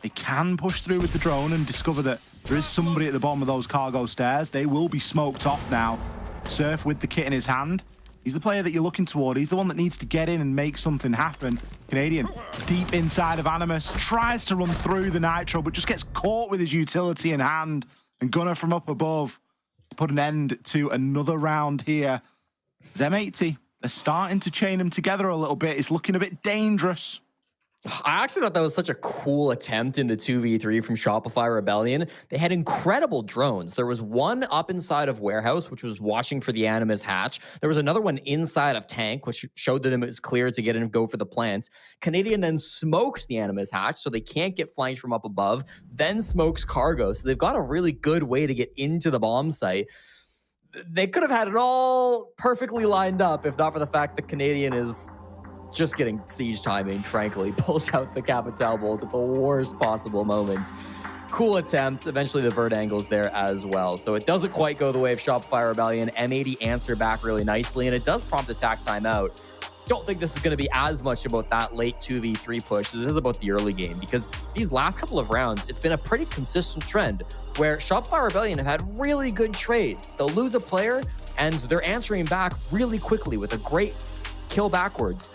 They can push through with the drone and discover that there is somebody at the bottom of those cargo stairs. They will be smoked off now. Surf with the kit in his hand. He's the player that you're looking toward. He's the one that needs to get in and make something happen. Canadian, deep inside of Animus, tries to run through the Nitro, but just gets caught with his utility in hand. And Gunnar from up above put an end to another round here. M80, they're starting to chain them together a little bit. It's looking a bit dangerous. I actually thought that was such a cool attempt in the 2v3 from Shopify Rebellion. They had incredible drones. There was one up inside of Warehouse, which was watching for the Animus hatch. There was another one inside of Tank, which showed them it was clear to get in and go for the plants. Canadian then smoked the Animus hatch, so they can't get flanked from up above, then smokes cargo. So they've got a really good way to get into the bomb site. They could have had it all perfectly lined up, if not for the fact that Canadian is just getting siege timing, frankly. Pulls out the Capital Bolt at the worst possible moment. Cool attempt. Eventually the vert angle's there as well. So it doesn't quite go the way of Shopify Rebellion. M80 answer back really nicely, and it does prompt attack timeout. Don't think this is going to be as much about that late 2v3 push as it is about the early game, because these last couple of rounds, it's been a pretty consistent trend where Shopify Rebellion have had really good trades. They'll lose a player, and they're answering back really quickly with a great kill backwards.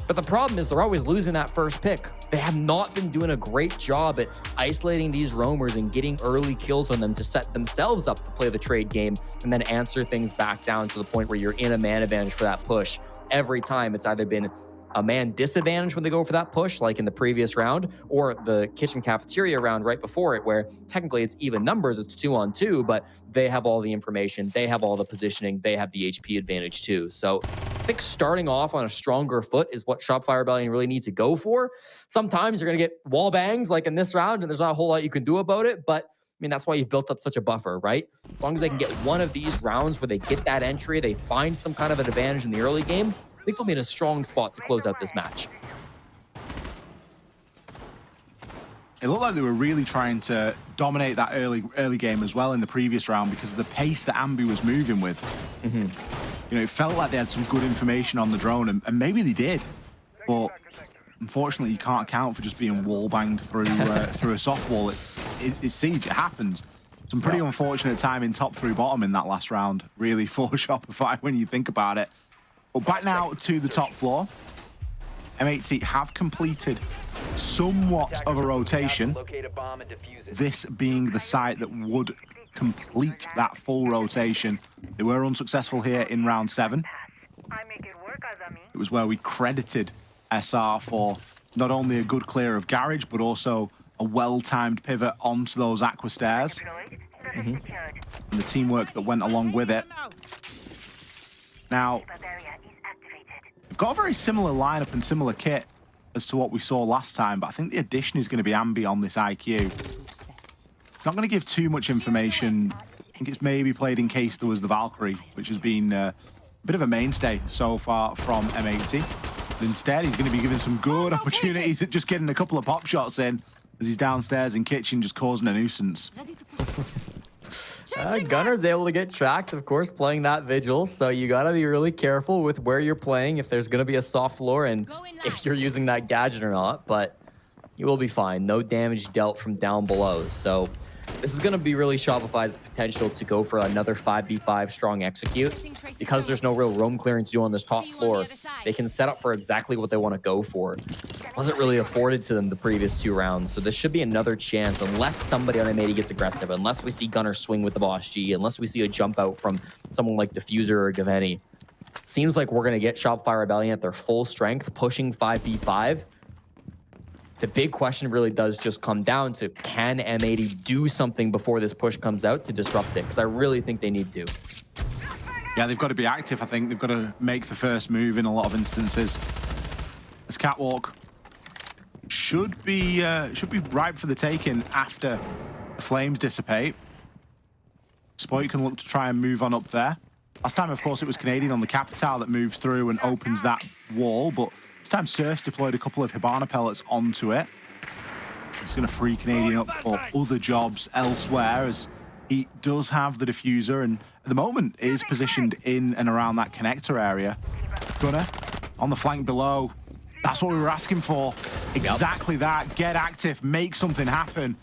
But the problem is they're always losing that first pick. They have not been doing a great job at isolating these roamers and getting early kills on them to set themselves up to play the trade game and then answer things back down to the point where you're in a man advantage for that push. Every time it's either been a man disadvantage when they go for that push, like in the previous round, or the kitchen cafeteria round right before it, where technically it's even numbers, it's 2-on-2, but they have all the information, they have all the positioning, they have the HP advantage too. So I think starting off on a stronger foot is what Shopify Rebellion really needs to go for. Sometimes you're going to get wall bangs like in this round, and there's not a whole lot you can do about it, but I mean, that's why you've built up such a buffer, right? As long as they can get one of these rounds where they get that entry, they find some kind of an advantage in the early game, I think they'll be in a strong spot to close out this match. It looked like they were really trying to dominate that early game as well in the previous round because of the pace that Ambi was moving with. Mm-hmm. You know, it felt like they had some good information on the drone, and maybe they did, but unfortunately you can't account for just being wall banged through through a soft wall. It's Siege, it happens. Some pretty unfortunate timing top through bottom in that last round, really, for Shopify when you think about it. But back now to the top floor. M80 have completed somewhat of a rotation. This being the site that would complete that full rotation. They were unsuccessful here in round 7. It was where we credited SR for not only a good clear of garage, but also a well-timed pivot onto those aqua stairs. And the teamwork that went along with it. Now, we've got a very similar lineup and similar kit as to what we saw last time, but I think the addition is going to be Ambi on this IQ. It's not going to give too much information. I think it's maybe played in case there was the Valkyrie, which has been a bit of a mainstay so far from M80. But instead, he's going to be given some good opportunities at just getting a couple of pop shots in as he's downstairs in kitchen just causing a nuisance. Gunner's able to get tracked, of course, playing that Vigil, so you gotta be really careful with where you're playing, if there's gonna be a soft floor and if you're using that gadget or not, but you will be fine. No damage dealt from down below, so this is gonna be really Shopify's potential to go for another 5v5 strong execute. Because there's no real roam clearing to do on this top floor, they can set up for exactly what they want to go for. Wasn't really afforded to them the previous 2 rounds, so this should be another chance unless somebody on M80 gets aggressive, unless we see Gunner swing with the Boss G, unless we see a jump out from someone like Diffuser or Gaveni. Seems like we're going to get Shopify Rebellion at their full strength, pushing 5v5. The big question really does just come down to, can M80 do something before this push comes out to disrupt it? Because I really think they need to. Yeah, they've got to be active, I think. They've got to make the first move in a lot of instances. This catwalk should be ripe for the taking after the flames dissipate. Spoit can look to try and move on up there. Last time, of course, it was Canadian on the Capital that moves through and opens that wall, but this time Surf's deployed a couple of Hibana pellets onto it. It's going to free Canadian up for other jobs elsewhere, as he does have the diffuser and at the moment is positioned in and around that connector area. Gunner on the flank below. That's what we were asking for. Exactly that. Get active, make something happen.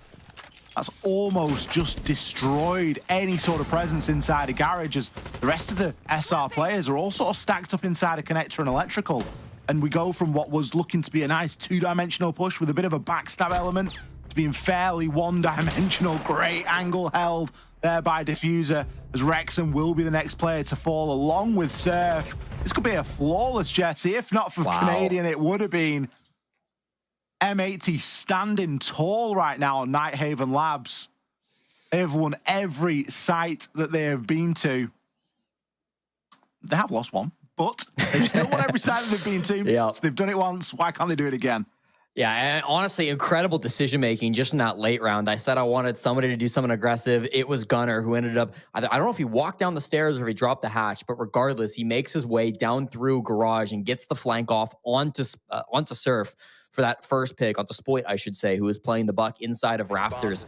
That's almost just destroyed any sort of presence inside a garage, as the rest of the SR players are all sort of stacked up inside a connector and electrical. And we go from what was looking to be a nice 2-dimensional push with a bit of a backstab element to being fairly 1-dimensional. Great angle held there by Diffuser, as Wrexham will be the next player to fall along with Surf. This could be a flawless Jesse. If not for Canadian, it would have been. M80 standing tall right now on Nighthaven Labs. They have won every site that they have been to. They have lost one, but they've still won every site that they've been to. Yeah. So they've done it once. Why can't they do it again? Yeah, and honestly, incredible decision-making just in that late round. I said I wanted somebody to do something aggressive. It was Gunner who ended up, I don't know if he walked down the stairs or if he dropped the hatch, but regardless, he makes his way down through garage and gets the flank off onto Surf for that first pick, onto Spoit, I should say, who was playing the buck inside of Rafters.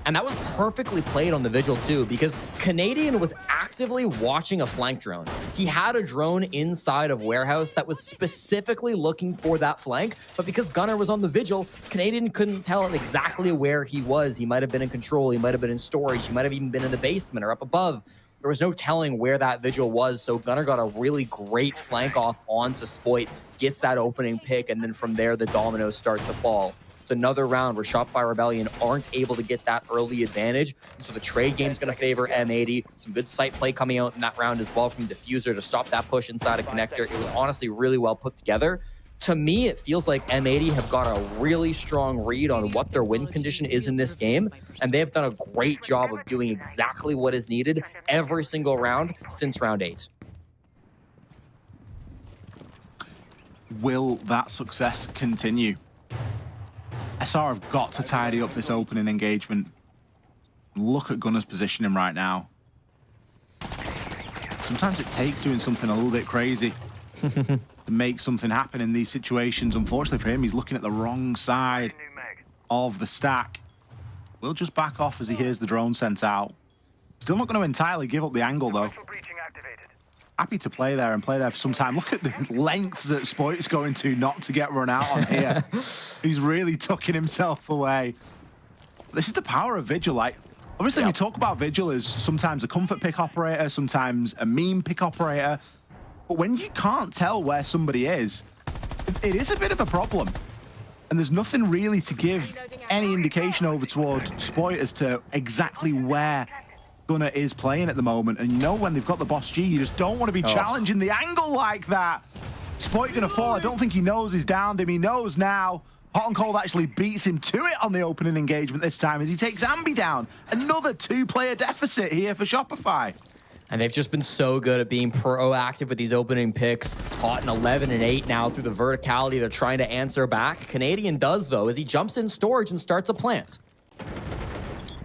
And that was perfectly played on the Vigil too, because Canadian was actively watching a flank drone. He had a drone inside of Warehouse that was specifically looking for that flank, but because Gunner was on the Vigil, Canadian couldn't tell exactly where he was. He might have been in control, he might have been in storage, he might have even been in the basement or up above. There was no telling where that Vigil was, so Gunner got a really great flank off onto Spoit, gets that opening pick, and then from there, the dominoes start to fall. It's another round where Shopify Rebellion aren't able to get that early advantage, so the trade game's going to favor M80. Some good sight play coming out in that round as well from Diffuser to stop that push inside a connector. It was honestly really well put together. To me, it feels like M80 have got a really strong read on what their win condition is in this game, and they have done a great job of doing exactly what is needed every single round since round 8. Will that success continue? SR have got to tidy up this opening engagement. Look at Gunner's positioning right now. Sometimes it takes doing something a little bit crazy to make something happen in these situations. Unfortunately for him, he's looking at the wrong side of the stack. We'll just back off as he hears the drone sent out. Still not going to entirely give up the angle, though. Happy to play there and play there for some time. Look at the lengths that Spoit's going to not to get run out on here. He's really tucking himself away. This is the power of Vigil. Like, obviously, we talk about Vigil as sometimes a comfort pick operator, sometimes a meme pick operator. But when you can't tell where somebody is, it is a bit of a problem. And there's nothing really to give any indication over toward Spoit as to exactly where Gunner is playing at the moment. And you know, when they've got the Boss G, you just don't want to be challenging the angle like that. Spoit gonna fall. I don't think he knows he's downed him. He knows now. Hot and Cold actually beats him to it on the opening engagement this time as he takes Ambi down. Another 2-player deficit here for Shopify. And they've just been so good at being proactive with these opening picks. Hot and 11 and 8 now through the verticality. They're trying to answer back. Canadian does, though, as he jumps in storage and starts a plant.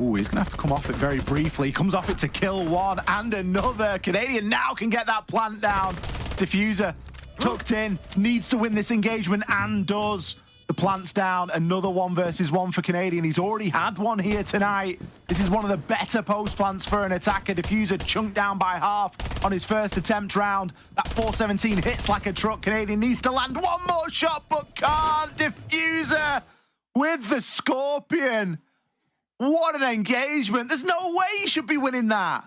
Ooh, he's going to have to come off it very briefly. Comes off it to kill one and another. Canadian now can get that plant down. Diffuser tucked in, needs to win this engagement and does. The plant's down, another 1 versus 1 for Canadian. He's already had one here tonight. This is one of the better post plants for an attacker. Diffuser chunked down by half on his first attempt round. That 417 hits like a truck. Canadian needs to land one more shot, but can't. Diffuser with the Scorpion. What an engagement. There's no way he should be winning that.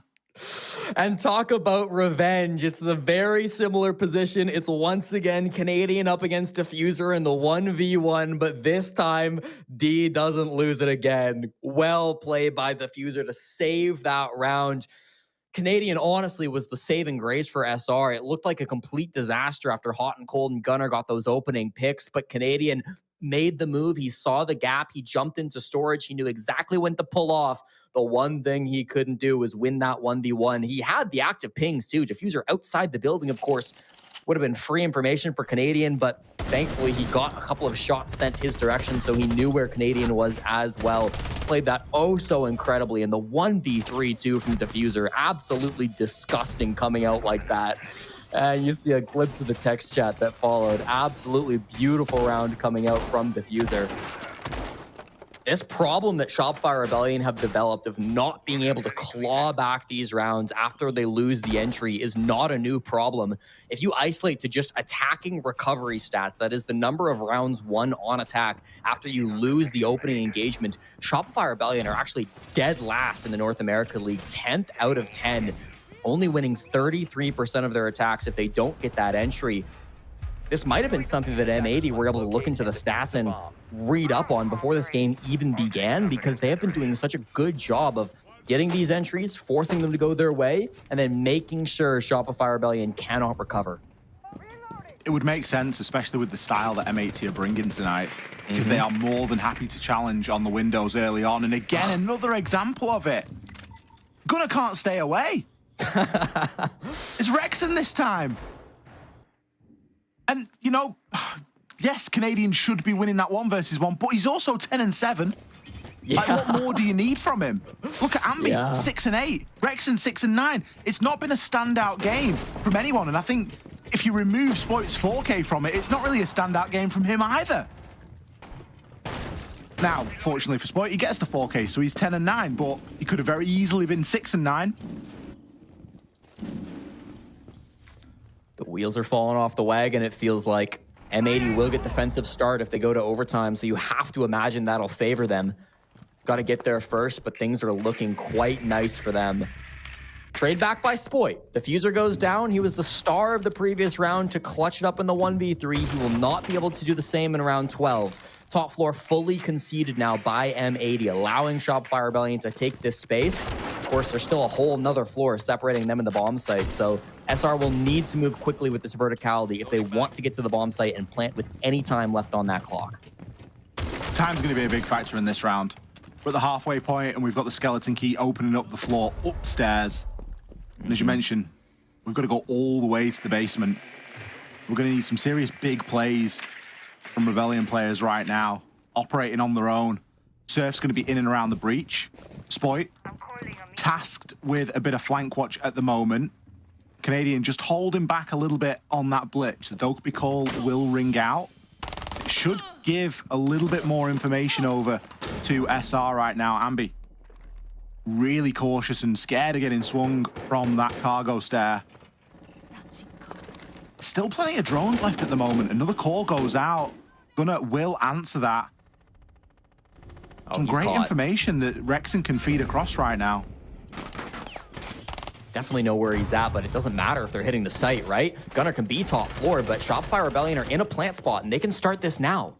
And talk about revenge. It's the very similar position. It's once again Canadian up against Diffuser in the 1v1, but this time D doesn't lose it again. Well played by Diffuser to save that round. Canadian honestly was the saving grace for SR. It looked like a complete disaster after Hot and Cold and Gunnar got those opening picks, but Canadian made the move. He saw the gap. He jumped into storage. He knew exactly when to pull off. The one thing he couldn't do was win that 1v1. He had the active pings too. Diffuser outside the building, of course, would have been free information for Canadian, but thankfully he got a couple of shots sent his direction, so he knew where Canadian was as well. Played that oh so incredibly, and the 1v3 too from Diffuser. Absolutely disgusting coming out like that. You see a glimpse of the text chat that followed. Absolutely beautiful round coming out from Diffuser. This problem that Shopify Rebellion have developed of not being able to claw back these rounds after they lose the entry is not a new problem. If you isolate to just attacking recovery stats, that is the number of rounds won on attack after you lose the opening engagement, Shopify Rebellion are actually dead last in the North America League, 10th out of 10. Only winning 33% of their attacks if they don't get that entry. This might have been something that M80 were able to look into the stats and read up on before this game even began, because they have been doing such a good job of getting these entries, forcing them to go their way, and then making sure Shopify Rebellion cannot recover. It would make sense, especially with the style that M80 are bringing tonight, because they are more than happy to challenge on the windows early on. And again, another example of it. Gunnar can't stay away. It's Rexon this time. And, you know, yes, Canadian should be winning that 1 versus 1, but he's also 10 and 7. Yeah. Like, what more do you need from him? Look at Ambi, 6 and 8. Rexon, 6 and 9. It's not been a standout game from anyone. And I think if you remove Spoit's 4K from it, it's not really a standout game from him either. Now, fortunately for Spoit, he gets the 4K, so he's 10 and 9, but he could have very easily been 6 and 9. The wheels are falling off the wagon. It feels like M80 will get defensive start if they go to overtime, so you have to imagine that'll favor them. Got to get there first, but things are looking quite nice for them. Trade back by Spoit. Diffuser goes down. He was the star of the previous round to clutch it up in the 1v3. He will not be able to do the same in round 12. Top floor fully conceded now by M80, allowing Shopify Rebellion to take this space. Of course, there's still a whole nother floor separating them and the bomb site, so SR will need to move quickly with this verticality if they want to get to the bomb site and plant with any time left on that clock. Time's going to be a big factor in this round. We're at the halfway point, and we've got the skeleton key opening up the floor upstairs. And as you mentioned, we've got to go all the way to the basement. We're going to need some serious big plays from Rebellion players right now, operating on their own. Surf's going to be in and around the breach. Spoit, tasked with a bit of flank watch at the moment. Canadian just holding back a little bit on that blitz. The Dokkaebi call will ring out. It should give a little bit more information over to SR right now. Ambi, really cautious and scared of getting swung from that cargo stair. Still plenty of drones left at the moment. Another call goes out. Gunnar will answer that. Some great information that Rexon can feed across right now. Definitely know where he's at, but it doesn't matter if they're hitting the site, right? Gunnar can be top floor, but Shopify Rebellion are in a plant spot, and they can start this now.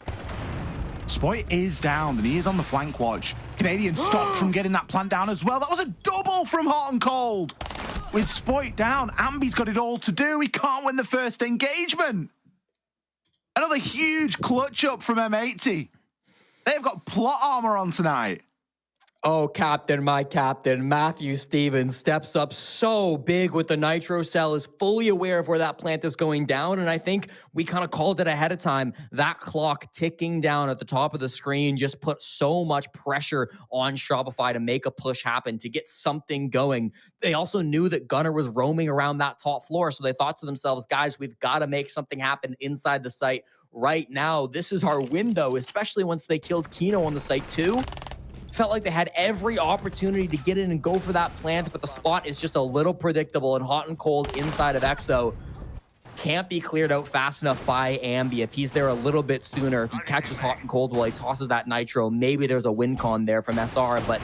Spoit is down, and he is on the flank watch. Canadian stopped from getting that plant down as well. That was a double from Hot and Cold. With Spoit down, Ambi's got it all to do. He can't win the first engagement. Another huge clutch up from M80. They've got plot armor on tonight. Oh, Captain, my Captain, Matthew Stevens steps up so big with the Nitro Cell, is fully aware of where that plant is going down, and I think we kind of called it ahead of time. That clock ticking down at the top of the screen just put so much pressure on Shopify to make a push happen, to get something going. They also knew that Gunnar was roaming around that top floor, so they thought to themselves, guys, we've got to make something happen inside the site right now. This is our window, especially once they killed Kino on the site too. Felt like they had every opportunity to get in and go for that plant, but the spot is just a little predictable and hot and cold inside of EXO. Can't be cleared out fast enough by Ambi. If he's there a little bit sooner, if he catches hot and cold while he tosses that nitro, maybe there's a win con there from SR, but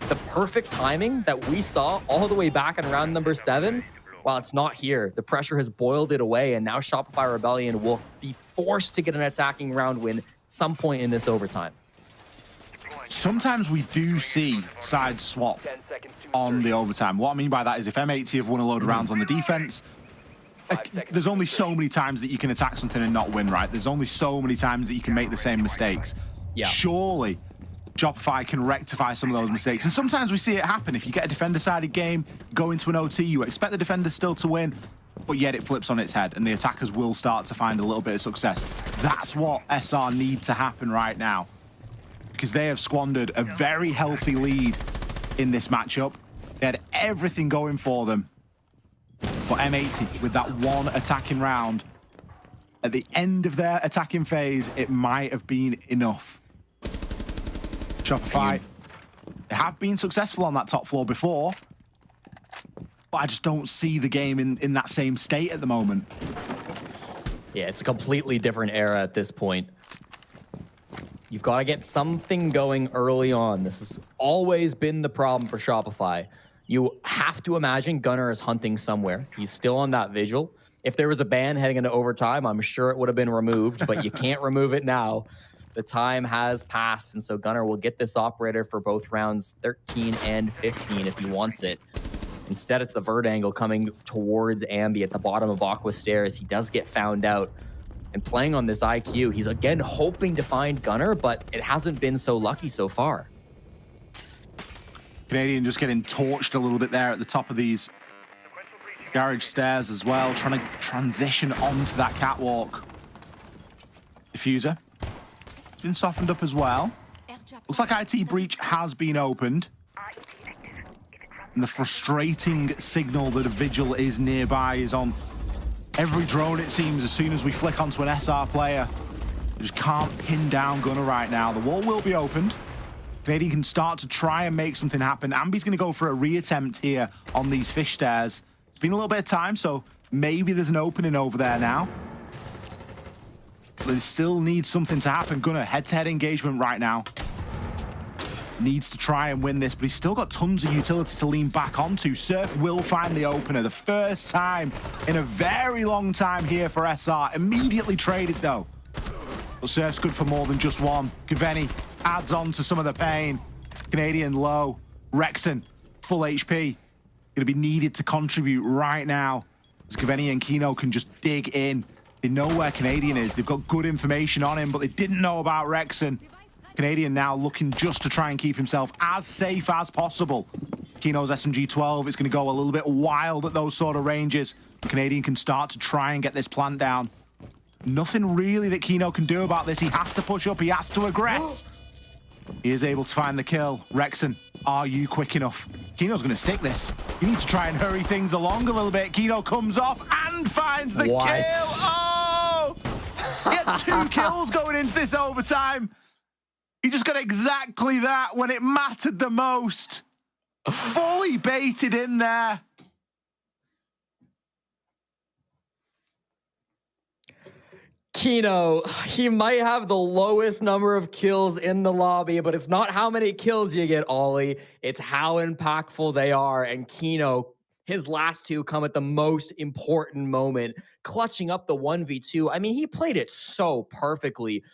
the perfect timing that we saw all the way back in round number 7, while it's not here, the pressure has boiled it away, and now Shopify Rebellion will be forced to get an attacking round win at some point in this overtime. Sometimes we do see side swap on the overtime. What I mean by that is if M80 have won a load of rounds on the defense, there's only so many times that you can attack something and not win, right? There's only so many times that you can make the same mistakes. Yeah. Surely Shopify can rectify some of those mistakes. And sometimes we see it happen. If you get a defender-sided game, go into an OT, you expect the defender still to win, but yet it flips on its head and the attackers will start to find a little bit of success. That's what SR need to happen right now, because they have squandered a very healthy lead in this matchup. They had everything going for them. But M80, with that one attacking round, at the end of their attacking phase, it might have been enough. Shopify, they have been successful on that top floor before, but I just don't see the game in that same state at the moment. Yeah, it's a completely different era at this point. You've got to get something going early on. This has always been the problem for Shopify. You have to imagine Gunnar is hunting somewhere. He's still on that vigil. If there was a ban heading into overtime, I'm sure it would have been removed, but you can't remove it now. The time has passed, and so Gunnar will get this operator for both rounds 13 and 15 if he wants it. Instead, it's the vert angle coming towards Ambi at the bottom of Aqua Stairs. He does get found out. And playing on this IQ, he's again hoping to find Gunnar, but it hasn't been so lucky so far. Canadian just getting torched a little bit there at the top of these garage stairs as well, trying to transition onto that catwalk. Diffuser been softened up as well. Looks like IT breach has been opened. And the frustrating signal that a vigil is nearby is on every drone, it seems. As soon as we flick onto an SR player, we just can't pin down Gunnar right now. The wall will be opened. Canadian can start to try and make something happen. Ambi's going to go for a reattempt here on these fish stairs. It's been a little bit of time, so maybe there's an opening over there now. But they still need something to happen. Gunnar, head-to-head engagement right now. Needs to try and win this, but he's still got tons of utility to lean back onto. Surf will find the opener. The first time in a very long time here for SR. Immediately traded, though. But Surf's good for more than just one. Gaveni adds on to some of the pain. Canadian low. Rexon, full HP. Going to be needed to contribute right now. As Gaveni and Kino can just dig in. They know where Canadian is. They've got good information on him, but they didn't know about Rexon. Canadian now looking just to try and keep himself as safe as possible. Kino's SMG-12 is going to go a little bit wild at those sort of ranges. Canadian can start to try and get this plant down. Nothing really that Kino can do about this. He has to push up. He has to aggress. He is able to find the kill. Rexon, are you quick enough? Kino's going to stick this. You need to try and hurry things along a little bit. Kino comes off and finds the kill. Oh! He had 2 kills going into this overtime. He just got exactly that when it mattered the most. Fully baited in there. Kino, he might have the lowest number of kills in the lobby, but it's not how many kills you get, Ollie. It's how impactful they are. And Kino, his last 2 come at the most important moment, clutching up the 1v2. I mean, he played it so perfectly.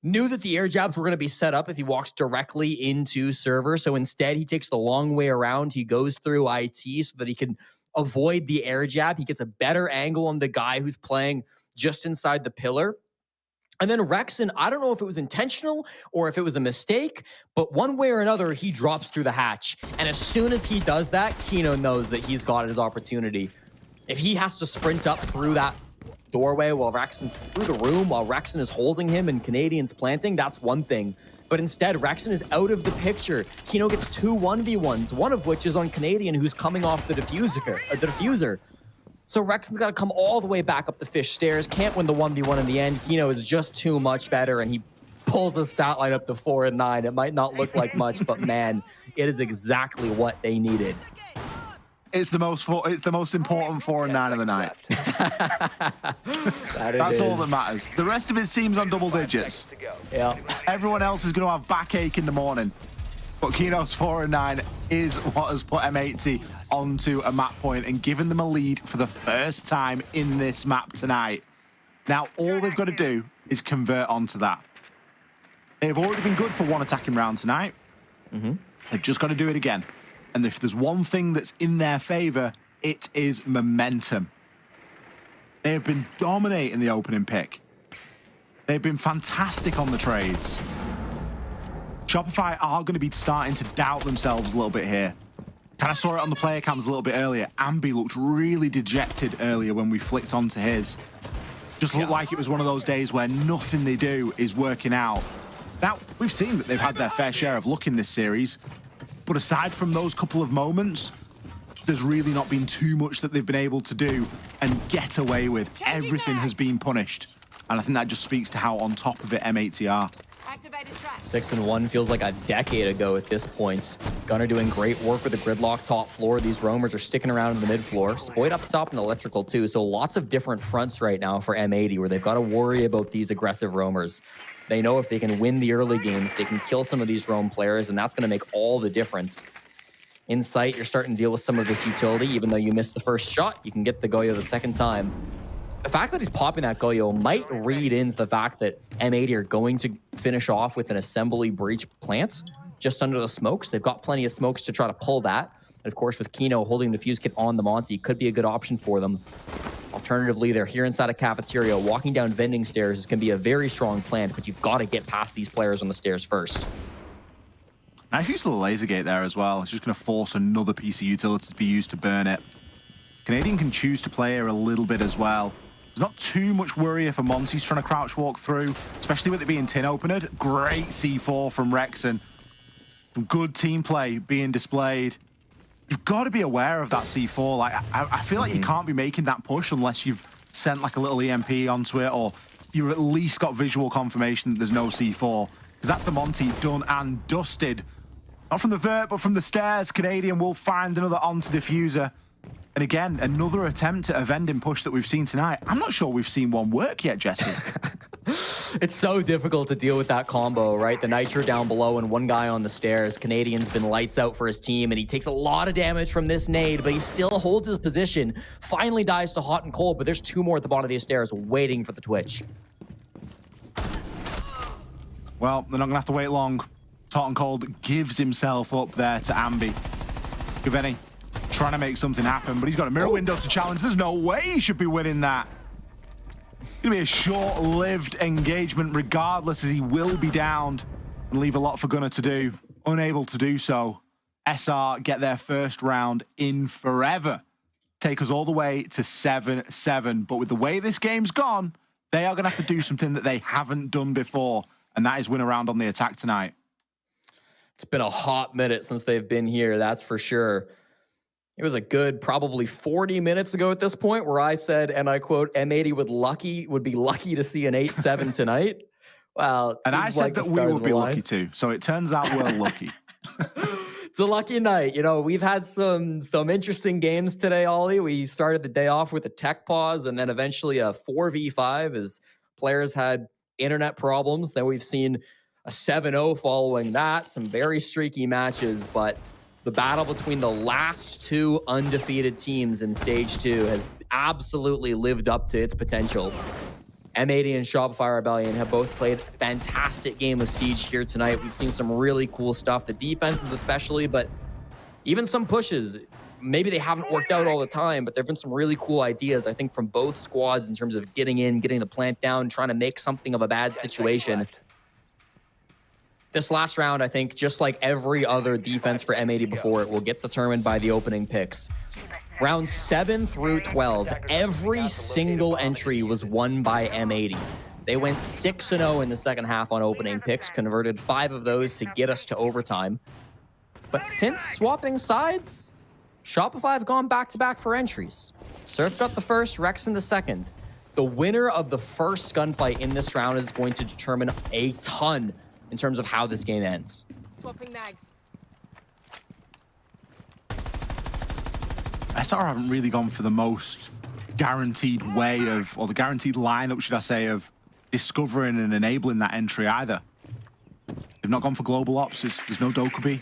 Knew that the air jabs were going to be set up if he walks directly into server. So instead, he takes the long way around. He goes through IT so that he can avoid the air jab. He gets a better angle on the guy who's playing just inside the pillar. And then Rexon, I don't know if it was intentional or if it was a mistake, but one way or another, he drops through the hatch. And as soon as he does that, Kino knows that he's got his opportunity. If he has to sprint up through that doorway while Rexon, through the room while Rexon is holding him and Canadian's planting, that's one thing. But instead, Rexon is out of the picture. Kino gets 2 1v1s, one of which is on Canadian, who's coming off the diffuser. So Rexon's got to come all the way back up the fish stairs. Can't win the 1v1 in the end. Kino is just too much better, and he pulls a stat line up to 4 and 9. It might not look like much, but man, it is exactly what they needed. It's the most important 4 and 9 of the night. That's all that matters. The rest of his team's on double digits. Yeah. Everyone else is going to have backache in the morning. But Kino's 4 and 9 is what has put M80 onto a map point and given them a lead for the first time in this map tonight. Now, all they've got to do is convert onto that. They've already been good for 1 attacking round tonight. They've just got to do it again. And if there's one thing that's in their favor, it is momentum. They have been dominating the opening pick. They've been fantastic on the trades. Shopify are going to be starting to doubt themselves a little bit here. Kind of saw it on the player cams a little bit earlier. Ambi looked really dejected earlier when we flicked onto his. Just looked like it was one of those days where nothing they do is working out. Now, we've seen that they've had their fair share of luck in this series, but aside from those couple of moments, there's really not been too much that they've been able to do and get away with. Everything has been punished. And I think that just speaks to how on top of it M80 are. 6 and 1 feels like a decade ago at this point. Gunner doing great work with the gridlock top floor. These roamers are sticking around in the mid floor. Spoid up top and electrical too. So lots of different fronts right now for M80 where they've got to worry about these aggressive roamers. They know if they can win the early game, if they can kill some of these roam players, and that's going to make all the difference. In sight, you're starting to deal with some of this utility. Even though you missed the first shot, you can get the Goyo the second time. The fact that he's popping that Goyo might read into the fact that M80 are going to finish off with an assembly breach plant just under the smokes. They've got plenty of smokes to try to pull that. And of course, with Kino holding the fuse kit on the Monty, could be a good option for them. Alternatively, they're here inside a cafeteria. Walking down vending stairs is going to be a very strong plan, but you've got to get past these players on the stairs first. Nice use of the laser gate there as well. It's just going to force another piece of utility to be used to burn it. Canadian can choose to play here a little bit as well. There's not too much worry if a Monty's trying to crouch walk through, especially with it being tin openered. Great C4 from Rexon. Some good team play being displayed. You've got to be aware of that C4. Like I feel like you can't be making that push unless you've sent like a little EMP onto it, or you've at least got visual confirmation that there's no C4. Because that's the Monty done and dusted. Not from the vert, but from the stairs. Canadian will find another onto diffuser. And again, another attempt at a vending push that we've seen tonight. I'm not sure we've seen one work yet, Jesse. It's so difficult to deal with that combo, right? The Nitro down below and one guy on the stairs. Canadian's been lights out for his team, and he takes a lot of damage from this nade, but he still holds his position. Finally dies to hot and cold, but there's 2 more at the bottom of these stairs waiting for the Twitch. Well, they're not going to have to wait long. Hot and cold gives himself up there to Ambi. Gaveni trying to make something happen, but he's got a mirror window to challenge. There's no way he should be winning that. It's going to be a short-lived engagement regardless, as he will be downed and leave a lot for Gunner to do. Unable to do so. SR get their first round in forever. Take us all the way to 7-7. But with the way this game's gone, they are going to have to do something that they haven't done before, and that is win a round on the attack tonight. It's been a hot minute since they've been here, that's for sure. It was a good probably 40 minutes ago at this point where I said, and I quote, M80 would be lucky to see an 8-7 tonight. Well, and I said like that we would be lucky too. So it turns out we're lucky. It's a lucky night. You know, we've had some interesting games today, Ollie. We started the day off with a tech pause and then eventually a 4v5 as players had internet problems. Then we've seen a 7-0 following that, some very streaky matches, but the battle between the last 2 undefeated teams in Stage 2 has absolutely lived up to its potential. M80 and Shopify Rebellion have both played a fantastic game of Siege here tonight. We've seen some really cool stuff, the defenses especially, but even some pushes. maybe they haven't worked out all the time, but there have been some really cool ideas, I think, from both squads in terms of getting in, getting the plant down, trying to make something of a bad situation. This last round, I think, just like every other defense for M80 before it, will get determined by the opening picks. Rounds 7 through 12, every single entry was won by M80. They went 6-0 in the second half on opening picks, converted 5 of those to get us to overtime. But since swapping sides, Shopify have gone back-to-back for entries. Surf got the first, Rex in the second. The winner of the first gunfight in this round is going to determine a ton in terms of how this game ends. Swapping mags. SR haven't really gone for the most guaranteed way of, or the guaranteed lineup, should I say, of discovering and enabling that entry either. They've not gone for global ops. There's no Dokkaebi.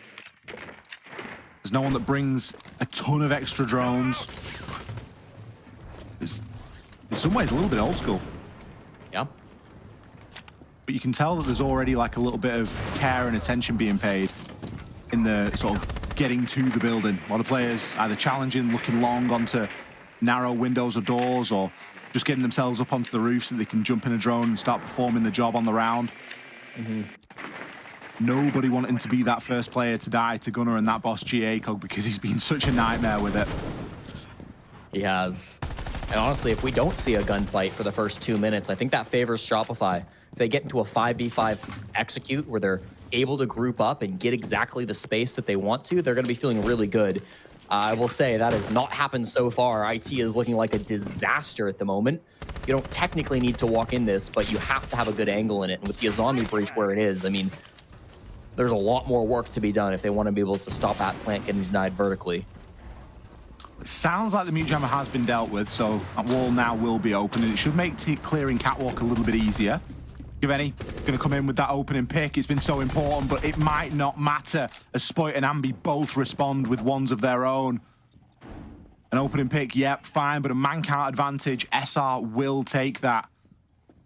There's no one that brings a ton of extra drones. It's in some ways a little bit old school. Yeah. But you can tell that there's already like a little bit of care and attention being paid in the sort of getting to the building. A lot of players either challenging, looking long onto narrow windows or doors, or just getting themselves up onto the roof so they can jump in a drone and start performing the job on the round. Nobody wanting to be that first player to die to Gunnar and that boss GA cog, because he's been such a nightmare with it. He has. And honestly, if we don't see a gunfight for the first 2 minutes, I think that favors Shopify. If they get into a 5v5 execute where they're able to group up and get exactly the space that they want to, they're going to be feeling really good. I will say that has not happened so far. IT is looking like a disaster at the moment. You don't technically need to walk in this, but you have to have a good angle in it. And with the Azami breach where it is, I mean, there's a lot more work to be done if they want to be able to stop that plant getting denied vertically. It sounds like the mute jammer has been dealt with, so that wall now will be open, and it should make clearing catwalk a little bit easier. Giveni going to come in with that opening pick. It's been so important, but it might not matter as Spoit and Ambi both respond with ones of their own. An opening pick, yep, fine, but a man count advantage. SR will take that.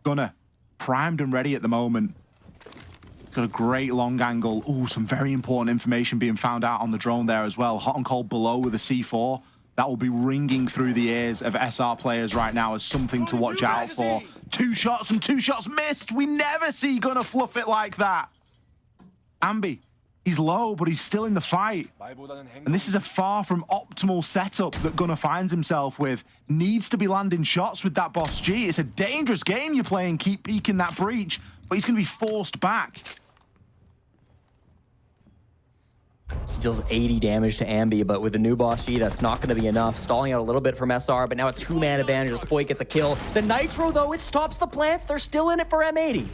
Gunnar primed and ready at the moment. Got a great long angle. Ooh, some very important information being found out on the drone there as well. Hot and cold below with a C4. That will be ringing through the ears of SR players right now as something to watch out for. 2 shots and 2 shots missed. We never see Gunnar fluff it like that. Ambi, he's low, but he's still in the fight. And this is a far from optimal setup that Gunnar finds himself with. Needs to be landing shots with that boss G. It's a dangerous game you're playing. Keep peeking that breach, but he's going to be forced back. He deals 80 damage to Ambi, but with the new boss G, that's not going to be enough. Stalling out a little bit from SR, but now a 2-man advantage. Spoit gets a kill. The Nitro, though, it stops the plant. They're still in it for M80.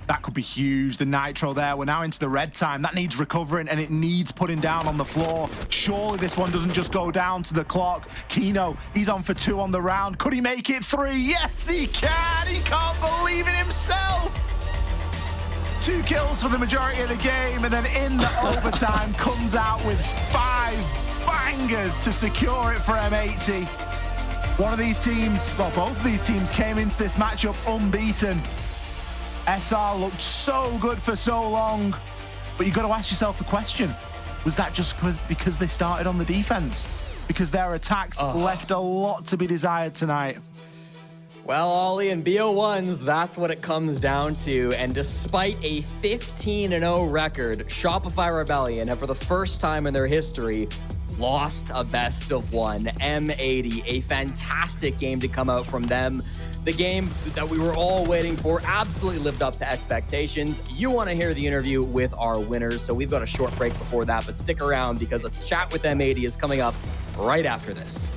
That could be huge. The Nitro there. We're now into the red time. That needs recovering, and it needs putting down on the floor. Surely this one doesn't just go down to the clock. Kino, he's on for 2 on the round. Could he make it 3? Yes, he can. He can't believe it himself. 2 kills for the majority of the game, and then in the overtime comes out with 5 bangers to secure it for M80. One of these teams, well, both of these teams came into this matchup unbeaten. SR looked so good for so long, but you've got to ask yourself the question, was that just because they started on the defense? Because their attacks left a lot to be desired tonight. Well, Ollie, and BO1s, that's what it comes down to. And despite a 15-0 record, Shopify Rebellion have, for the first time in their history, lost a best of 1. M80, a fantastic game to come out from them. The game that we were all waiting for absolutely lived up to expectations. You want to hear the interview with our winners, so we've got a short break before that, but stick around because a chat with M80 is coming up right after this.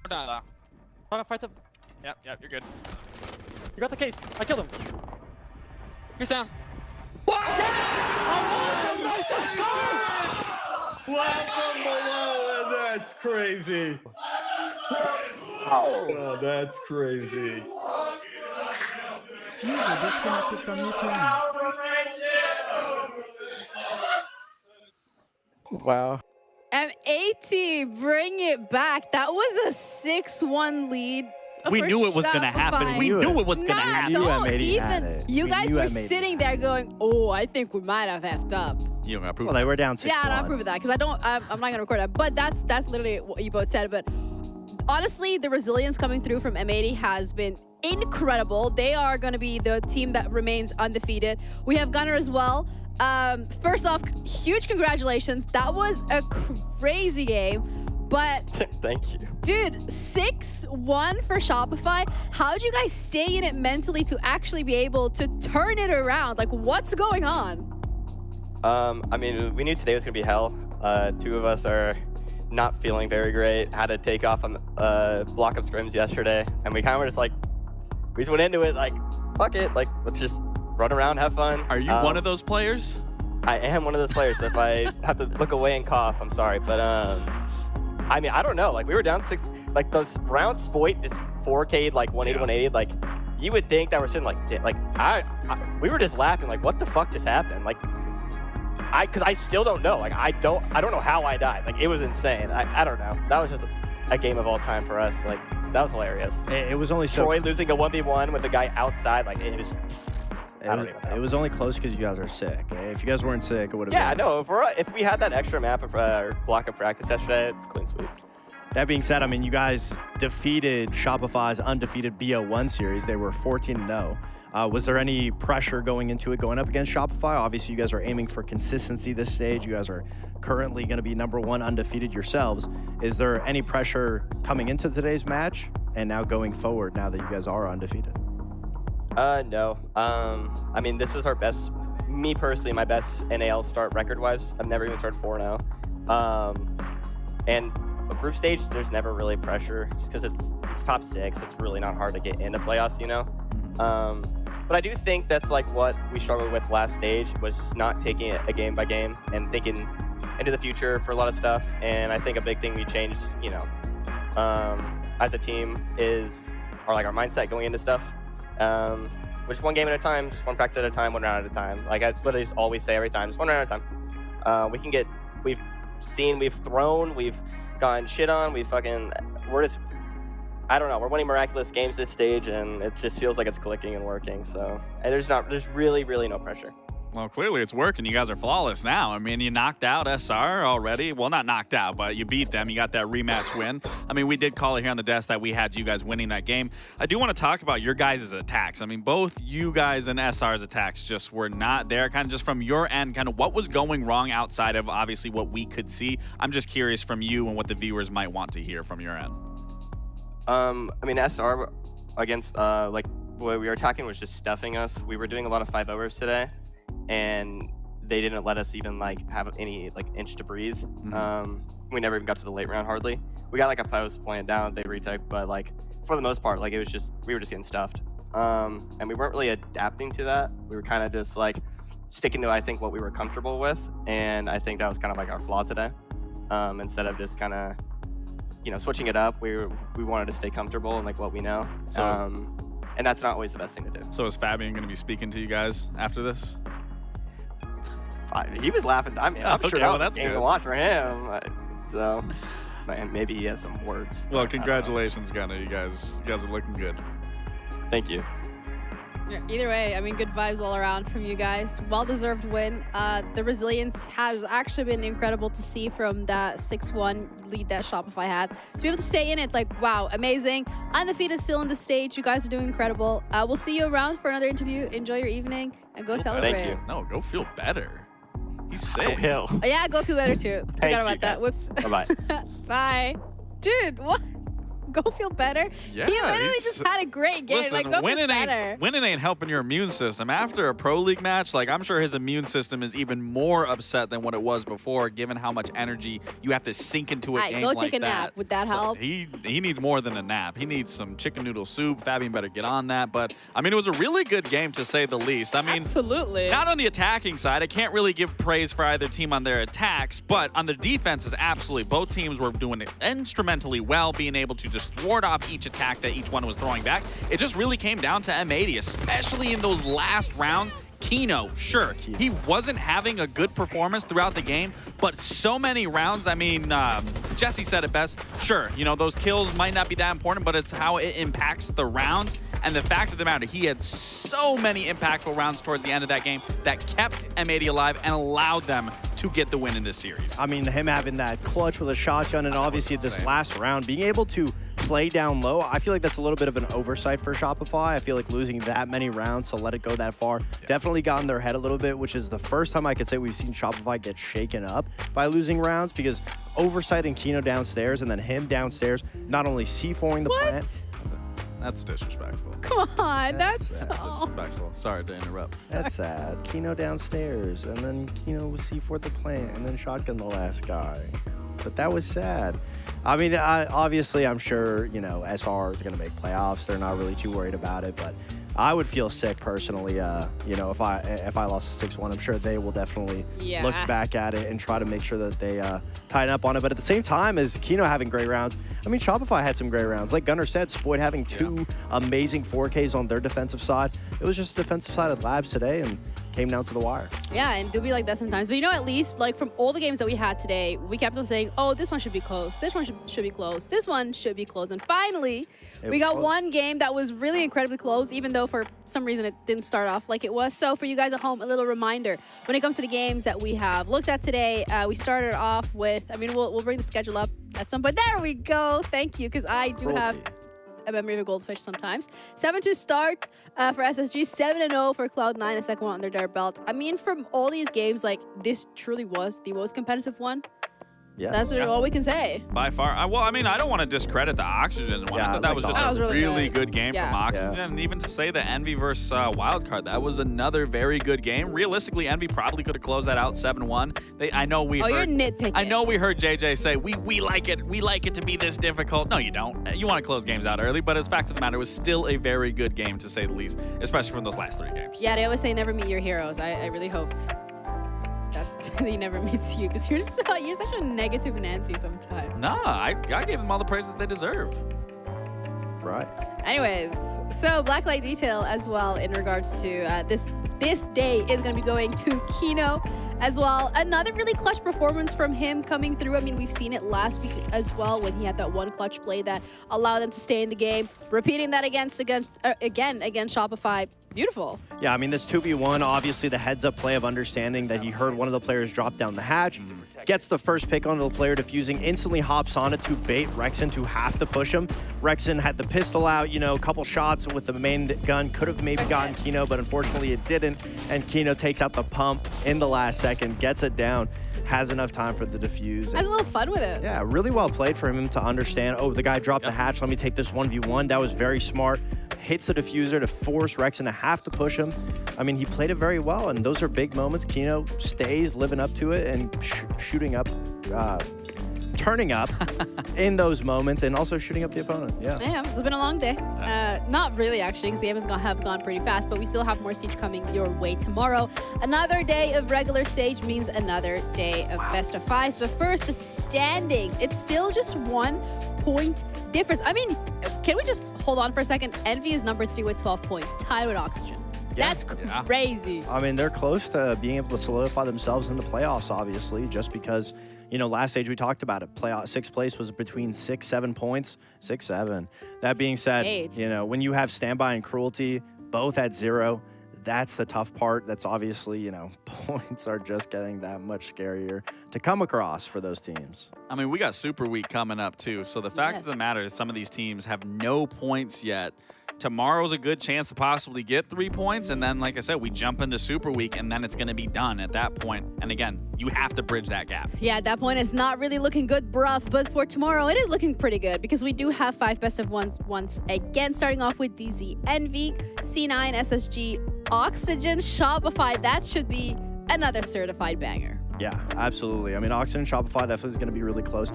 Fight the. Yep, you're good. You got the case. I killed him. He's down. Welcome below. That's crazy. Oh, that's crazy. User disconnected from your channel. Wow. M80, bring it back. That was a 6-1 lead. We for knew it was going to happen. Shopify. We knew it was going to Nah, happen. don't M80 had even. it. You We guys knew were M80 sitting there going, "Oh, I think we might have effed up." You don't got to prove Well, they were down 6-1. Yeah, I'm not proving that because I'm not gonna record that. But that's literally what you both said. But honestly, the resilience coming through from M80 has been incredible. They are gonna be the team that remains undefeated. We have Gunner as well. First off, huge congratulations. That was a crazy game. But Thank you. dude, 6-1 for Shopify. How'd you guys stay in it mentally to actually be able to turn it around? Like, what's going on? I mean, we knew today was gonna be hell. Two of us are not feeling very great. Had to take off a block of scrims yesterday, and we kind of were just like, we just went into it like, fuck it, like let's just run around, have fun. Are you one of those players? I am one of those players. So if I have to look away and cough, I'm sorry. But I mean, I don't know. Like we were down 6, like those rounds spoit just 4K'd like 180, 180. Like you would think that we're sitting like we were just laughing. Like what the fuck just happened? Like because I still don't know. Like I don't know how I died. Like it was insane. I don't know. That was just a game of all time for us. Like that was hilarious. It was only so. Troy losing a 1v1 with the guy outside. Like it was. It was only close because you guys are sick. If you guys weren't sick, it would have Yeah, been. no. If we had that extra map of block of practice yesterday, it's clean sweep. That being said, I mean, you guys defeated Shopify's undefeated BO1 series. They were 14-0. Was there any pressure going into it, going up against Shopify? Obviously, you guys are aiming for consistency this stage. You guys are currently going to be #1 undefeated yourselves. Is there any pressure coming into today's match and now going forward now that you guys are undefeated? No. I mean, this was our best, me personally, my best NAL start record-wise. I've never even started 4-0. And a group stage, there's never really pressure, just because it's top 6. It's really not hard to get into playoffs, you know? But I do think that's like what we struggled with last stage, was just not taking it a game by game and thinking into the future for a lot of stuff. And I think a big thing we changed, you know, as a team is our mindset going into stuff. Just one game at a time, just one practice at a time, one round at a time. Like I literally just always say every time, just one round at a time. We've thrown, we've gotten shit on, I don't know, we're winning miraculous games this stage, and it just feels like it's clicking and working. So and there's really no pressure. Well, clearly it's working. You guys are flawless now. I mean, you knocked out SR already. Well, not knocked out, but you beat them. You got that rematch win. I mean, we did call it here on the desk that we had you guys winning that game. I do want to talk about your guys' attacks. I mean, both you guys and SR's attacks just were not there. Kind of just from your end, kind of what was going wrong outside of obviously what we could see. I'm just curious from you and what the viewers might want to hear from your end. I mean, SR against what we were attacking was just stuffing us. We were doing a lot of 5-overs today, and they didn't let us even have any inch to breathe. We never even got to the late round hardly. We got a post playing down, they retake, but for the most part, it was just we were just getting stuffed. And we weren't really adapting to that. We were kind of just sticking to I think what we were comfortable with, and I think that was kind of our flaw today. Instead of just kind of switching it up, we wanted to stay comfortable in what we know. And that's not always the best thing to do. So is Fabian going to be speaking to you guys after this? He was laughing. I mean, I'm sure that was a game to watch for him. So maybe he has some words. Well, congratulations, Gunner. You guys are looking good. Thank you. Either way, I mean, good vibes all around from you guys. Well-deserved win. The resilience has actually been incredible to see from that 6-1 lead that Shopify had. To be able to stay in it, wow, amazing. Undefeated still on the stage. You guys are doing incredible. We'll see you around for another interview. Enjoy your evening and go celebrate. Thank you. No, go feel better. He's sick. Yeah, go feel better too. Forgot about that. Whoops. Bye-bye. Bye. Dude, what? Go feel better. Yeah, he literally he's- just had a great game. Listen, like, go feel winning better. ain't helping your immune system. After a Pro League match, like I'm sure his immune system is even more upset than what it was before, given how much energy you have to sink into a Alright, game go like take a that. nap. Would that So help? he needs more than a nap. He needs some chicken noodle soup. Fabian better get on that. But I mean, it was a really good game to say the least. I mean, absolutely. Not on the attacking side. I can't really give praise for either team on their attacks, but on the defenses, absolutely. Both teams were doing it instrumentally well, being able to just thwart off each attack that each one was throwing back. It just really came down to M80, especially in those last rounds. Kino, sure, he wasn't having a good performance throughout the game, but so many rounds, I mean, Jesse said it best, sure, you know, those kills might not be that important, but it's how it impacts the rounds. And the fact of the matter, he had so many impactful rounds towards the end of that game that kept M80 alive and allowed them to get the win in this series. I mean, him having that clutch with a shotgun and obviously this last round, being able to play down low, I feel like that's a little bit of an oversight for Shopify. I feel like losing that many rounds to let it go that far definitely got in their head a little bit, which is the first time I could say we've seen Shopify get shaken up by losing rounds, because oversight and Kino downstairs and then him downstairs, not only C4ing the plant. That's disrespectful. Come on, that's That's disrespectful. Sorry to interrupt. That's sad. Kino downstairs, and then Kino was C4 the plant, and then shotgun the last guy. But that was sad. I mean, obviously, I'm sure, you know, SR is going to make playoffs. They're not really too worried about it, but I would feel sick personally, you know, if I lost 6-1. I'm sure they will definitely look back at it and try to make sure that they tighten up on it. But at the same time as Kino having great rounds, I mean, Shopify had some great rounds. Like Gunnar said, Spoyd having two amazing 4Ks on their defensive side. It was just defensive side of Labs today and came down to the wire. Yeah, and do be like that sometimes. But you know, at least like from all the games that we had today, we kept on saying, oh, this one should be close. This one should be close. This one should be close. And finally, we got one game that was really incredibly close, even though for some reason it didn't start off like it was. So for you guys at home, a little reminder, when it comes to the games that we have looked at today, we started off with, I mean, we'll bring the schedule up at some point. There we go. Thank you, because I do have a memory of a goldfish sometimes. 7-2 start for SSG, 7-0 for Cloud9, a second one under their belt. I mean, from all these games, like, this truly was the most competitive one. Yeah. That's all we can say. By far. Well, I mean, I don't want to discredit the Oxygen one. I thought that was just a really good game from Oxygen. Yeah. And even to say the Envy versus Wildcard, that was another very good game. Realistically, Envy probably could have closed that out 7-1. I know we heard, you're nitpicking. I know we heard JJ say, we like it. We like it to be this difficult. No, you don't. You want to close games out early, but as fact of the matter, it was still a very good game, to say the least, especially from those last 3 games. Yeah, they always say never meet your heroes. I really hope that he never meets you, because you're such a negative Nancy sometimes. Nah, I gave them all the praise that they deserve. Right. Anyways, so Blacklight Detail as well in regards to this day is going to be going to Kino as well. Another really clutch performance from him coming through. I mean, we've seen it last week as well when he had that one clutch play that allowed them to stay in the game. Repeating that again against Shopify. Beautiful. Yeah, I mean, this 2v1, obviously the heads-up play of understanding that he heard one of the players drop down the hatch, gets the first pick onto the player defusing, instantly hops on it to bait Rexon to have to push him. Rexon had the pistol out, you know, a couple shots with the main gun, could have maybe gotten Kino, but unfortunately it didn't, and Kino takes out the pump in the last second, gets it down, has enough time for the defuse. Has a little fun with it. Yeah, really well played for him to understand, oh, the guy dropped the hatch, let me take this 1v1. That was very smart. Hits the diffuser to force Rexon to have to push him. I mean, he played it very well, and those are big moments. Kino stays living up to it and shooting up, turning up in those moments, and also shooting up the opponent. Yeah. Yeah, it's been a long day. Not really, actually, because the game have gone pretty fast, but we still have more Siege coming your way tomorrow. Another day of regular stage means another day of best of fives. But first, the standings. It's still just 1 point difference. I mean, can we just hold on for a second? Envy is number 3 with 12 points, tied with Oxygen. Yeah. That's crazy. I mean, they're close to being able to solidify themselves in the playoffs, obviously, just because, you know, last stage we talked about it. Sixth place was between 6-7 points. 6-7. That being said, you know, when you have Standby and Cruelty both at 0, that's the tough part. That's obviously, you know, points are just getting that much scarier to come across for those teams. I mean, we got Super Week coming up too. So the fact of the matter is some of these teams have no points yet. tomorrow's a good chance to possibly get 3 points. And then, like I said, we jump into Super Week, and then it's going to be done at that point. And again, you have to bridge that gap. Yeah, at that point, it's not really looking good, bruv. But for tomorrow, it is looking pretty good because we do have 5 best of ones once again, starting off with DZ Envy, C9, SSG, Oxygen, Shopify. That should be another certified banger. Yeah, absolutely. I mean, Oxygen and Shopify definitely is going to be really close.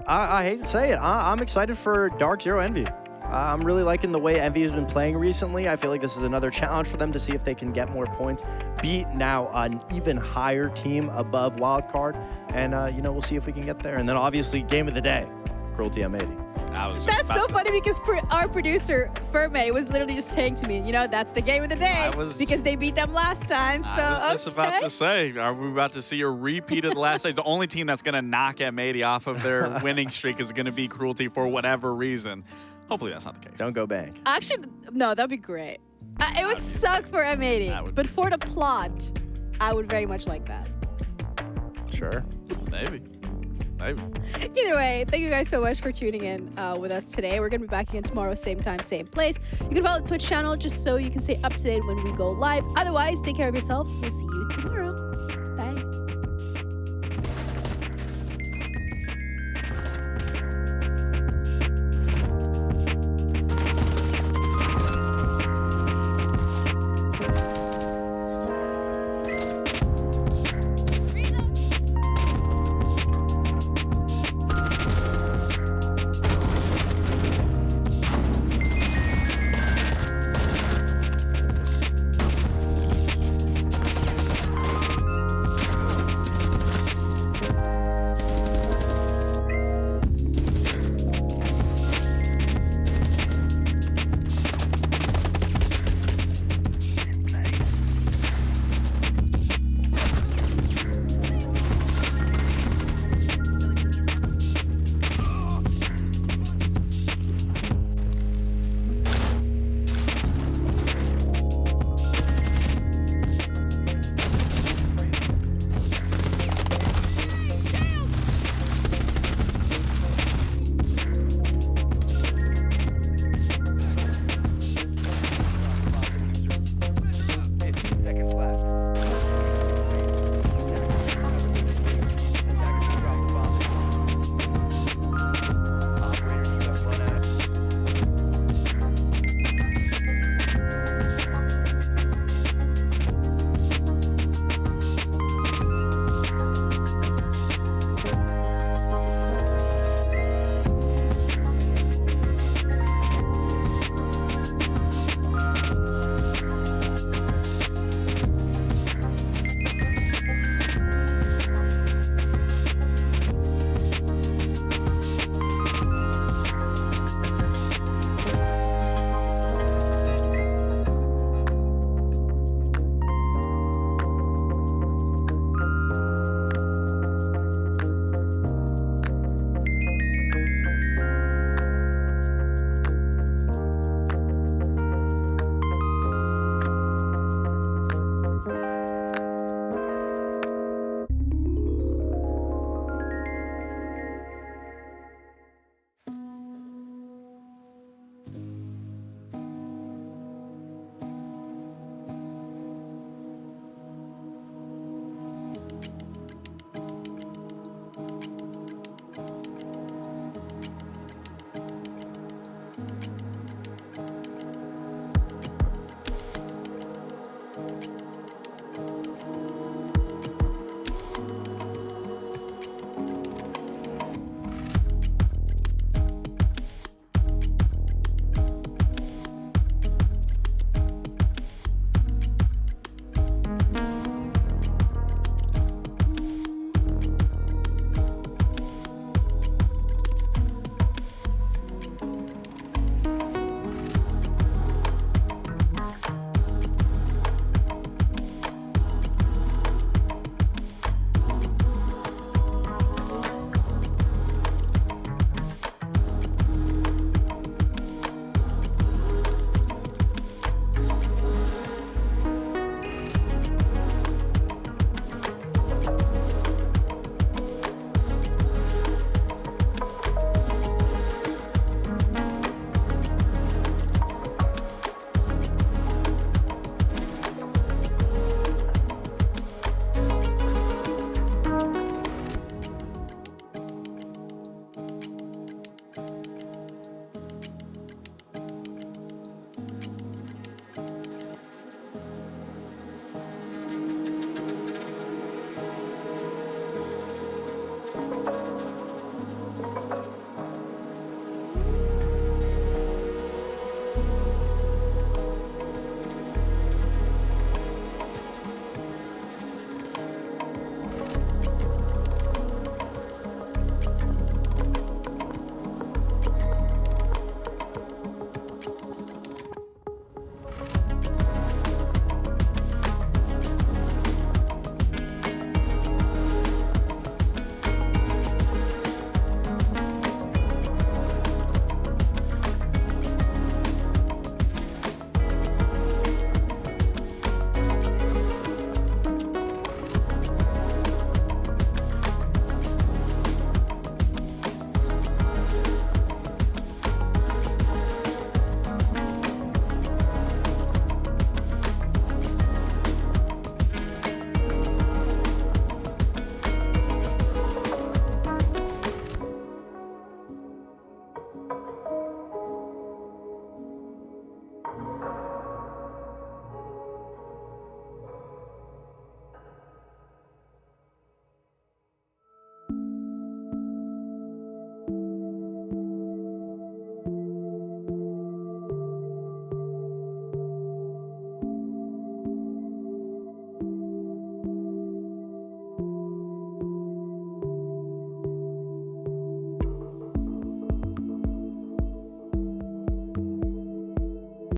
I hate to say it. I'm excited for Dark Zero Envy. I'm really liking the way Envy has been playing recently. I feel like this is another challenge for them to see if they can get more points, beat now an even higher team above Wildcard, and we'll see if we can get there. And then obviously, game of the day, Cruelty M80. That's so funny because our producer, Ferme, was literally just saying to me, that's the game of the day because they beat them last time. So, I was just about to say, are we about to see a repeat of the last stage? The only team that's going to knock M80 off of their winning streak is going to be Cruelty for whatever reason. Hopefully that's not the case. Don't go bank. Actually, no, that'd be great. It would suck for M80, but for the plot, I would very much like that. Sure. Maybe. Either way, thank you guys so much for tuning in with us today. We're going to be back again tomorrow, same time, same place. You can follow the Twitch channel just so you can stay up to date when we go live. Otherwise, take care of yourselves. We'll see you tomorrow.